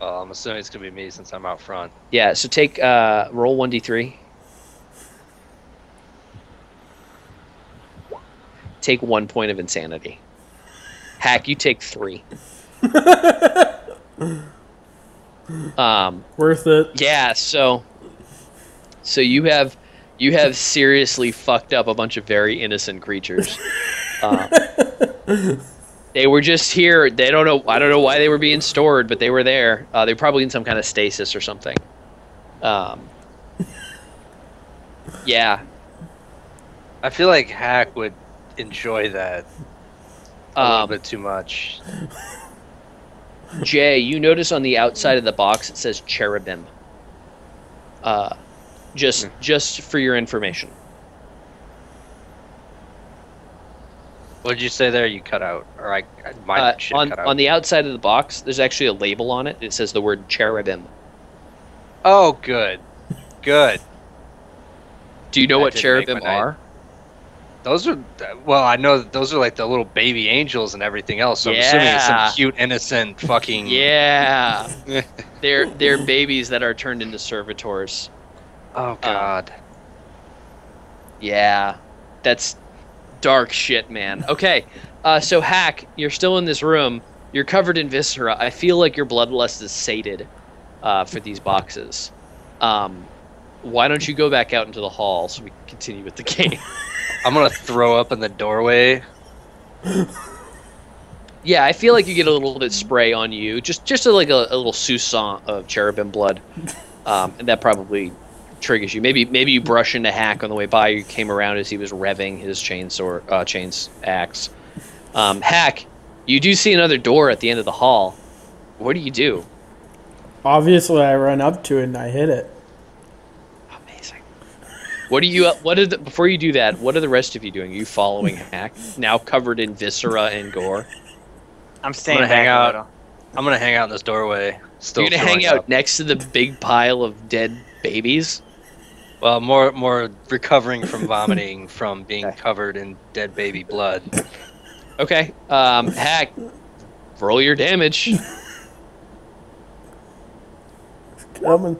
I'm assuming it's going to be me since I'm out front. Yeah, so take roll 1d3. Take 1 point of insanity. Hak, you take 3. Worth it. Yeah, so you have seriously fucked up a bunch of very innocent creatures. They were just here. I don't know why they were being stored, but they were there. They were probably in some kind of stasis or something. Yeah. I feel like Hak would enjoy that a little bit too much. Jay, you notice on the outside of the box it says cherubim. Just for your information. What did you say there? You cut out, or my shit cut out. On the outside of the box, there's actually a label on it. It says the word cherubim. Oh, good. Good. Do you know what cherubim are? Those are, well, I know that those are like the little baby angels and everything else. So I'm assuming it's some cute, innocent fucking. Yeah. they're babies that are turned into servitors. Oh God. Yeah, that's dark shit, man. Okay, so Hak, you're still in this room. You're covered in viscera. I feel like your bloodlust is sated for these boxes. Why don't you go back out into the hall so we can continue with the game? I'm gonna throw up in the doorway. Yeah, I feel like you get a little bit spray on you, just like a little soupçon of cherubim blood, and that probably triggers you. Maybe you brush into Hak on the way by. You came around as he was revving his chains axe. Hak, you do see another door at the end of the hall. What do you do? Obviously, I run up to it and I hit it. Amazing. Before you do that, what are the rest of you doing? Are you following Hak, now covered in viscera and gore? I'm staying back. I'm gonna hang out in this doorway. You're gonna hang out next to the big pile of dead babies? Well, more recovering from vomiting from being covered in dead baby blood. Okay. Hak, roll your damage. Coming.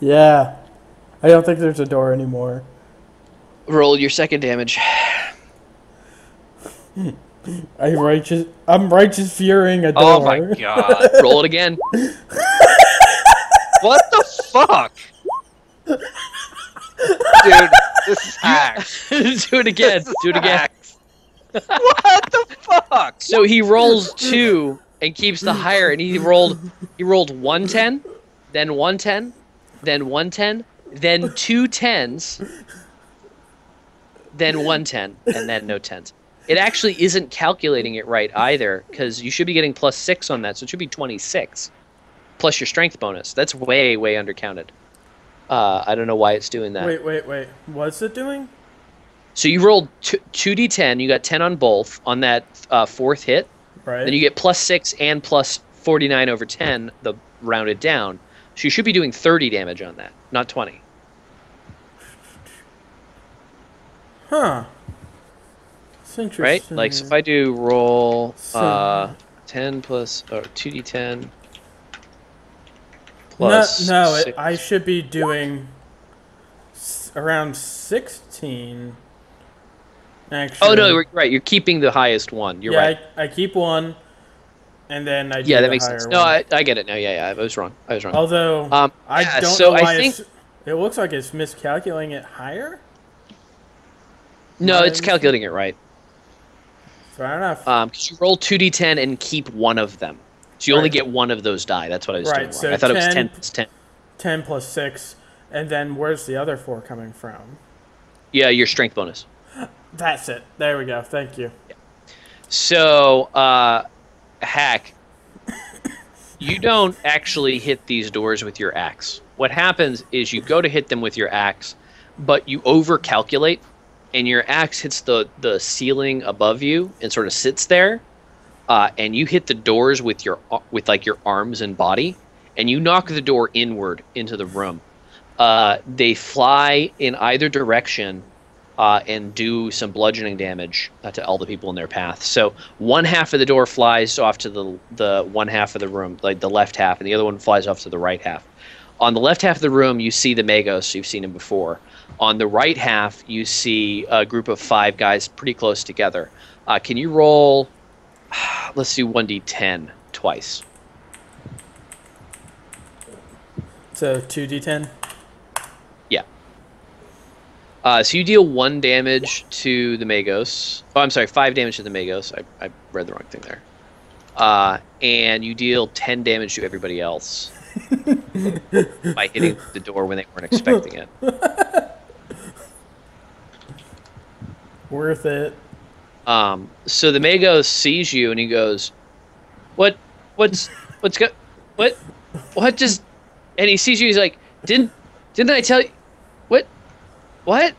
Yeah. I don't think there's a door anymore. Roll your second damage. I'm righteous furying a door. Oh my God. Roll it again. What the fuck? Dude, This is hack. Do it again. Do it again. What the fuck? So he rolls 2 and keeps the higher, and he rolled 110, then 110, then 110, then 2 10s, then 110, and then no 10s. It actually isn't calculating it right either, because you should be getting +6 on that, so it should be 26 plus your strength bonus. That's way, way undercounted. I don't know why it's doing that. Wait. What's it doing? So you rolled 2d10. You got 10 on both on that 4th hit. Right. Then you get +6 and +49 over 10, the rounded down. So you should be doing 30 damage on that, not 20. Huh. That's interesting. Right? Like, so if I do roll 10 plus, or 2d10 plus... No, I should be doing around 16... Actually, oh no, right. You're keeping the highest one. You're right. I keep one, and then I do that the makes higher sense. one. No, I get it now. Yeah, I was wrong. Although I don't know why it looks like it's miscalculating it higher. No, it's calculating it right. Fair enough. Because you roll 2d10 and keep one of them, so you only get one of those die. That's what I was doing. So I thought it was 10 plus 10. 10 plus 6, and then where's the other 4 coming from? Yeah, your strength bonus. That's it. There we go. Thank you. Yeah. So, Hak, you don't actually hit these doors with your axe. What happens is you go to hit them with your axe, but you overcalculate, and your axe hits the ceiling above you and sort of sits there, and you hit the doors with your arms and body, and you knock the door inward into the room. They fly in either direction. And do some bludgeoning damage to all the people in their path. So one half of the door flies off to the one half of the room, like the left half, and the other one flies off to the right half. On the left half of the room, you see the Magos. You've seen him before. On the right half, you see a group of 5 guys pretty close together. Can you roll? Let's do 1d10 twice. So 2d10? Yeah. So you deal 1 damage to the Magos. Oh, I'm sorry, 5 damage to the Magos. I read the wrong thing there. And you deal 10 damage to everybody else by hitting the door when they weren't expecting it. Worth it. So the Magos sees you and he goes, what just, and he sees you, he's like, didn't I tell you, what?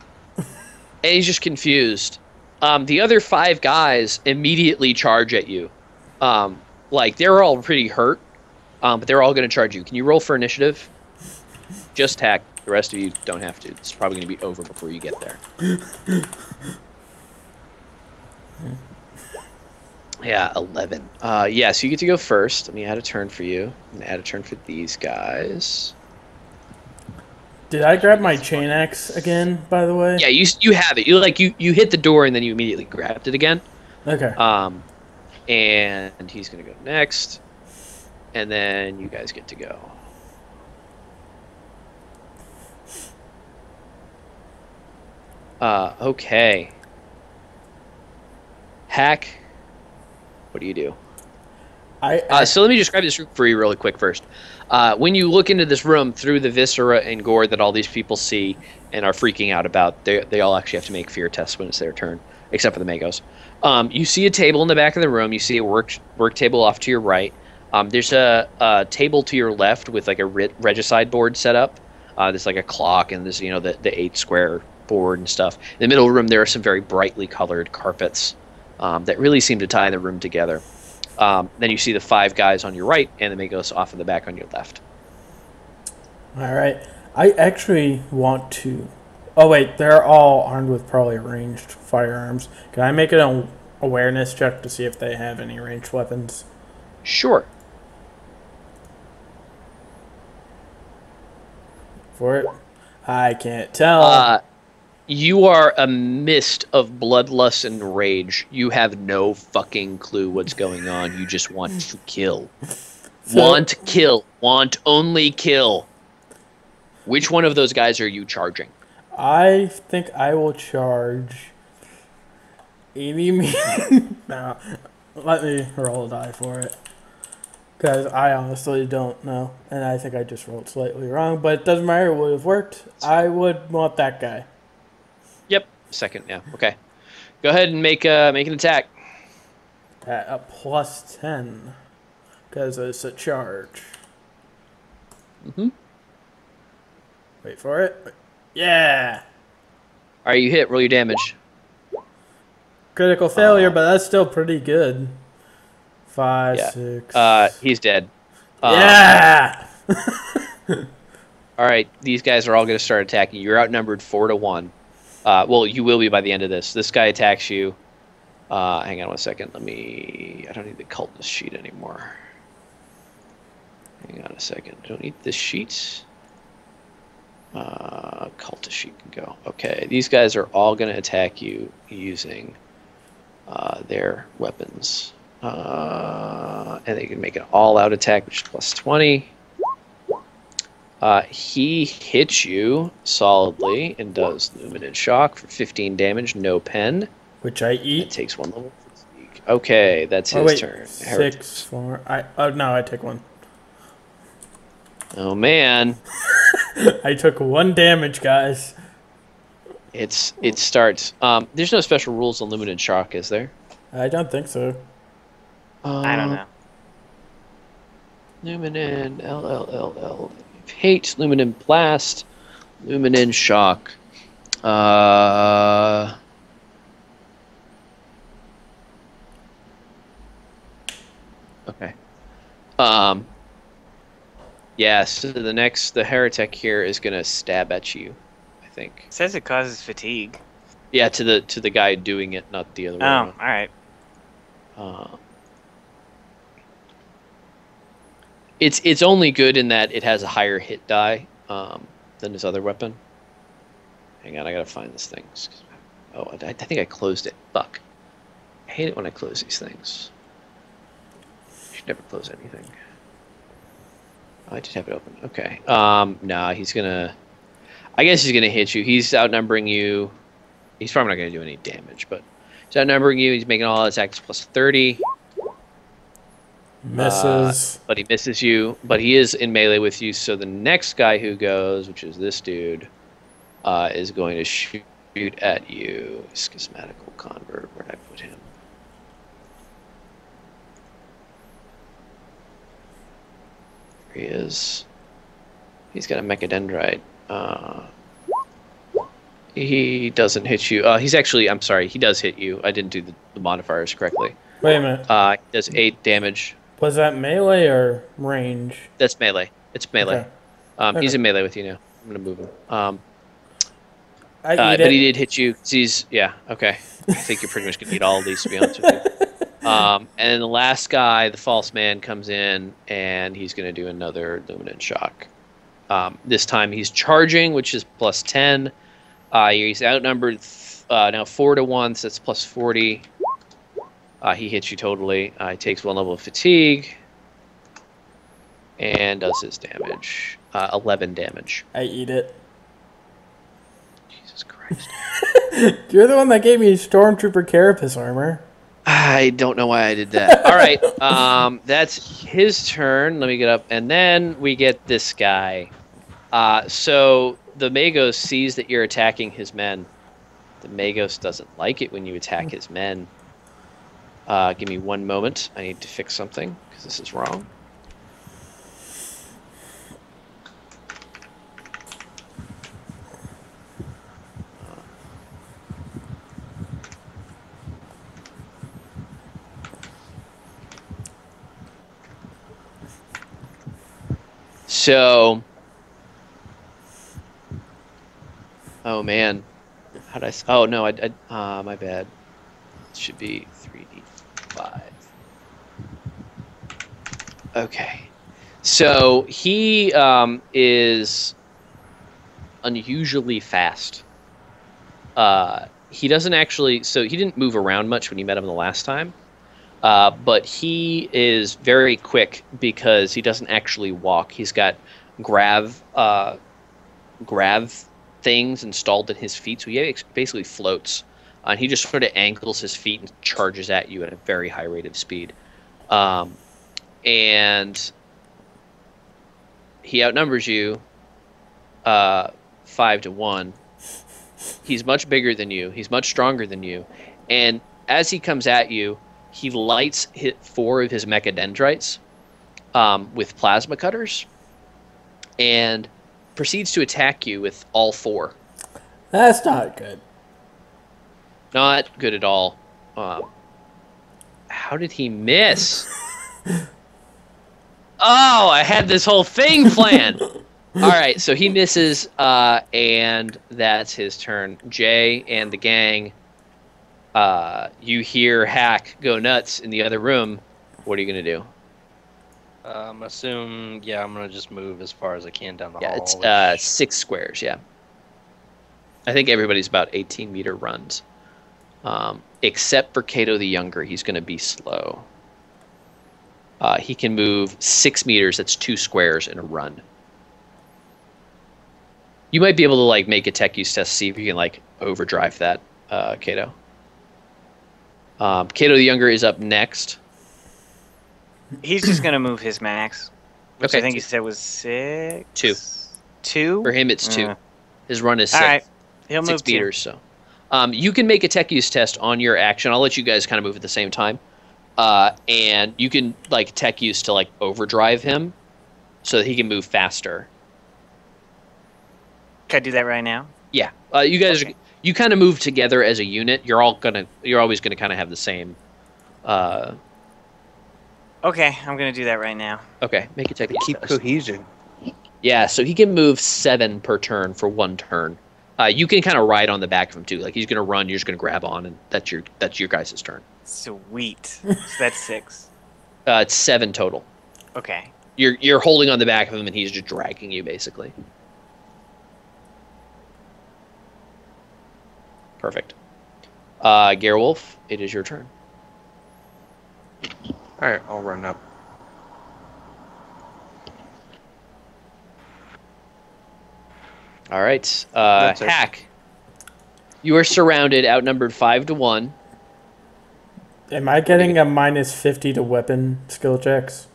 And he's just confused. The other 5 guys immediately charge at you. Like, they're all pretty hurt, but they're all going to charge you. Can you roll for initiative? Just Hak. The rest of you don't have to. It's probably going to be over before you get there. Yeah, 11. Yeah, so you get to go first. Let me add a turn for you. I'm going to add a turn for these guys. Did I grab my chain axe again, by the way? Yeah, you have it. You hit the door and then you immediately grabbed it again. Okay. And he's gonna go next, and then you guys get to go. Okay. Hak, what do you do? So let me describe this room for you really quick first. When you look into this room through the viscera and gore that all these people see and are freaking out about, they all actually have to make fear tests when it's their turn, except for the Magos. You see a table in the back of the room. You see a work table off to your right. There's a table to your left with like a regicide board set up. There's like a clock and there's the 8 square board and stuff. In the middle of the room there are some very brightly colored carpets that really seem to tie the room together. Then you see the 5 guys on your right and the Magos off in the back on your left. All right. I actually want to... Oh, wait. They're all armed with probably ranged firearms. Can I make an awareness check to see if they have any ranged weapons? Sure. For it? I can't tell. You are a mist of bloodlust and rage. You have no fucking clue what's going on. You just want to kill. Want to kill. Want only kill. Which one of those guys are you charging? I think I will charge 80 million. No, let me roll a die for it. Because I honestly don't know. And I think I just rolled slightly wrong. But it doesn't matter. It would have worked. I would want that guy. Yep. Second, yeah. Okay. Go ahead and make an attack. At a plus 10. Because it's a charge. Mm-hmm. Wait for it. Yeah! Alright, you hit. Roll your damage. Critical failure, but that's still pretty good. 5, 6. He's dead. Yeah! Alright, these guys are all going to start attacking. You're outnumbered 4-1. Well, you will be by the end of this. This guy attacks you. Hang on 1 second. I don't need the cultist sheet anymore. Hang on a second. I don't need this sheet. Cultist sheet can go. Okay, these guys are all going to attack you using their weapons. And they can make an all-out attack, which is plus 20. He hits you solidly and does Luminant Shock for 15 damage, no pen. Which I eat. It takes 1 level. Okay, that's his turn. 6, 4. No, I take 1. Oh, man. I took 1 damage, guys. It starts. There's no special rules on Luminant Shock, is there? I don't think so. I don't know. Luminant, LLLL. Hate, Luminant Blast, Luminant Shock. Okay. Yeah, so the heretic here is gonna stab at you, I think. It says it causes fatigue. Yeah, to the guy doing it, not the other way around. All right. It's only good in that it has a higher hit die than his other weapon. Hang on, I gotta find this thing. Oh, I think I closed it. Fuck. I hate it when I close these things. I should never close anything. Oh, I just have it open. Okay. Nah, he's gonna... I guess he's gonna hit you. He's outnumbering you. He's probably not gonna do any damage, but he's outnumbering you. He's making all attacks plus 30. Misses. But he misses you. But he is in melee with you, so the next guy who goes, which is this dude, is going to shoot at you. Schismatical Convert. Where'd I put him? There he is. He's got a Mechadendrite. He doesn't hit you. He's actually... I'm sorry. He does hit you. I didn't do the modifiers correctly. Wait a minute. He does 8 damage. Was that melee or range? That's melee. It's melee. Okay. He's in melee with you now. I'm gonna move him. But he did hit you. Yeah. Okay. I think you're pretty much gonna eat all of these, to be honest with you. And then the last guy, the false man, comes in and he's gonna do another Luminant Shock. This time he's charging, which is plus 10. He's outnumbered now 4-1, so that's plus 40. He hits you totally. He takes 1 level of fatigue and does his damage. 11 damage. I eat it. Jesus Christ. You're the one that gave me Stormtrooper Carapace armor. I don't know why I did that. All right. That's his turn. Let me get up. And then we get this guy. So the Magos sees that you're attacking his men. The Magos doesn't like it when you attack his men. Give me 1 moment. I need to fix something because this is wrong. So, oh man, how'd I? Oh no, my bad. It should be 3d5. Okay, so he is unusually fast. He doesn't actually. So he didn't move around much when you met him the last time. But he is very quick because he doesn't actually walk. He's got grav things installed in his feet, so he basically floats. And he just sort of angles his feet and charges at you at a very high rate of speed. And he outnumbers you 5-1. He's much bigger than you. He's much stronger than you. And as he comes at you, he lights 4 of his mechadendrites with plasma cutters and proceeds to attack you with all 4. That's not good. Not good at all. How did he miss? Oh, I had this whole thing planned. All right, so he misses, and that's his turn. Jay and the gang, you hear Hak go nuts in the other room. What are you going to do? I'm going to just move as far as I can down the hall. Yeah, it's 6 squares, yeah. I think everybody's about 18-meter runs. Except for Cato the Younger, he's going to be slow. He can move 6 meters, that's 2 squares in a run. You might be able to like make a tech use test, see if you can like overdrive that, Cato. Cato the Younger is up next. He's just gonna move his max, which Okay, I think he said was 6. 2. 2? For him, it's 2. His run is 6. All right, he'll 6 move meters. So, you can make a tech use test on your action. I'll let you guys kind of move at the same time, and you can like tech use to like overdrive him, so that he can move faster. Can I do that right now? Yeah, you guys, you kind of move together as a unit. You're always gonna kind of have the same. Okay, I'm gonna do that right now. Okay, make a tech use Keep test. cohesion. Yeah, so he can move 7 per turn for 1 turn. You can kind of ride on the back of him too. Like he's gonna run, you're just gonna grab on, and that's your guys' turn. Sweet. So that's 6. It's 7 total. Okay. You're holding on the back of him, and he's just dragging you basically. Perfect. Gerwulf, it is your turn. Alright, I'll run up. All right, Hak. You are surrounded, outnumbered 5-1. Am I getting a minus 50 to weapon skill checks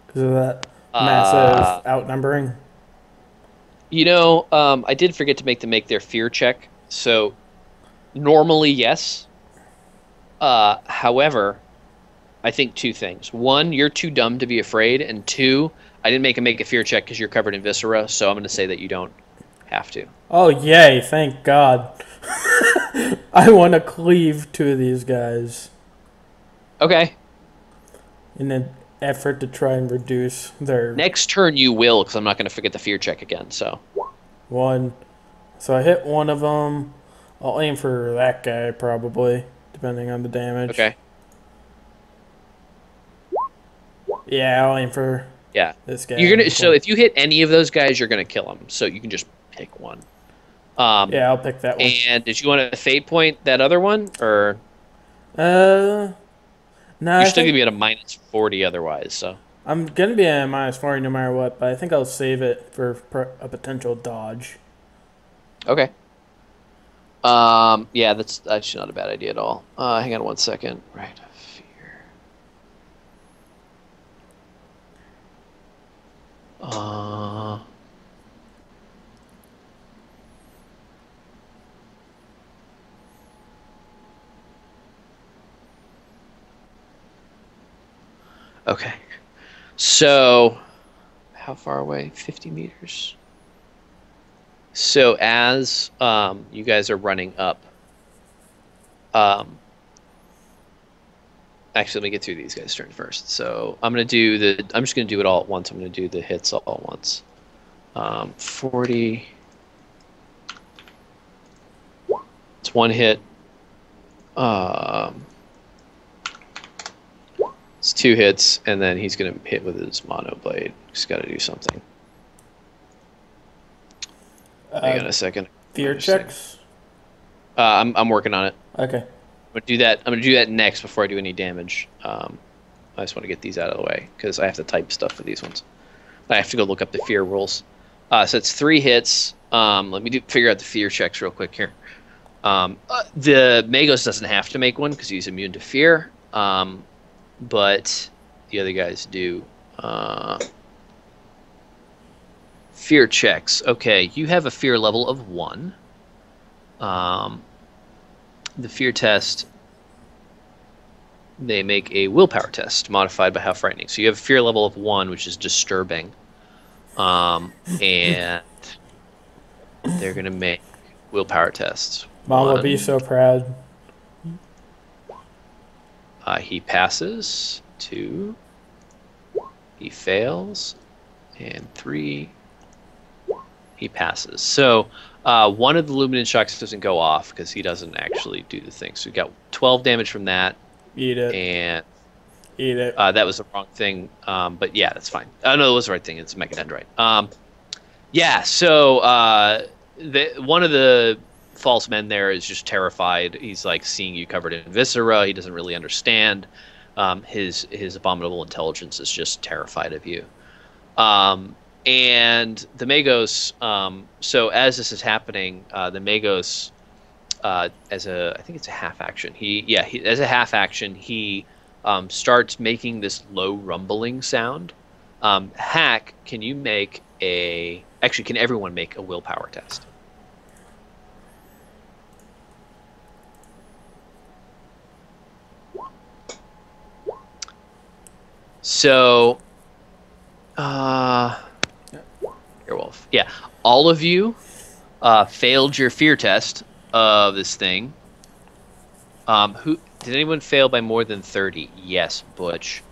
because of that massive outnumbering? You know, I did forget to make them make their fear check. So normally, yes. However, I think 2 things. 1, you're too dumb to be afraid, and 2, I didn't make a fear check because you're covered in viscera. So I'm going to say that you don't have to. Oh, yay, thank God. I want to cleave 2 of these guys. Okay. In an effort to try and reduce their... Next turn you will, because I'm not going to forget the fear check again, so... 1. So I hit one of them. I'll aim for that guy, probably, depending on the damage. Okay. Yeah, I'll aim for this guy. You're gonna. So if you hit any of those guys, you're going to kill them. So you can just pick one. Yeah, I'll pick that one. And did you want to fate point that other one, or? No. You're still gonna be at a minus 40 otherwise. So. I'm gonna be at a minus 40 no matter what, but I think I'll save it for a potential dodge. Okay. Yeah, that's actually not a bad idea at all. Hang on 1 second. Right. Fear. Okay. So, how far away? 50 meters. So as you guys are running up, actually, let me get through these guys' turn first. So I'm just gonna do it all at once. I'm gonna do the hits all at once. 40. It's 1 hit. It's 2 hits, and then he's gonna hit with his mono blade. He's got to do something. Hang on a second. Fear checks? I'm working on it. Okay. I'm gonna do that next before I do any damage. I just want to get these out of the way because I have to type stuff for these ones. I have to go look up the fear rules. So it's 3 hits. Let me figure out the fear checks real quick here. The Magos doesn't have to make one because he's immune to fear, but the other guys do. Fear checks. Okay, you have a fear level of 1. The fear test, they make a willpower test modified by how frightening. So you have a fear level of 1, which is disturbing. And they're going to make willpower tests. Mom will be so proud. He passes. 2. He fails. And 3. He passes. So one of the luminance shocks doesn't go off because he doesn't actually do the thing. So we got 12 damage from that. Eat it. And eat it. That was the wrong thing. But yeah, that's fine. Oh, no, it was the right thing. It's Mechadendrite. Yeah, so one of the false men there is just terrified. He's like seeing you covered in viscera. He doesn't really understand. His abominable intelligence is just terrified of you. And the Magos, so as this is happening, the Magos, I think it's a half action. As a half action, he starts making this low rumbling sound. Hak, can you make actually, can everyone make a willpower test? So, Gerwulf. Yeah, all of you failed your fear test of this thing. Did anyone fail by more than 30? Yes, Butch.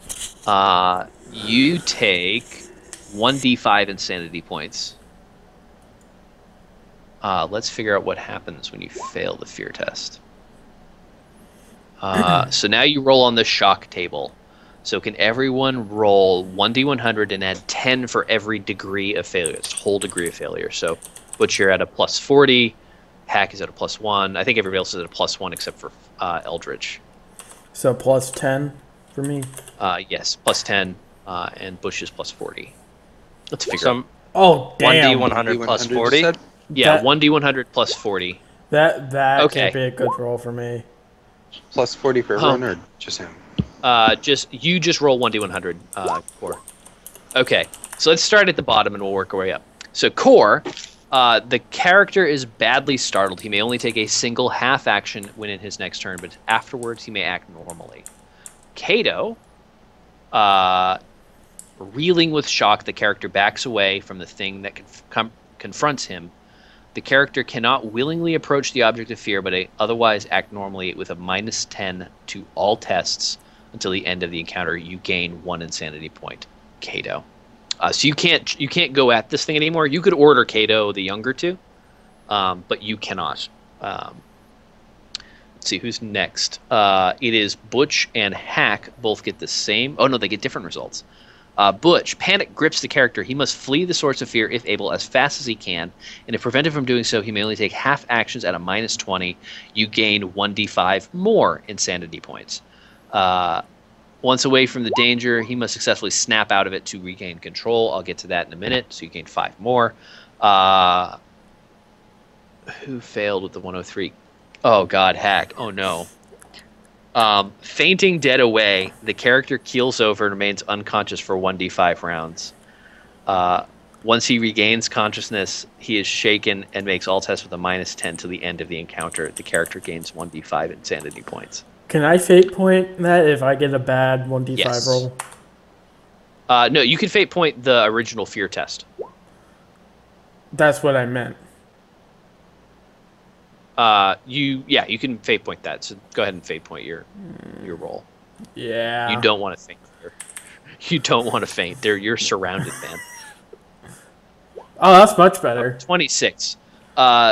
You take 1d5 insanity points. Let's figure out what happens when you fail the fear test. So now you roll on the shock table. So can everyone roll 1d100 and add 10 for every degree of failure? It's whole degree of failure. So Butch, you're at a plus 40. Hak is at a plus 1. I think everybody else is at a plus 1 except for Eldritch. So plus 10 for me? Yes, plus 10. And Butch is plus 40. Let's figure out. Oh, damn. 1d100 plus 40? Yeah, 1d100 plus 40. That okay. Can't be a good roll for me. Plus 40 for everyone or just him? You just roll 1d100, Core. Okay, so let's start at the bottom and we'll work our way up. So Core, the character is badly startled. He may only take a single half action when in his next turn, but afterwards he may act normally. Cato, reeling with shock, the character backs away from the thing that confronts him. The character cannot willingly approach the object of fear, but otherwise act normally with a minus 10 to all tests until the end of the encounter. You gain 1 insanity point, Cato. So you can't go at this thing anymore. You could order Cato the Younger to, but you cannot. Let's see who's next. It is Butch and Hak. Both get the same. Oh no, they get different results. Butch, panic grips the character. He must flee the source of fear if able as fast as he can, and if prevented from doing so, he may only take half actions at a minus 20. You gain 1d5 more insanity points. Once away from the danger, he must successfully snap out of it to regain control. I'll get to that in a minute, so you gain 5 more. Who failed with the 103? Oh god, Hak. Oh no. Fainting dead away, the character keels over and remains unconscious for 1d5 rounds. Once he regains consciousness, he is shaken and makes all tests with a minus 10 to the end of the encounter. The character gains 1d5 insanity points. Can I fate point that if I get a bad 1d5 roll? No, you can fate point the original fear test. That's what I meant. You can fate point that. So go ahead and fate point your roll. Yeah. You don't want to faint here. You don't want to faint. You're surrounded, man. Oh, that's much better. 26.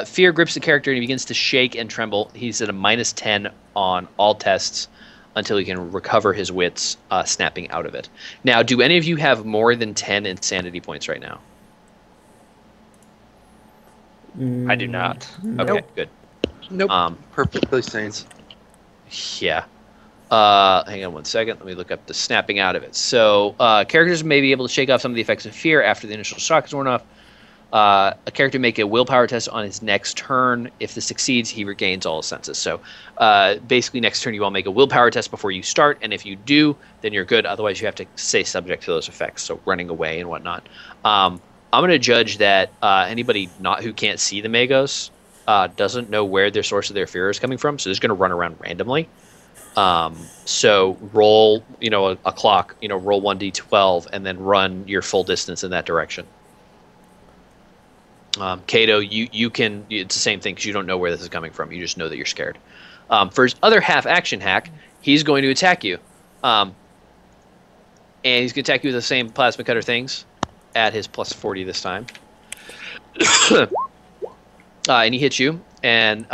Fear grips the character and he begins to shake and tremble. He's at a minus 10 on all tests until he can recover his wits, snapping out of it. Now, do any of you have more than 10 insanity points right now? I do not. Okay, good. Nope. Perfectly sane. Yeah. Hang on one second. Let me look up the snapping out of it. So, characters may be able to shake off some of the effects of fear after the initial shock is worn off. A character make a willpower test on his next turn. If this succeeds, he regains all his senses. So basically, next turn you all make a willpower test before you start, and if you do, then you're good. Otherwise, you have to stay subject to those effects, so running away and whatnot. I'm going to judge that anybody who can't see the Magos doesn't know where their source of their fear is coming from, so they're just going to run around randomly. So roll, a clock, roll 1d12 and then run your full distance in that direction. Cato, you can, it's the same thing because you don't know where this is coming from. You just know that you're scared. For his other half action hack, he's going to attack you. And he's going to attack you with the same plasma cutter things at his plus 40 this time. And he hits you, and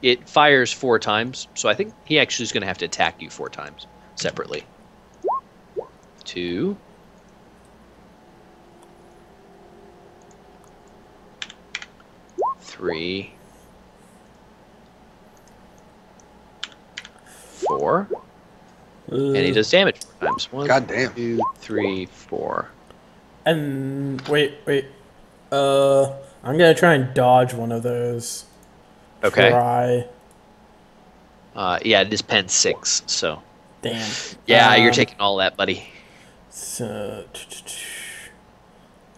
it fires 4 times. So I think he actually is going to have to attack you 4 times separately. 2. 3. 4. And he does damage 4 times. 1, God damn. 2, 3, 4. And wait. I'm gonna try and dodge one of those. Okay. Try. Yeah, it is pen 6, so. Damn. Yeah, you're taking all that, buddy. So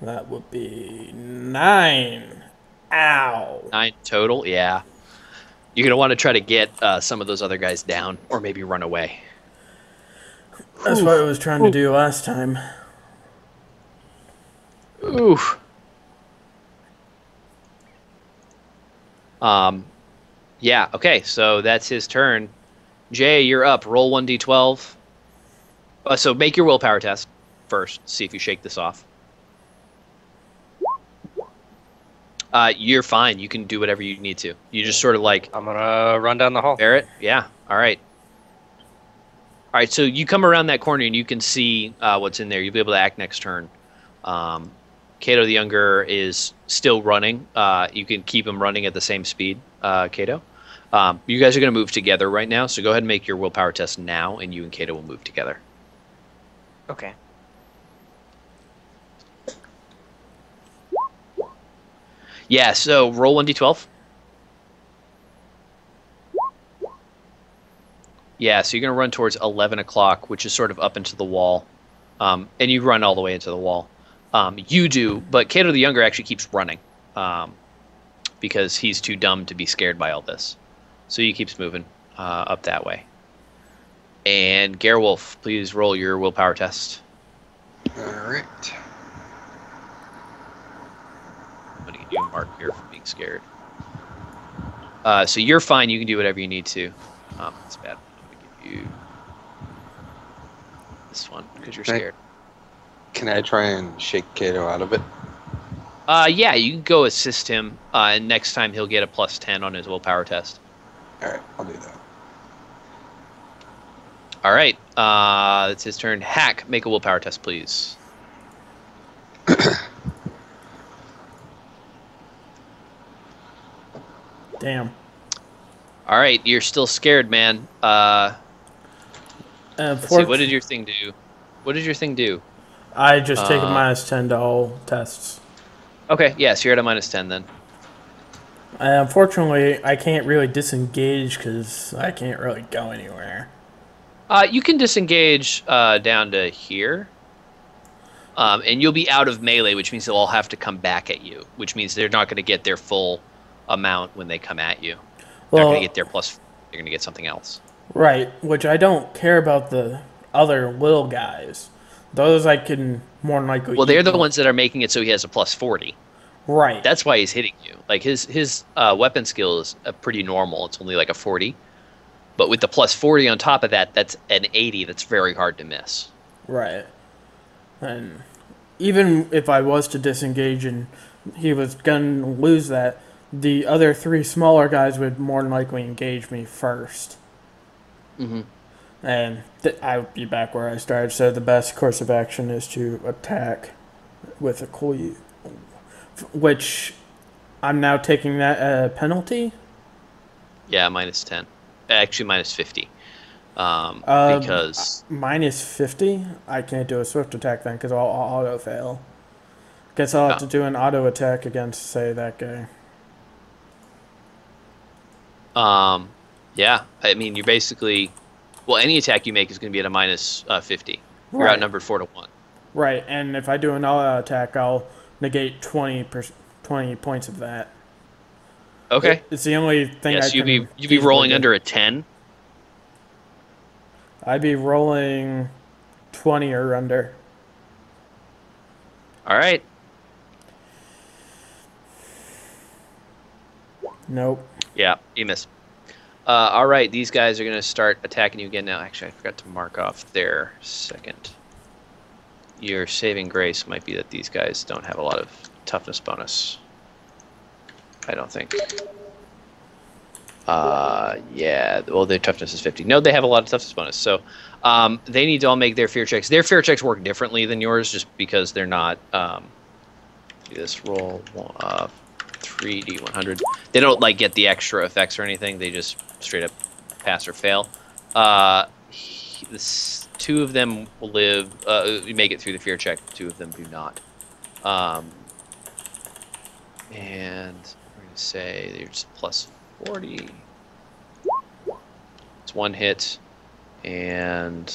that would be 9. Ow. 9 total, yeah. You're going to want to try to get some of those other guys down, or maybe run away. That's what I was trying to do last time. Oof. Yeah, okay, so that's his turn. Jay, you're up. Roll 1d12. So make your willpower test first. See if you shake this off. You're fine. You can do whatever you need to. You just sort of like... I'm going to run down the hall. Barrett? Yeah. All right. All right, so you come around that corner and you can see what's in there. You'll be able to act next turn. Cato the Younger is still running. You can keep him running at the same speed, Cato. You guys are going to move together right now, so go ahead and make your willpower test now, and you and Cato will move together. Okay. Yeah, so roll 1d12. Yeah, so you're going to run towards 11 o'clock, which is sort of up into the wall. And you run all the way into the wall. You do, but Cato the Younger actually keeps running because he's too dumb to be scared by all this. So he keeps moving up that way. And Gerwulf, please roll your willpower test. All right. I'm going to give you a mark here for being scared. So you're fine. You can do whatever you need to. That's bad. I'm going to give you this one because you're scared. Can I try and shake Cato out of it? Yeah, you can go assist him, and next time he'll get a plus 10 on his willpower test. All right, I'll do that. All right, it's his turn. Hak, make a willpower test, please. Damn. All right, you're still scared, man. Let's see, what did your thing do? What did your thing do? I just take a minus 10 to all tests. Okay, yeah, so you're at a minus 10 then. Unfortunately, I can't really disengage because I can't really go anywhere. You can disengage down to here. And you'll be out of melee, which means they'll all have to come back at you, which means they're not going to get their full amount when they come at you. They're not going to get their plus, they're going to get something else. Right, which I don't care about the other little guys. Those I can more than likely... Well, they're the ones that are making it so he has a plus 40. Right. That's why he's hitting you. Like, his weapon skill is pretty normal. It's only like a 40. But with the plus 40 on top of that, that's an 80 that's very hard to miss. Right. And even if I was to disengage and he was going to lose that, the other 3 smaller guys would more than likely engage me first. Mm-hmm. And I would be back where I started, so the best course of action is to attack with a coil, which I'm now taking that penalty? Yeah, minus 10. Actually, minus 50. Because... Minus 50? I can't do a swift attack then, because I'll auto-fail. Guess I'll have to do an auto attack against, say, that guy. Yeah. I mean, you're basically... Well, any attack you make is going to be at a minus 50. You're Right. outnumbered 4-1. Right, and if I do an auto attack, I'll negate 20 points of that. Okay. It's the only thing I can... You'd be rolling under a 10? I'd be rolling 20 or under. All right. Nope. Yeah, you miss. All right, these guys are going to start attacking you again now. Actually, I forgot to mark off their second. Your saving grace might be that these guys don't have a lot of toughness bonus. I don't think. Yeah, well, their toughness is 50. No, they have a lot of toughness bonus. So they need to all make their fear checks. Their fear checks work differently than yours just because they're not... do this roll 3d100. They don't like get the extra effects or anything. They just straight up pass or fail. Two of them will live. You make it through the fear check. Two of them do not. And we're gonna say they're just plus 40. It's one hit, and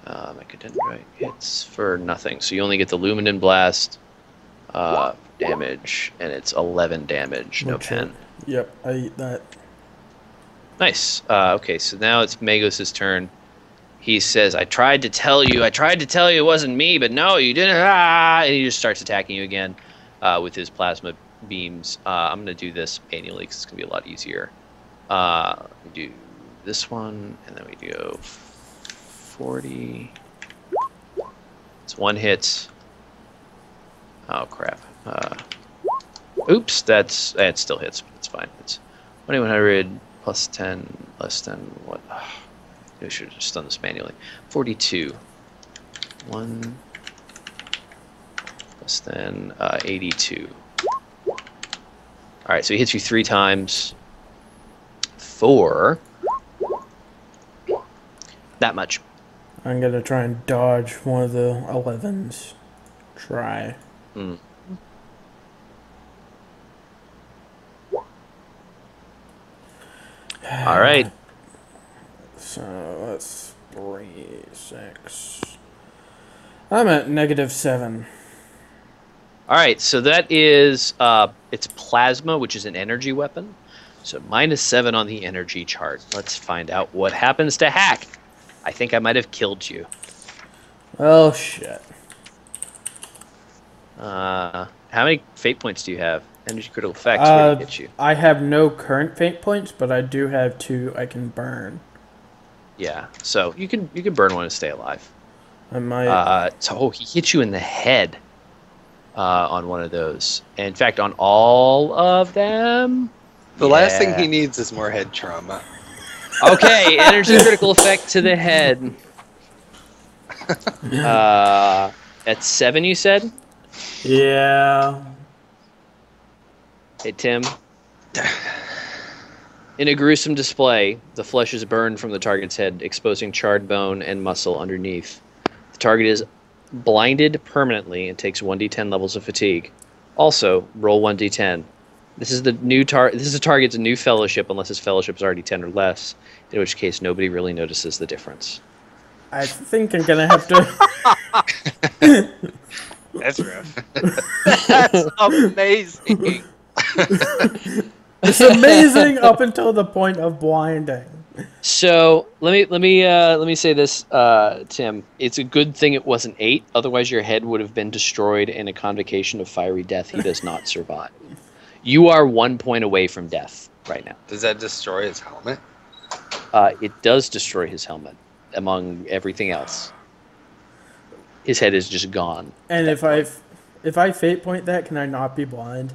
Mechadendrite hits for nothing. So you only get the Luminen Blast damage, and it's 11 damage, no pen. Yep, I eat that. Nice. Okay, so now it's Magos' turn. He says, I tried to tell you it wasn't me, but no, you didn't. And he just starts attacking you again with his plasma beams. I'm going to do this manually because it's going to be a lot easier. We do this one, and then we go 40. It's one hit. Oh, crap. Oops, that still hits, but it's fine. It's 2100 plus 10, less than what? I should have just done this manually. 42. 1 less than 82. All right, so he hits you 3 times for that much. I'm going to try and dodge one of the 11s. Try. Mm. All right. So that's 3, 6. I'm at -7. All right, so that is it's plasma, which is an energy weapon. So -7 on the energy chart. Let's find out what happens to Hak. I think I might have killed you. Oh shit. How many fate points do you have? Energy critical effects really hit you. I have no current fate points, but I do have 2 I can burn. Yeah, so you can burn one to stay alive. I might. So he hit you in the head on one of those. In fact, on all of them. The last thing he needs is more head trauma. Okay, energy critical effect to the head. At 7, you said? Yeah. Hey, Tim. In a gruesome display, the flesh is burned from the target's head, exposing charred bone and muscle underneath. The target is blinded permanently and takes 1d10 levels of fatigue. Also, roll 1d10. This is the new This is a target's new fellowship, unless his fellowship is already 10 or less, in which case nobody really notices the difference. I think I'm gonna have to. That's rough. That's amazing. It's amazing up until the point of blinding. So let me say this, Tim. It's a good thing it wasn't 8. Otherwise, your head would have been destroyed in a convocation of fiery death. He does not survive. You are 1 point away from death right now. Does that destroy his helmet? It does destroy his helmet, among everything else. His head is just gone. And if I fate point that, can I not be blind?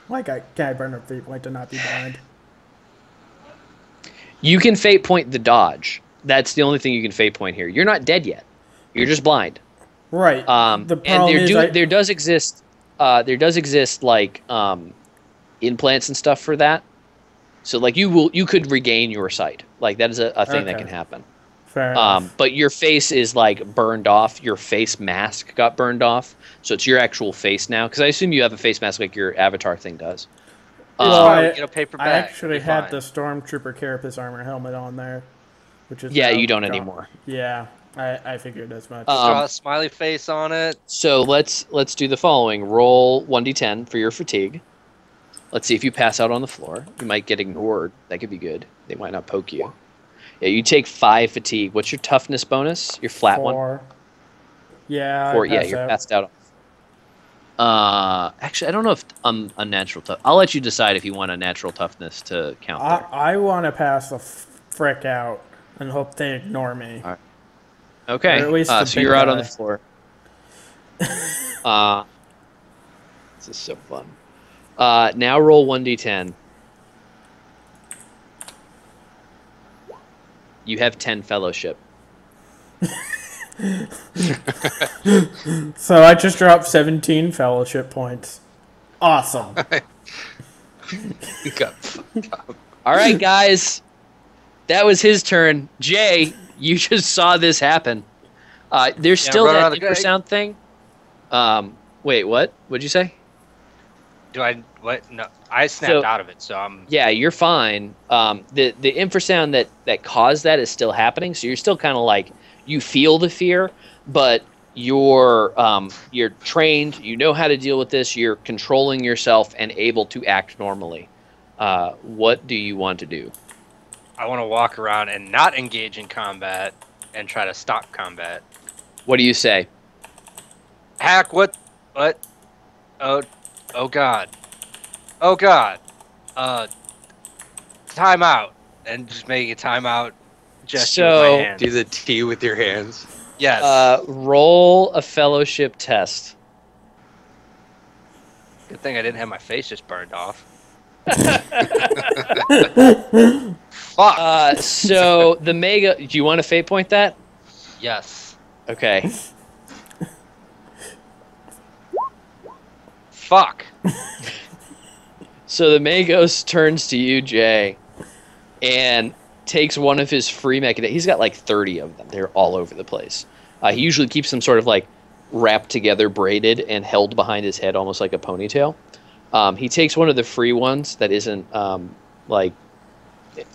Can I burn a fate point to not be blind? You can fate point the dodge. That's the only thing you can fate point here. You're not dead yet. You're just blind. Right. The problem is there does exist like implants and stuff for that. So like you could regain your sight. Like that is a thing that can happen. Fair enough. But your face is like burned off. Your face mask got burned off, so it's your actual face now. Because I assume you have a face mask like your avatar thing does. Well, I I actually had the Stormtrooper Carapace armor helmet on there, which is you don't anymore. Yeah, I figured as much. Draw a smiley face on it. So let's do the following: roll 1d10 for your fatigue. Let's see if you pass out on the floor. You might get ignored. That could be good. They might not poke you. Yeah, you take 5 fatigue. What's your toughness bonus? Your flat 4. Yeah, 4. Yeah, you're passed out. Actually, I don't know if a natural tough. I'll let you decide if you want a natural toughness to count. I want to pass the frick out and hope they ignore me. All right. Okay. Or at least so you're out on the floor. This is so fun. Now roll 1d10. You have 10 fellowship. So I just dropped 17 fellowship points. Awesome. You got fucked up. All right, guys. That was his turn. Jay, you just saw this happen. There's still that infrasound thing. Wait, what? What'd you say? What? No, I snapped out of it, so I'm... Yeah, you're fine. The infrasound that caused that is still happening, so you're still kind of like, you feel the fear, but you're trained, you know how to deal with this, you're controlling yourself and able to act normally. What do you want to do? I want to walk around and not engage in combat and try to stop combat. What do you say? Hak, what? Oh God. Oh God. Time out. And just make a timeout gesture with my hands. Do the T with your hands. Yes. Roll a fellowship test. Good thing I didn't have my face just burned off. Fuck. So the mega... Do you want to fate point that? Yes. Okay. Fuck. So the Magos turns to you, Jay, and takes one of his free mechanics. He's got like 30 of them. They're all over the place. He usually keeps them sort of like wrapped together, braided, and held behind his head almost like a ponytail. He takes one of the free ones that isn't like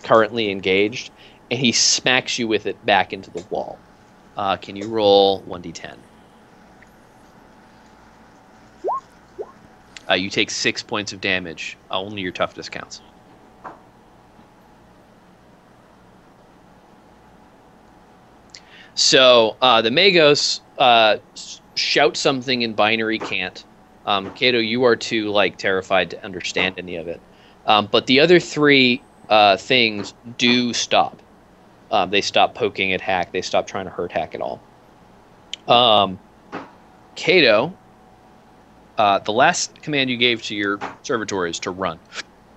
currently engaged, and he smacks you with it back into the wall. Can you roll 1d10? You take 6 points of damage. Only your toughness counts. So the Magos shout something in binary cant. Cato, you are too terrified to understand any of it. But the other 3 things do stop. They stop poking at Hak. They stop trying to hurt Hak at all. Cato, the last command you gave to your servitor is to run.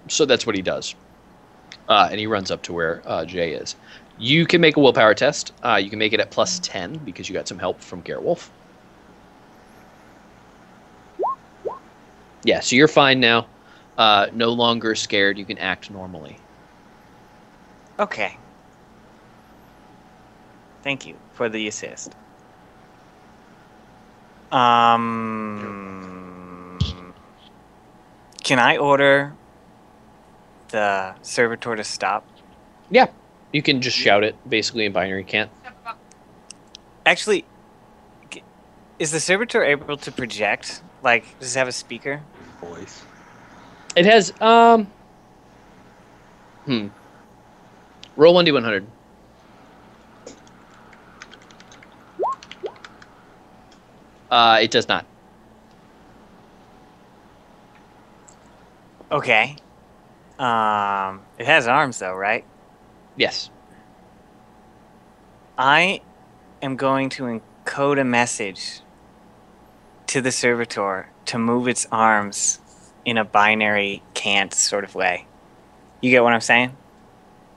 So that's what he does. And he runs up to where Jay is. You can make a willpower test. You can make it at +10 because you got some help from Gerwulf. Yeah, so you're fine now. No longer scared. You can act normally. Okay. Thank you for the assist. Can I order the servitor to stop? Yeah. You can just shout it, basically, in binary cant. Actually, is the servitor able to project? Like, does it have a speaker? Voice. It has, Roll 1d100. It does not. Okay. It has arms, though, right? Yes. I am going to encode a message to the servitor to move its arms in a binary cant sort of way. You get what I'm saying?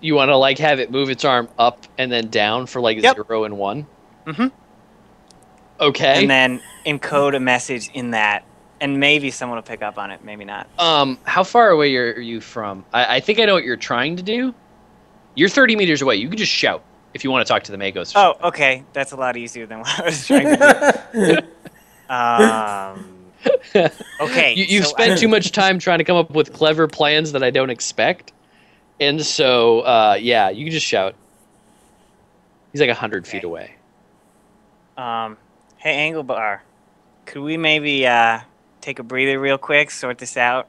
You want to have it move its arm up and then down for 0 and 1? Mm-hmm. Okay. And then encode a message in that, and maybe someone will pick up on it, maybe not. How far away are you from? I think I know what you're trying to do. You're 30 meters away. You can just shout. if you want to talk to the Magos. Oh, okay. That's a lot easier than what I was trying to do. Okay. You've spent too much time trying to come up with clever plans that I don't expect. And so, yeah, you can just shout. He's like 100 feet away. Hey, Anglebar, could we maybe take a breather real quick, sort this out?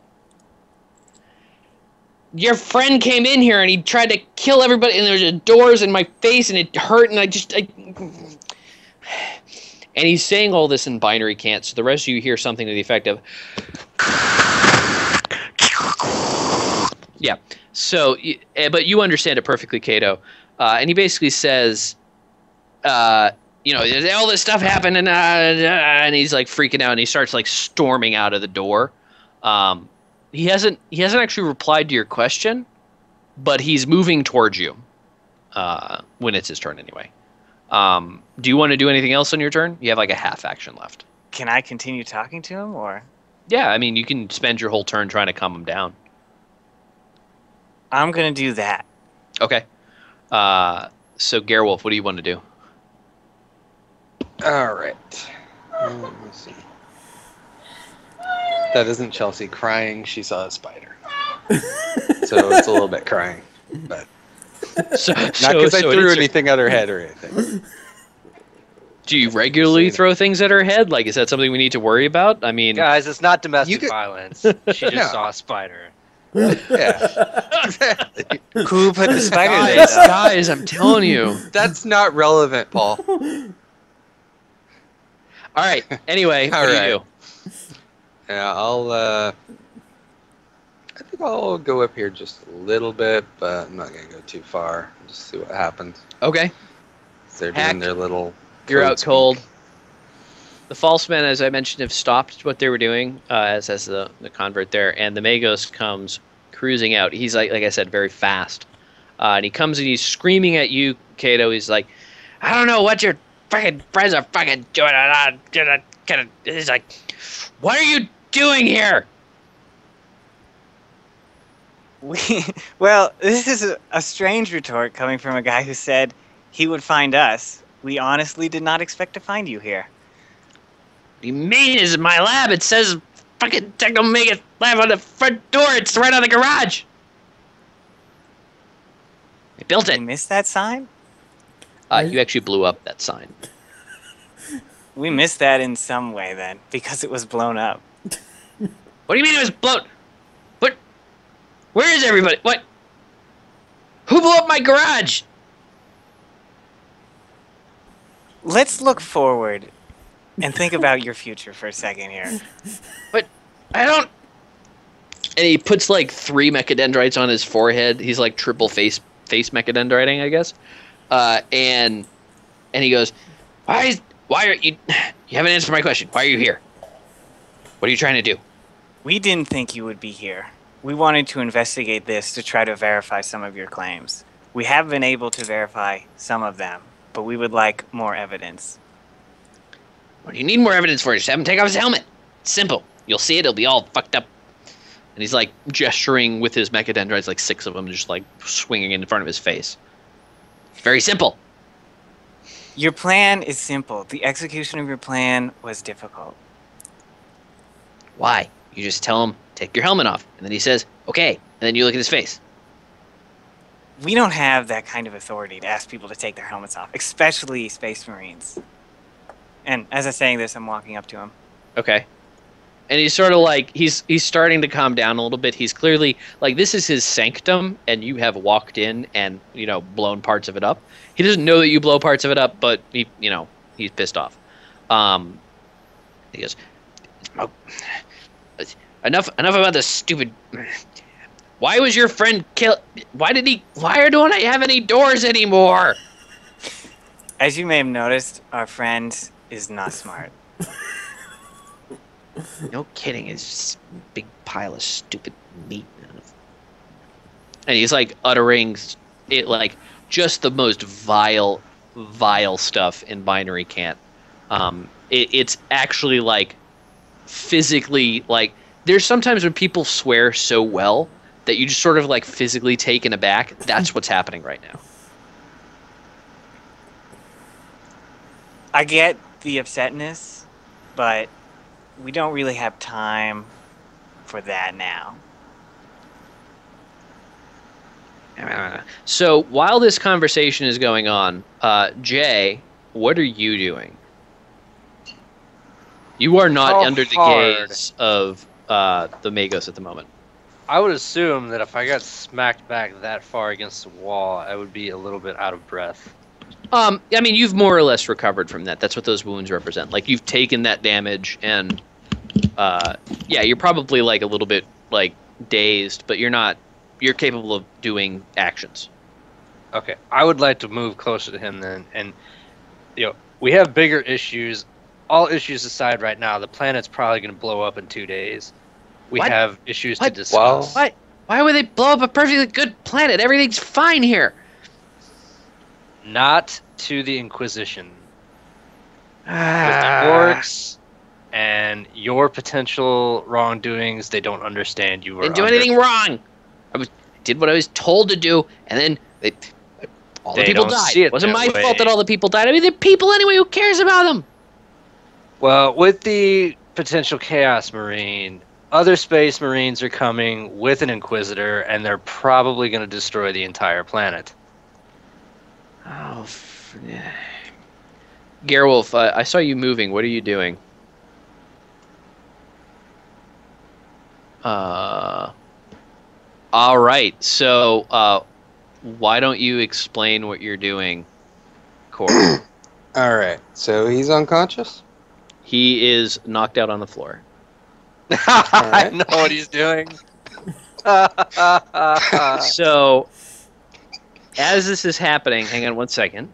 Your friend came in here and he tried to kill everybody, and there's doors in my face, and it hurt, and and he's saying all this in binary cant, so the rest of you hear something to the effect of... Yeah, so, but you understand it perfectly, Cato. And he basically says, you know, all this stuff happened, and he's like freaking out, and he starts like storming out of the door. He hasn't actually replied to your question, but he's moving towards you when it's his turn anyway. Do you want to do anything else on your turn? You have like a half action left. Can I continue talking to him, or? Yeah, I mean, you can spend your whole turn trying to calm him down. I'm gonna do that. Okay. So Gerwulf, what do you want to do? All right. Let me see. That isn't Chelsea crying. She saw a spider. So it's a little bit crying, but not because I threw anything at her head or anything. Do you regularly throw things at her head? Like, is that something we need to worry about? I mean, guys, it's not domestic violence. She just saw a spider. Yeah, exactly. Who put the spider there? Guys, I'm telling you. That's not relevant, Paul. All right. Anyway, what do you do? Yeah, I think I'll go up here just a little bit, but I'm not gonna go too far. Just see what happens. Okay. They're doing their little. You're out cold. The false men, as I mentioned, have stopped what they were doing, as the convert there, and the Magos comes cruising out. He's like I said, very fast, and he comes and he's screaming at you, Cato. He's like, I don't know what your fucking friends are fucking doing. He's like, what are you doing here? Well, this is a strange retort coming from a guy who said he would find us. We honestly did not expect to find you here. What do you mean? This is my lab. It says fucking Techno Mega Lab on the front door. It's right on the garage. I built it. You missed that sign? You actually blew up that sign. We missed that in some way then, because it was blown up. What do you mean it was blown? What? Where is everybody? What? Who blew up my garage? Let's look forward and think about your future for a second here. But I don't... And he puts like 3 mechadendrites on his forehead. He's like triple face mechadendriting, I guess. And he goes, why are you... You haven't answered my question. Why are you here? What are you trying to do? We didn't think you would be here. We wanted to investigate this to try to verify some of your claims. We have been able to verify some of them, but we would like more evidence. What do you need more evidence for? Just have him take off his helmet. It's simple. You'll see it. It'll be all fucked up. And he's like gesturing with his mechadendrites, like 6 of them, just like swinging in front of his face. Very simple. Your plan is simple. The execution of your plan was difficult. Why? You just tell him, take your helmet off. And then he says, okay. And then you look at his face. We don't have that kind of authority to ask people to take their helmets off, especially Space Marines. And as I'm saying this, I'm walking up to him. Okay. And he's sort of like, he's starting to calm down a little bit. He's clearly, like, this is his sanctum, and you have walked in and, you know, blown parts of it up. He doesn't know that you blow parts of it up, but, he, you know, he's pissed off. He goes, oh, enough about this stupid... Why was your friend killed? Why don't I have any doors anymore? As you may have noticed, our friend is not smart. No kidding, it's just a big pile of stupid meat. And he's like uttering it like just the most vile stuff in binary cant. It's actually like physically like there's sometimes when people swear so well that you just sort of like physically taken aback. That's what's happening right now. I get the upsetness, but we don't really have time for that now. So while this conversation is going on, Jay, what are you doing? You are not under the gaze of the Magos at the moment. I would assume that if I got smacked back that far against the wall, I would be a little bit out of breath. I mean, you've more or less recovered from that. That's what those wounds represent. Like, you've taken that damage, and yeah, you're probably like a little bit like dazed, but you're not. You're capable of doing actions. Okay, I would like to move closer to him then, and we have bigger issues. All issues aside, right now, the planet's probably going to blow up in 2 days. We have issues to discuss. Why would they blow up a perfectly good planet? Everything's fine here. Not to the Inquisition. With the orcs and your potential wrongdoings, they don't understand. You were didn't do anything wrong. I did what I was told to do, and then all the people died. It wasn't my fault that all the people died. I mean, they're people anyway. Who cares about them? Well, with the potential Chaos Marine, other Space Marines are coming with an Inquisitor, and they're probably going to destroy the entire planet. Oh, Gerwulf, I saw you moving. What are you doing? All right. So, why don't you explain what you're doing, Corey? All right. So he's unconscious? He is knocked out on the floor. I know what he's doing. So, as this is happening, hang on one second.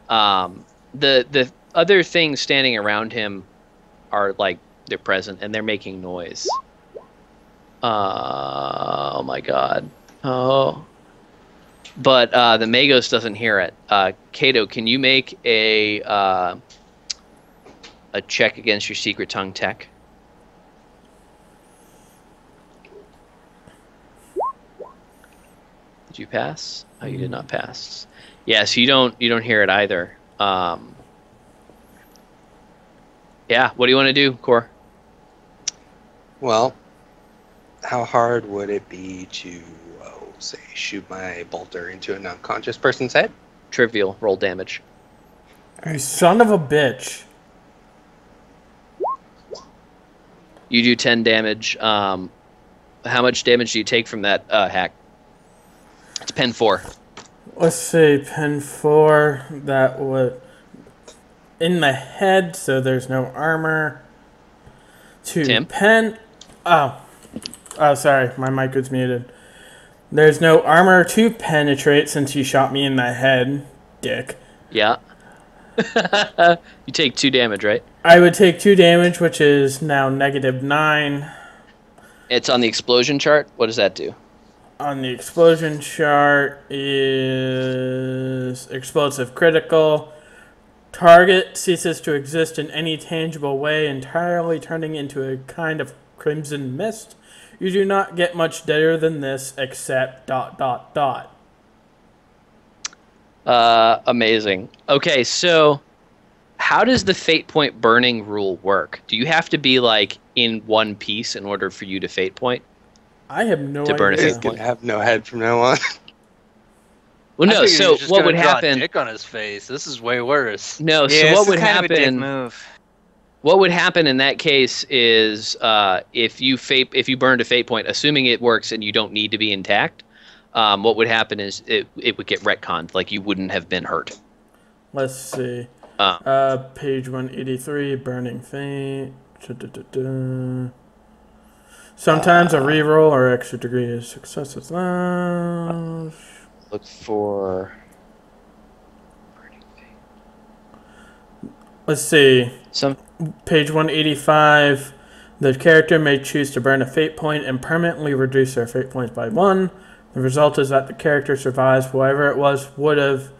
The other things standing around him are like they're present and they're making noise. Oh my god. Oh. But the Magos doesn't hear it. Cato, can you make a check against your secret tongue tech? Did you pass? Oh, you did not pass. Yeah, so you don't hear it either. Yeah, what do you want to do, Cor? Well, how hard would it be to, say, shoot my bolter into an unconscious person's head? Trivial. Roll damage. You son of a bitch. You do 10 damage. How much damage do you take from that hack? It's pen 4. Let's see, pen 4. That would... In the head, so there's no armor. To Tim? Pen... Oh, sorry, my mic was muted. There's no armor to penetrate since you shot me in the head, dick. Yeah. You take 2 damage, right? I would take 2 damage, which is now -9. It's on the explosion chart. What does that do? On the explosion chart is explosive critical. Target ceases to exist in any tangible way, entirely turning into a kind of crimson mist. You do not get much deader than this, except ... Amazing. Okay, so how does the fate point burning rule work? Do you have to be like in one piece in order for you to fate point? I have no idea. To burn a fate He's point. gonna have no head from now on. Well, no. So what would draw happen? A dick on his face. This is way worse. No. Yeah, So what would kind of a dick happen? move. What would happen in that case is if you burned a fate point, assuming it works and you don't need to be intact, what would happen is it would get retconned, like you wouldn't have been hurt. Let's see. Page 183, Burning Fate. Sometimes a reroll or extra degree of success is allowed. Look for burning fate. Let's see. Page 185. The character may choose to burn a fate point and permanently reduce their fate points by 1. The result is that the character survives whatever it was would have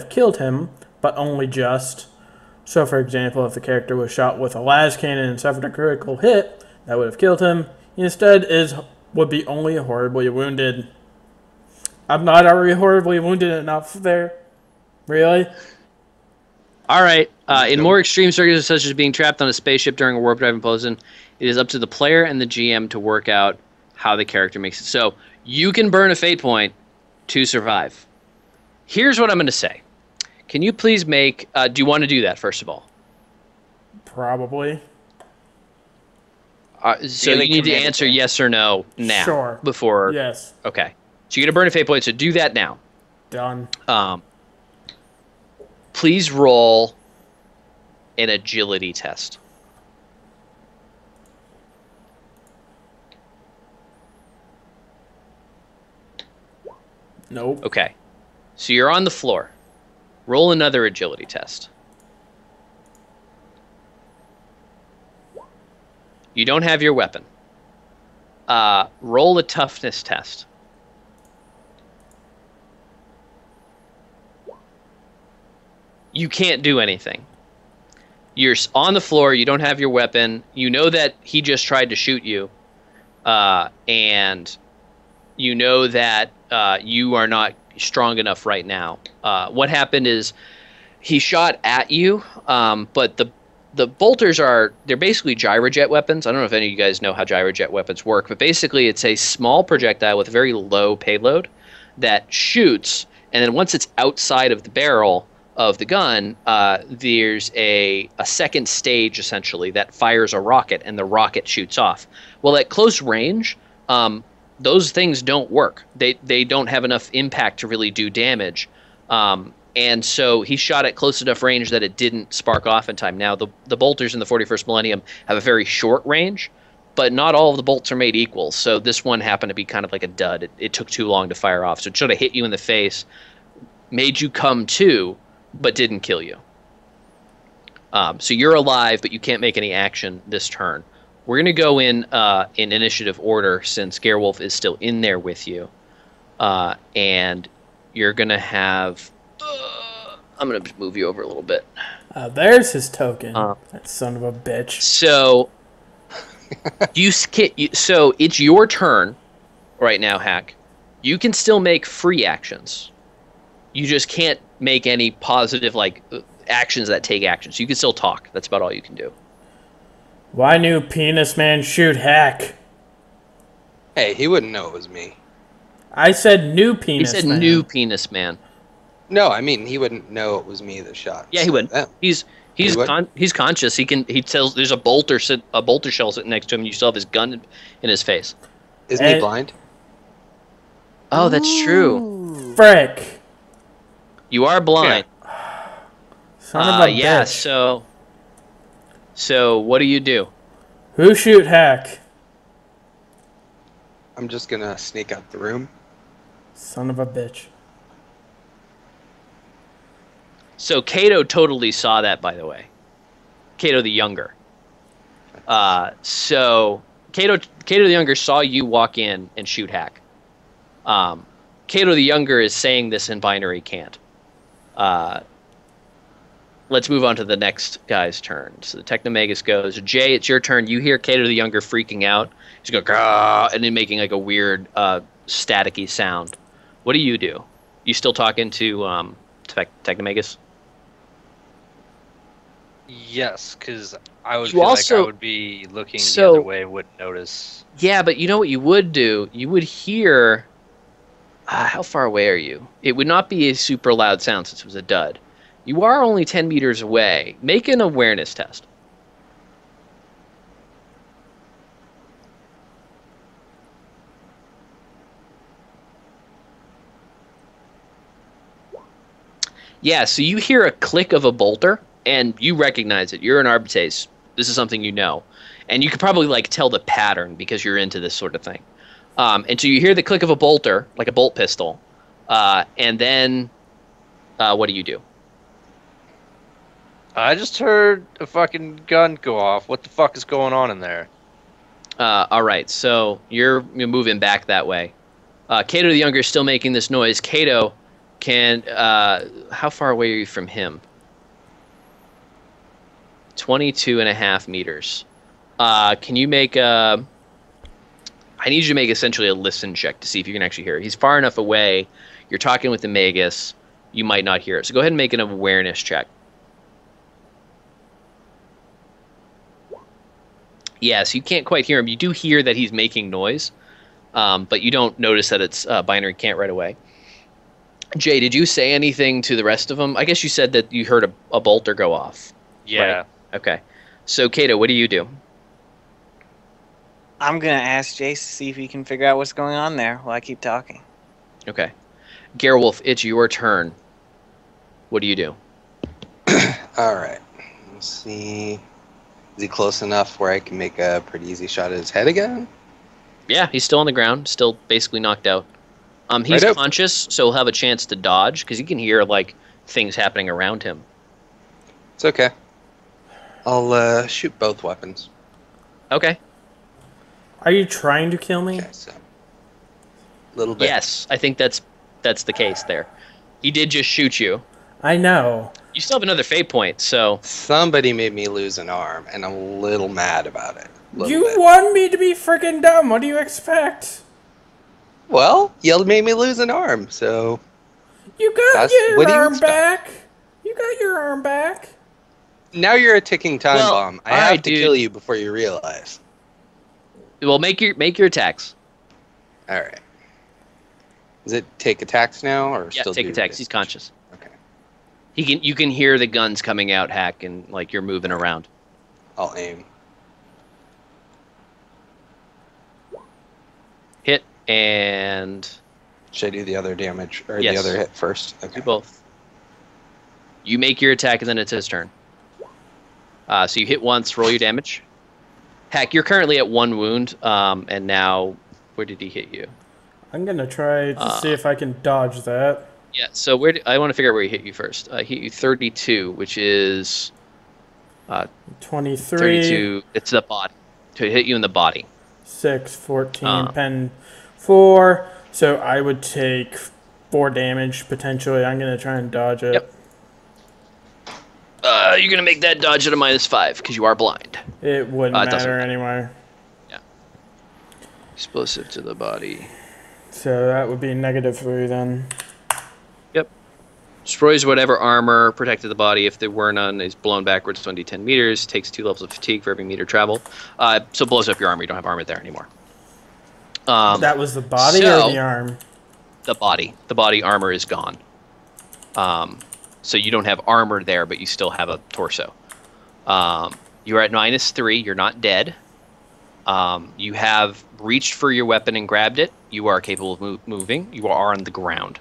killed him, but only just. So, for example, if the character was shot with a las cannon and suffered a critical hit, that would have killed him. He instead would be only horribly wounded. I'm not already horribly wounded enough there. Really? All right. In more extreme circumstances, such as being trapped on a spaceship during a warp drive implosion, it is up to the player and the GM to work out how the character makes it. So you can burn a fate point to survive. Here's what I'm going to say. Can you please make... do you want to do that, first of all? Probably. So you need to answer yes or no now. Sure. Before... Yes. Okay. So you're going to burn a fate point, so do that now. Done. Please roll an agility test. Nope. Okay. So you're on the floor. Roll another agility test. You don't have your weapon. Roll a toughness test. You can't do anything. You're on the floor. You don't have your weapon. You know that he just tried to shoot you. And you know that you are not strong enough right now. What happened is he shot at you, but the bolters they're basically gyrojet weapons. I don't know if any of you guys know how gyrojet weapons work, but basically it's a small projectile with a very low payload that shoots, and then once it's outside of the barrel of the gun, there's a second stage essentially that fires a rocket, and the rocket shoots off. Well, at close range, those things don't work. They don't have enough impact to really do damage. And so he shot at close enough range that it didn't spark off in time. Now, the bolters in the 41st Millennium have a very short range, but not all of the bolts are made equal. So this one happened to be kind of like a dud. It took too long to fire off. So it should have hit you in the face, made you come to, but didn't kill you. So you're alive, but you can't make any action this turn. We're going to go in initiative order since Gerwulf is still in there with you. And you're going to have... I'm going to move you over a little bit. There's his token. That son of a bitch. So, so it's your turn right now, Hak. You can still make free actions. You just can't make any positive actions that take action. So you can still talk. That's about all you can do. Why knew Penis Man shoot Hak? Hey, he wouldn't know it was me. I said new Penis Man. He said new Penis Man. No, I mean he wouldn't know it was me that shot. Yeah, he wouldn't. He's conscious. He tells there's a bolter shell sitting next to him. And you still have his gun in his face. Isn't he blind? Oh, that's true. Frick. You are blind. Yeah. Son of a bitch. So what do you do? Who shoot Hak? I'm just gonna sneak out the room. Son of a bitch. So Cato totally saw that, by the way. Cato the Younger. So Cato the Younger saw you walk in and shoot Hak. Cato the Younger is saying this in binary can't. Let's move on to the next guy's turn. So the Technomagus goes, Jay, it's your turn. You hear Cato the Younger freaking out. He's going, Grah, and then making like a weird staticky sound. What do? You still talking to Technomagus? Yes, because I would feel like I would be looking the other way and wouldn't notice. Yeah, but you know what you would do? You would hear... how far away are you? It would not be a super loud sound since it was a dud. You are only 10 meters away. Make an awareness test. Yeah, so you hear a click of a bolter, and you recognize it. You're an Arbitrator. This is something you know. And you could probably tell the pattern because you're into this sort of thing. And so you hear the click of a bolter, like a bolt pistol, and then what do you do? I just heard a fucking gun go off. What the fuck is going on in there? All right, so you're moving back that way. Cato the Younger is still making this noise. Cato can... how far away are you from him? 22.5 meters. Can you make a... I need you to make essentially a listen check to see if you can actually hear it. He's far enough away. You're talking with the Magus. You might not hear it. So go ahead and make an awareness check. Yeah, so you can't quite hear him. You do hear that he's making noise, but you don't notice that it's binary cant right away. Jay, did you say anything to the rest of them? I guess you said that you heard a bolter go off. Yeah. Right? Okay. So, Cato, what do you do? I'm going to ask Jayce to see if he can figure out what's going on there while I keep talking. Okay. Gerwulf, it's your turn. What do you do? All right. Let's see. Is he close enough where I can make a pretty easy shot at his head again? Yeah, he's still on the ground, still basically knocked out. He's Right conscious, so he'll have a chance to dodge because he can hear like things happening around him. It's okay. I'll shoot both weapons. Okay. Are you trying to kill me? Okay, so a little bit. Yes, I think that's the case there. He did just shoot you. I know. You still have another fate point, so... Somebody made me lose an arm, and I'm a little mad about it. You want me to be freaking dumb. What do you expect? Well, you made me lose an arm, so... You got your arm back. You got your arm back. Now you're a ticking time bomb. I have to kill you before you realize. Well, make your attacks. All right. Does it take attacks now, or yeah, still take do attacks. this? He's conscious. Okay. You can hear the guns coming out, Hak, and like you're moving around. I'll aim. Hit and. Should I do the other damage or yes. the other hit first? Okay. Do both. You make your attack, and then it's his turn. So you hit once. Roll your damage. Hak, you're currently at 1 wound, and now where did he hit you? I'm gonna try to see if I can dodge that. Yeah. So I want to figure out where he hit you first. He hit you 32, which is 23. 32. It's the body. To hit you in the body. 6, 14, pen 4. So I would take 4 damage potentially. I'm gonna try and dodge it. Yep. You're gonna make that dodge at a -5 because you are blind. It wouldn't matter anyway. Yeah. Explosive to the body. So that would be -3 then. Yep. Destroys whatever armor protected the body. If there were none, is blown backwards 20-10 meters. Takes 2 levels of fatigue for every meter traveled. So blows up your armor. You don't have armor there anymore. That was the body or the arm? The body. The body armor is gone. So you don't have armor there, but you still have a torso. You're at -3. You're not dead. You have reached for your weapon and grabbed it. You are capable of moving. You are on the ground.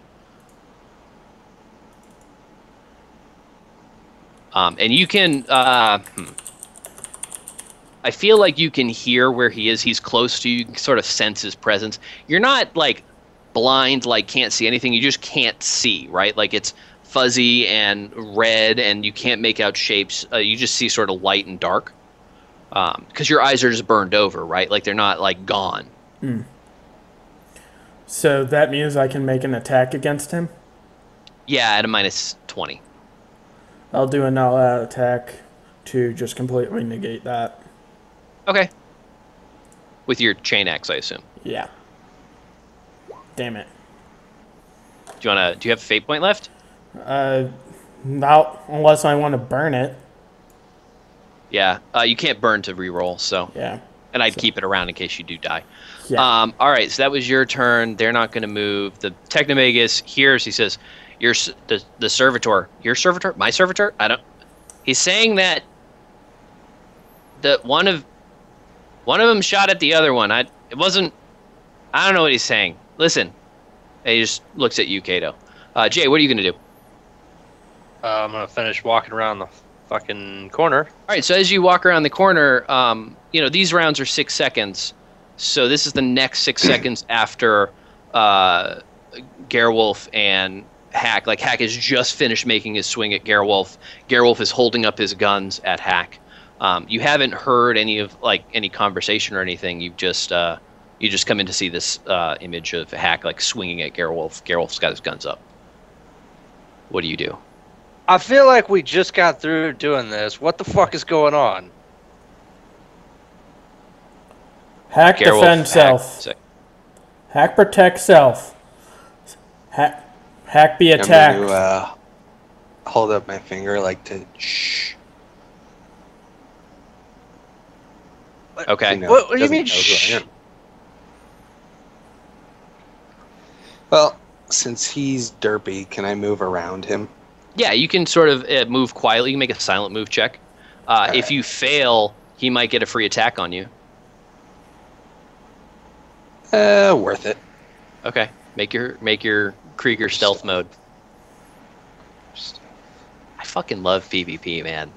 And you can... I feel like you can hear where he is. He's close to you. You can sort of sense his presence. You're not, like, blind, like, can't see anything. You just can't see, right? Like, it's fuzzy and red, and you can't make out shapes. You just see sort of light and dark. Because your eyes are just burned over, right? Like, they're not, like, gone. Mm. So that means I can make an attack against him? Yeah, at a -20. I'll do an all-out attack to just completely negate that. Okay. With your chain axe, I assume. Yeah. Damn it. Do you have a fate point left? Not unless I want to burn it. Yeah. You can't burn to reroll, so. Yeah. And I'd keep it around in case you do die. Yeah. All right, so that was your turn. They're not going to move. The Technomagus hears. He says, "You're the servitor. Your servitor? My servitor? I don't." He's saying that one of them shot at the other one. It wasn't. I don't know what he's saying. Listen. And he just looks at you, Cato. Jay, what are you going to do? I'm going to finish walking around the fucking corner. All right, so as you walk around the corner, these rounds are 6 seconds. So this is the next 6 seconds after Gerwulf and Hak. Like, Hak has just finished making his swing at Gerwulf. Gerwulf is holding up his guns at Hak. You haven't heard any conversation or anything. You just come in to see this image of Hak like swinging at Gerwulf. Gerwulf's got his guns up. What do you do? I feel like we just got through doing this. What the fuck is going on? Hak defend self. Hak protect self. Hak be attacked. I'm going to hold up my finger like to shh. Okay. What do you mean? Well, since he's derpy, can I move around him? Yeah, you can sort of move quietly. You can make a silent move check. If you fail, he might get a free attack on you. Worth it. Okay. Make your Krieger stealth mode. I fucking love PvP, man.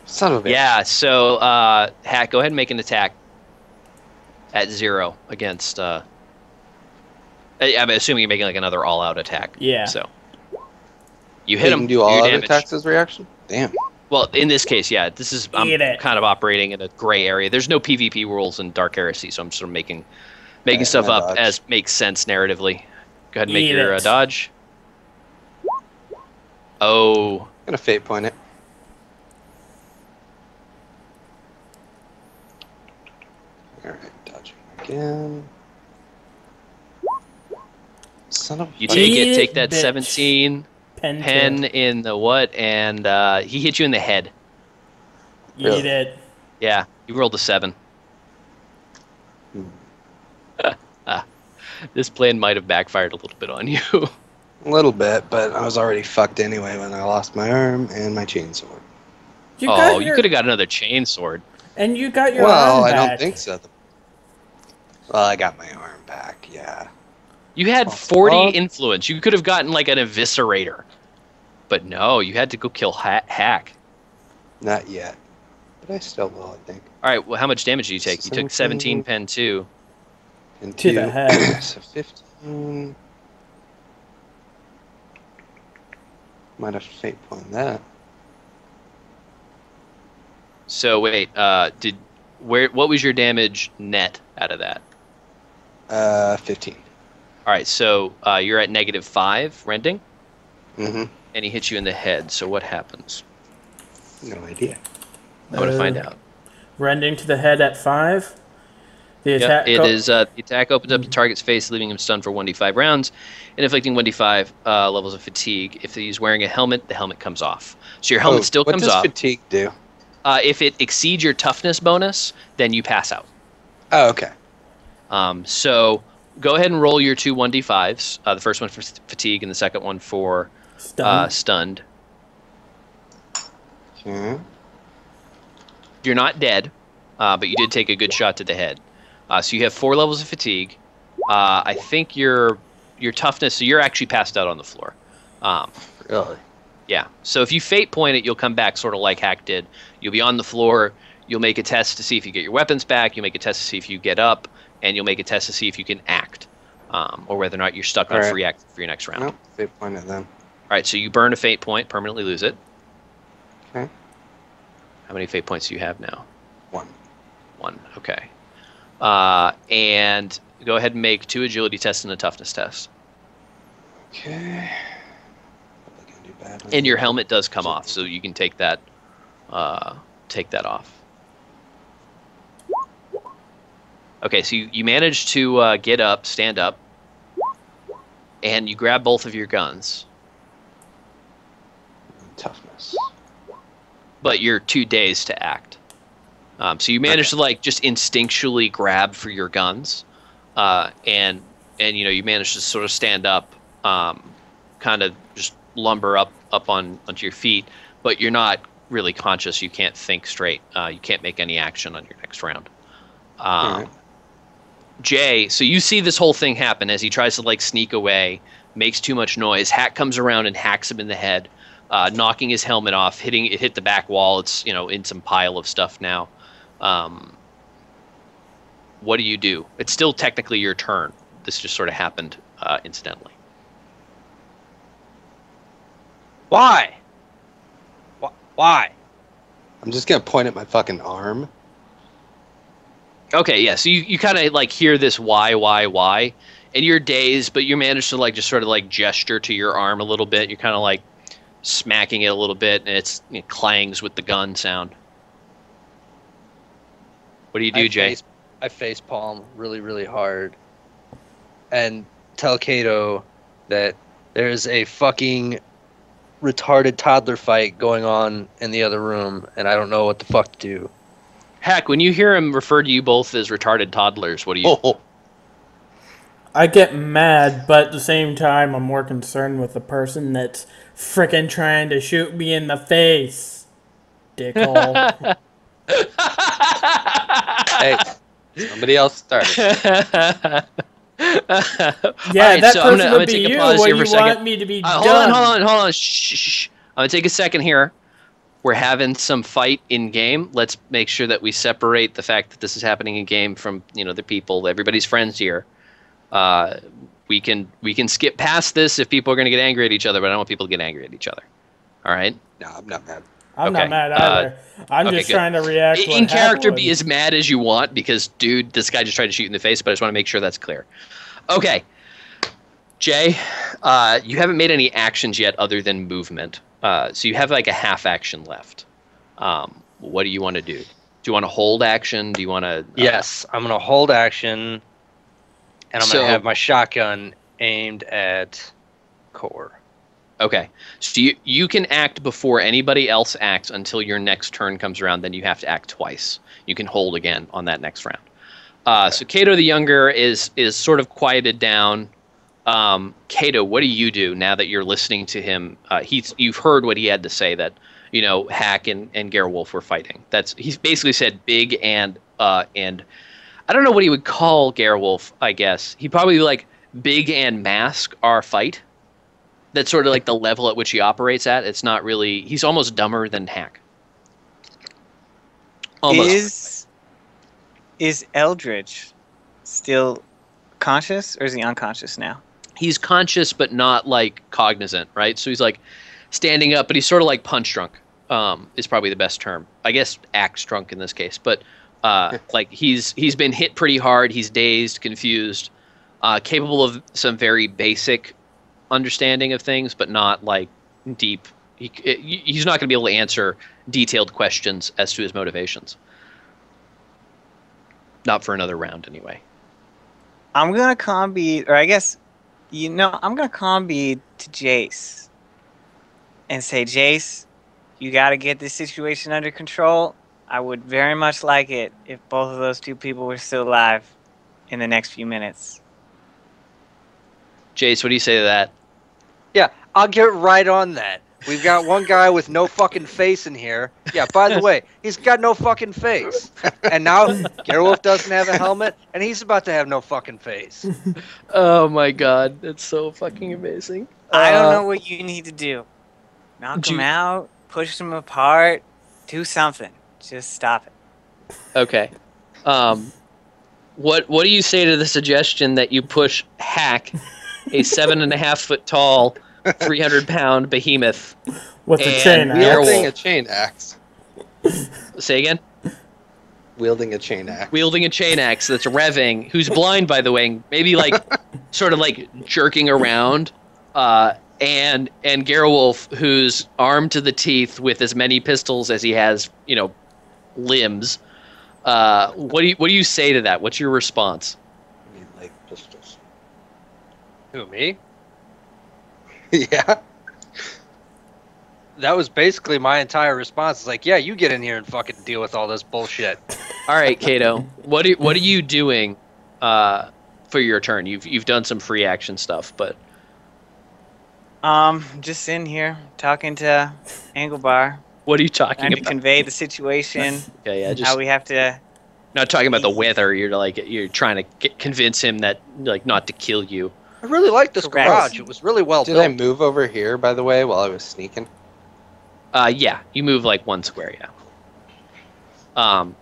Son of a bitch. Yeah, so Hak, go ahead and make an attack at 0 against I'm assuming you're making like another all-out attack. Yeah. So you hit him. You can do all-out attacks as reaction? Damn. Well, in this case, yeah. This is I'm kind of operating in a gray area. There's no PvP rules in Dark Heresy, so I'm sort of making stuff up dodge. As makes sense narratively. Go ahead and make your dodge. Oh. I'm gonna fate point it. Alright, dodging again. Son of you take that bitch. 17 pen in the what, and he hit you in the head. Really? Eat it. Yeah, you rolled a 7. This plan might have backfired a little bit on you. A little bit, but I was already fucked anyway when I lost my arm and my chainsword. You could have got another chainsword. And you got your arm back. I don't think so. Well, I got my arm back, yeah. You had 40 influence. You could have gotten like an eviscerator. But no, you had to go kill Hak. Not yet. But I still will, I think. Alright, well, how much damage did you take? You took 17 pen 2. And to the head. So 15. Might have to fate point that. So wait, what was your damage net out of that? 15. Alright, so you're at -5 rending? Mm-hmm. And he hits you in the head, so what happens? No idea. I want to find out. Rending to the head at 5. The attack the attack opens up the target's face, leaving him stunned for 1d5 rounds, and inflicting 1d5 levels of fatigue. If he's wearing a helmet, the helmet comes off. So your helmet still comes off. What does fatigue do? If it exceeds your toughness bonus, then you pass out. Oh, okay. So go ahead and roll your 2 1d5s. The first one for fatigue and the second one for stunned. Okay. You're not dead, but you did take a good shot to the head. So you have 4 levels of fatigue. I think your toughness, so you're actually passed out on the floor. Really? Yeah. So if you fate point it, you'll come back sort of like Hak did. You'll be on the floor. You'll make a test to see if you get your weapons back. You'll make a test to see if you get up. And you'll make a test to see if you can act. Or whether or not you're stuck on free act for your next round. Nope, fate point it then. All right, so you burn a fate point, permanently lose it. Okay. How many fate points do you have now? 1. 1, okay. And go ahead and make 2 agility tests and a toughness test. Okay. And your helmet does come off, so you can take that off. Okay, so you manage to get up, stand up, and you grab both of your guns. Toughness. But you're too dazed to act. So you manage to like just instinctually grab for your guns, and you manage to sort of stand up, kind of just lumber up onto your feet, but you're not really conscious. You can't think straight. You can't make any action on your next round. Right. Jay, so you see this whole thing happen as he tries to like sneak away, makes too much noise. Hak comes around and hacks him in the head, knocking his helmet off. It hit the back wall. It's in some pile of stuff now. What do you do? It's still technically your turn. This just sort of happened incidentally. Why? Why? I'm just gonna point at my fucking arm. Okay, yeah. So you kind of like hear this why, and you're dazed, but you manage to like just sort of like gesture to your arm a little bit. You're kind of like smacking it a little bit, and it clangs with the gun sound. What do you do, Jay? I face palm really, really hard, and tell Cato that there's a fucking retarded toddler fight going on in the other room, and I don't know what the fuck to do. Hak, when you hear him refer to you both as retarded toddlers, what do you... I get mad, but at the same time, I'm more concerned with the person that's frickin' trying to shoot me in the face. Dickhole. Hey, somebody else started. Yeah, right, that so person I'm would gonna be take a you pause when here for you a second. want me to be Hold done. on. Shh. I'm going to take a second here. We're having some fight in game. Let's make sure that we separate the fact that this is happening in game from, the people. Everybody's friends here. We can skip past this if people are going to get angry at each other, but I don't want people to get angry at each other. All right? No, I'm not mad. I'm not mad either. I'm just trying to react to what in character, happened. be as mad as you want because, dude, this guy just tried to shoot you in the face, but I just want to make sure that's clear. Okay. Jay, you haven't made any actions yet other than movement. So you have like a half action left. What do you want to do? Do you want to hold action? Do you want to... Yes, I'm going to hold action, and I'm going to have my shotgun aimed at Core. Okay. So you can act before anybody else acts until your next turn comes around. Then you have to act twice. You can hold again on that next round. So Cato the Younger is sort of quieted down. Cato, what do you do now that you're listening to him? You've heard what he had to say, that Hak and Gerwulf were fighting. He's basically said big and I don't know what he would call Gerwulf. I guess he'd probably be like big and mask our fight. That's sort of like the level at which he operates at. It's not really. He's almost dumber than Hak. Almost. Is Eldridge still conscious, or is he unconscious now? He's conscious, but not like cognizant, right? So he's like standing up, but he's sort of like punch drunk. Is probably the best term. I guess axe drunk in this case, but like he's been hit pretty hard. He's dazed, confused, capable of some very basic understanding of things, but not like deep. He's not going to be able to answer detailed questions as to his motivations. Not for another round, anyway. I'm gonna combi, or I guess, I'm gonna combi to Jayce and say, Jayce, you got to get this situation under control. I would very much like it if both of those two people were still alive in the next few minutes. Jayce, what do you say to that? Yeah, I'll get right on that. We've got one guy with no fucking face in here. Yeah, by the way, he's got no fucking face. And now Gerwulf doesn't have a helmet, and he's about to have no fucking face. Oh my god, that's so fucking amazing. I don't know what you need to do. Knock them out, push them apart, do something. Just stop it. Okay. What do you say to the suggestion that you push Hak, a 7.5 foot tall, 300-pound behemoth, with a chain axe? Wielding a chain axe. Say again? Wielding a chain axe. Wielding a chain axe that's revving, who's blind, by the way, maybe like sort of like jerking around, and Gerwulf, who's armed to the teeth with as many pistols as he has, limbs. What do you say to that? What's your response? I mean, like pistols. Who, me? Yeah. That was basically my entire response. It's like, yeah, you get in here and fucking deal with all this bullshit. All right, Cato. What are you doing for your turn? You've done some free action stuff, but just in here talking to Engelbar. What are you talking about? To convey the situation. Yeah, just how we have to. Not talking about the weather. You're trying to convince him that not to kill you. I really like this garage. It was really well built. Did I move over here, by the way, while I was sneaking? Yeah, you move like 1 square, yeah. All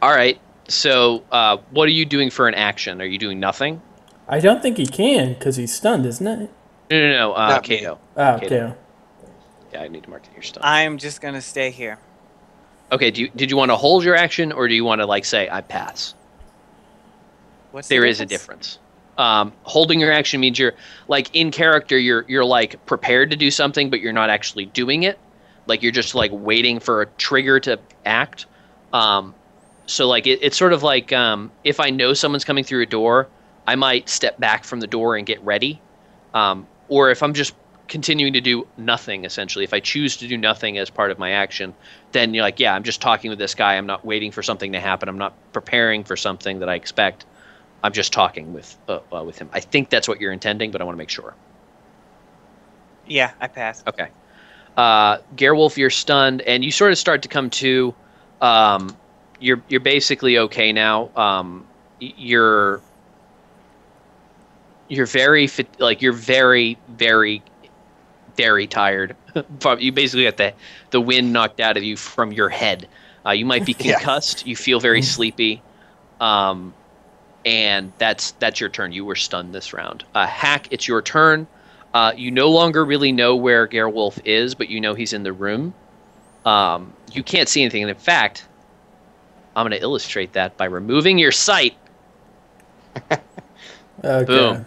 right. So, what are you doing for an action? Are you doing nothing? I don't think he can, because he's stunned, isn't it? No, Cato. Oh, Cato. Yeah, I need to mark that you're stunned. I'm just gonna stay here. Okay, did you want to hold your action, or do you want to, say, I pass? There is a difference. Holding your action means you're, in character, you're prepared to do something, but you're not actually doing it. You're just, waiting for a trigger to act. So, it's sort of like, if I know someone's coming through a door, I might step back from the door and get ready. Or if I'm just continuing to do nothing, essentially. If I choose to do nothing as part of my action, then you're like, yeah, I'm just talking with this guy. I'm not waiting for something to happen. I'm not preparing for something that I expect. I'm just talking with him. I think that's what you're intending, but I want to make sure. Yeah, I pass. Okay. Gerwulf, you're stunned, and you sort of start to come to. You're basically okay now. You're very very tired. You basically got the wind knocked out of you from your head. You might be concussed. You feel very sleepy. And that's your turn. You were stunned this round. Hak, it's your turn. You no longer really know where Gerwulf is, but you know he's in the room. You can't see anything. And in fact, I'm going to illustrate that by removing your sight. Okay. Boom.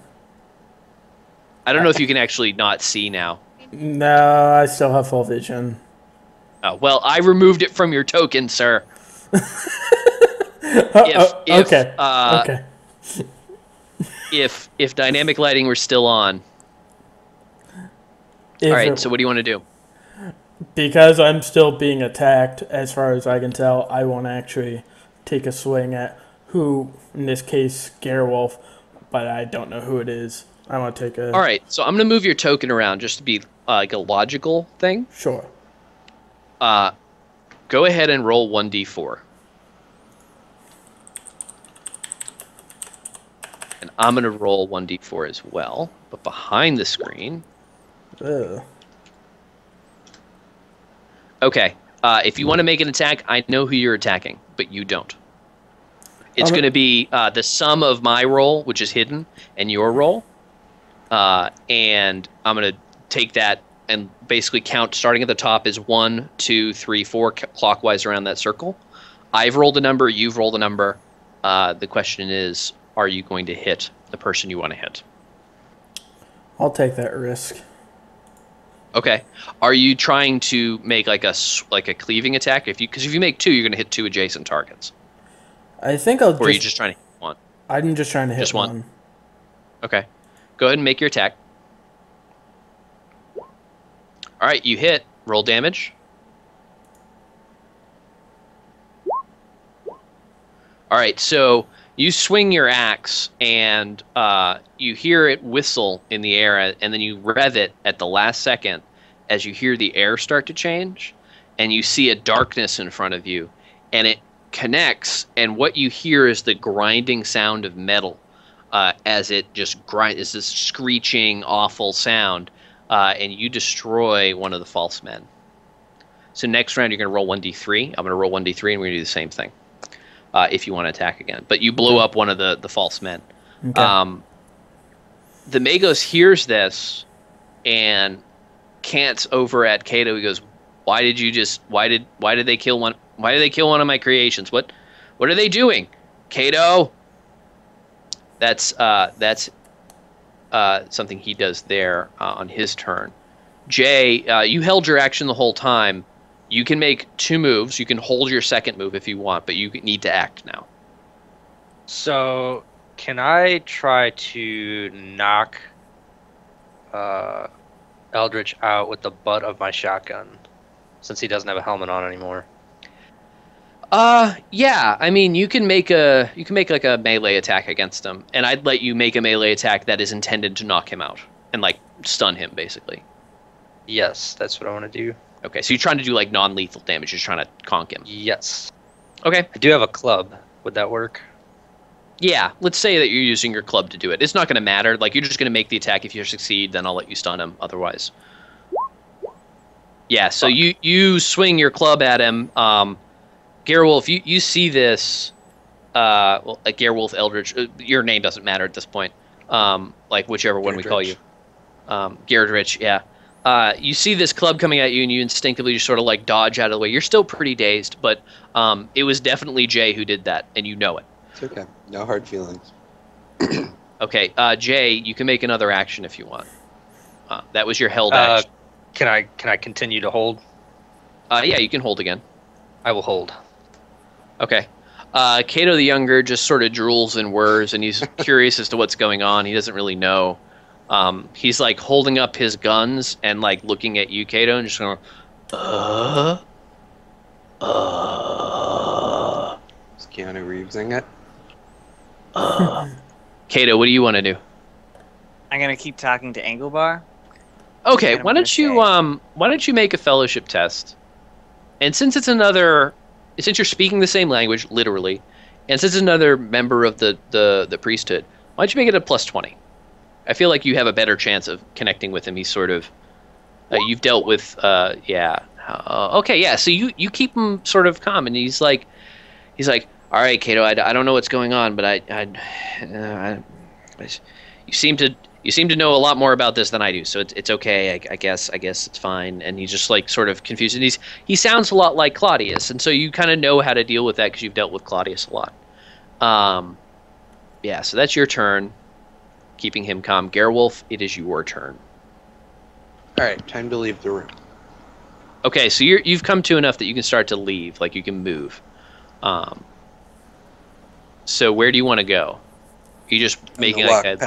I don't know if you can actually not see now. No, I still have full vision. Oh, well, I removed it from your token, sir. Okay. If dynamic lighting were still on. All right, so what do you want to do? Because I'm still being attacked, as far as I can tell, I won't actually take a swing at who, in this case, Gerwulf, but I don't know who it is. I want to take a... All right, so I'm going to move your token around just to be like a logical thing. Sure. Go ahead and roll 1d4. And I'm going to roll 1d4 as well, but behind the screen... Ugh. Okay, if you want to make an attack, I know who you're attacking, but you don't. It's going to be the sum of my roll, which is hidden, and your roll. And I'm going to take that and basically count, starting at the top, is 1, 2, 3, 4, clockwise around that circle. I've rolled a number, you've rolled a number. The question is, are you going to hit the person you want to hit? I'll take that risk. Okay. Are you trying to make like a cleaving attack? Because if you make 2, you're going to hit 2 adjacent targets. I think I'll. Or are you just trying to hit 1? I'm just trying to hit just one. Okay. Go ahead and make your attack. All right, you hit. Roll damage. All right, so you swing your axe, and you hear it whistle in the air, and then you rev it at the last second as you hear the air start to change, and you see a darkness in front of you, and it connects, and what you hear is the grinding sound of metal as it just grinds. It's this screeching, awful sound, and you destroy one of the false men. So next round, you're going to roll 1d3. I'm going to roll 1d3, and we're going to do the same thing. If you want to attack again. But you blow up one of the false men. Okay. The Magos hears this and cants over at Cato. He goes, why did they kill one of my creations? What are they doing? Cato? That's something he does there on his turn. Jay, you held your action the whole time. You can make 2 moves. You can hold your second move if you want, but you need to act now. So, can I try to knock Eldritch out with the butt of my shotgun, since he doesn't have a helmet on anymore? Yeah. I mean, you can make like a melee attack against him, and I'd let you make a melee attack that is intended to knock him out and like stun him, basically. Yes, that's what I want to do. Okay, so you're trying to do like non-lethal damage. You're trying to conk him. Yes. Okay. I do have a club. Would that work? Yeah, let's say that you're using your club to do it. It's not going to matter. Like, you're just going to make the attack. If you succeed, then I'll let you stun him otherwise. Yeah, so you swing your club at him. Gerwulf, you see this. Well, like Gerwulf, Eldritch. Your name doesn't matter at this point. Like, whichever one we call you. Gerwulf, yeah. You see this club coming at you, and you instinctively just sort of like dodge out of the way. You're still pretty dazed, but it was definitely Jay who did that, and you know it. It's okay. No hard feelings. Okay, Jay, you can make another action if you want. That was your held action. Can I continue to hold? Yeah, you can hold again. I will hold. Okay. Cato the Younger just sort of drools and whirs, and he's curious as to what's going on. He doesn't really know He's like holding up his guns and like looking at you, Cato, and just going, Is Keanu Reevesing it? Cato, what do you want to do? I'm gonna keep talking to Engelbar. Okay, why don't you make a fellowship test? And since you're speaking the same language, literally, and since it's another member of the priesthood, why don't you make it a +20? I feel like you have a better chance of connecting with him. He's sort of, you've dealt with, okay, yeah. So you keep him sort of calm, and he's like, all right, Cato, I don't know what's going on, but you seem to know a lot more about this than I do, so it's okay. I guess it's fine. And he's just like sort of confused, and he sounds a lot like Claudius, and so you kind of know how to deal with that because you've dealt with Claudius a lot. Yeah, so that's your turn. Keeping him calm. Gerwulf, it is your turn. All right, time to leave the room. Okay, so you've come to enough that you can start to leave, like you can move. So where do you want to go? You just making like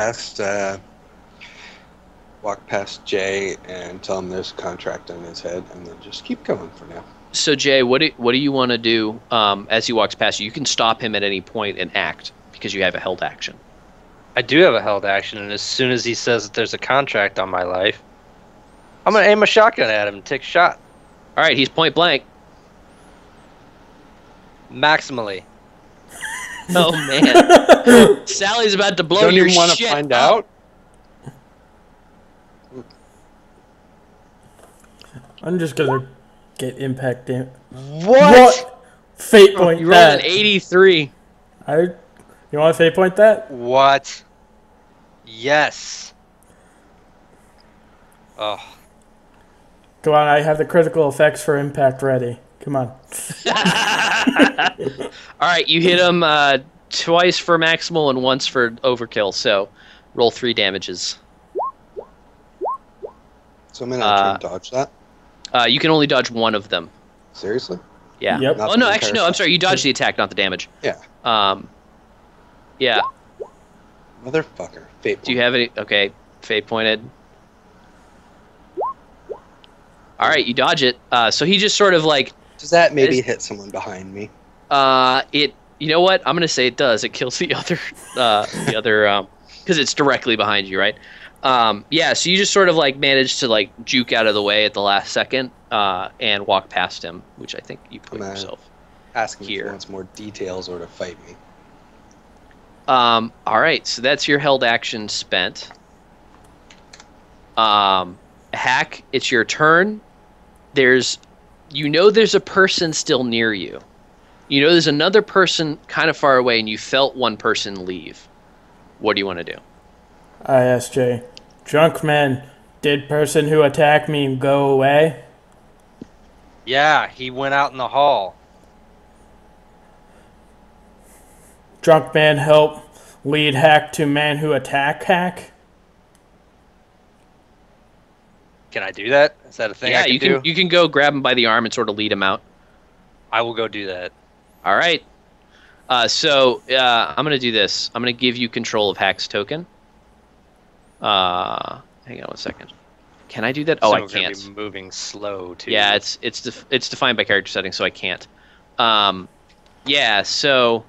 walk past Jay and tell him there's a contract on his head, and then just keep going for now. So Jay, what do you want to do as he walks past you? You can stop him at any point and act because you have a held action. I do have a held action, and as soon as he says that there's a contract on my life, I'm gonna aim a shotgun at him and take a shot. All right, he's point blank. Maximally. Oh man, Sally's about to blow Don't your even want to shit find up. out. I'm just gonna get impact damage. What? Fate point You rolled that. an 83. You want to fate point that? What? Yes. Oh. Come on, I have the critical effects for impact ready. Come on. All right, you hit him twice for maximal and once for overkill. So roll 3 damages. So I'm gonna try and dodge that. You can only dodge one of them. Seriously? Yeah. Yep. Oh no, actually no. I'm sorry. You dodged the attack, not the damage. Yeah. Yeah. Motherfucker. Fate point. Do you have any? Okay, fate pointed. All right, you dodge it. So he just sort of like. Does that maybe hit someone behind me? You know what? I'm gonna say it does. It kills the other, because it's directly behind you, right? Yeah. So you just sort of like managed to like juke out of the way at the last second, and walk past him, which I think you put yourself. Asking here. if he wants more details or to fight me. All right. So that's your held action spent. Hak, it's your turn. There's a person still near you. You know there's another person kind of far away, and you felt one person leave. What do you want to do? I asked Jay. Drunk man, did person who attacked me go away? Yeah, he went out in the hall. Drunk man help lead Hak to man who attack Hak? Can I do that? Is that a thing I can do? You can go grab him by the arm and sort of lead him out. I will go do that. All right. So I'm going to do this. I'm going to give you control of Hak's token. Hang on one second. Can I do that? Oh, I can't. Gonna be moving slow too. Yeah, it's defined by character settings, so I can't. Yeah, so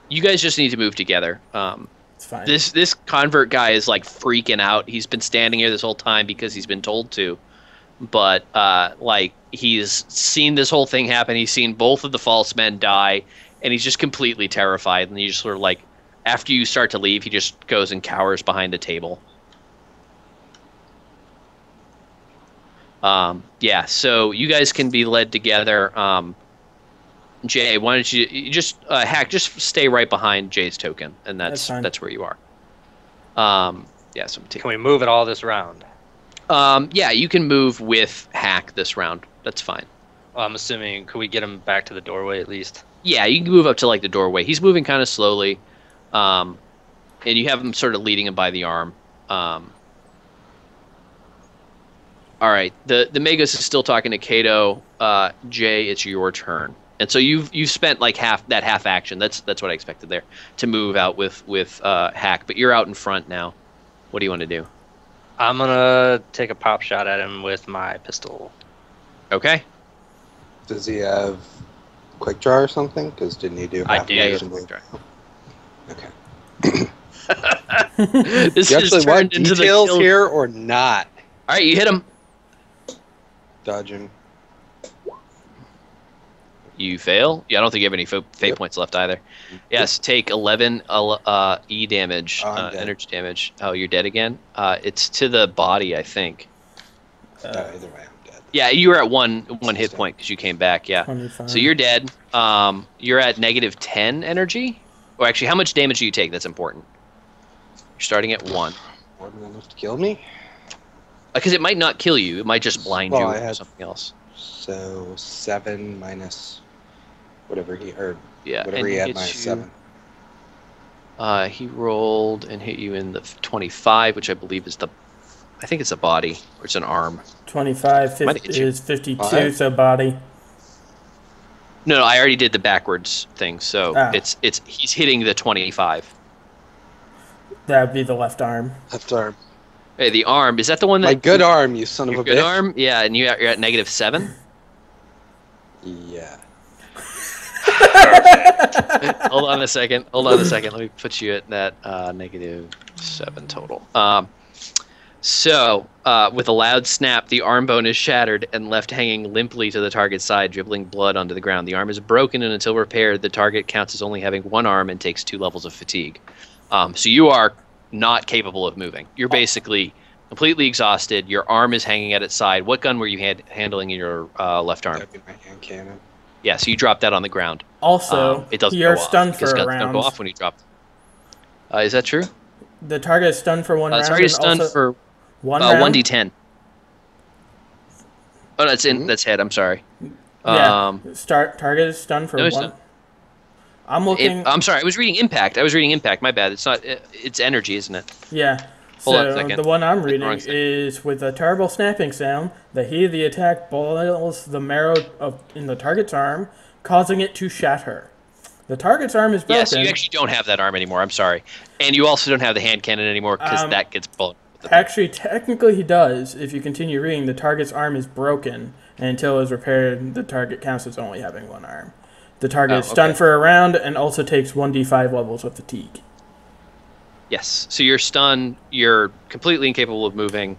you guys just need to move together. It's fine. This convert guy is like freaking out. He's been standing here this whole time because he's been told to, but like he's seen this whole thing happen. He's seen both of the false men die, and he's just completely terrified. And he just sort of like, after you start to leave, he just goes and cowers behind a table. Yeah, so you guys can be led together. Jay, why don't you just Hak, just stay right behind Jay's token, and that's where you are. Yeah, so can we move it all this round? Yeah, you can move with Hak this round. That's fine. Well, I'm assuming, could we get him back to the doorway at least? Yeah, you can move up to like the doorway. He's moving kind of slowly, and you have him sort of leading him by the arm. All right, the Magus is still talking to Cato. Jay, it's your turn, and so you've spent like half action. That's what I expected there, to move out with Hak. But you're out in front now. What do you want to do? I'm gonna take a pop shot at him with my pistol. Okay. Does he have quick draw or something? Because didn't he do? I do. Yeah, quick draw. Okay. This you is actually want turned into details the here or not? All right, you hit him. Dodging. You fail. Yeah, I don't think you have any fate points left either. Yes, take 11 E damage, energy damage. Oh, you're dead again. It's to the body, I think. Either way, I'm dead. Yeah, you were at one hit point because you came back. Yeah. 25. So you're dead. You're at -10 energy. Or actually, how much damage do you take? That's important. You're starting at 1. More than enough to kill me? Because it might not kill you. It might just blind you or something else. So 7 minus whatever he had minus 7. He rolled and hit you in the 25, which I believe is I think it's a body or it's an arm. 25 is 52, so body. No, I already did the backwards thing, so he's hitting the 25. That would be the left arm. Left arm. Hey, the arm, is that the one that... My good arm, you son of a bitch. Good arm? Yeah, and you're at -7? Yeah. Hold on a second. Let me put you at that -7 total. So, with a loud snap, the arm bone is shattered and left hanging limply to the target's side, dribbling blood onto the ground. The arm is broken, and until repaired, the target counts as only having 1 arm and takes 2 levels of fatigue. So you are not capable of moving. You're basically completely exhausted. Your arm is hanging at its side. What gun were you handling in your left arm? That'd be my hand cannon. Yeah, so you dropped that on the ground. Also, it doesn't you're go off, stunned for because a guns round. don't go off when you drop. Is that true? The target is stunned for 1 round. The target is stunned for 1d10. Oh, that's head. I'm sorry. Yeah. Target is stunned for 1. I'm looking. I'm sorry. I was reading impact. My bad. It's not. It's energy, isn't it? Yeah. Hold on a second. The one I'm reading is with a terrible snapping sound. The heat of the attack boils the marrow in the target's arm, causing it to shatter. The target's arm is broken. Yeah, so you actually don't have that arm anymore. I'm sorry, and you also don't have the hand cannon anymore because that gets blown. Actually, technically, he does. If you continue reading, the target's arm is broken, and until it is repaired, the target counts as only having 1 arm. The target is stunned for a round and also takes 1d5 levels of fatigue. Yes. So you're stunned. You're completely incapable of moving.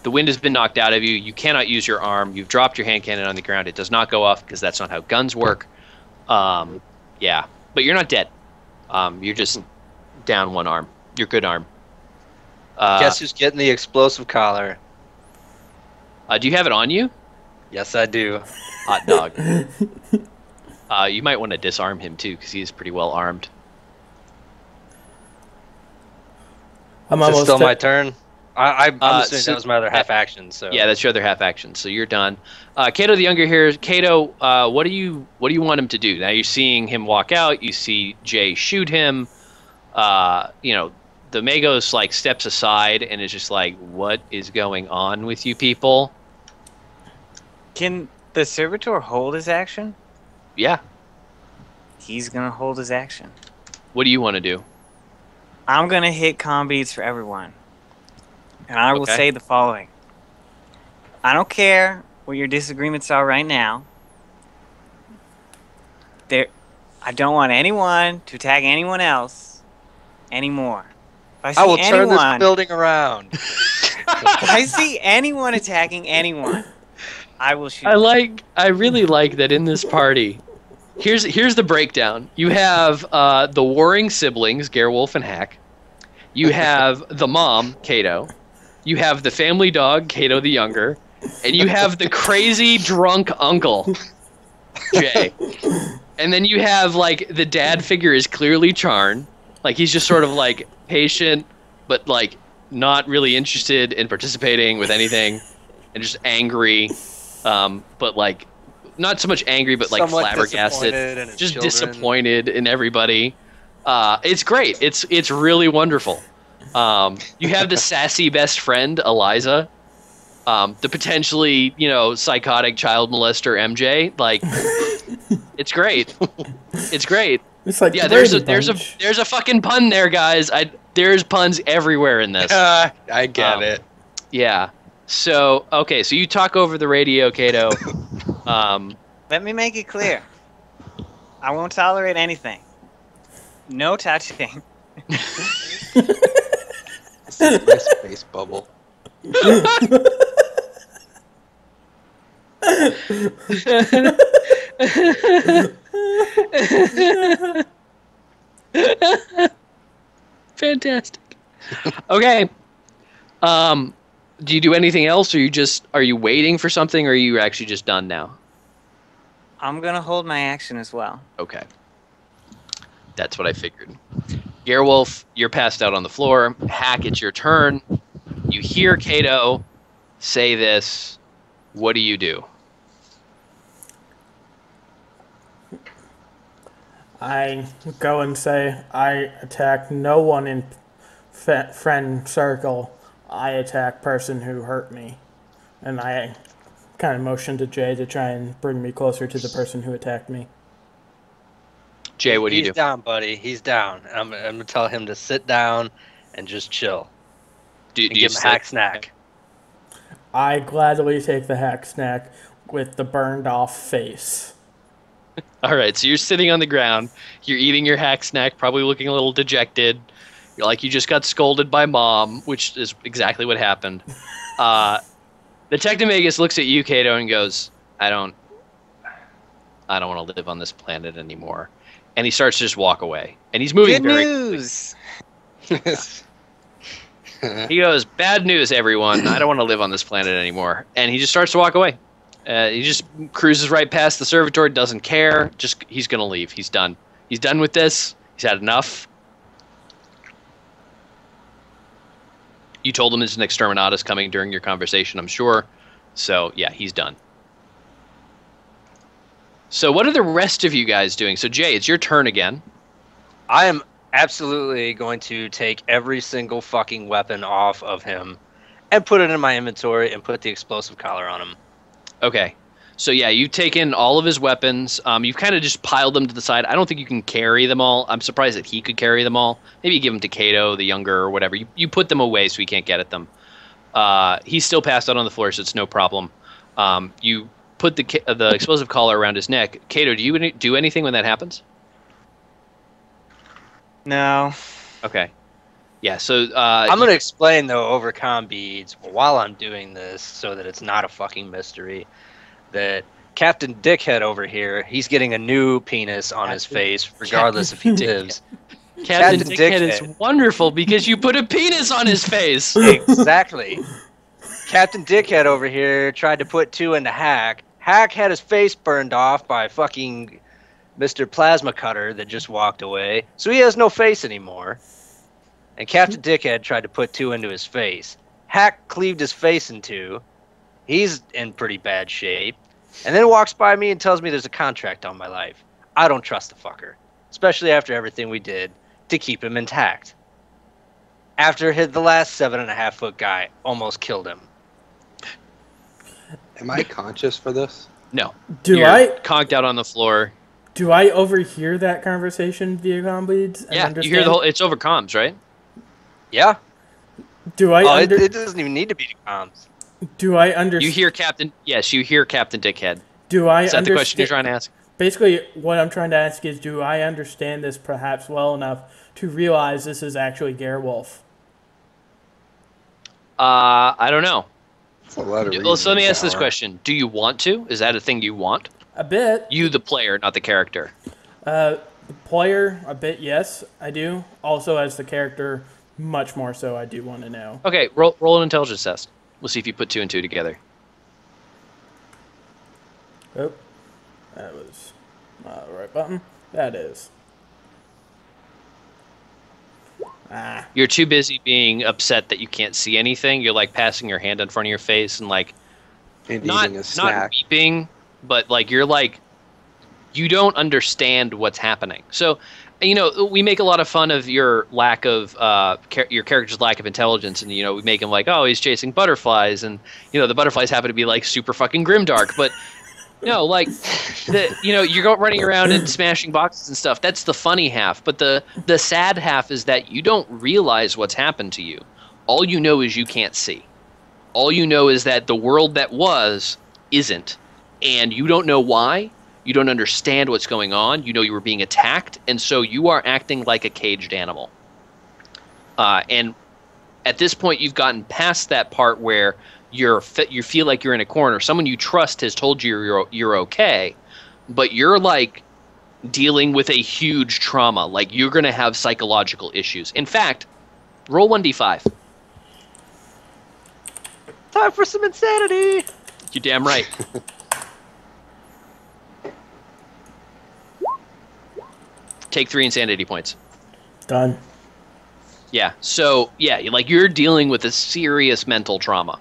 The wind has been knocked out of you. You cannot use your arm. You've dropped your hand cannon on the ground. It does not go off because that's not how guns work. Yeah. But you're not dead. You're just down 1 arm. Your good arm. Guess who's getting the explosive collar? Do you have it on you? Yes, I do. Hot dog. You might want to disarm him too, because he is pretty well armed. Is it still my turn? I'm assuming that was my other half action. So yeah, that's your other half action. So you're done. Cato the Younger here. Cato, what do you want him to do? Now you're seeing him walk out. You see Jay shoot him. The Magos like steps aside and is just like, "What is going on with you people?" Can the servitor hold his action? Yeah. He's gonna hold his action. What do you want to do? I'm gonna hit comm beats for everyone. And I will say the following. I don't care what your disagreements are right now. I don't want anyone to attack anyone else anymore. I will turn this building around. If I see anyone attacking anyone, I will shoot. I really like that in this party. Here's the breakdown. You have the warring siblings, Gerwulf and Hak. You have the mom, Cato. You have the family dog, Cato the Younger. And you have the crazy drunk uncle, Jay. And then you have, like, the dad figure is clearly Charn. Like, he's just sort of, like, patient, but, like, not really interested in participating with anything. And just angry. But, like, not so much angry, but, like, somewhat flabbergasted. Just disappointed in everybody. It's great. It's really wonderful. You have the sassy best friend, Eliza. The potentially, psychotic child molester, MJ. Like, it's great. It's great. It's like there's a fucking pun there, guys. There's puns everywhere in this. I get it. Yeah. So, okay, so you talk over the radio, Cato. Let me make it clear. I won't tolerate anything. No touching. This is my space bubble. Fantastic. Okay. Do you do anything else, or are you waiting for something, or are you actually just done now? I'm gonna hold my action as well. Okay. That's what I figured. Gerwulf, you're passed out on the floor. Hak, it's your turn. You hear Cato say this. What do you do? I go and say, I attack no one in friend circle. I attack person who hurt me. And I kind of motion to Jay to try and bring me closer to the person who attacked me. Jay, what do you do? He's down, buddy. He's down. I'm going to tell him to sit down and just chill. Do you give him a hack snack. I gladly take the hack snack with the burned off face. All right, so you're sitting on the ground. You're eating your hack snack, probably looking a little dejected. You're like you just got scolded by mom, which is exactly what happened. Detective Magus looks at you, Cato, and goes, I don't want to live on this planet anymore. And he starts to just walk away. And he's moving Good news! He goes, bad news, everyone. I don't want to live on this planet anymore. And he just starts to walk away. He just cruises right past the servitor, doesn't care. He's going to leave. He's done. He's done with this. He's had enough. You told him there's an exterminatus coming during your conversation, I'm sure. So, yeah, he's done. So what are the rest of you guys doing? So, Jay, it's your turn again. I am absolutely going to take every single fucking weapon off of him and put it in my inventory and put the explosive collar on him. Okay. So, yeah, you've taken all of his weapons. You've kind of just piled them to the side. I don't think you can carry them all. I'm surprised that he could carry them all. Maybe you give them to Cato, the younger, or whatever. You put them away so he can't get at them. He's still passed out on the floor, so it's no problem. You put the explosive collar around his neck. Cato, do you do anything when that happens? No. Okay. Yeah, so... I'm going to explain, though, over comm beads while I'm doing this so that it's not a fucking mystery, that Captain Dickhead over here, he's getting a new penis on his face, regardless if he lives. Captain Dickhead is wonderful because you put a penis on his face. Exactly. Captain Dickhead over here tried to put two into Hak. Hak had his face burned off by fucking Mr. Plasma Cutter that just walked away, so he has no face anymore. And Captain Dickhead tried to put two into his face. Hak cleaved his face in two. He's in pretty bad shape. And then walks by me and tells me there's a contract on my life. I don't trust the fucker. Especially after everything we did to keep him intact. After the last 7.5-foot guy almost killed him. Am I conscious for this? No. You're conked out on the floor. Do I overhear that conversation via comm beads? Yeah, you hear the whole... It's over comms, right? Yeah. Do I... it doesn't even need to be comms. Do I understand? You hear Captain... Yes, you hear Captain Dickhead. Do I Is that the question you're trying to ask? Basically, what I'm trying to ask is, do I understand this perhaps well enough to realize this is actually Gerwulf? I don't know. That's a lot of So let me ask this question. Do you want to? Is that a thing you want? A bit. You, the player, not the character. The player, a bit, yes, I do. Also, as the character, much more so, I do want to know. Okay, roll an intelligence test. We'll see if you put 2 and 2 together. Oh, that was not the right button. That is. You're too busy being upset that you can't see anything. You're like passing your hand in front of your face and like not weeping, but like you're like you don't understand what's happening. So, you know, we make a lot of fun of your lack of your character's lack of intelligence, and you know, we make him like, oh, he's chasing butterflies, and you know, the butterflies happen to be like super fucking grimdark, but. No, like, you're running around and smashing boxes and stuff. That's the funny half. But the sad half is that you don't realize what's happened to you. All you know is you can't see. All you know is that the world that was isn't, and you don't know why. You don't understand what's going on. You know you were being attacked, and so you are acting like a caged animal. And at this point, you've gotten past that part where you feel like you're in a corner. Someone you trust has told you you're okay, but you're like dealing with a huge trauma. Like you're going to have psychological issues. In fact, roll 1d5. Time for some insanity. You're damn right. Take 3 insanity points. Done. Yeah. So yeah, you're dealing with a serious mental trauma.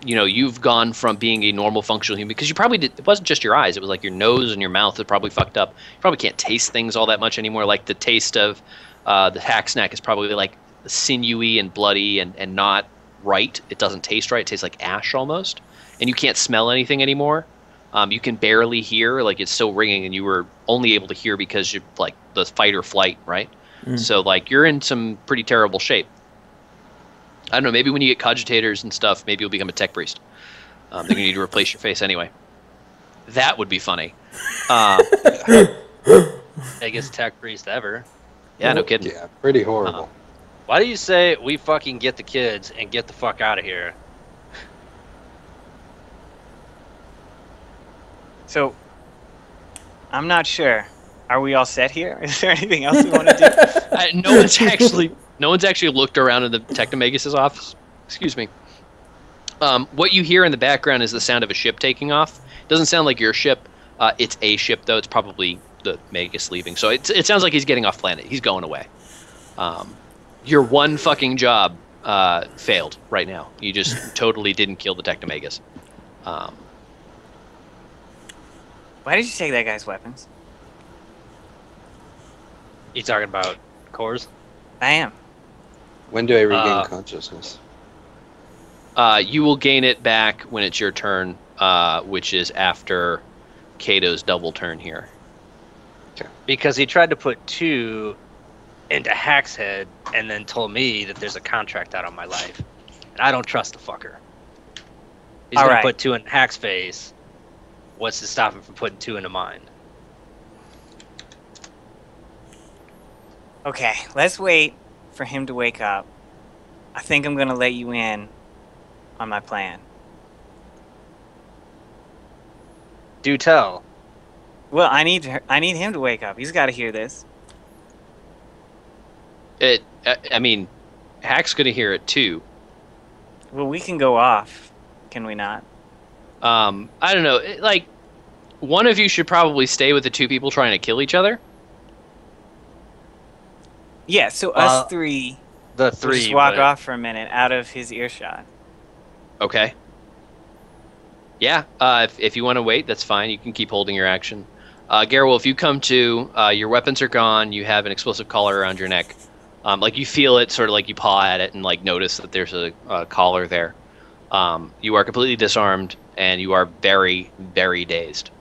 You've gone from being a normal functional human because it wasn't just your eyes. It was like your nose and your mouth is probably fucked up. You probably can't taste things all that much anymore. Like the taste of the hack snack is probably like sinewy and bloody and not right. It doesn't taste right. It tastes like ash almost. And you can't smell anything anymore. You can barely hear, like it's still ringing, and you were only able to hear because you're like the fight or flight, right? So like you're in some pretty terrible shape. I don't know, maybe when you get cogitators and stuff, maybe you'll become a tech priest. They're gonna need to replace your face anyway. That would be funny. Biggest tech priest ever. Yeah, no kidding. Yeah, pretty horrible. Why do you say we fucking get the kids and get the fuck out of here? So, I'm not sure. Are we all set here? Is there anything else we want to do? No one's actually looked around in the Technomagus' office. Excuse me. What you hear in the background is the sound of a ship taking off. It doesn't sound like your ship. It's a ship, though. It's probably the Magus leaving. So it sounds like he's getting off planet. He's going away. Your one fucking job failed right now. You just totally didn't kill the Technomagus. Why did you take that guy's weapons? You talking about cores? I am. When do I regain consciousness? You will gain it back when it's your turn, which is after Cato's double turn here. Okay. Because he tried to put 2 into Hak's head and then told me that there's a contract out on my life. And I don't trust the fucker. He's going to put 2 in Hak's face. What's to stop him from putting 2 into mine? Okay, let's wait for him to wake up. I think I'm gonna let you in on my plan. Do tell. Well, I need him to wake up. He's got to hear this. I mean, Hak's gonna hear it too. Well, we can go off, can we not? I don't know. Like, one of you should probably stay with the 2 people trying to kill each other. Yeah, so us 3. The 3 just walk off for a minute out of his earshot. Okay. Yeah, if you want to wait, that's fine. You can keep holding your action. Gerwulf, you come to, your weapons are gone, you have an explosive collar around your neck. Like, you feel it, sort of like you paw at it and, like, notice that there's a collar there. You are completely disarmed, and you are very, very dazed.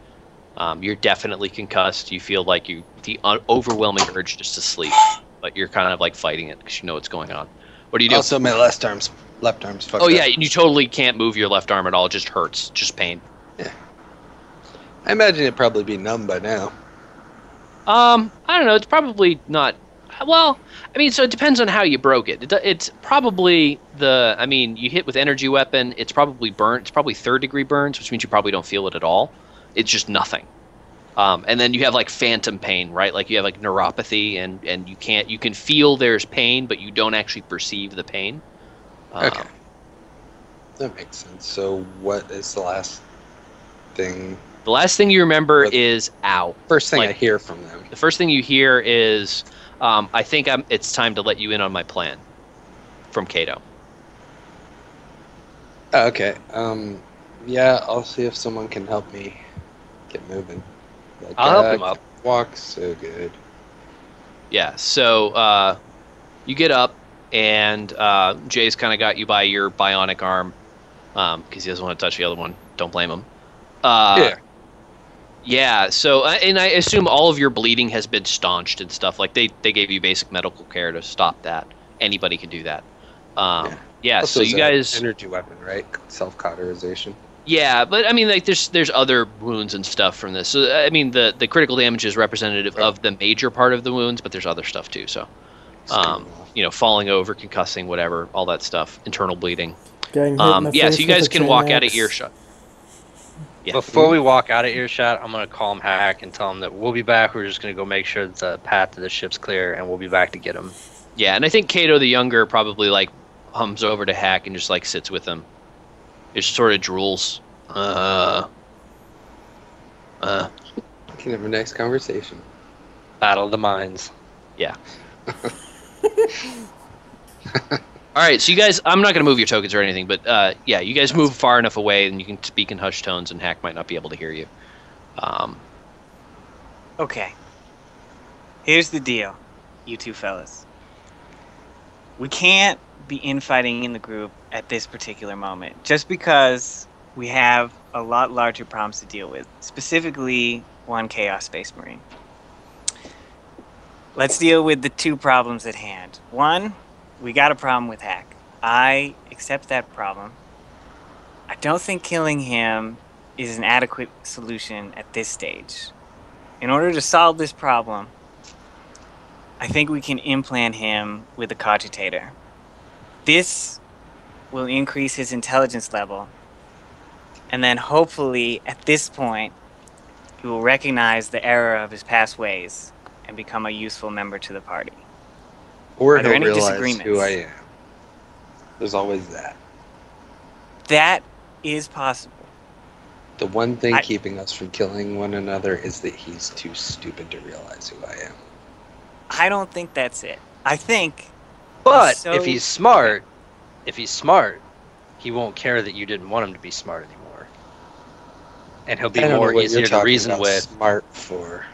You're definitely concussed. You feel like the overwhelming urge just to sleep, but you're kind of like fighting it because you know what's going on. What do you do? Also, my left arm's fucked up. Oh yeah, you totally can't move your left arm at all. It just hurts, just pain. Yeah. I imagine it'd probably be numb by now. I don't know. It's probably not. Well, I mean, so it depends on how you broke it. It's probably you hit with energy weapon. It's probably burnt. It's probably 3rd-degree burns, which means you probably don't feel it at all. It's just nothing. And then you have like phantom pain, right? Like you have like neuropathy, and you can feel there's pain, but you don't actually perceive the pain. Okay. That makes sense. So what is the last thing? The last thing you remember is ow. First thing I hear from them. The first thing you hear is, I think it's time to let you in on my plan. From Cato. Oh, okay. Yeah, I'll see if someone can help me get moving. Like, I'll help him up. Walk so good. Yeah, so you get up, and Jay's kind of got you by your bionic arm, because he doesn't want to touch the other one. Don't blame him. Yeah. Yeah, so, and I assume all of your bleeding has been staunched and stuff. Like, they gave you basic medical care to stop that. Anybody can do that. Yeah, Also, so you guys energy weapon, right? Self-cauterization. Yeah, but I mean, like, there's other wounds and stuff from this. So I mean, the critical damage is representative of the major part of the wounds, but there's other stuff too. So, you know, falling over, concussing, whatever, all that stuff, internal bleeding. Yeah, so you guys can walk out of earshot. Yeah. Before we walk out of earshot, I'm gonna call him Hak and tell him that we'll be back. We're just gonna go make sure that the path to the ship's clear, and we'll be back to get him. Yeah, and I think Cato the Younger probably like hums over to Hak and just like sits with him. Just sort of drools. We can have a nice conversation. Battle of the minds. Yeah. All right, so you guys, I'm not going to move your tokens or anything, but yeah, you guys move far enough away and you can speak in hushed tones and Hak might not be able to hear you. Okay. Here's the deal, you two fellas. We can't be infighting in the group at this particular moment, just because we have a lot larger problems to deal with, specifically one Chaos Space Marine. Let's deal with the two problems at hand. One, we got a problem with Hak. I accept that problem. I don't think killing him is an adequate solution at this stage. In order to solve this problem, I think we can implant him with a cogitator. This will increase his intelligence level, and then hopefully at this point he will recognize the error of his past ways and become a useful member to the party. Or he'll realize who I am. There's always that. That is possible. The one thing keeping us from killing one another is that he's too stupid to realize who I am. I don't think that's it. I think... But if he's smart, he won't care that you didn't want him to be smart anymore. And he'll be more easier to reason with. Smart for.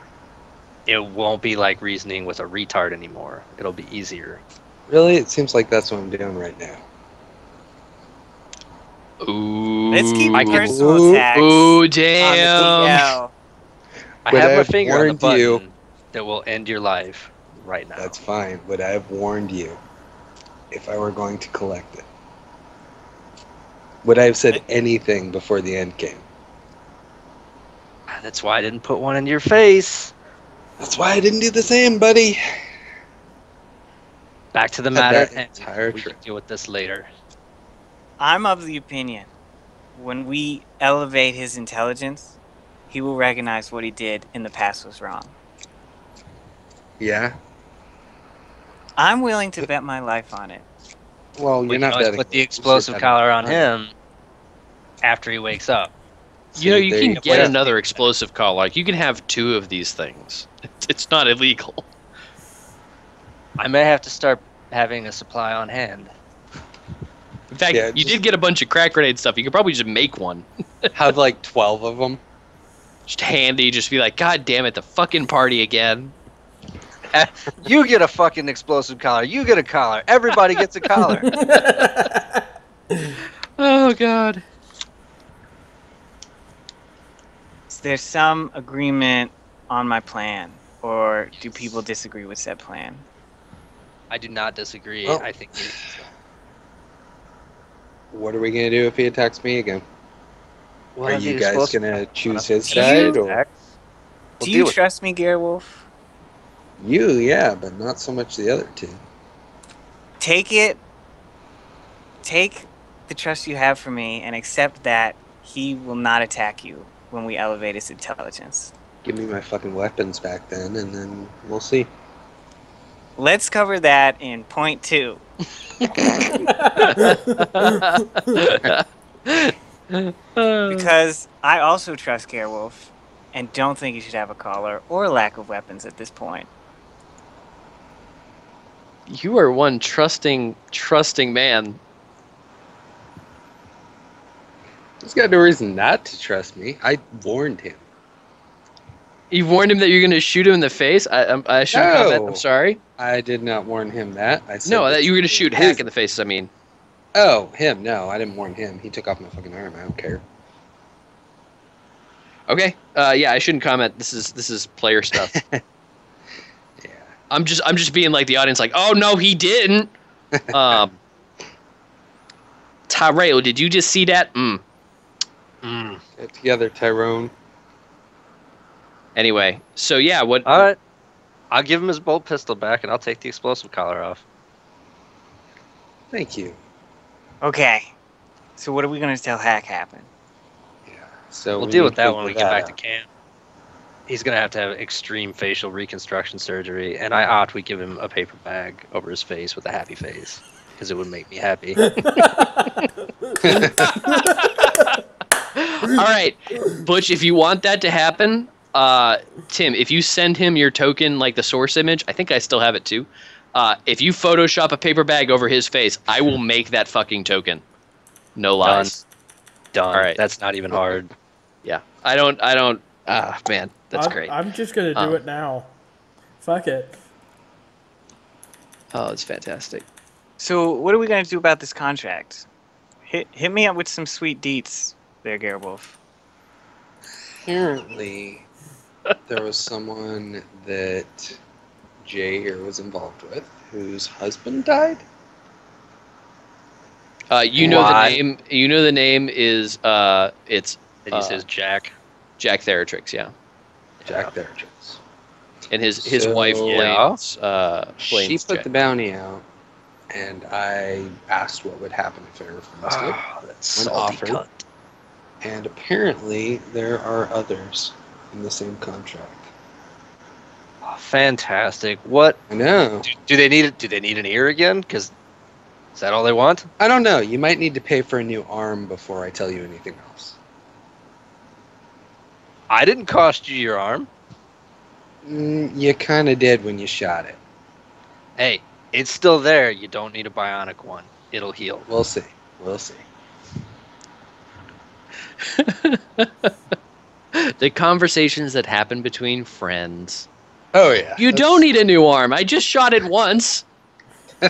It won't be like reasoning with a retard anymore. It'll be easier. Really? It seems like that's what I'm doing right now. Ooh. Let's keep personal attacks. Ooh, damn. I have my finger on the button that will end your life right now. That's fine, but I have warned you if I were going to collect it. Would I have said anything before the end came? That's why I didn't put one in your face. That's why I didn't do the same, buddy. Back to the matter. We can deal with this later. I'm of the opinion, when we elevate his intelligence, he will recognize what he did in the past was wrong. Yeah? I'm willing to bet my life on it. Well, you're not betting. Put the explosive collar on him after he wakes up. You know, you can get another explosive collar. Like, you can have 2 of these things. It's not illegal. I may have to start having a supply on hand. In fact, you did get a bunch of crack grenade stuff. You could probably just make one. Have like 12 of them. Just handy. Just be like, God damn it, the fucking party again. You get a fucking explosive collar. You get a collar. Everybody gets a collar. Oh, God. Is there some agreement on my plan? Or do people disagree with said plan? I do not disagree. Oh. I think... What are we going to do if he attacks me again? Well, are you guys going to choose his side? Do you trust me, Gerwulf? You, yeah, but not so much the other 2. Take the trust you have for me and accept that he will not attack you when we elevate his intelligence. Give me my fucking weapons back then, and then we'll see. Let's cover that in point 2. Because I also trust Gerwulf and don't think he should have a collar or lack of weapons at this point. You are one trusting man. He's got no reason not to trust me. I warned him. You warned him that you're going to shoot him in the face? I shouldn't comment. I'm sorry. I did not warn him that. I said that you were going to shoot Hak in the face, I mean. Oh, him. No, I didn't warn him. He took off my fucking arm. I don't care. Okay. Yeah, I shouldn't comment. This is player stuff. Yeah. I'm just being like the audience, like, oh no, he didn't. Tyrell, did you just see that? Get together, Tyrone. Anyway, so yeah, what? All right. I'll give him his bolt pistol back, and I'll take the explosive collar off. Thank you. Okay. So what are we going to tell Hak happened? Yeah. So we'll deal with that when we get back to camp. He's going to have extreme facial reconstruction surgery, and we give him a paper bag over his face with a happy face, because it would make me happy. All right, Butch, if you want that to happen, Tim, if you send him your token, like the source image, I think I still have it too. If you Photoshop a paper bag over his face, I will make that fucking token. No lies. Done. All right. That's not even hard. Yeah. I don't. Man, that's great. I'm just going to do it now. Fuck it. Oh, it's fantastic. So what are we going to do about this contract? Hit me up with some sweet deets there, Gerwulf. Apparently, there was someone that Jay here was involved with whose husband died. You know the name. You know the name is it's. And he says Jack. Jack Theratrix, yeah. Jack Theratrix. And his wife blames. She put the bounty out, and I asked what would happen if I refused it. That's when offered. And apparently there are others in the same contract. Oh, fantastic! What? I know. Do they need it? Do they need an ear again? Because is that all they want? I don't know. You might need to pay for a new arm before I tell you anything else. I didn't cost you your arm. You kind of did when you shot it. Hey, it's still there. You don't need a bionic one. It'll heal. We'll see. We'll see. The conversations that happen between friends. Oh, yeah. You don't need a new arm. I just shot it once.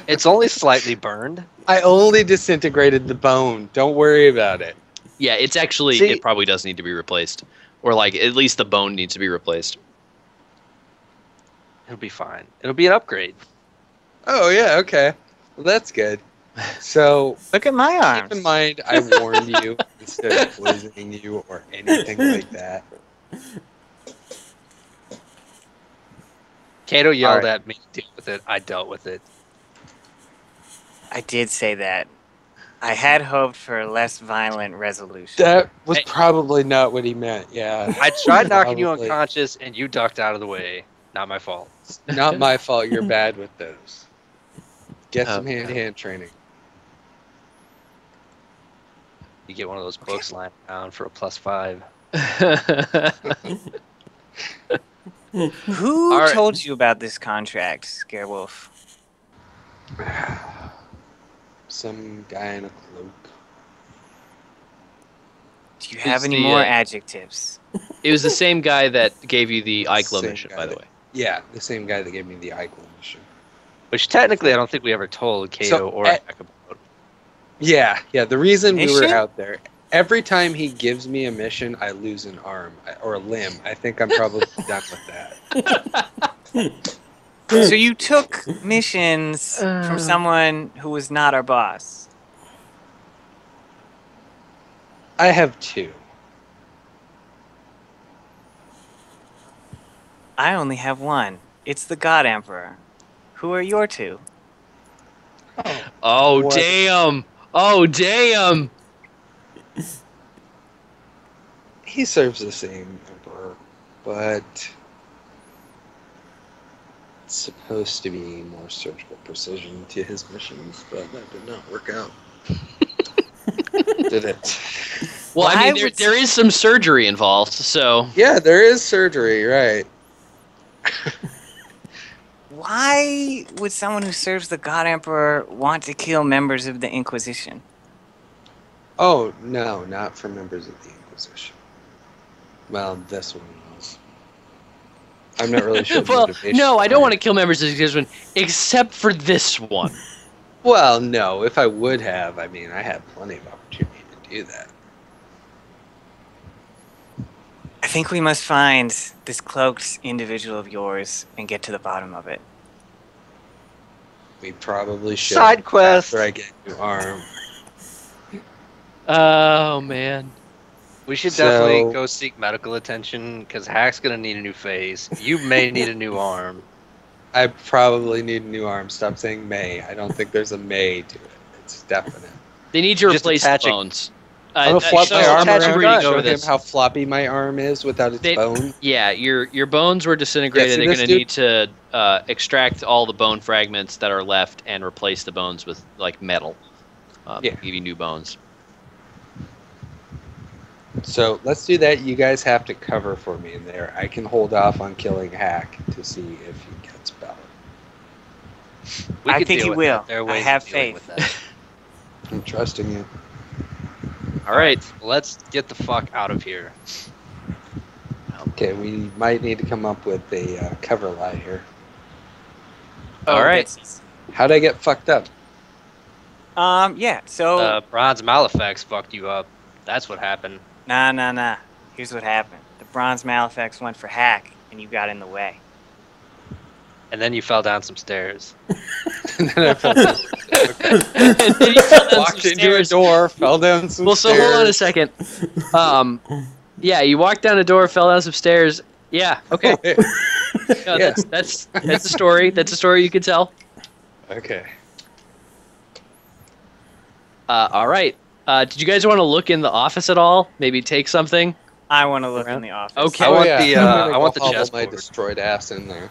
It's only slightly burned. I only disintegrated the bone. Don't worry about it. Yeah, it's actually, it probably does need to be replaced. Or, like, at least the bone needs to be replaced. It'll be fine. It'll be an upgrade. Oh, yeah, okay. Well, that's good. So, look at my arms. Keep in mind, I warned you instead of poisoning you or anything like that. Cato yelled at me to deal with it. I dealt with it. I did say that. I had hoped for a less violent resolution. That was probably not what he meant, yeah. I tried knocking you unconscious, and you ducked out of the way. Not my fault. Not my fault. You're bad with those. Get some hand-to-hand training. You get one of those books lying around for a +5. Who told you about this contract, Gerwulf? Some guy in a cloak. Do you have any more adjectives? It was the same guy that gave you the Eiklo mission, by the way. Yeah, the same guy that gave me the Eiklo mission. Which technically I don't think we ever told Cato or Hak about. Yeah, the reason we were out there, every time he gives me a mission, I lose an arm or a limb. I think I'm probably done with that. So you took missions from someone who was not our boss? I have 2. I only have 1. It's the God Emperor. Who are your 2? Oh, damn! Oh, damn! He serves the same emperor, but it's supposed to be more surgical precision to his missions, but that did not work out. Did it? Well, I mean, there is some surgery involved, so... Yeah, there is surgery, right. Why would someone who serves the God Emperor want to kill members of the Inquisition? Oh, no, not for members of the Inquisition. Well, this one was. I'm not really sure. Well, no, I don't want to kill members of the Inquisition, except for this one. Well, no, if I would have, I mean, I had plenty of opportunity to do that. I think we must find this cloaked individual of yours and get to the bottom of it. We probably should. Side quest. After I get your arm. Oh man. We should definitely go seek medical attention because Hak's gonna need a new face. You may need a new arm. I probably need a new arm. Stop saying may. I don't think there's a may to it. It's definite. They need to replace the bones. I'm gonna flop my arm around and show him how floppy my arm is without its bone. Yeah, your bones were disintegrated. They're going to need to extract all the bone fragments that are left and replace the bones with like metal. Give you new bones. So let's do that. You guys have to cover for me in there. I can hold off on killing Hak to see if he gets better. I think he will. I have faith. I'm trusting you. All right, let's get the fuck out of here. Okay, we might need to come up with a cover lie here. All right. How'd I get fucked up? Yeah, so... Bronze Malefax fucked you up. That's what happened. Nah. Here's what happened. The Bronze Malefax went for Hak, and you got in the way. And then you fell down some stairs. And then I fell down. Okay. And then you walked into a door, fell down some stairs. So hold on a second. Yeah, you walked down a door, fell down some stairs. Yeah, okay. No, Yeah. That's a story. That's a story you could tell. Okay. All right. Did you guys want to look in the office at all? Maybe take something? I want to look in the office. Okay. I want the hobble chessboard. my destroyed ass in there.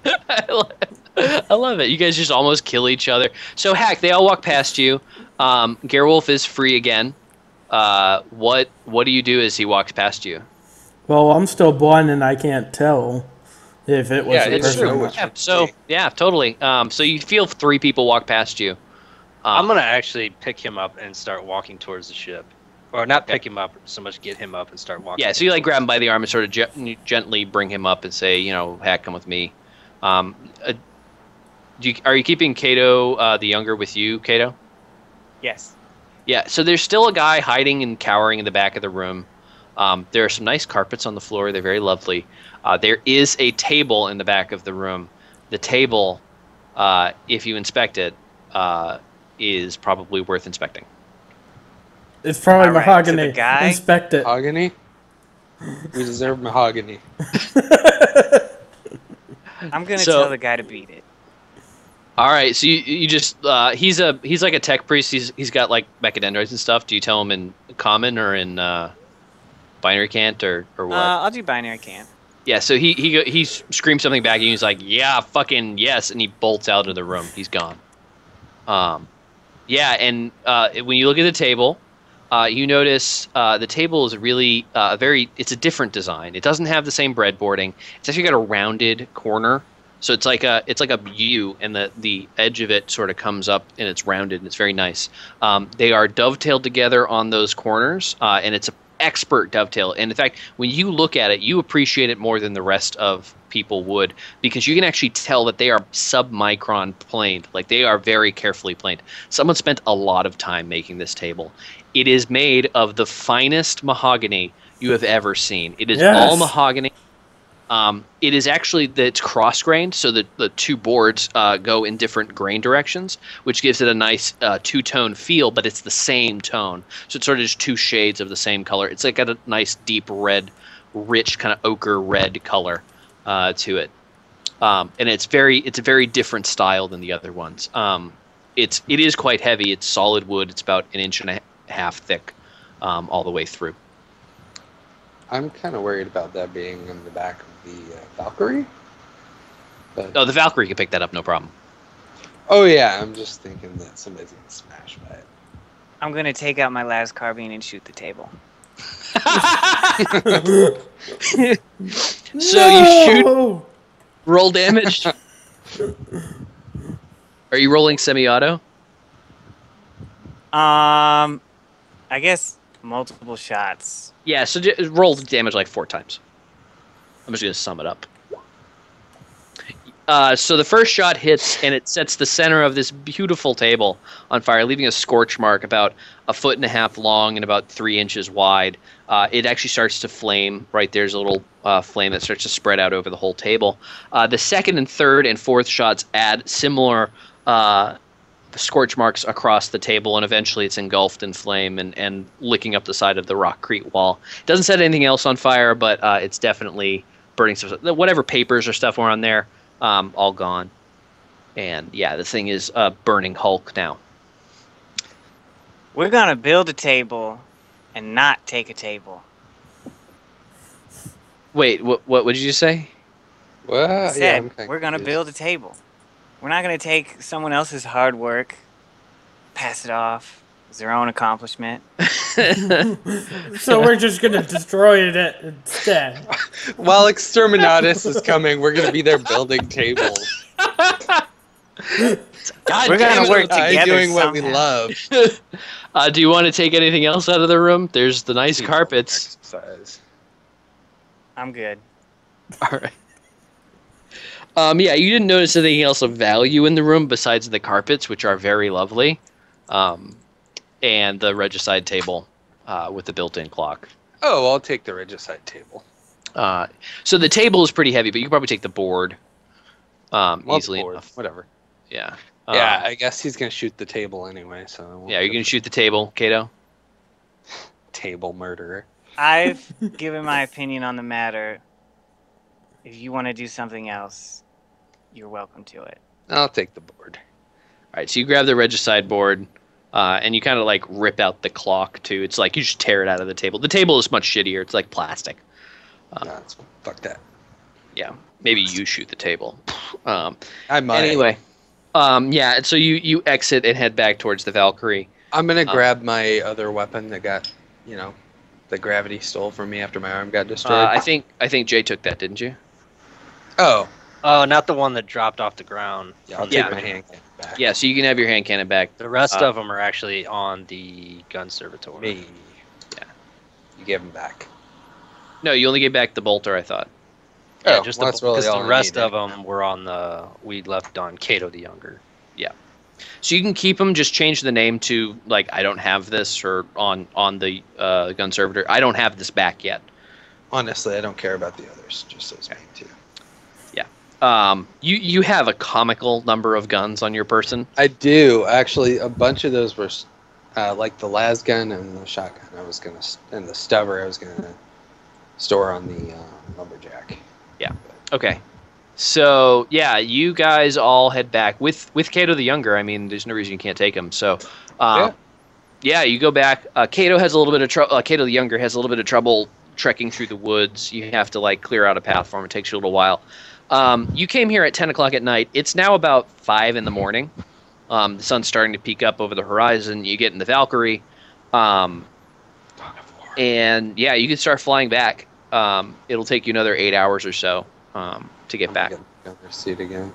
I love it. You guys just almost kill each other. So, Hak, they all walk past you. Gerwulf is free again. What do you do as he walks past you? Well, I'm still blind and I can't tell if it was a it's person. true. Yeah, totally. So you feel 3 people walk past you. I'm gonna actually pick him up and start walking towards the ship, or not pick him up so much, get him up and start walking. Yeah, so you like grab him by the arm and sort of gently bring him up and say, Hak, come with me. Are you keeping Cato the younger with you, Cato? Yes. Yeah, so there's still a guy hiding and cowering in the back of the room. There are some nice carpets on the floor. They're very lovely. There is a table in the back of the room. The table, if you inspect it, is probably worth inspecting. It's probably All right, mahogany. to the guy? Inspect it. Mahogany? We deserve mahogany. I'm going to tell the guy to beat it. All right, so you just he's like a tech priest. He's got like mechadendroids and stuff. Do you tell him in common or in binary cant or what? I'll do binary cant. Yeah, so he screams something back and he's like, "Yeah, fucking yes," and he bolts out of the room. He's gone. Yeah, and when you look at the table, you notice the table is really it's a different design. It doesn't have the same breadboarding. It's actually got a rounded corner. So it's like a U, and the edge of it sort of comes up, and it's rounded, and it's very nice. They are dovetailed together on those corners, and it's an expert dovetail. And in fact, when you look at it, you appreciate it more than the rest of people would, because you can actually tell that they are sub-micron planed. Like, they are very carefully planed. Someone spent a lot of time making this table. It is made of the finest mahogany you have ever seen. It is all mahogany. It is actually it's cross-grained, so that the 2 boards go in different grain directions, which gives it a nice 2-tone feel, but it's the same tone. So it's sort of just 2 shades of the same color. It's like got a nice deep red, rich kind of ochre red color to it, and it's a very different style than the other ones. It is quite heavy. It's solid wood. It's about 1.5 inches thick, all the way through. I'm kind of worried about that being in the back of the Valkyrie. But... Oh, the Valkyrie can pick that up, no problem. Oh yeah, I'm just thinking that somebody's gonna smash by it. I'm going to take out my last carbine and shoot the table. So you shoot, roll damage. Are you rolling semi-auto? I guess multiple shots. Yeah, so roll damage like 4 times. I'm just going to sum it up. So the first shot hits, and it sets the center of this beautiful table on fire, leaving a scorch mark about 1.5 feet long and about 3 inches wide. It actually starts to flame. Right there's a little flame that starts to spread out over the whole table. The second and third and fourth shots add similar scorch marks across the table, and eventually it's engulfed in flame and licking up the side of the rockcrete wall. It doesn't set anything else on fire, but it's definitely burning stuff. Whatever papers or stuff were on there, all gone. And yeah, the thing is burning Hulk now. We're gonna build a table and not take a table. Wait, what did you say? Well, I said, we're gonna build a table. We're not gonna take someone else's hard work, pass it off as their own accomplishment. So we're just gonna destroy it instead. While Exterminatus is coming, we're gonna be there building tables. We're gonna work together. Doing what somehow. we love. Do you want to take anything else out of the room? There's the nice carpets. Exercise. I'm good. All right. Yeah, you didn't notice anything else of value in the room besides the carpets, which are very lovely, and the regicide table with the built-in clock. Oh, I'll take the regicide table. So the table is pretty heavy, but you can probably take the board easily enough. Whatever. Yeah. Yeah, I guess he's gonna shoot the table anyway. So yeah, you're gonna shoot the table, Cato. Table murderer. I've given my opinion on the matter. If you want to do something else, you're welcome to it. I'll take the board. All right, so you grab the regicide board, and you kind of like rip out the clock too. It's like you just tear it out of the table. The table is much shittier. It's like plastic. Fuck that. Yeah, maybe you shoot the table. I might. Anyway, yeah. And so you exit and head back towards the Valkyrie. I'm gonna grab my other weapon that got, the gravity stole from me after my arm got destroyed. I think Jay took that, didn't you? Oh, not the one that dropped off the ground. yeah. I'll take my hand cannon back. Yeah, so you can have your hand cannon back. The rest of them are actually on the gun servitor. Me. Yeah. You gave them back. No, you only gave back the bolter, I thought. Yeah, Oh, just well, that's really because all the I rest needed. of them were on we left on Cato the Younger. Yeah. So you can keep them, just change the name to, like, I don't have this, or on the gun servitor, I don't have this back yet. Honestly, I don't care about the others. Just those main two. Yeah. You have a comical number of guns on your person. I do. Actually, a bunch of those were like the las gun and the shotgun. And the stubber I was going to store on the lumberjack. Yeah. Okay. So yeah, you guys all head back with Cato the Younger. I mean, there's no reason you can't take him. So, yeah, you go back. Cato has a little bit of trouble. Cato the Younger has a little bit of trouble trekking through the woods. You have to like clear out a path for him. It takes you a little while. You came here at 10 o'clock at night. It's now about 5 in the morning. The sun's starting to peek up over the horizon. You get in the Valkyrie, and yeah, you can start flying back. It'll take you another 8 hours or so to get back. Get in the gunner seat again.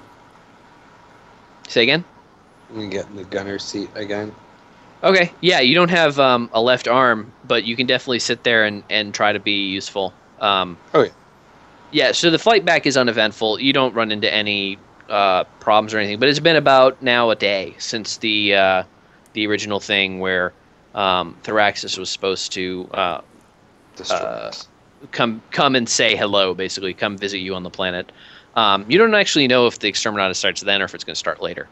Say again? I'm gonna get in the gunner seat again. Okay, yeah, you don't have a left arm, but you can definitely sit there and try to be useful. Oh yeah. Yeah, so the flight back is uneventful. You don't run into any problems or anything, but it's been about now a day since the original thing where Thraxis was supposed to come and say hello, basically, come visit you on the planet. You don't actually know if the Exterminatus starts then or if it's going to start later.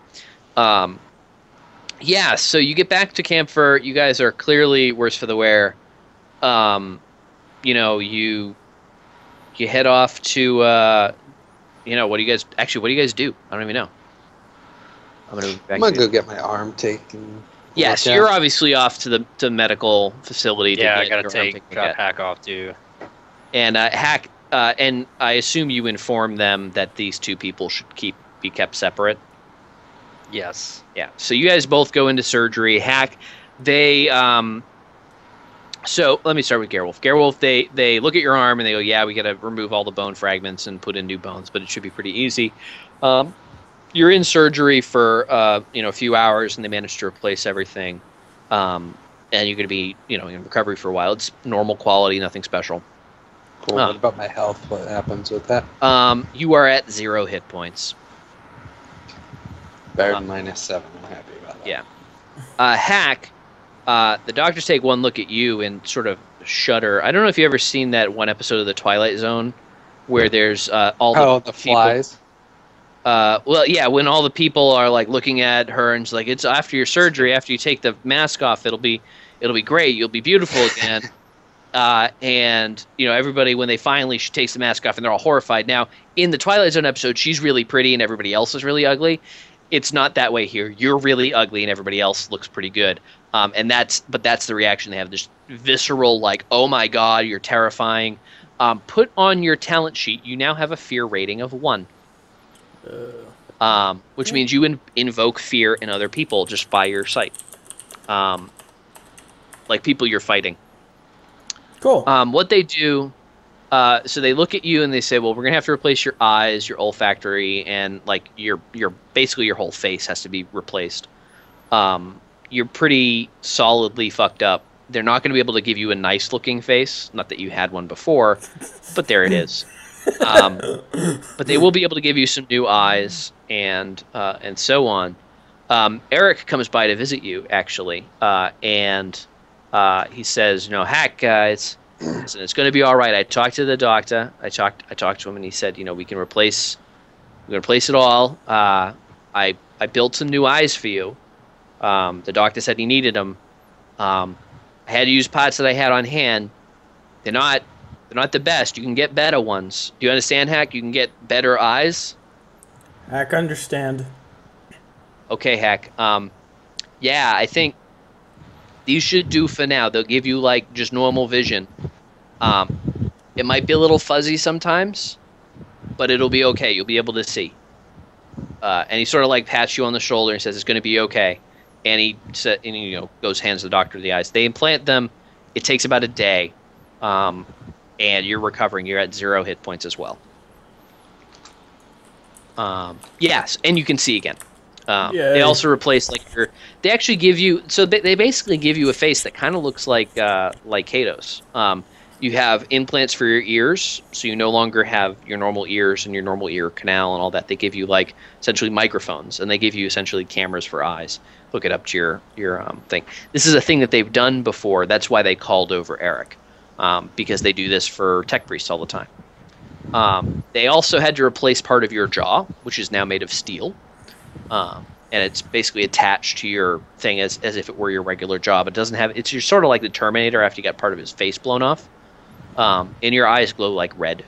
Yeah, so you get back to Camphor. You guys are clearly worse for the wear. You head off to, what do you guys do? I don't even know. I'm gonna go get my arm taken. Yes, you're obviously off to the medical facility. Yeah, to I gotta drop Hak off too. And Hak, and I assume you inform them that these two people should be kept separate. Yes. Yeah. So you guys both go into surgery. Hak, they So let me start with Gerwulf. Gerwulf, they look at your arm and they go, yeah, we got to remove all the bone fragments and put in new bones, but it should be pretty easy. You're in surgery for a few hours, and they manage to replace everything. And you're going to be in recovery for a while. It's normal quality, nothing special. Cool. What about my health? What happens with that? You are at 0 hit points. Better than -7. I'm happy about that. Yeah. Hak. The doctors take one look at you and sort of shudder. I don't know if you've ever seen that one episode of The Twilight Zone where there's all the flies. Well, yeah, when all the people are like looking at her and she's like, it's after your surgery, after you take the mask off, it'll be great. You'll be beautiful again. And everybody, when they finally she takes the mask off, and they're all horrified. Now, in the Twilight Zone episode, she's really pretty and everybody else is really ugly. It's not that way here. You're really ugly and everybody else looks pretty good. But that's the reaction they have. This visceral, like, oh my god, you're terrifying. Put on your talent sheet, you now have a fear rating of 1. Which means you invoke fear in other people just by your sight. Like people you're fighting. Cool. What they do, so they look at you and they say, well, we're going to have to replace your eyes, your olfactory, and like your basically your whole face has to be replaced. You're pretty solidly fucked up. They're not going to be able to give you a nice looking face. Not that you had one before, but there it is. But they will be able to give you some new eyes and so on. Eric comes by to visit you, actually, and he says, Hak, it's going to be all right. I talked to the doctor. I talked to him, and he said, we can replace it all. I built some new eyes for you. The doctor said he needed them. I had to use parts that I had on hand. They're not the best. You can get better ones. Do you understand, Hak? You can get better eyes. Hak, understand. Okay, Hak. Yeah, I think these should do for now. They'll give you like just normal vision. It might be a little fuzzy sometimes, but it'll be okay. You'll be able to see. And he sort of like pats you on the shoulder and says it's going to be okay. And he said, goes hands the doctor the eyes. They implant them. It takes about a day, and you're recovering. You're at 0 hit points as well. Yes, and you can see again. They also replace they actually give you, so they basically give you a face that kind of looks like Cato's. You have implants for your ears, so you no longer have your normal ears and your normal ear canal and all that. They give you essentially microphones, and they give you essentially cameras for eyes. Hook it up to your thing. This is a thing that they've done before. That's why they called over Eric, because they do this for tech priests all the time. They also had to replace part of your jaw, which is now made of steel. And it's basically attached to your thing as if it were your regular jaw. But it doesn't have. You're sort of like the Terminator after you got part of his face blown off. And your eyes glow like red.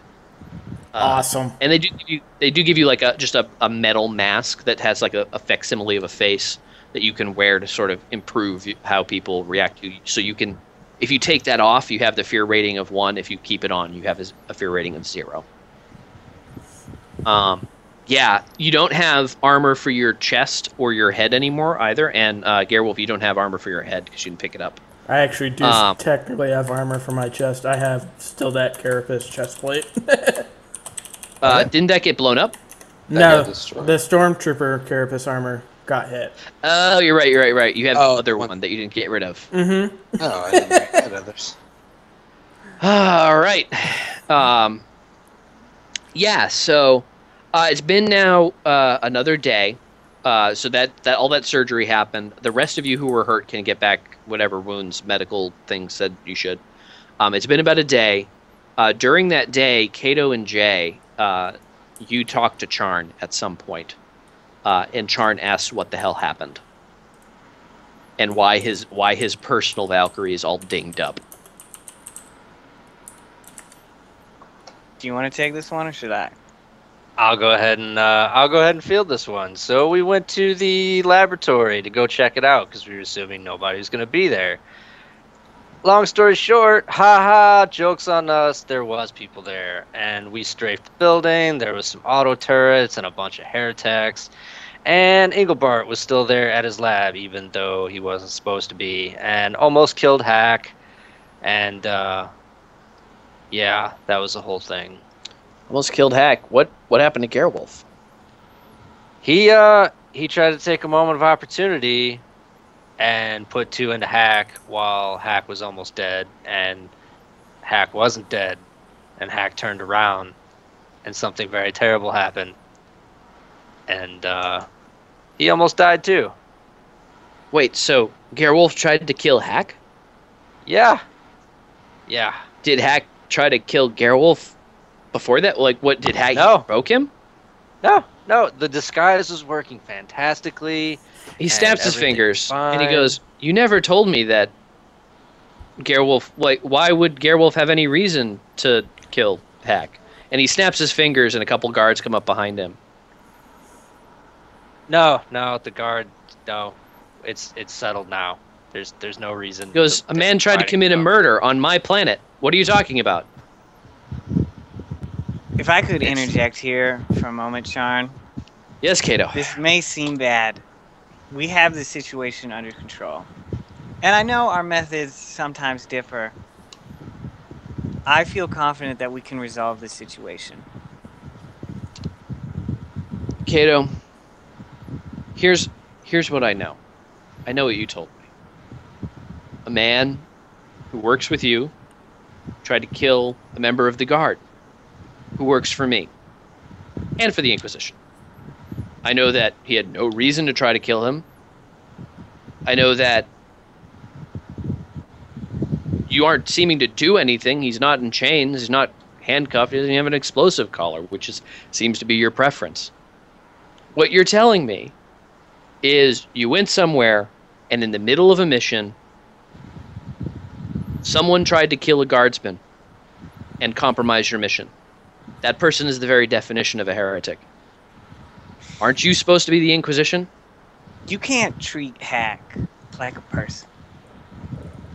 Awesome. And they do give you like just a metal mask that has like a facsimile of a face that you can wear to sort of improve how people react to you. So you can, if you take that off, you have the fear rating of 1. If you keep it on, you have a fear rating of 0. Yeah, you don't have armor for your chest or your head anymore either, and Gerwulf, you don't have armor for your head because you didn't pick it up. I actually do technically have armor for my chest. I have still that carapace chest plate. Didn't that get blown up? No, the Stormtrooper carapace armor got hit. Oh, you're right. You have the other one that you didn't get rid of. Mm-hmm. Oh, I didn't know that others. All right. Yeah, so it's been now another day. So that all that surgery happened. The rest of you who were hurt can get back whatever wounds medical things said you should. It's been about a day. During that day, Cato and Jay, you talked to Charn at some point, and Charn asked what the hell happened, and why his personal Valkyrie is all dinged up. Do you want to take this one, or should I? I'll go ahead and field this one. So we went to the laboratory to go check it out because we were assuming nobody was going to be there. Long story short, jokes on us. There was people there, and we strafed the building. There was some auto turrets and a bunch of heretics, and Engelbart was still there at his lab, even though he wasn't supposed to be, and almost killed Hak. And yeah, that was the whole thing. Almost killed Hak. What happened to Gerwulf? He tried to take a moment of opportunity and put 2 into Hak while Hak was almost dead, and Hak wasn't dead, and Hak turned around, and something very terrible happened, and he almost died too. Wait, so Gerwulf tried to kill Hak? Yeah. Did Hak try to kill Gerwulf before that? Like, what did Hak broke him? No, the disguise was working fantastically. He snaps his fingers and he goes, "You never told me that Gerwulf. Why would Gerwulf have any reason to kill Hak?" And he snaps his fingers, and a couple guards come up behind him. No, the guard. No, it's settled now. There's no reason. He goes, "A man tried to commit a murder on my planet. What are you talking about?" If I could interject here for a moment, Sharn. Yes, Cato. This may seem bad. We have the situation under control. And I know our methods sometimes differ. I feel confident that we can resolve this situation. Cato, here's what I know. I know what you told me. A man who works with you tried to kill a member of the Guard who works for me and for the Inquisition. I know that he had no reason to try to kill him. I know that you aren't seeming to do anything. He's not in chains. He's not handcuffed. He doesn't have an explosive collar, which seems to be your preference. What you're telling me is you went somewhere, and in the middle of a mission, someone tried to kill a guardsman and compromise your mission. That person is the very definition of a heretic. Aren't you supposed to be the Inquisition? You can't treat Hak like a person.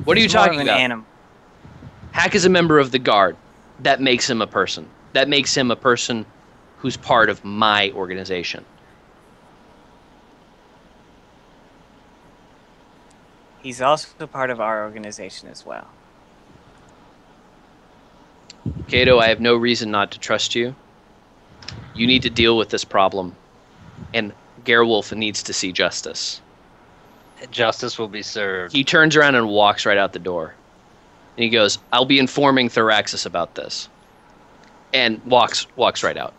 What are you talking about? An animal. Hak is a member of the Guard. That makes him a person. That makes him a person who's part of my organization. He's also part of our organization as well. Cato, I have no reason not to trust you. You need to deal with this problem. And Gerwulf needs to see justice. Justice will be served. He turns around and walks right out the door. And he goes, "I'll be informing Theraxis about this." And walks right out.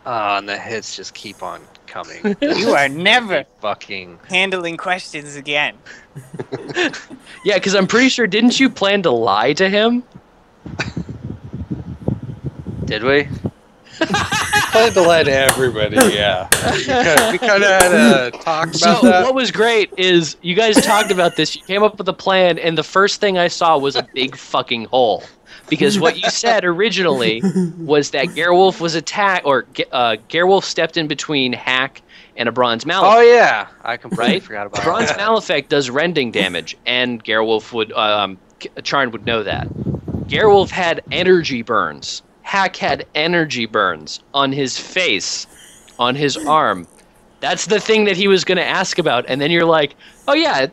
And the hits just keep on coming. You are never fucking handling questions again. Yeah, because I'm pretty sure, didn't you plan to lie to him? Did we? We planned to lie to everybody, yeah. We kind of had a talk about that. What was great is you guys talked about this, you came up with a plan, and the first thing I saw was a big fucking hole. Because what you said originally was that Gerwulf was attacked, or Gerwulf stepped in between Hak and a Bronze Malefic. Oh yeah, I completely forgot about that. Bronze Malefic does rending damage, and Gerwulf would, Charn would know that. Gerwulf had energy burns. Hak had energy burns on his face, on his arm. That's the thing that he was going to ask about, and then you're like, "Oh yeah,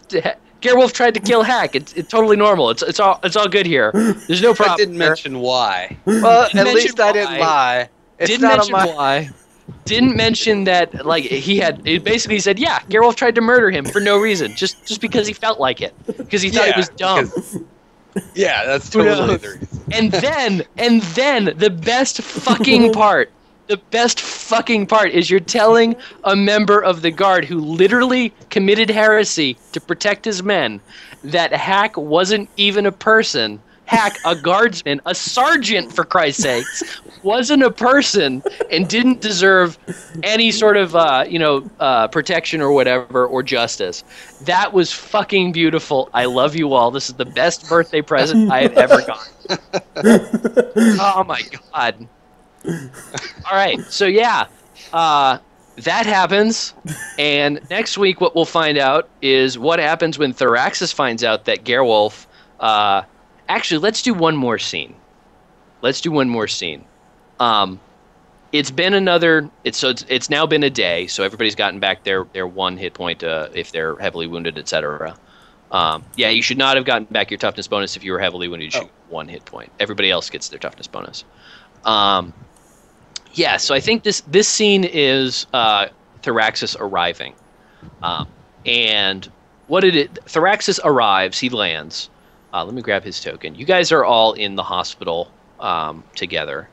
Gerwulf tried to kill Hak. It's totally normal. It's all good here. There's no problem." I didn't mention why. Well, at least I didn't lie. Didn't mention why. Didn't mention that, like, it basically said, yeah, Gerwulf tried to murder him for no reason, just because he felt like it, because he thought it was dumb. Yeah, that's totally the reason. And then the best fucking part is you're telling a member of the Guard who literally committed heresy to protect his men that Hak wasn't even a person. Hak, a guardsman, a sergeant, for Christ's sakes, wasn't a person and didn't deserve any sort of, protection or whatever, or justice. That was fucking beautiful. I love you all. This is the best birthday present I have ever gotten. Oh my god. All right, so yeah, that happens, and next week what we'll find out is what happens when Theraxis finds out that Gerwulf, actually, let's do one more scene. It's now been a day, so everybody's gotten back their 1 hit point if they're heavily wounded, etc. Yeah, you should not have gotten back your toughness bonus if you were heavily wounded. You should get 1 hit point. Everybody else gets their toughness bonus. Yeah, so I think this scene is Theraxis arriving. And what it is, Theraxis arrives, he lands. Let me grab his token. You guys are all in the hospital together.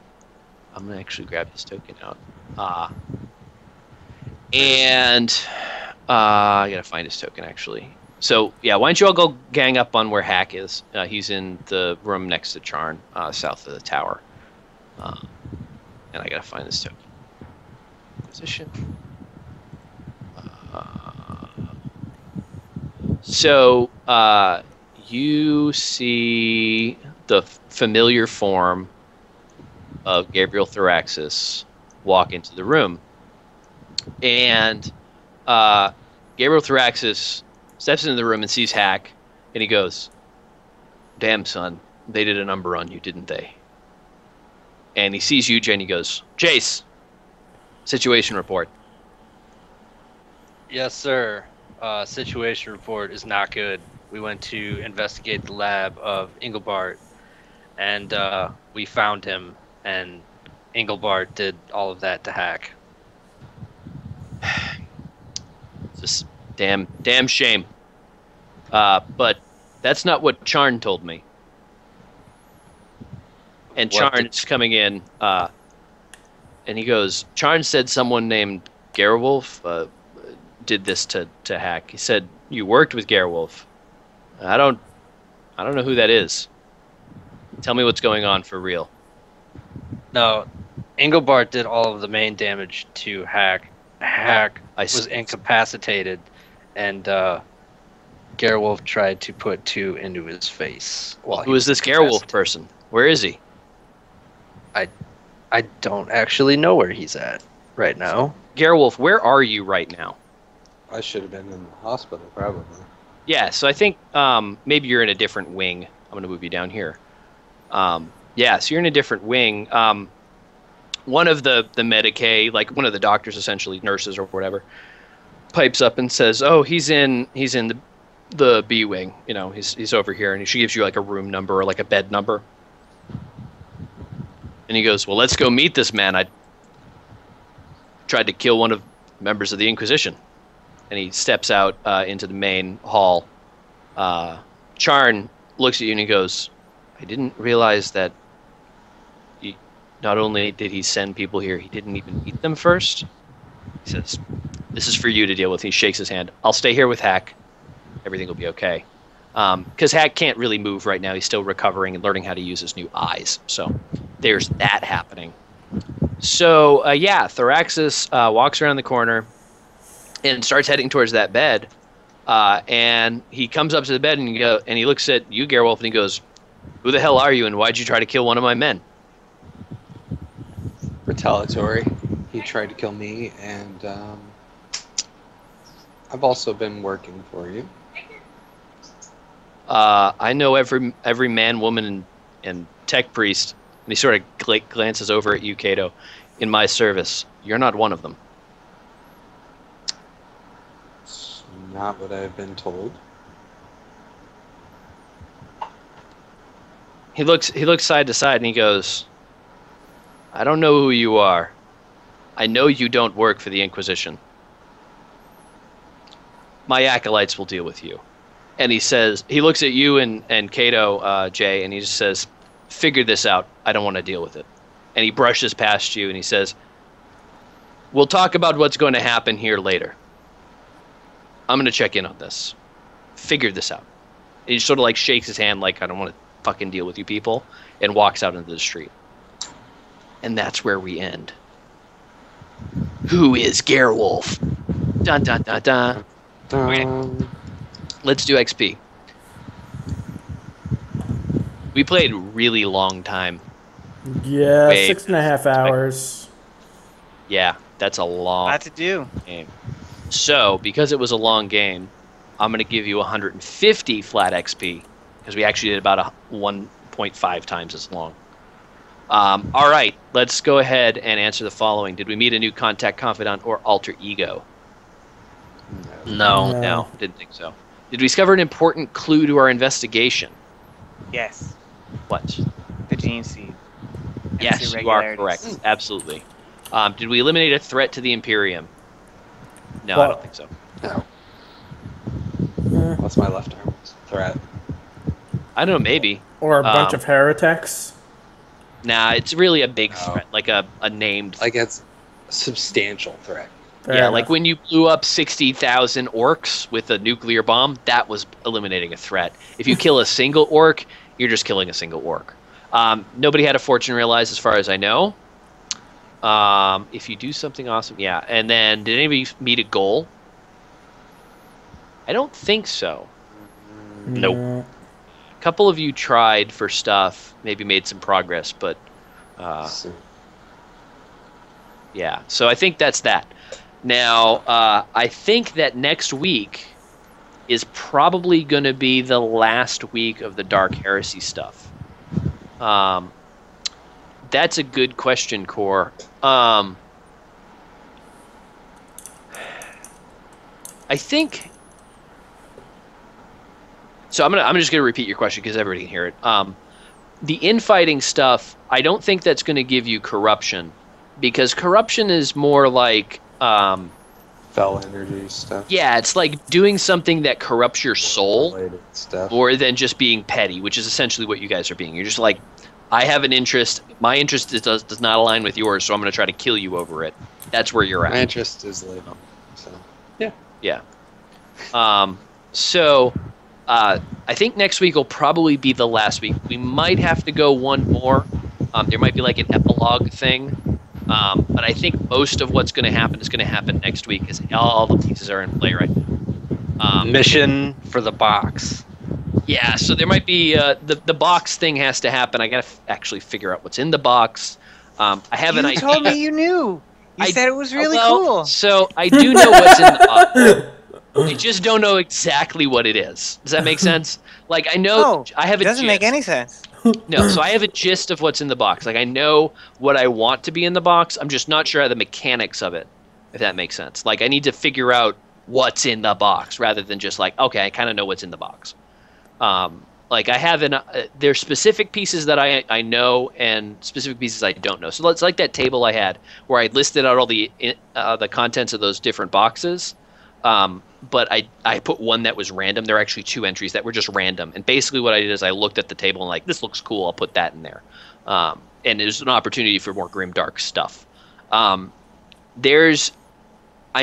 I'm going to actually grab his token out. I got to find his token, actually. So, yeah, why don't you all go gang up on where Hak is. He's in the room next to Charn, south of the tower. And I got to find this token. Position. So you see the familiar form of Gabriel Thraxis walk into the room, and Gabriel Thraxis steps into the room and sees Hak, and he goes, "Damn, son, they did a number on you, didn't they?" And he sees you, Jay, and he goes, "Jayce, situation report." Yes, sir. Situation report is not good. We went to investigate the lab of Engelbart, and we found him, and Engelbart did all of that to Hak. Just damn shame. But that's not what Charn told me. And Charn is coming in, and he goes, "Charn said someone named Gerwulf did this to Hak. He said you worked with Gerwulf. I don't know who that is. Tell me what's going on for real." No, Engelbart did all of the main damage to Hak. Hak was incapacitated, and Gerwulf tried to put 2 into his face. Who is this Gerwulf person? Where is he? I don't actually know where he's at right now. Gerwulf, where are you right now? I should have been in the hospital, probably. Yeah, so I think maybe you're in a different wing. I'm going to move you down here. Yeah, so you're in a different wing. One of the Medicae, like one of the doctors, essentially nurses or whatever, pipes up and says, "Oh, he's in the B wing. You know, he's over here," and she gives you like a room number or like a bed number. And he goes, "Well, let's go meet this man. I tried to kill one of the members of the Inquisition." And he steps out into the main hall. Charn looks at you and he goes, "I didn't realize that not only did he send people here, he didn't even meet them first." He says, "This is for you to deal with." He shakes his hand. "I'll stay here with Hak. Everything will be okay." Because Hak can't really move right now. He's still recovering and learning how to use his new eyes. So there's that happening. So, yeah, Thraxis walks around the corner and starts heading towards that bed. And he comes up to the bed and he looks at you, Gerwulf, and he goes, "Who the hell are you, and why'd you try to kill one of my men?" Retaliatory. He tried to kill me, and I've also been working for you. I know every man, woman, and tech priest, and he sort of glances over at you, Cato, in my service. You're not one of them. It's not what I've been told. He looks side to side and he goes, "I don't know who you are. I know you don't work for the Inquisition. My acolytes will deal with you." And he says, he looks at you and Cato, Jay, and he just says, "Figure this out. I don't want to deal with it." And he brushes past you and he says, "We'll talk about what's going to happen here later. I'm going to check in on this. Figure this out." And he sort of like shakes his hand like, "I don't want to fucking deal with you people," and walks out into the street. And that's where we end. Who is Gerwulf? Dun dun dun dun. Okay. Let's do XP. We played really long time. Yeah, 6.5 hours. Yeah, that's a long lot to do. game. So, because it was a long game, I'm going to give you 150 flat XP, because we actually did about 1.5 times as long. All right, let's go ahead and answer the following. Did we meet a new contact, confidant, or alter ego? No, didn't think so. Did we discover an important clue to our investigation? Yes. What? The gene seed. Yes, you are correct. Absolutely. Did we eliminate a threat to the Imperium? No, I don't think so. No. What's my left arm? Threat. I don't know, maybe. Or a bunch of heretics? Nah, it's really a big threat, like a named... Like it's a substantial threat. Fair enough. Like when you blew up 60,000 orcs with a nuclear bomb, that was eliminating a threat. If you kill a single orc, you're just killing a single orc. Nobody had a fortune realized as far as I know. If you do something awesome, yeah. And then, did anybody meet a goal? I don't think so. Nope. No. A couple of you tried for stuff, maybe made some progress, but yeah. So I think that's that. Now, I think that next week is probably going to be the last week of the Dark Heresy stuff. That's a good question, Core. I think. So I'm just gonna repeat your question because everybody can hear it. The infighting stuff, I don't think that's going to give you corruption, because corruption is more like Fell energy stuff. Yeah, it's like doing something that corrupts your soul, stuff. more than just being petty, which is essentially what you guys are being. You're just like, I have an interest. My interest does not align with yours, so I'm going to try to kill you over it. That's where you're at. My interest is labor. So yeah. Yeah. So I think next week will probably be the last week. We might have to go one more. There might be like an epilogue thing. But I think most of what's going to happen is going to happen next week, because all the pieces are in play right now. Mission for the box. Yeah, so there might be the box thing has to happen. I got to actually figure out what's in the box. I have an idea. You told me you knew. You said it was really well, cool. So I do know what's in the box. I just don't know exactly what it is. Does that make sense? Like, I know No, I have a it doesn't make gist. any sense. No, so I have a gist of what's in the box. Like, I know what I want to be in the box. I'm just not sure of the mechanics of it, if that makes sense. Like, I need to figure out what's in the box rather than just like, okay, I kind of know what's in the box. Like, I have there's specific pieces that I know and specific pieces I don't know. So it's like that table I had where I listed out all the contents of those different boxes. But I put one that was random. There are actually two entries that were just random. And basically what I did is I looked at the table and like, this looks cool, I'll put that in there. And there's an opportunity for more grimdark stuff. I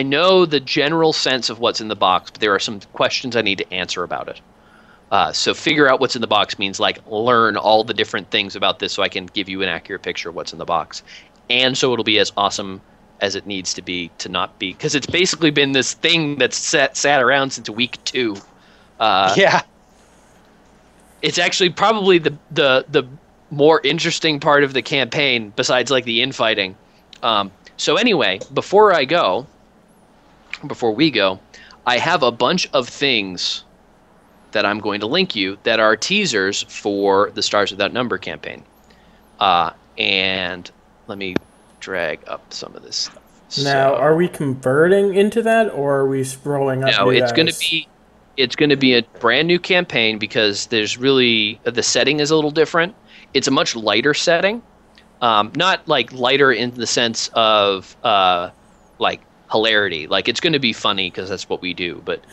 know the general sense of what's in the box, but there are some questions I need to answer about it. So figure out what's in the box means like learn all the different things about this so I can give you an accurate picture of what's in the box. And so it'll be as awesome as it needs to be to not be, because it's basically been this thing that's sat around since week 2. Yeah, it's actually probably the more interesting part of the campaign besides like the infighting. So anyway, before we go, I have a bunch of things that I'm going to link you that are teasers for the Stars Without Number campaign. And let me drag up some of this stuff. Now, are we converting into that, or are we rolling up? No, it's going to be a brand new campaign, because there's really the setting is a little different. It's a much lighter setting, not like lighter in the sense of like hilarity. Like, it's going to be funny because that's what we do, but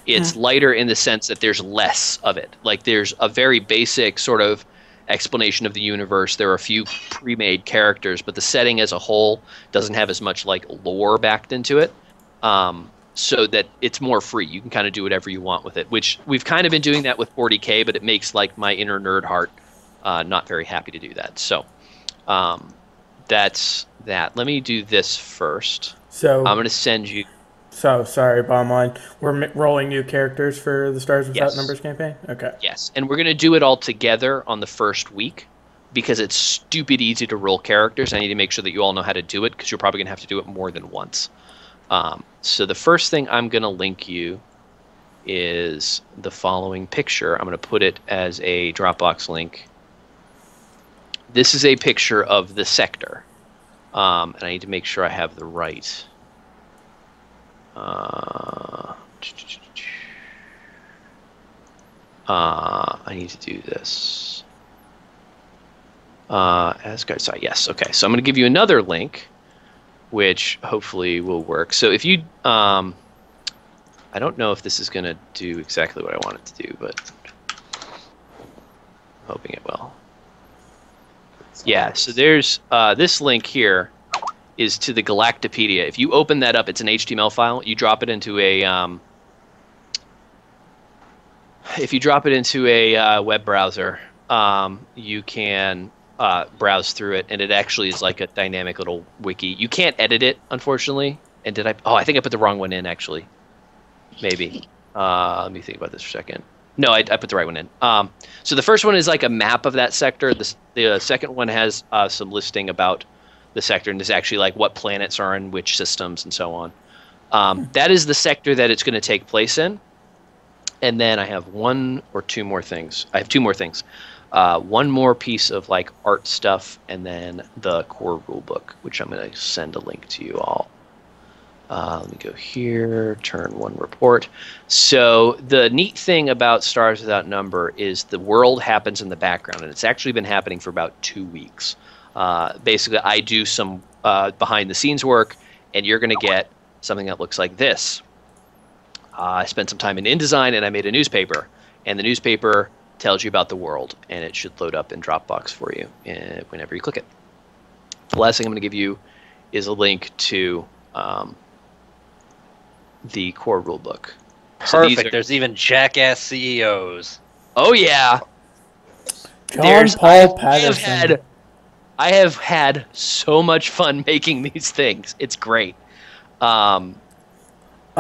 it's lighter in the sense that there's less of it. Like, there's a very basic sort of explanation of the universe. There are a few pre-made characters, but the setting as a whole doesn't have as much like lore backed into it, so that it's more free. You can kind of do whatever you want with it, which we've kind of been doing that with 40K, but it makes like my inner nerd heart not very happy to do that. So that's that. Let me do this first. So I'm going to send you. So, sorry, bottom line. We're rolling new characters for the Stars Without Numbers campaign? Okay. Yes, and we're going to do it all together on the first week, because it's stupid easy to roll characters. I need to make sure that you all know how to do it, because you're probably going to have to do it more than once. So the first thing I'm going to link you is the following picture. I'm going to put it as a Dropbox link. This is a picture of the sector, and I need to make sure I have the right... I need to do this. As guys, sorry, yes, okay. So I'm going to give you another link, which hopefully will work. So if you, I don't know if this is going to do exactly what I want it to do, but I'm hoping it will. Yeah. So there's this link here is to the Galactopedia. If you open that up, it's an HTML file. You drop it into a web browser, you can browse through it, and it actually is like a dynamic little wiki. You can't edit it, unfortunately. And did I? Oh, I think I put the wrong one in, actually. Maybe. Let me think about this for a second. No, I put the right one in. So the first one is like a map of that sector. The second one has some listing about the sector, and there's actually like what planets are in which systems and so on. That is the sector that it's going to take place in. And then I have one or two more things. I have two more things. One more piece of like art stuff, and then the core rulebook, which I'm going to send a link to you all. Let me go here, turn one report. So the neat thing about Stars Without Number is the world happens in the background, and it's actually been happening for about 2 weeks. Basically, I do some behind-the-scenes work, and you're going to get something that looks like this. I spent some time in InDesign, and I made a newspaper, and the newspaper tells you about the world, and it should load up in Dropbox for you whenever you click it. The last thing I'm going to give you is a link to the core rulebook. Perfect. There's even jackass CEOs. Oh yeah. John Paul Patterson. I have had so much fun making these things. It's great. I'm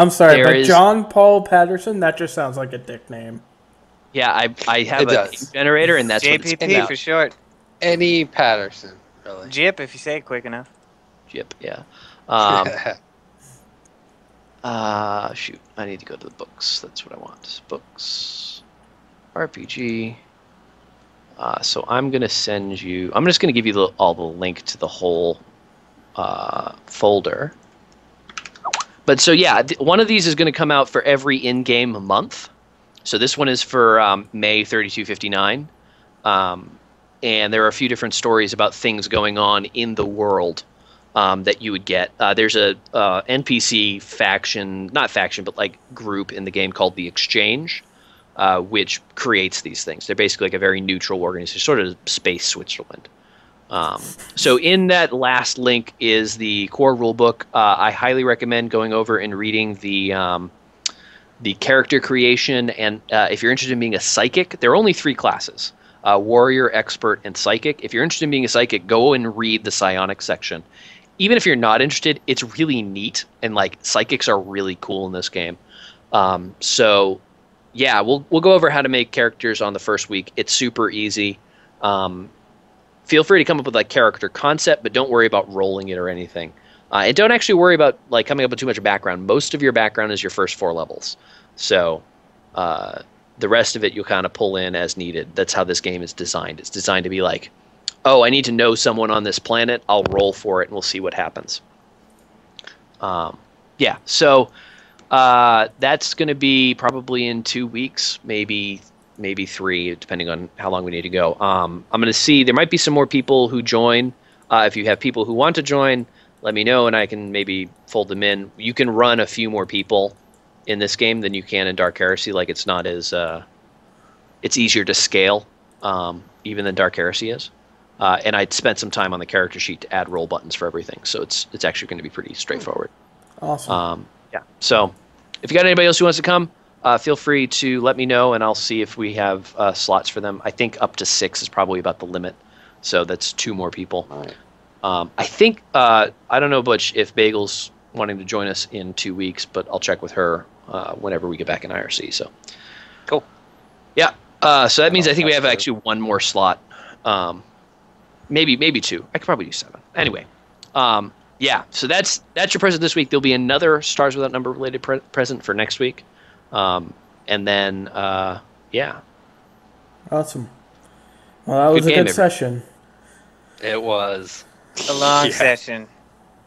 sorry, but John Paul Patterson, that just sounds like a dick name. Yeah, I have a name generator, and that's JPP what it's about. for short. Any Patterson, really. Jip, if you say it quick enough. Jip, yeah. Shoot, I need to go to the books. That's what I want. Books, RPG. So I'm gonna send you. I'm just gonna give you all the link to the whole folder. But so yeah, one of these is going to come out for every in-game month. So this one is for May 3259, and there are a few different stories about things going on in the world that you would get. There's a NPC faction, not faction, but like group in the game called the Exchange, which creates these things. They're basically like a very neutral organization, sort of space Switzerland. So in that last link is the core rulebook. I highly recommend going over and reading the character creation, and if you're interested in being a psychic, there are only 3 classes: warrior, expert, and psychic. If you're interested in being a psychic, go and read the psionic section. Even if you're not interested, it's really neat, and like psychics are really cool in this game. So yeah, we'll go over how to make characters on the first week. It's super easy. Feel free to come up with like character concept, but don't worry about rolling it or anything. And don't actually worry about like coming up with too much background. Most of your background is your first 4 levels. So the rest of it you'll kind of pull in as needed. That's how this game is designed. It's designed to be like, oh, I need to know someone on this planet. I'll roll for it and we'll see what happens. Yeah, so that's going to be probably in 2 weeks, maybe 3, depending on how long we need to go. I'm going to see, there might be some more people who join. If you have people who want to join, let me know and I can maybe fold them in. You can run a few more people in this game than you can in Dark Heresy. Like it's not as, it's easier to scale even than Dark Heresy is. And I spent some time on the character sheet to add roll buttons for everything. So it's actually going to be pretty straightforward. Awesome. Yeah. So if you got anybody else who wants to come, feel free to let me know, and I'll see if we have slots for them. I think up to 6 is probably about the limit, so that's 2 more people. All right. I think, I don't know, Butch, if Bagel's wanting to join us in 2 weeks, but I'll check with her whenever we get back in IRC. So, cool. Yeah. So that means I think we have actually 1 more slot. Maybe 2. I could probably do 7. Anyway. Yeah. So that's your present this week. There'll be another Stars Without Number related present for next week. And then, yeah. Awesome. Well, that was a good session. It was. A long session.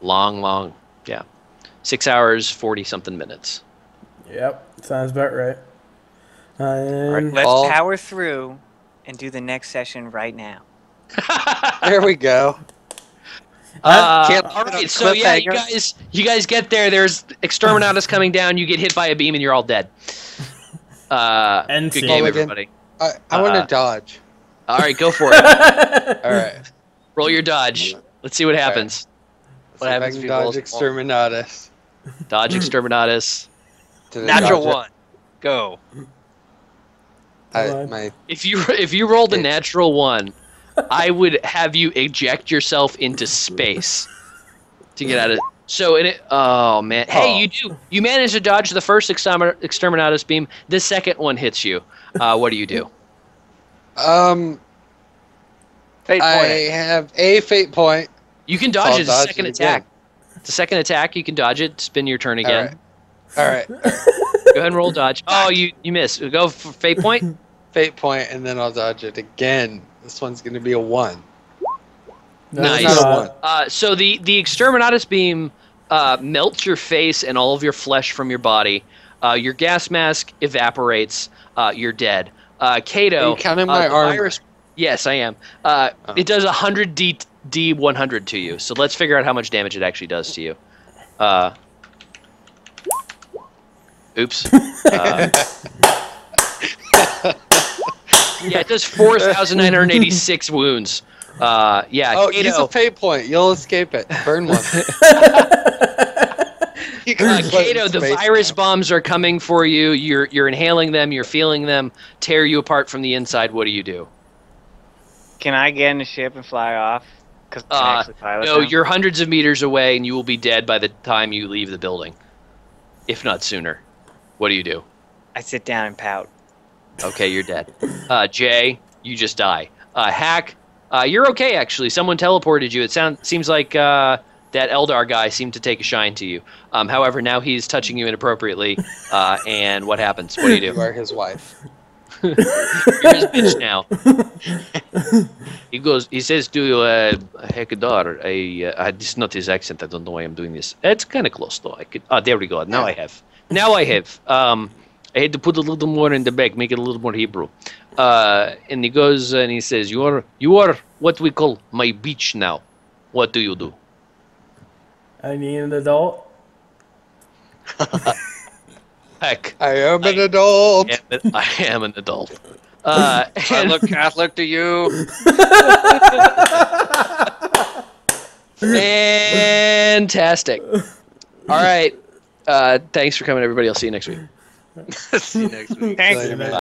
Long. Yeah. 6 hours, 40-something minutes. Yep. Sounds about right. All right, let's power through and do the next session right now. There we go. All right, so yeah, you guys get there. There's Exterminatus coming down. You get hit by a beam and you're all dead. Good game, everybody. I want to dodge. All right, go for it. All right. Roll your dodge. Let's see what happens. Right. What happens if you dodge Exterminatus? Dodge Exterminatus. Natural 1. Go. If you rolled a natural 1, I would have you eject yourself into space to get out of. So oh man, hey, you managed to dodge the first exterminatus beam. The second one hits you. What do you do? Fate point. I have a fate point. You can dodge it. It's a second attack. It's a second attack. You can dodge it. Spin your turn again. All right. Go ahead and roll dodge. Oh, you missed. Go for fate point. Fate point, and then I'll dodge it again. This one's going to be a 1. Nice. Not a 1. So the exterminatus beam melts your face and all of your flesh from your body. Your gas mask evaporates. You're dead. Cato. Are you counting my armor? Yes, I am. It does 100 D100 to you. So let's figure out how much damage it actually does to you. Oops. Yeah, it does 4,986 wounds. Yeah. Oh, Cato, use a fate point. You'll escape it. Burn one. Cato, the virus bombs are coming for you. You're inhaling them. You're feeling them tear you apart from the inside. What do you do? Can I get in the ship and fly off? Because no, you're hundreds of meters away, and you will be dead by the time you leave the building, if not sooner. What do you do? I sit down and pout. Okay, you're dead. Jay, you just die. Hak, you're okay actually. Someone teleported you. It seems like that Eldar guy seemed to take a shine to you. However, now he's touching you inappropriately. And what happens? What do you do? You are his wife. You're his bitch now. He says to you, Hak Dar, this is not his accent. I don't know why I'm doing this. It's kind of close though. There we go. Now I have. I had to put a little more in the back, make it a little more Hebrew. And he goes and he says, you are what we call my bitch now. What do you do? I need an adult. Heck. I am an adult. I am an adult. I look Catholic to you. Fantastic. All right. Thanks for coming, everybody. I'll see you next week. See you next week. Thanks. Later, man.